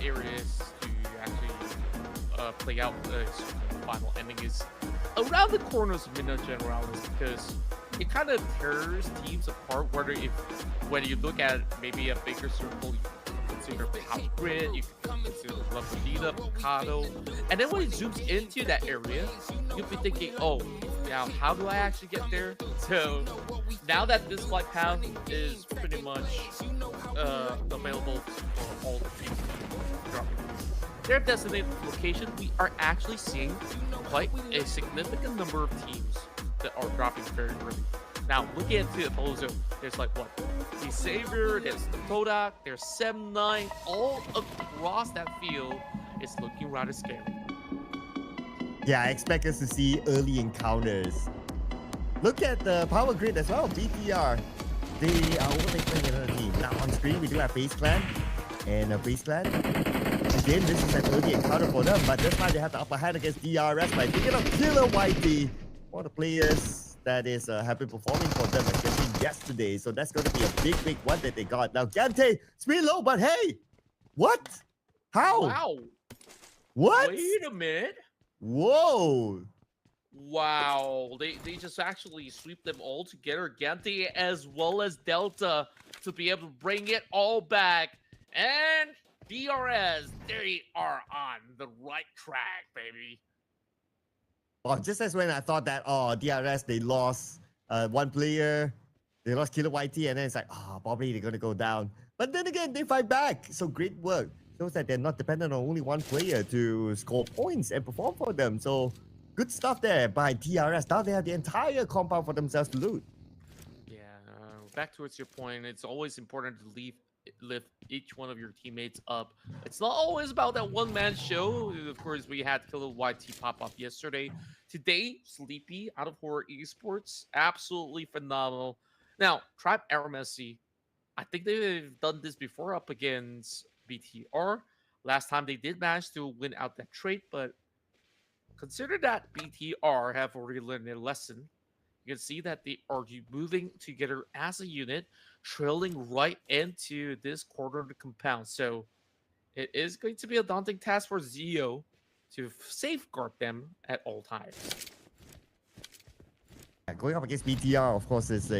areas to actually play out the final ending is around the corners of Mina Generalis, because it kind of tears teams apart. Whether you look at maybe a bigger circle, you can consider Power Grid, you can consider Lavadina, Picado, and then when it zooms into that area, you'll be thinking, oh, now how do I actually get there? So now that this flight path is pretty much available for all the teams dropping their designated location, we are actually seeing quite a significant number of teams that are dropping very early. Now, looking into the whole zone, there's like what? The Savior, there's Todak, there's Sem9, all across that field. It's looking rather scary. Yeah, I expect us to see early encounters. Look at the power grid as well, BTR. They are overtaking another team. Now on screen, we do have Face Clan and Face Clan. Again, this is an early encounter for them, but this time they have the upper hand against DRS by picking up Killer Whitey. One of the players that is have been performing for them, especially yesterday. So that's going to be a big one that they got. Now Gante, it's pretty low, but hey, what? How? Wow. What? Wait a minute. Whoa. Wow, they just actually sweep them all together, Gante as well as Delta, to be able to bring it all back. And DRS, they are on the right track, baby. Oh, just as when I thought that, oh, DRS, they lost one player, they lost Killer Whitey, and then it's like, oh, probably they're going to go down. But then again, they fight back. So great work. Shows that they're not dependent on only one player to score points and perform for them. So good stuff there by DRS. Now they have the entire compound for themselves to loot. Yeah, back towards your point, it's always important to lift each one of your teammates up. It's not always about that one-man show. Of course, we had Killer YT pop up yesterday. Today, Sleepy out of HORAA Esports, absolutely phenomenal. Now, Tribe RMSC, I think they've done this before up against BTR. Last time they did manage to win out that trade, but consider that BTR have already learned their lesson. You can see that they are moving together as a unit, trailing right into this corner of the compound. So it is going to be a daunting task for Zio to safeguard them at all times. Going up against BTR, of course, is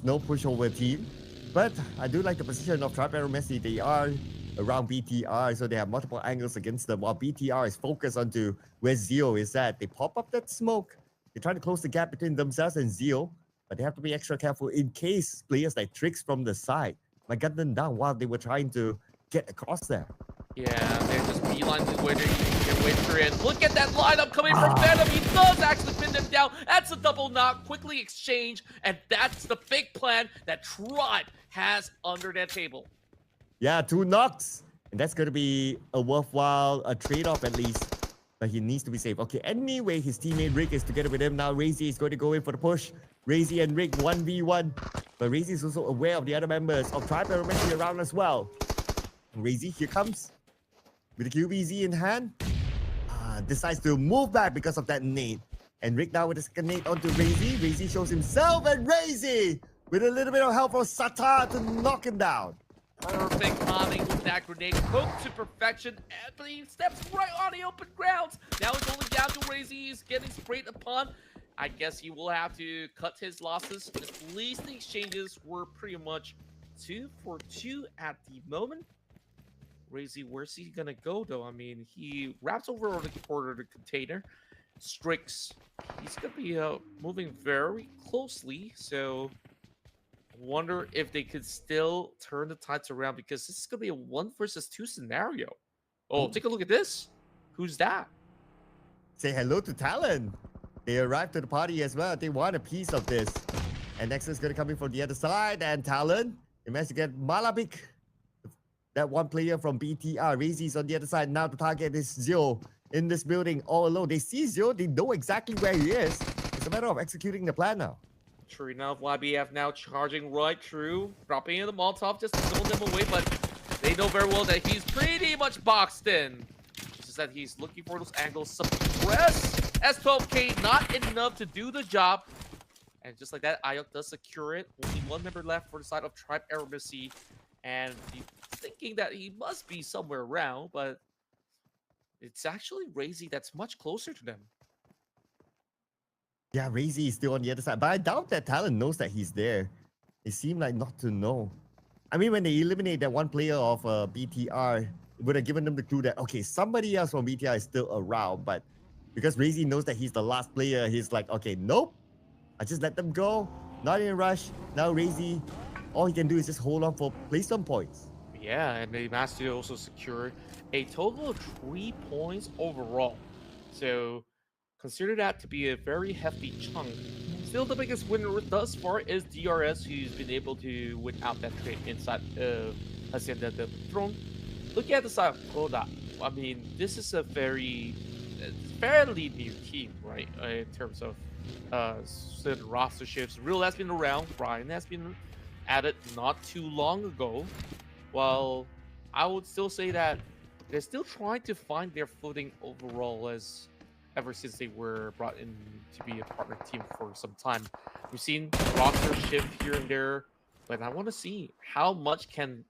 no pushover team. But I do like the position of Tribe Messi. They are around BTR, so they have multiple angles against them, while BTR is focused onto where Zio is at. They pop up that smoke. They try to close the gap between themselves and Zio, but they have to be extra careful in case players like Tricks from the side might get them down while they were trying to get across there. Yeah, they're just beelining the way their way through it. Look at that lineup coming from Venom. He does actually pin them down. That's a double knock. Quickly exchange, and that's the big plan that Tribe has under their table. Yeah, 2 knocks. And that's going to be a worthwhile trade-off at least. but he needs to be safe. Okay, anyway, his teammate Rick is together with him. Now Razy is going to go in for the push. Razy and Rick 1v1. But Razy is also aware of the other members of Thrives Esports around as well. Razy, here comes. With the QBZ in hand. Decides to move back because of that nade. And Rick now with a second nade onto Razy. Razy shows himself, and Razy with a little bit of help from Sata to knock him down. Perfect timing with that grenade, cooked to perfection, but he steps right on the open ground. Now it's only down to Razy. He's getting sprayed upon. I guess he will have to cut his losses. At least the exchanges were pretty much 2 for 2 at the moment. Razy, where's he gonna go though? I mean, he wraps over on the corner of the container. Strix, he's gonna be moving very closely, so I wonder if they could still turn the tides around, because this is gonna be a 1 versus 2 scenario. Oh, take a look at this. Who's that? Say hello to Talon. They arrived to the party as well. They want a piece of this. And Nexus is gonna come in from the other side, and Talon, they managed to get Malabik. That one player from BTR. Razy's on the other side. Now the target is Zio in this building all alone. They see Zio. They know exactly where he is. It's a matter of executing the plan now. True enough, YBF now charging right through, dropping in the Molotov just to throw them away, but they know very well that he's pretty much boxed in. It's just that he's looking for those angles. Suppress S12K, not enough to do the job. And just like that, Ayok does secure it. Only one member left for the side of Thrives Esports. And he's thinking that he must be somewhere around, but it's actually Razy that's much closer to them. Yeah, Razy is still on the other side, but I doubt that Talon knows that he's there. They seem like not to know. I mean, when they eliminate that one player of BTR, it would have given them the clue that, okay, somebody else from BTR is still around, but because Razy knows that he's the last player, he's like, okay, nope. I just let them go. Not in a rush. Now Razy, all he can do is just hold on for play some points. Yeah, and they managed to also secure a total of 3 points overall. So consider that to be a very hefty chunk. Still, the biggest winner thus far is DRS, who's been able to win out that trade inside Hacienda the Throne. Look at the side of Koda. I mean, this is a fairly new team, right? In terms of certain roster shifts. Real has been around. Brian has been added not too long ago. Well, I would still say that they're still trying to find their footing overall, as ever since they were brought in to be a partner team for some time. We've seen roster shift here and there, but I want to see how much can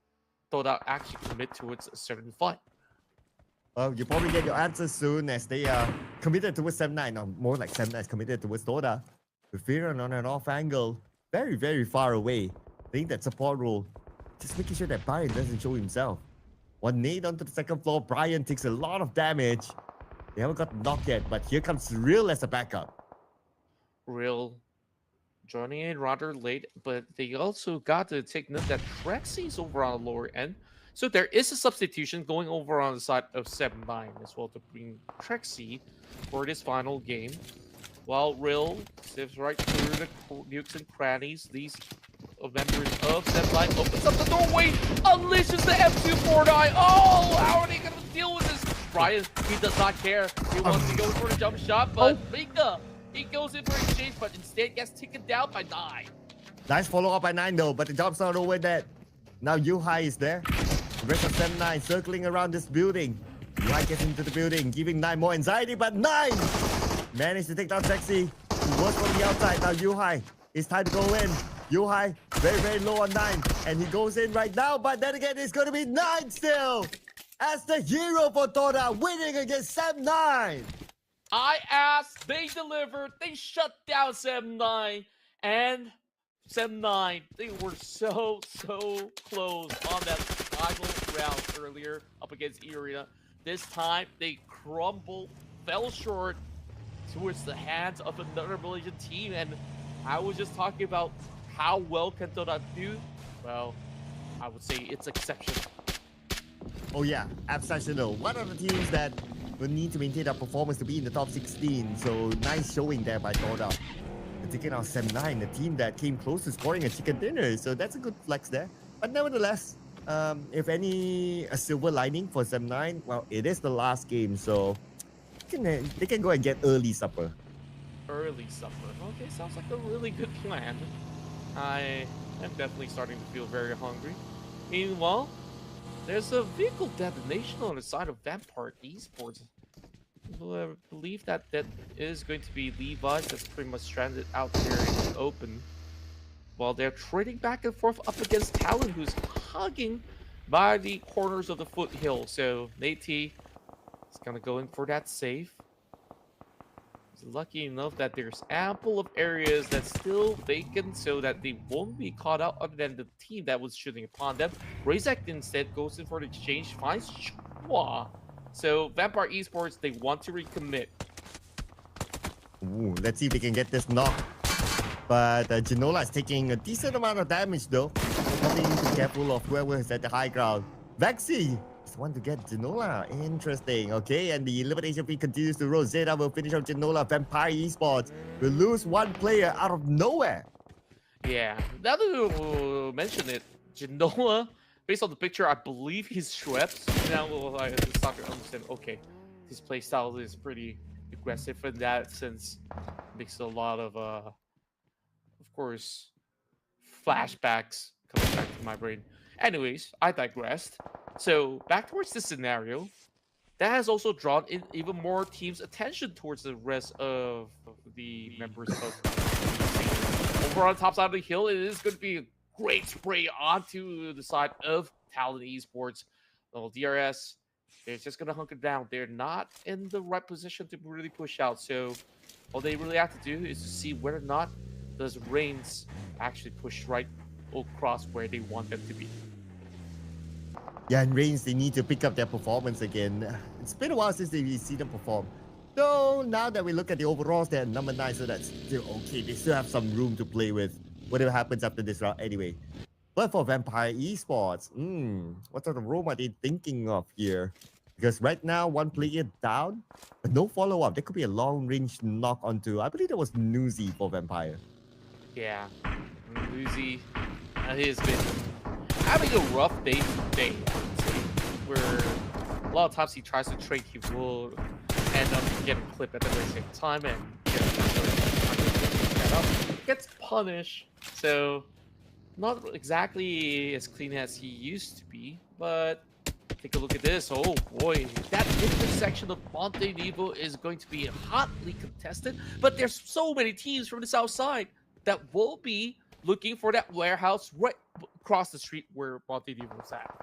Toda actually commit towards a certain fight. Well, you probably get your answers soon, as they are committed towards 7-9, or more like 7-9 is committed towards Toda. With Firan on an off angle, very, very far away. Playing that support role, just making sure that Brian doesn't show himself. One nade onto the second floor, Brian takes a lot of damage. They haven't got knocked yet, but here comes Real as a backup. Real joining in rather late, but they also got to take note that Trexie's over on the lower end. So there is a substitution going over on the side of 7-9 as well to bring Trexie for this final game. While Real sifts right through the nukes and crannies, these members of 7-9 opens up the doorway, unleashes the M249. Oh, how are they going to deal with this? Brian, he does not care. He wants to go for the jump shot, but Mika, he goes in for exchange, but instead gets taken down by 9. Nice follow up by 9 though, but the job's not over yet. Now Yuhai is there. The rest of 7-9 circling around this building. Yuhai gets into the building, giving 9 more anxiety, but 9 managed to take down Sexy, who was from the outside. Now Yuhai, it's time to go in. Yuhai, very, very low on 9, and he goes in right now, but then again, it's going to be 9 still, as the hero for Toda, winning against 7-9. I asked, they delivered, they shut down 7-9, and 7-9, they were so close on that final round earlier up against eArena. This time, they crumbled, fell short towards the hands of another Malaysian team, and I was just talking about how well can Toda do. Well, I would say it's exceptional. Oh yeah, exceptional. One of the teams that will need to maintain their performance to be in the top 16. So nice showing there by Toda. They're taking out 7-9, a team that came close to scoring a chicken dinner. So that's a good flex there. But nevertheless, if a silver lining for 7-9, well, it is the last game. So they can go and get early supper. Early supper. Okay, sounds like a really good plan. I am definitely starting to feel very hungry. Meanwhile, there's a vehicle detonation on the side of Vampire Esports. I believe that is going to be Levi's that's pretty much stranded out there in the open. While they're trading back and forth up against Talon, who's hugging by the corners of the foothill. So Nate T is gonna go in for that save. He's lucky enough that there's ample of areas that's still vacant so that they won't be caught out other than the team that was shooting upon them. Razak instead goes in for the exchange, finds Chua. So Vampire Esports, they want to recommit. Ooh, let's see if we can get this knock. But Genola is taking a decent amount of damage though. Having to be careful of whoever is at the high ground. Vexy is the one to get Genola. Interesting. Okay, and the elimination feed continues to roll. Zeta will finish off Genola. Vampire Esports will lose one player out of nowhere. Yeah, now that you mention it, Genola, based on the picture, I believe he's Schweppes. Now I start to understand, okay, his playstyle is pretty aggressive in that sense. Makes a lot of course, flashbacks coming back to my brain. Anyways, I digressed. So back towards the scenario, that has also drawn in even more teams' attention towards the rest of the members of the team. Over on the top side of the hill, it is going to be a great spray onto the side of Talon Esports. Well, DRS, they're just going to hunker down. They're not in the right position to really push out. So all they really have to do is to see whether or not does REINCE actually push right across where they want them to be. Yeah, and REINCE, they need to pick up their performance again. It's been a while since we've seen them perform. So now that we look at the overalls, they're number 9, so that's still okay. They still have some room to play with, whatever happens after this round anyway. But for Vampire Esports, what sort of roam are they thinking of here? Because right now, one player down, but no follow-up. There could be a long-range knock onto, I believe that was Nuzi for Vampire. Yeah, Nuzi has been having a rough day today, I would say, where a lot of times he tries to trade, he will end up getting clipped at the very same time and gets punished. So not exactly as clean as he used to be, but take a look at this. Oh boy, that intersection of Monte Nevo is going to be hotly contested, but there's so many teams from the south side that will be looking for that warehouse right across the street where Monte Nevo's at.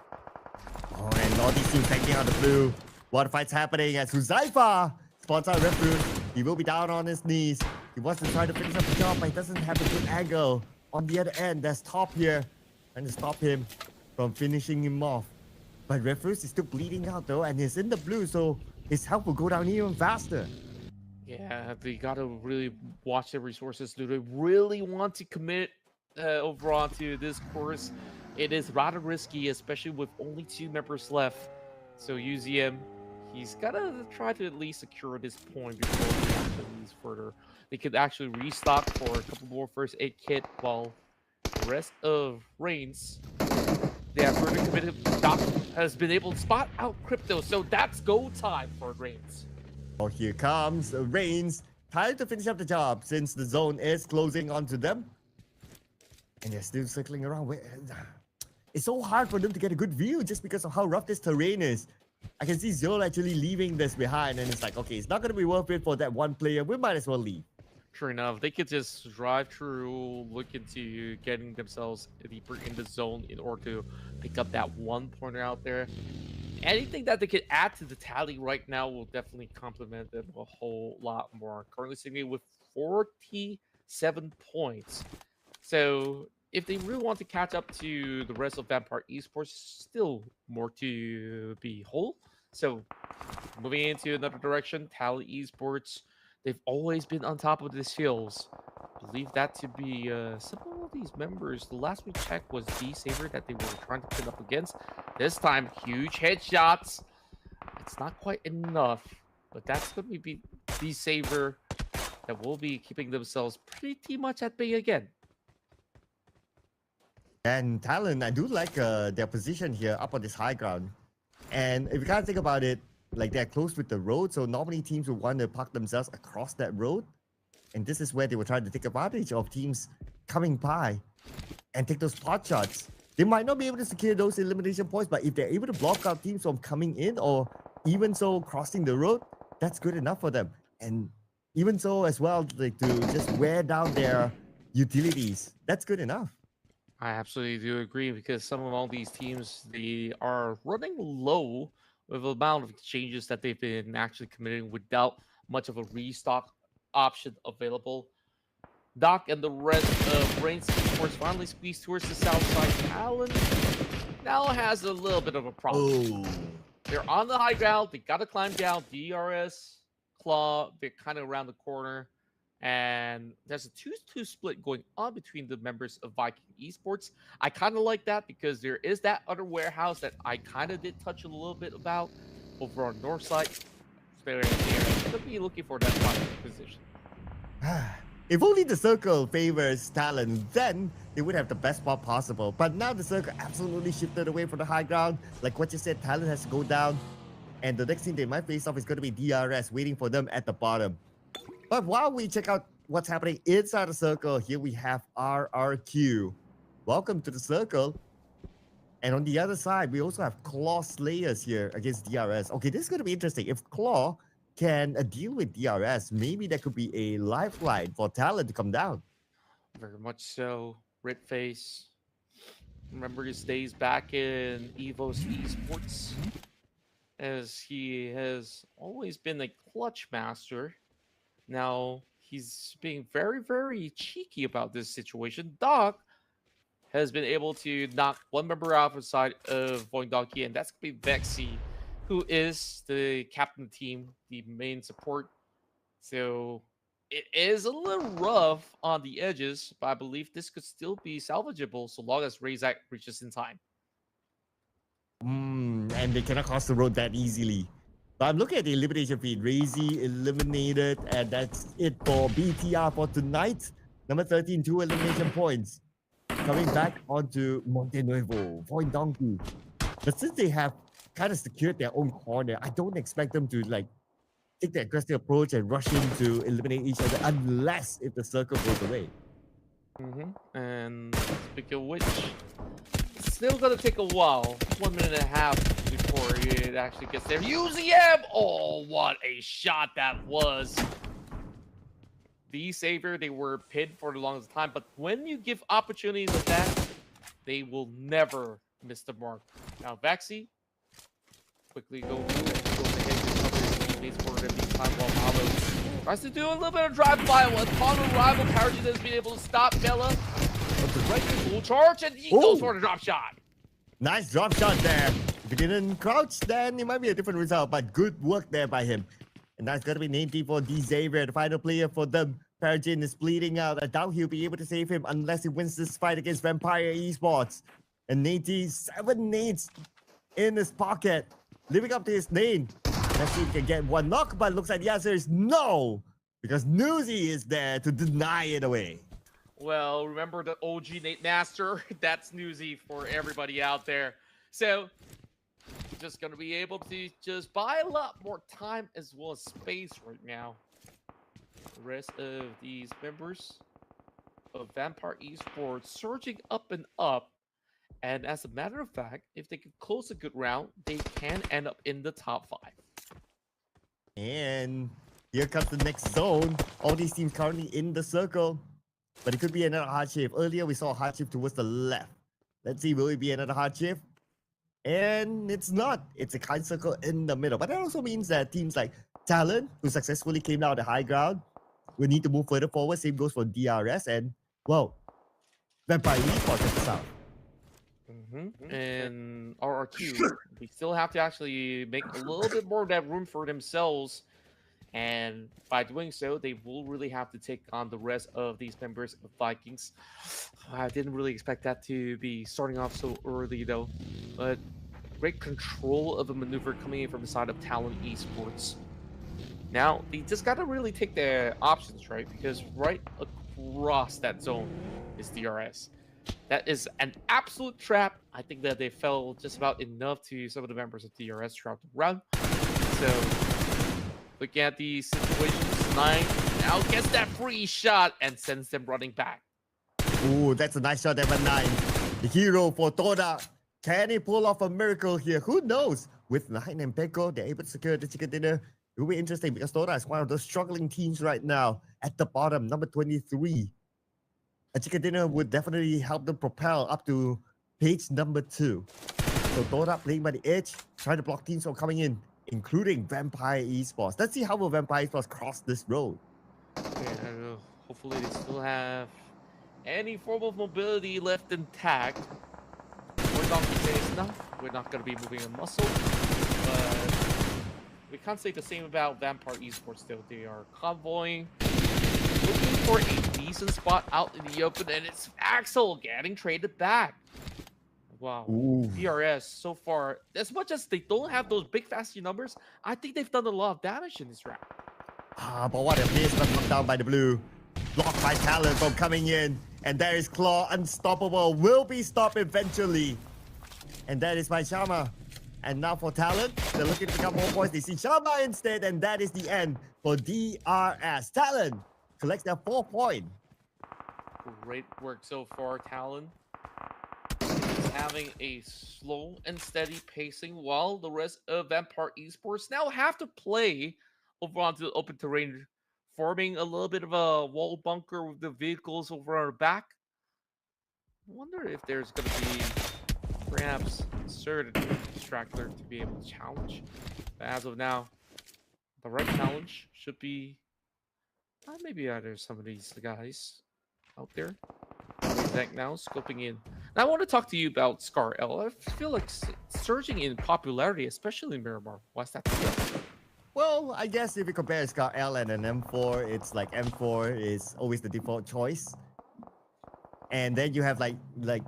Oh, and all these teams taking out the blue. What fight's happening as Huzaifa spots out Refuge. He will be down on his knees. He wants to try to finish up the job, but he doesn't have a good angle. On the other end, there's Top here, trying to stop him from finishing him off. But Refuge is still bleeding out though, and he's in the blue, so his health will go down even faster. Yeah, they gotta really watch their resources. Do they really want to commit overall to this course? It is rather risky, especially with only 2 members left. So UZM, he's gotta try to at least secure this point before he actually moves further. They could actually restock for a couple more first aid kit, while the rest of REINCE, they have further committed. Doc has been able to spot out Crypto, so that's go time for REINCE. Oh, here comes REINCE. Time to finish up the job since the zone is closing onto them. And they're still circling around. It's so hard for them to get a good view just because of how rough this terrain is. I can see Zol actually leaving this behind, and it's like, okay, it's not going to be worth it for that one player. We might as well leave. Sure enough, they could just drive through, look into getting themselves deeper in the zone in order to pick up that one pointer out there. Anything that they could add to the tally right now will definitely complement them a whole lot more. Currently sitting with 47 points. So if they really want to catch up to the rest of Vampire Esports, still more to be whole. So moving into another direction, Tally Esports, they've always been on top of these fields. I believe that to be some of these members. The last we checked was D-Saber that they were trying to pin up against. This time, huge headshots. It's not quite enough, but that's going to be D-Saber that will be keeping themselves pretty much at bay again. And Talon, I do like their position here up on this high ground. And if you kind of think about it, like they're close with the road, so normally teams would want to park themselves across that road, and this is where they were trying to take advantage of teams coming by and take those pot shots. They might not be able to secure those elimination points, but if they're able to block out teams from coming in or even so crossing the road, that's good enough for them. And even so as well, like to just wear down their utilities, that's good enough. I absolutely do agree because some of all these teams, they are running low with the amount of exchanges that they've been actually committing without much of a restock option available. Doc and the rest of REINCE Esports finally squeezed towards the south side. Talon now has a little bit of a problem. Oh, They're on the high ground. They got to climb down. DRS, Claw, they're kind of around the corner. And there's a 2-2 split going on between the members of Viking Esports. I kind of like that because there is that other warehouse that I kind of did touch a little bit about over on north side. So they're going to be looking for that final position. if only the circle favors Talon, then they would have the best spot possible. But now the circle absolutely shifted away from the high ground. Like what you said, Talon has to go down. And the next thing they might face off is going to be DRS waiting for them at the bottom. But while we check out what's happening inside the circle, here we have RRQ. Welcome to the circle. And on the other side, we also have Claw Slayers here against DRS. Okay, this is going to be interesting. If Claw can deal with DRS, maybe that could be a lifeline for Talon to come down. Very much so. Red Face. Remember his days back in EVO's Esports, as he has always been a clutch master. Now he's being very, very cheeky about this situation. Doc has been able to knock one member off the side of Voindonkey, and that's going to be Vexy, who is the captain of the team, the main support. So it is a little rough on the edges, but I believe this could still be salvageable so long as Razak reaches in time. And they cannot cross the road that easily. But I'm looking at the elimination feed. Razy eliminated, and that's it for BTR for tonight. Number 13, 2 elimination points. Coming back onto Montenuevo, Voindonkey. But since they have kind of secured their own corner, I don't expect them to like take the aggressive approach and rush in to eliminate each other unless if the circle goes away. And speaking of which, it's still gonna take a while, 1 minute and a half before it actually gets there. UZM! Oh, what a shot that was. The Savior, they were pinned for the longest time, but when you give opportunities like that, they will never miss the mark. Now, Vexy, quickly go ahead and cover his teammates for the meantime while Malo tries to do a little bit of drive-by. Upon arrival, Paragon has been able to stop Bella. But the right full charge, and he goes for the drop shot. Nice drop shot there. If he didn't crouch, then it might be a different result, but good work there by him. And that's going to be name team for D. Xavier, the final player for them. Paragon is bleeding out. I doubt he'll be able to save him unless he wins this fight against Vampire Esports. And Nate, 7 nades in his pocket, living up to his name. Let's see if he can get one knock, but it looks like the answer is no, because Newsy is there to deny it away. Well, remember the OG Nate Master? That's Newsy for everybody out there. So, just going to be able to just buy a lot more time as well as space right now. The rest of these members of Vampire Esports surging up and up. And as a matter of fact, if they can close a good round, they can end up in the top 5. And here comes the next zone. All these teams currently in the circle. But it could be another hard shift. Earlier, we saw a hard shift towards the left. Let's see, will it be another hard shift? And it's not. It's a kind circle in the middle. But that also means that teams like Talon, who successfully came down the high ground, will need to move further forward. Same goes for DRS. And, well, Vampire Esports at the south. And RRQ, they still have to actually make a little bit more of that room for themselves. And by doing so, they will really have to take on the rest of these members of Vikings. I didn't really expect that to be starting off so early, though. But great control of a maneuver coming in from the side of Talon Esports. Now, they just got to really take their options, right? Because right across that zone is DRS. That is an absolute trap. I think that they fell just about enough to some of the members of DRS throughout the round. So, looking at the situations, 9 now gets that free shot and sends them running back. Ooh, that's a nice shot there by 9. The hero for Toda. Can he pull off a miracle here? Who knows? With 9 and Peko, they're able to secure the chicken dinner. It will be interesting because Toda is one of those struggling teams right now at the bottom, number 23. A chicken dinner would definitely help them propel up to page number 2. So Toda playing by the edge, trying to block teams from coming in, including Vampire Esports. Let's see how will Vampire Esports cross this road. Okay, hopefully they still have any form of mobility left intact. We're not going to say enough. We're not going to be moving a muscle. But we can't say the same about Vampire Esports though. They are convoying, looking for a decent spot out in the open, and it's Axel getting traded back. Wow. Ooh. DRS so far, as much as they don't have those big fast numbers, I think they've done a lot of damage in this round. But what a miss, but knocked down by the blue. Blocked by Talon from coming in. And there is Claw, unstoppable, will be stopped eventually. And that is by Shama. And now for Talon, they're looking to pick up more points. They see Shama instead, and that is the end for DRS. Talon collects their 4 point. Great work so far, Talon. He's having a slow and steady pacing while the rest of Vampire Esports now have to play over onto the open terrain, forming a little bit of a wall bunker with the vehicles over our back. I wonder if there's going to be perhaps a certain distractor to be able to challenge. But as of now, the right challenge should be maybe either some of these guys out there. Back now, scoping in. Now, I want to talk to you about Scar L. I feel like it's surging in popularity, especially in Miramar. Why's that? Well, I guess if you compare Scar L and an M4, it's like M4 is always the default choice. And then you have like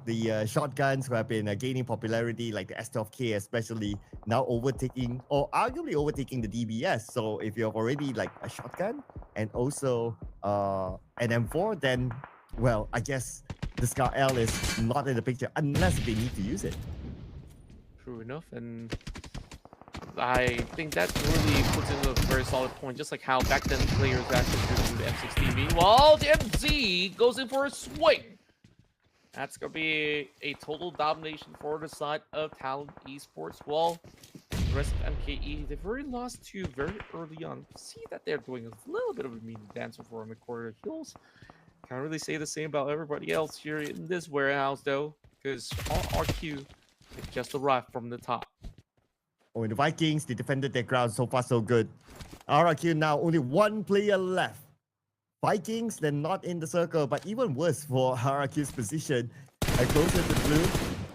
the shotguns who have been gaining popularity, like the S12K especially, now overtaking or arguably overtaking the DBS. So if you have already like a shotgun and also an M4, then, well, I guess the Scar L is not in the picture unless they need to use it. True enough, and I think that really puts in a very solid point, just like how back then players actually do the M16. Meanwhile, the MZ goes in for a swing. That's going to be a total domination for the side of Talent Esports. Well, the rest of MKE, they've already lost 2 very early on. See that they're doing a little bit of a mean dance over on the corner of hills. Can't really say the same about everybody else here in this warehouse, though, because RRQ just arrived from the top. Oh, and the Vikings, they defended their ground so far so good. RRQ now only 1 player left. Vikings, they're not in the circle, but even worse for RRQ's position. Closer to blue.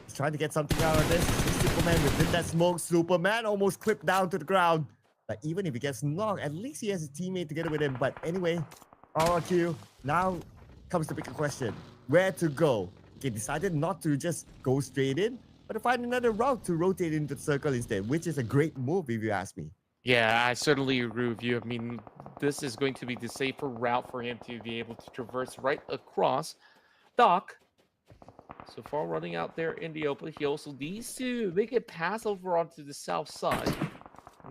He's trying to get something out of this. Superman within that smoke. Superman almost clipped down to the ground. But even if he gets knocked, at least he has a teammate together with him. But anyway, RRQ, now comes the bigger question. Where to go? They decided not to just go straight in, but to find another route to rotate into the circle instead, which is a great move if you ask me. Yeah, I certainly agree with you. I mean, this is going to be the safer route for him to be able to traverse right across Dock. So far running out there in the open, he also needs to make it pass over onto the south side,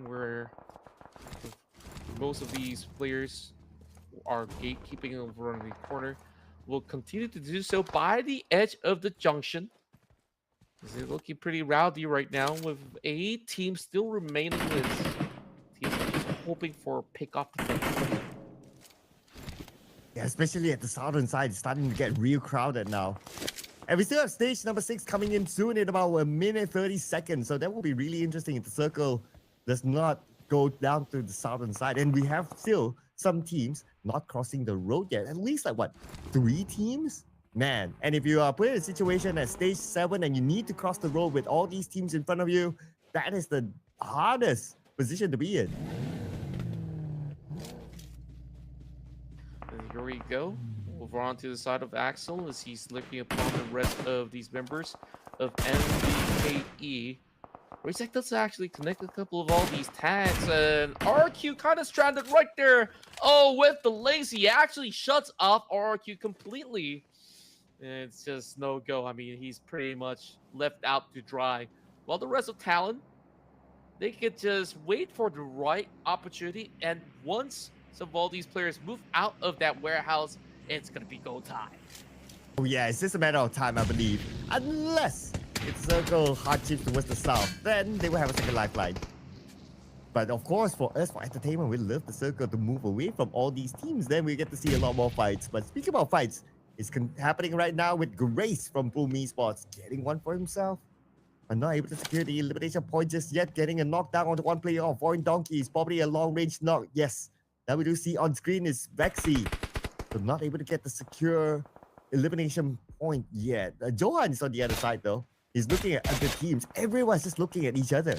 where most of these players are gatekeeping over on the corner. Will continue to do so by the edge of the junction. Is it looking pretty rowdy right now with a team still remaining with teams are just hoping for a pick off the front. Yeah, especially at the southern side, it's starting to get real crowded now. And we still have stage number 6 coming in soon in about 1 minute 30 seconds. So that will be really interesting if the circle does not go down to the southern side. And we have still some teams not crossing the road yet. At least like what, 3 teams? Man, and if you are put in a situation at stage 7 and you need to cross the road with all these teams in front of you, that is the hardest position to be in. And here we go. Over onto the side of Axel as he's looking upon the rest of these members of MVKE. Razek does actually connect a couple of all these tags, and RQ kind of stranded right there. Oh, with the lazy, he actually shuts off RQ completely. It's just no go. I mean, he's pretty much left out to dry. While the rest of Talon, they could just wait for the right opportunity, and once some of all these players move out of that warehouse, it's gonna be go time. Oh yeah, it's just a matter of time, I believe. Unless it's circle hard chips towards the south, then they will have a second lifeline. But of course, for us, for entertainment, we love the circle to move away from all these teams. Then we get to see a lot more fights. But speaking about fights, it's happening right now with Grace from PUBG Esports getting one for himself. But not able to secure the elimination point just yet. Getting a knockdown onto one player of Void Donkey is probably a long-range knock. Yes, that we do see on screen is Vexy. But not able to get the secure elimination point yet. Johan is on the other side though. He's looking at other teams. Everyone's just looking at each other.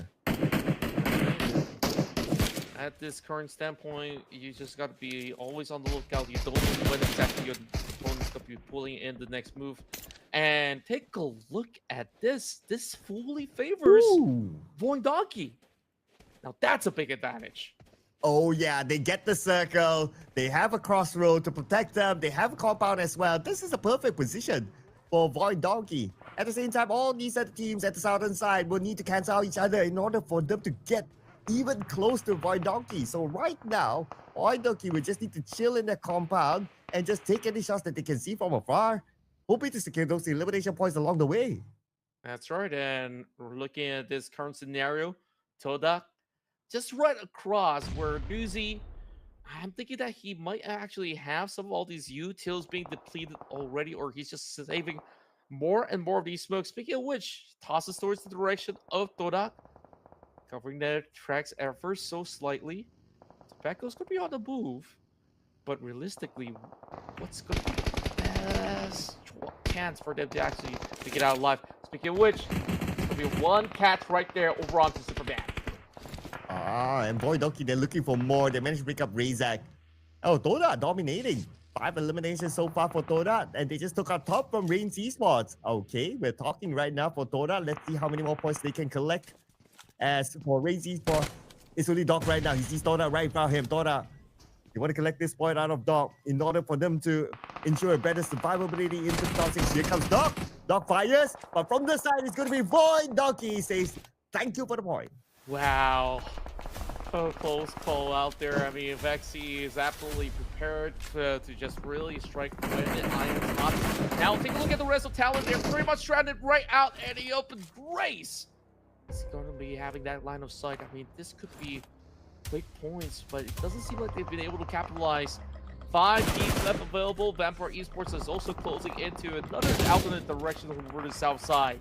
At this current standpoint, you just got to be always on the lookout. You don't know when exactly your opponent's going to be pulling in the next move. And take a look at this. This fully favors Void Donkey. Now that's a big advantage. Oh yeah, they get the circle. They have a crossroad to protect them. They have a compound as well. This is a perfect position for Void Donkey. At the same time, all these other teams at the southern side will need to cancel out each other in order for them to get even close to Void Donkey. So right now, Void Donkey will just need to chill in their compound and just take any shots that they can see from afar, hoping to secure those elimination points along the way. That's right, and we're looking at this current scenario. Toda, just right across where Nuzi, I'm thinking that he might actually have some of all these utils being depleted already, or he's just saving more and more of these smokes. Speaking of which, tosses towards the direction of Toda, covering their tracks ever so slightly. Tobacco's going to be on the move, but realistically, what's going to be the best chance for them to actually get out alive? Speaking of which, it's going to be one catch right there over onto Superman. And Void Donkey, they're looking for more. They managed to pick up Razak. Oh, Toda dominating. 5 eliminations so far for Toda, and they just took out top from REINCE Esports. Okay, we're talking right now for Toda. Let's see how many more points they can collect. As for REINCE Esports, it's only Doc right now. He sees Toda right in front of him. Toda, you want to collect this point out of Doc in order for them to ensure a better survivability into the top 6. Here comes Doc. Doc fires, but from the side, it's going to be Void Donkey. He says, thank you for the point. Wow. So close call out there. I mean, Vexy is absolutely prepared to just really strike when it irons up. Now, take a look at the rest of talent. They're pretty much stranded right out, and he opens Grace. He's going to be having that line of sight. I mean, this could be quick points, but it doesn't seem like they've been able to capitalize. 5 teams left available. Vampire Esports is also closing into another alternate direction over the south side.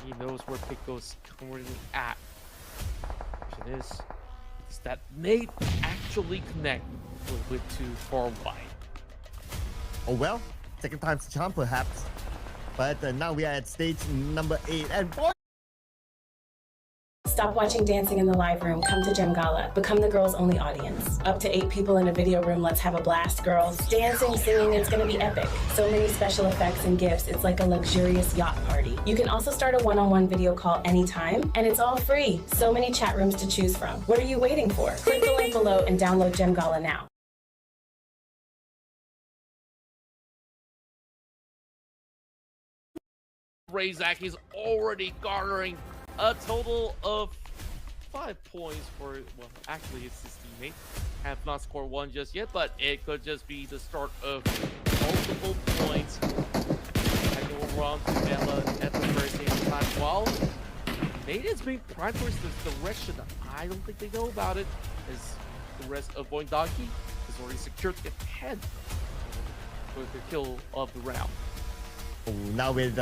He knows where Pico's currently at. Question is that Nate actually connect a little bit too far wide? Oh well, second time's the charm perhaps. But now we are at stage number 8, and boy, Stop watching Dancing in the Live Room. Come to Gem Gala. Become the girls' only audience. Up to 8 people in a video room. Let's have a blast, girls. Dancing, singing, it's gonna be epic. So many special effects and gifts. It's like a luxurious yacht party. You can also start a one-on-one video call anytime, and it's all free. So many chat rooms to choose from. What are you waiting for? Click the link below and download Gem Gala now. Razak is already garnering a total of 5 points for, well, actually it's his teammate. Have not scored 1 just yet, but it could just be the start of multiple points. I go around to Bella at the very same time. While Nate is being primed towards the direction that I don't think they know about it, as the rest of Void Donkey has already secured the 10 for the kill of the round. oh, now with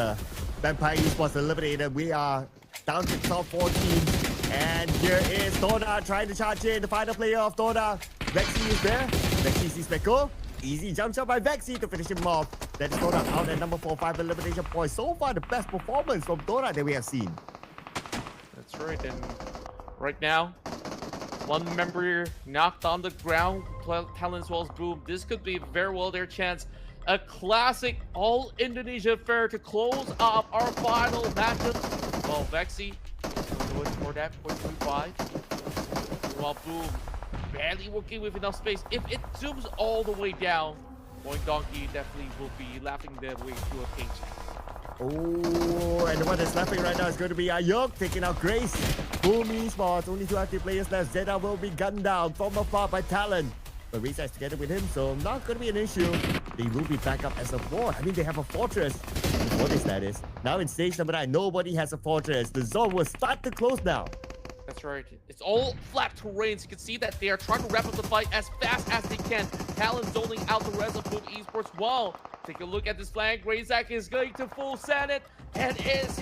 Vampire Esports eliminated, we are down to top 4 teams. And here is Toda trying to charge in, the final player of Toda. Vexy is there. Vexy sees Peko. Easy jump shot by Vexy to finish him off. That's Toda out at number 4, 5 elimination points. So far, the best performance from Toda that we have seen. That's right, and right now, one member knocked on the ground. Talent as well as Boom. This could be very well their chance. A classic all-Indonesia affair to close off our final matchup. Well, Vexy going for that 0.25. While Boom barely working with enough space. If it zooms all the way down, Void Donkey definitely will be laughing their way to a paycheck. Oh, and the one that's laughing right now is going to be Ayok taking out Grace. Boom Esports, only 2 active players left. Zeta will be gunned down from afar by Talon. But REINCE is together with him, so not going to be an issue. They will be back up as a fort. I mean, they have a fortress. Fortress, that is. Now in stage number 9, nobody has a fortress. The zone will start to close now. That's right. It's all flat terrain. So you can see that they are trying to wrap up the fight as fast as they can. Talon zoning out the rest of Boom Esports. Wow. Take a look at this flank. Razak is going to full send it. And is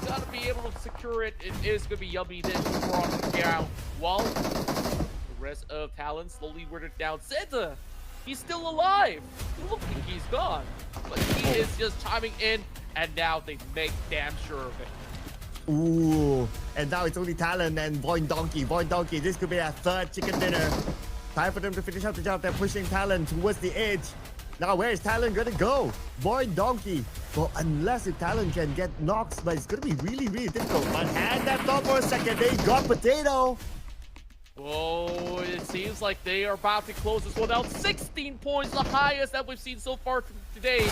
going to be able to secure it. It is going to be yummy then on the ground. While the rest of Talon slowly weathered down. Zeta, he's still alive. You look like he's gone. But he is just chiming in. And now they make damn sure of it. Ooh, and now it's only Talon and Void Donkey. Void Donkey, this could be a third chicken dinner. Time for them to finish up the job. They're pushing Talon towards the edge. Now, where is Talon going to go? Void Donkey. Well, unless if Talon can get knocks, but it's going to be really, really difficult. But hand that thought for a second. They got Potato. Oh, it seems like they are about to close this one out. 16 points, the highest that we've seen so far today.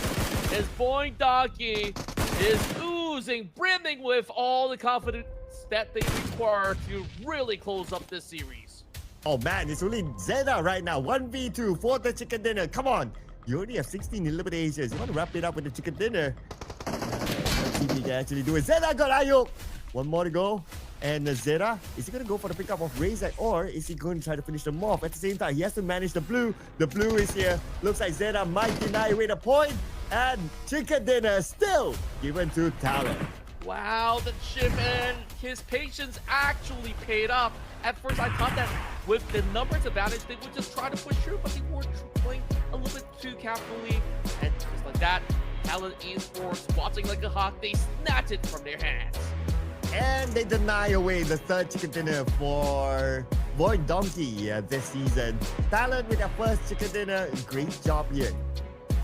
As Void Donkey is oozing, brimming with all the confidence that they require to really close up this series. Oh man, it's only Zeta right now. 1v2 for the chicken dinner. Come on. You only have 16 eliminations. You want to wrap it up with the chicken dinner. Let's see if he can actually do it. Zeta got Ayuk. One more to go. And Zeta, is he going to go for the pickup of Razak, or is he going to try to finish them off? At the same time, he has to manage the blue. The blue is here. Looks like Zeta might deny away the point. And chicken dinner still given to Talon. Wow, the chip and his patience actually paid off. At first, I thought that with the numbers advantage, they would just try to push through, but they were playing a little bit too carefully. And just like that, Talon Esports, watching like a hawk, they snatch it from their hands. And they deny away the third chicken dinner for Void Donkey this season. Talon with their first chicken dinner. Great job here.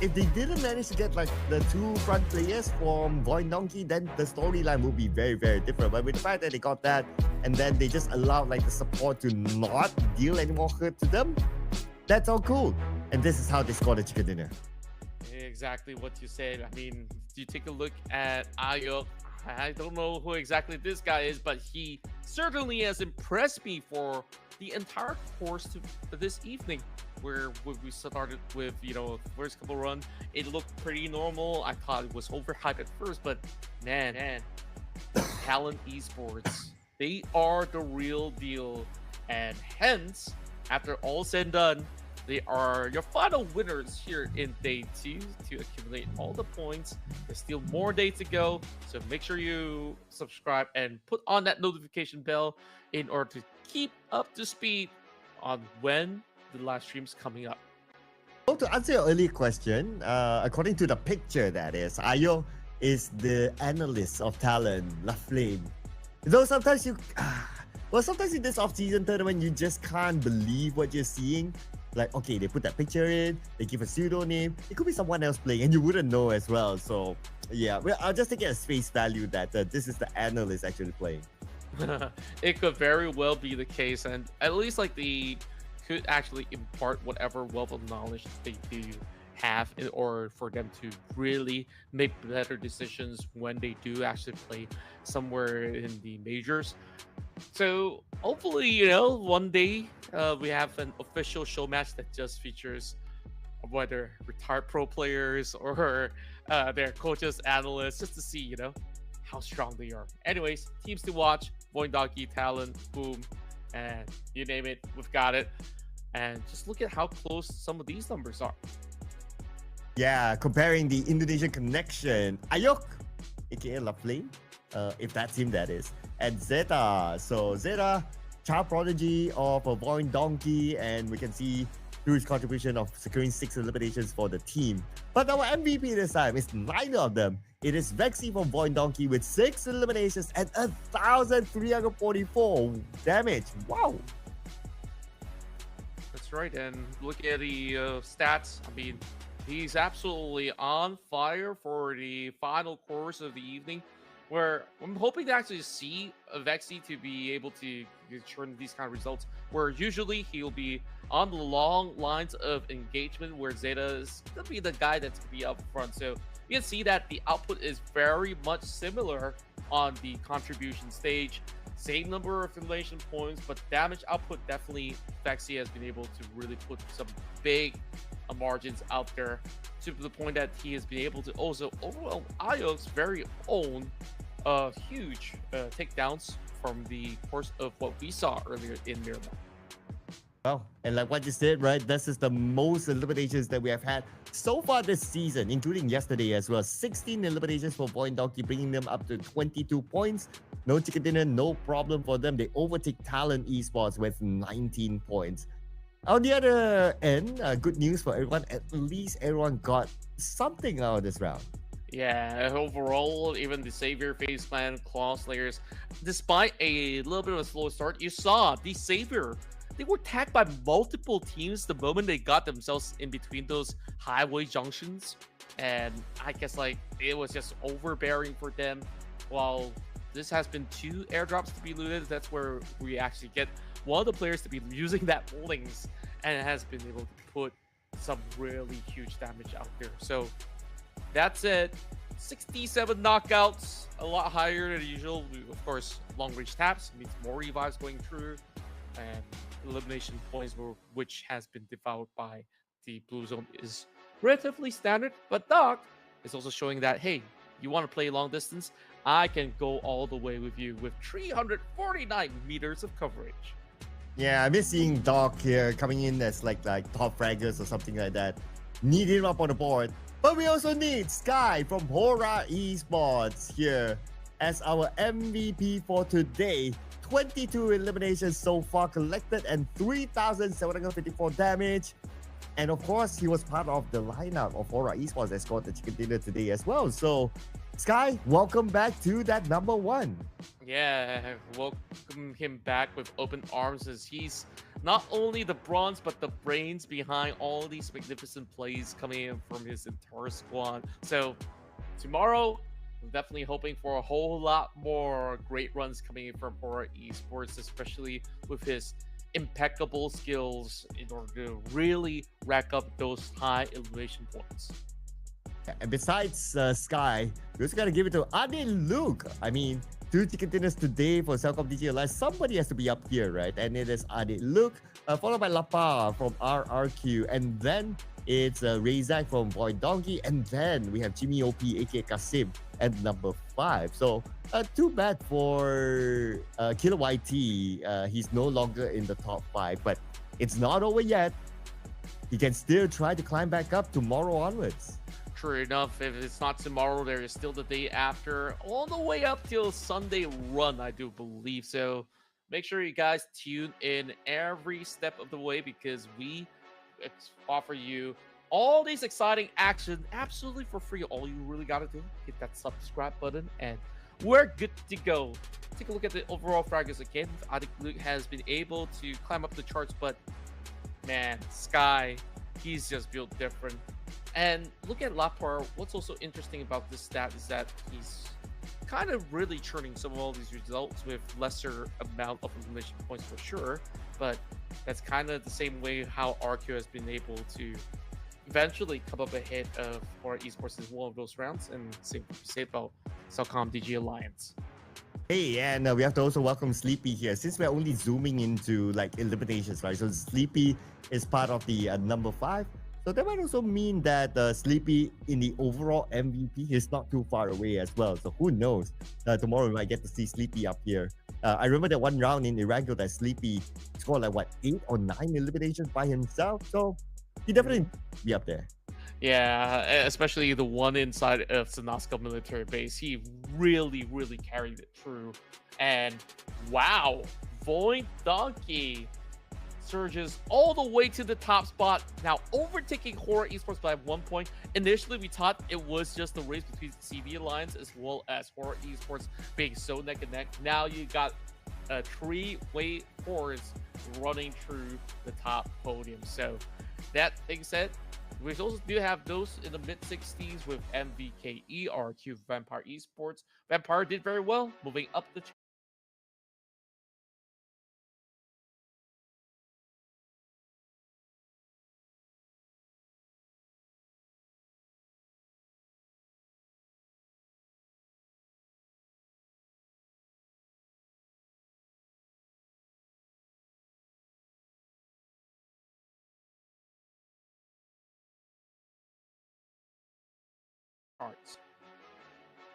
If they didn't manage to get like the 2 front players from Void Donkey, then the storyline would be very, very different. But with the fact that they got that, and then they just allowed like the support to not deal any more hurt to them, that's all cool. And this is how they scored the chicken dinner. Exactly what you said. I mean, you take a look at Ayo. I don't know who exactly this guy is, but he certainly has impressed me for the entire course of this evening. Where we started with, you know, first couple runs, it looked pretty normal. I thought it was overhyped at first, but man, Talon Esports, they are the real deal. And hence, after all said and done, they are your final winners here in day 2 to accumulate all the points. There's still more days to go, so make sure you subscribe and put on that notification bell in order to keep up to speed on when the live stream's coming up. So to answer your earlier question, according to the picture that is, Ayo is the analyst of Talon, La Flame. Though sometimes sometimes in this off-season tournament, you just can't believe what you're seeing. Like, okay, they put that picture in, they give a pseudonym, it could be someone else playing, and you wouldn't know as well. So, yeah, well, I'll just take it as face value that this is the analyst actually playing. It could very well be the case, and at least like the could actually impart whatever wealth of knowledge they do have in order for them to really make better decisions when they do actually play somewhere in the majors. So hopefully, you know, one day we have an official show match that just features whether retired pro players or their coaches, analysts, just to see, you know, how strong they are. Anyways, teams to watch: Void Donkey, Talon, Boom, and you name it, we've got it. And just look at how close some of these numbers are. Yeah, comparing the Indonesian connection, Ayok, aka La Flame, if that's him, that is, and Zeta. So Zeta, child prodigy of a Void Donkey, and we can see through his contribution of securing 6 eliminations for the team. But our MVP this time is neither of them. It is Vexy from Void Donkey with 6 eliminations and 1,344 damage. Wow. That's right, and look at the stats. I mean, he's absolutely on fire for the final course of the evening, where I'm hoping to actually see Vexy to be able to turn these kind of results, where usually he'll be on the long lines of engagement where Zeta is going to be the guy that's going to be up front. So you can see that the output is very much similar on the contribution stage. Same number of elimination points, but damage output definitely Vexy has been able to really put some big margins out there, to the point that he has been able to also overwhelm IO's very own huge takedowns from the course of what we saw earlier in Miramar. Well, and like what you said, right, this is the most eliminations that we have had so far this season, including yesterday as well. 16 eliminations for Void Donkey, bringing them up to 22 points. No chicken dinner, no problem for them. They overtake Talent Esports with 19 points. On the other end, good news for everyone. At least everyone got something out of this round. Yeah, overall, even the Savior, Phase Clan, Claw Slayers, despite a little bit of a slow start, you saw the Savior, they were tagged by multiple teams the moment they got themselves in between those highway junctions. And I guess like it was just overbearing for them. While this has been 2 airdrops to be looted, that's where we actually get one of the players to be using that Lynx, and it has been able to put some really huge damage out there. So that's it. 67 knockouts, a lot higher than usual. Of course, long range taps means more revives going through, and elimination points, which has been devoured by the blue zone, is relatively standard. But Doc is also showing that, hey, you want to play long distance? I can go all the way with you with 349 meters of coverage. Yeah, I miss seeing Doc here coming in as like top fraggers or something like that. Need him up on the board. But we also need Sky from HORAA Esports here as our MVP for today. 22 eliminations so far collected and 3,754 damage. And of course, he was part of the lineup of HORAA Esports that scored the chicken dinner today as well. So, Sky, welcome back to that number 1. Yeah, welcome him back with open arms, as he's not only the bronze, but the brains behind all these magnificent plays coming in from his entire squad. So, tomorrow, I'm definitely hoping for a whole lot more great runs coming in from HORAA Esports, especially with his impeccable skills in order to really rack up those high elimination points. And besides Sky, we also got to give it to Luke. I mean, 2 chicken dinners today for CelcomDigi Alliance. Somebody has to be up here, right? And it is Luke, followed by Lapa from RRQ. And then it's Razak from Void Donkey. And then we have Jimmy OP, aka Kasim, at number 5. So, too bad for Killer YT. He's no longer in the top 5. But it's not over yet. He can still try to climb back up tomorrow onwards. True enough, if it's not tomorrow, there is still the day after, all the way up till Sunday run, I do believe. So make sure you guys tune in every step of the way, because we offer you all these exciting action absolutely for free. All you really got to do, hit that subscribe button, and we're good to go. Take a look at the overall fragments again. Luke has been able to climb up the charts, but man, Sky, he's just built different. And look at Lapar. What's also interesting about this stat is that he's kind of really churning some of all these results with lesser amount of elimination points for sure. But that's kind of the same way how RQ has been able to eventually come up ahead of HORAA Esports in one of those rounds. And same to say about CelcomDigi Alliance. Hey, and we have to also welcome Sleepy here. Since we're only zooming into like eliminations, right? So Sleepy is part of the number 5. So that might also mean that Sleepy in the overall MVP is not too far away as well. So who knows? Tomorrow we might get to see Sleepy up here. I remember that one round in Erangel that Sleepy scored like 8 or 9 eliminations by himself. So he definitely be up there. Yeah, especially the one inside of Sanaska military base. He really, really carried it through. And wow, Void Donkey surges all the way to the top spot, now overtaking HORAA Esports by 1 point. Initially, we thought it was just the race between CV Alliance as well as HORAA Esports being so neck and neck. Now you got a 3-way force running through the top podium. So that being said, we also do have those in the mid-60s with MVKE, RQ, Vampire Esports. Vampire did very well, moving up the cards.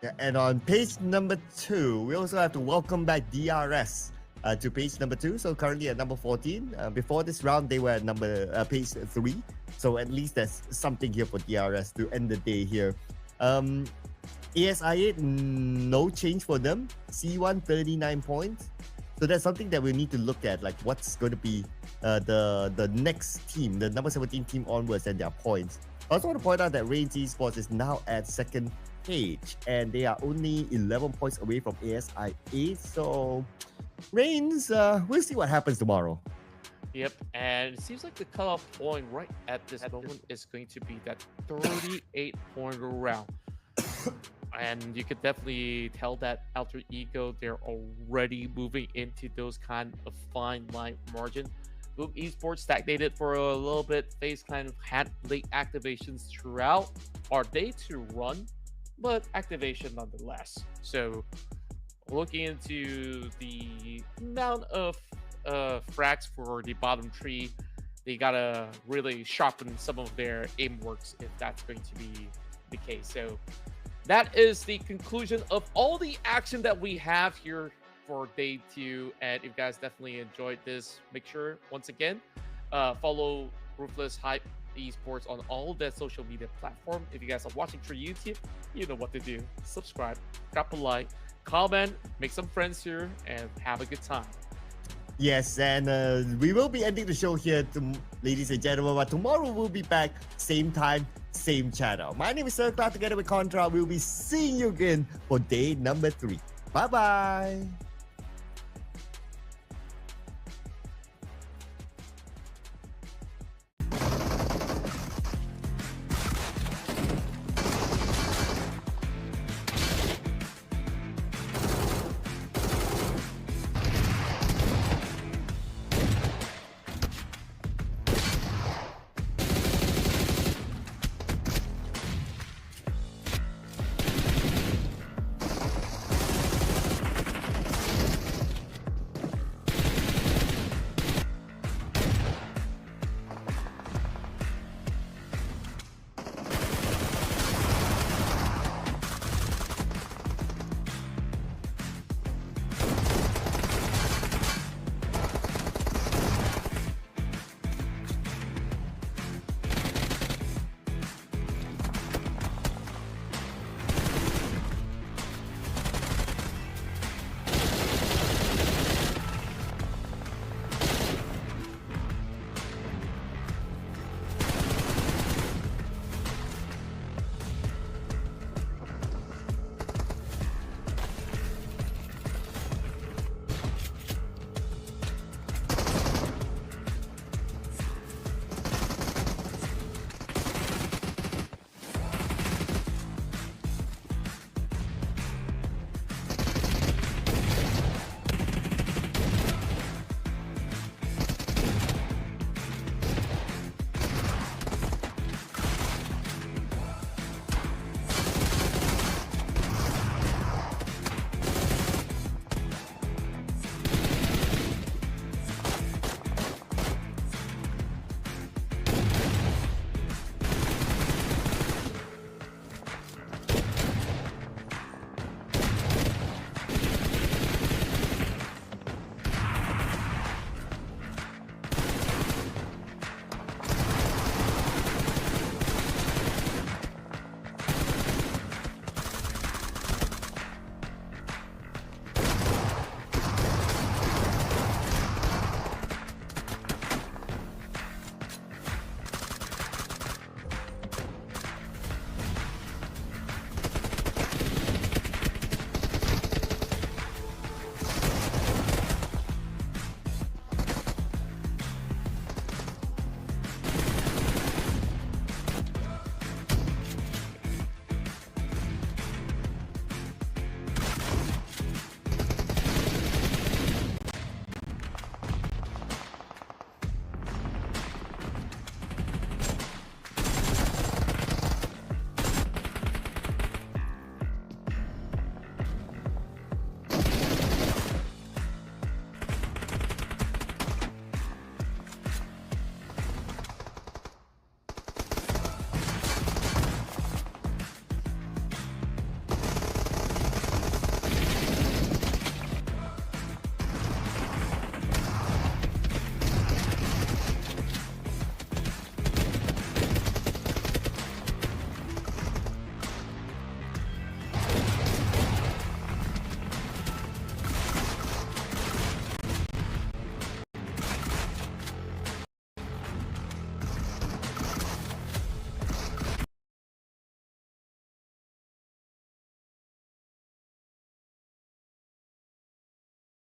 Yeah, and on page number 2, we also have to welcome back DRS to page number 2. So currently at number 14. Before this round, they were at page 3. So at least there's something here for DRS to end the day here. ASI8, no change for them. C1, 39 points. So that's something that we need to look at, like what's going to be the next team, the number 17 team onwards and their points. I also want to point out that REINCE Esports is now at second page and they are only 11 points away from ASI8. So REINCE, we'll see what happens tomorrow. Yep, and it seems like the cutoff point right at this moment is going to be that 38-point round. And you could definitely tell that Alter Ego, they're already moving into those kind of fine line margin. GLUBLUG Esports stagnated for a little bit, faced kind of had late activations throughout our day to run, but activation nonetheless. So looking into the amount of frags for the bottom tree, they gotta really sharpen some of their aim works if that's going to be the case. So that is the conclusion of all the action that we have here for day 2. And if you guys definitely enjoyed this, make sure once again follow Ruthless Hype Esports on all the social media platform. If you guys are watching through YouTube, you know what to do. Subscribe, drop a like, comment, make some friends here, and have a good time. Yes, and we will be ending the show here, ladies and gentlemen. But tomorrow we'll be back, same time, same channel. My name is CelcomDigi. Together with Contra, we'll be seeing you again for day number 3. Bye-bye.